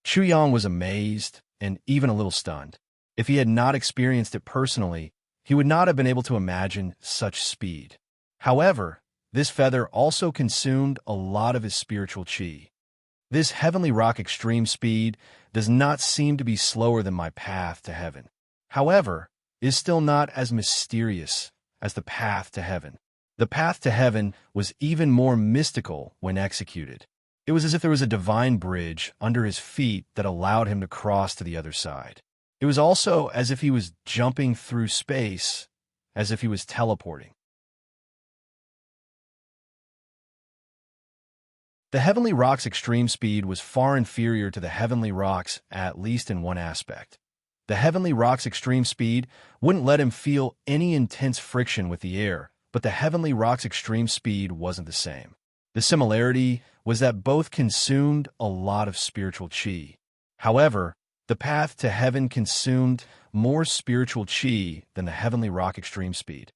Chu Yang was amazed and even a little stunned. If he had not experienced it personally, he would not have been able to imagine such speed. However, this feather also consumed a lot of his spiritual chi. This heavenly rock extreme speed does not seem to be slower than my path to heaven. However, it is still not as mysterious as the path to heaven. The path to heaven was even more mystical when executed. It was as if there was a divine bridge under his feet that allowed him to cross to the other side. It was also as if he was jumping through space, as if he was teleporting. The heavenly rock's extreme speed was far inferior to the heavenly rock's, at least in one aspect. The heavenly rock's extreme speed wouldn't let him feel any intense friction with the air, but the heavenly rock's extreme speed wasn't the same. The similarity was that both consumed a lot of spiritual chi. However, the path to heaven consumed more spiritual chi than the heavenly rock extreme speed.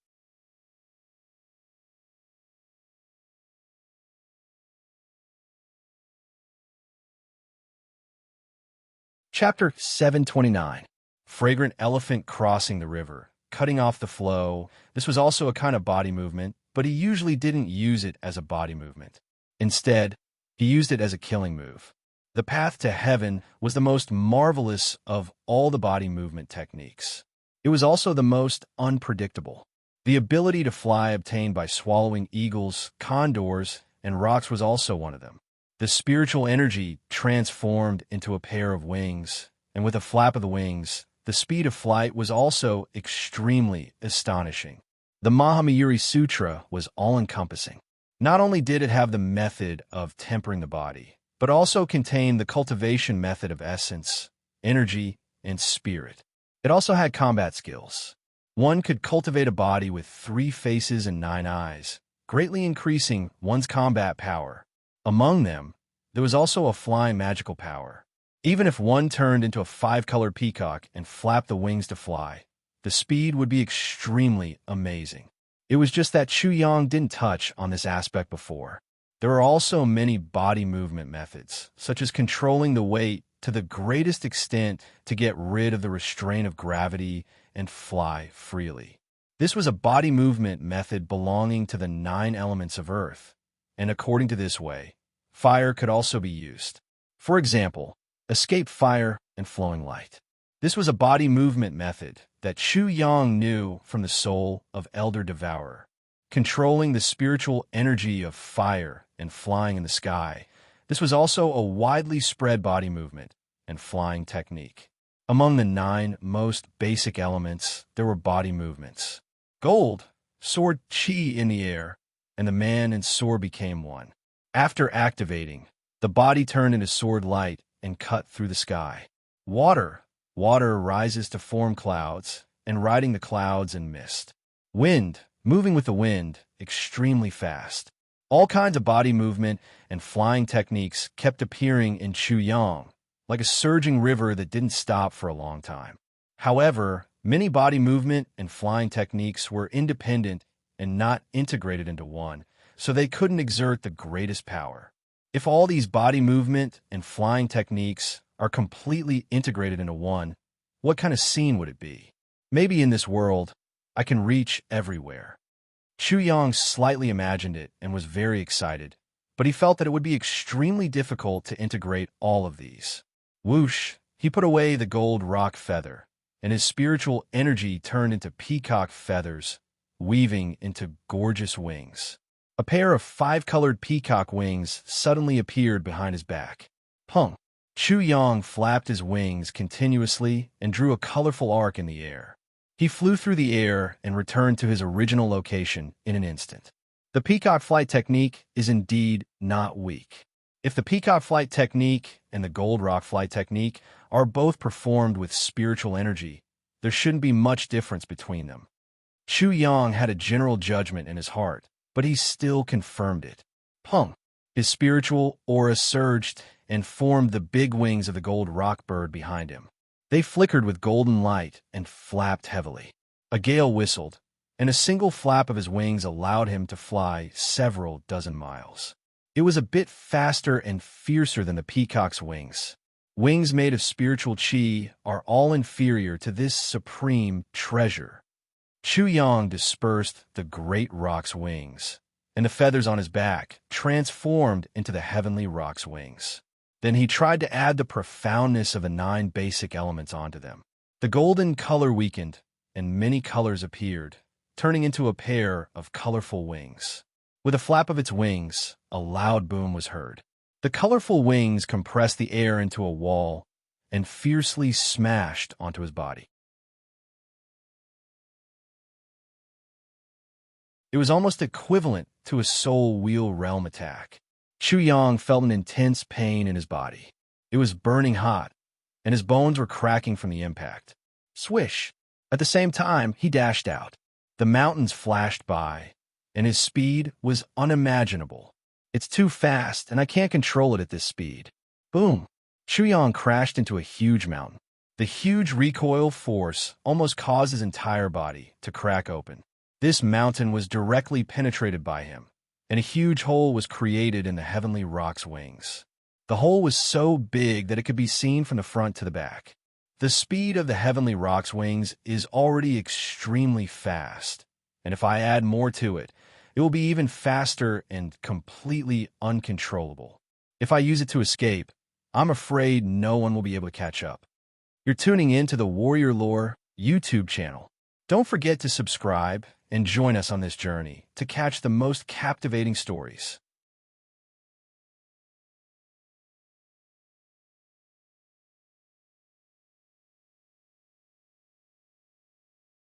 Chapter 729. Fragrant elephant crossing the river, cutting off the flow. This was also a kind of body movement, but he usually didn't use it as a body movement. Instead, he used it as a killing move. The path to heaven was the most marvelous of all the body movement techniques. It was also the most unpredictable. The ability to fly obtained by swallowing eagles, condors, and rocks was also one of them. The spiritual energy transformed into a pair of wings, and with a flap of the wings, the speed of flight was also extremely astonishing. The Mahamayuri Sutra was all-encompassing. Not only did it have the method of tempering the body, but also contained the cultivation method of essence, energy, and spirit. It also had combat skills. One could cultivate a body with 3 faces and 9 eyes, greatly increasing one's combat power. Among them, there was also a flying magical power. Even if one turned into a 5-colored peacock and flapped the wings to fly, the speed would be extremely amazing. It was just that Chu Yang didn't touch on this aspect before. There are also many body movement methods, such as controlling the weight to the greatest extent to get rid of the restraint of gravity and fly freely. This was a body movement method belonging to the 9 elements of Earth, and according to this way, fire could also be used. For example, escape fire and flowing light. This was a body movement method that Chu Yang knew from the soul of Elder Devourer. Controlling the spiritual energy of fire and flying in the sky, this was also a widely spread body movement and flying technique. Among the 9 most basic elements, there were body movements. Gold soared chi in the air, and the man and sword became one. After activating, the body turned into sword light and cut through the sky. Water rises to form clouds, and riding the clouds in mist. Wind, moving with the wind, extremely fast. All kinds of body movement and flying techniques kept appearing in Chu Yang, like a surging river that didn't stop for a long time. However, many body movement and flying techniques were independent and not integrated into one, so they couldn't exert the greatest power. If all these body movement and flying techniques are completely integrated into one, what kind of scene would it be? Maybe in this world, I can reach everywhere. Chu Yang slightly imagined it and was very excited, but he felt that it would be extremely difficult to integrate all of these. Whoosh! He put away the gold rock feather, and his spiritual energy turned into peacock feathers, weaving into gorgeous wings. A pair of 5-colored peacock wings suddenly appeared behind his back. Pung! Chu Yang flapped his wings continuously and drew a colorful arc in the air. He flew through the air and returned to his original location in an instant. The peacock flight technique is indeed not weak. If the peacock flight technique and the gold rock flight technique are both performed with spiritual energy, there shouldn't be much difference between them. Chu Yang had a general judgment in his heart, but he still confirmed it. Pung! His spiritual aura surged and formed the big wings of the gold rock bird behind him. They flickered with golden light and flapped heavily. A gale whistled, and a single flap of his wings allowed him to fly several dozen miles. It was a bit faster and fiercer than the peacock's wings. Wings made of spiritual chi are all inferior to this supreme treasure. Chu Yang dispersed the great rock's wings, and the feathers on his back transformed into the heavenly rock's wings. Then he tried to add the profoundness of the 9 basic elements onto them. The golden color weakened, and many colors appeared, turning into a pair of colorful wings. With a flap of its wings, a loud boom was heard. The colorful wings compressed the air into a wall and fiercely smashed onto his body. It was almost equivalent to a soul wheel realm attack. Chu Yang felt an intense pain in his body. It was burning hot, and his bones were cracking from the impact. Swish! At the same time, he dashed out. The mountains flashed by, and his speed was unimaginable. It's too fast, and I can't control it at this speed. Boom! Chu Yang crashed into a huge mountain. The huge recoil force almost caused his entire body to crack open. This mountain was directly penetrated by him, and a huge hole was created in the heavenly rock's wings. The hole was so big that it could be seen from the front to the back. The speed of the heavenly rock's wings is already extremely fast, and if I add more to it, it will be even faster and completely uncontrollable. If I use it to escape, I'm afraid no one will be able to catch up. You're tuning in to the Warrior Lore YouTube channel. Don't forget to subscribe and join us on this journey to catch the most captivating stories.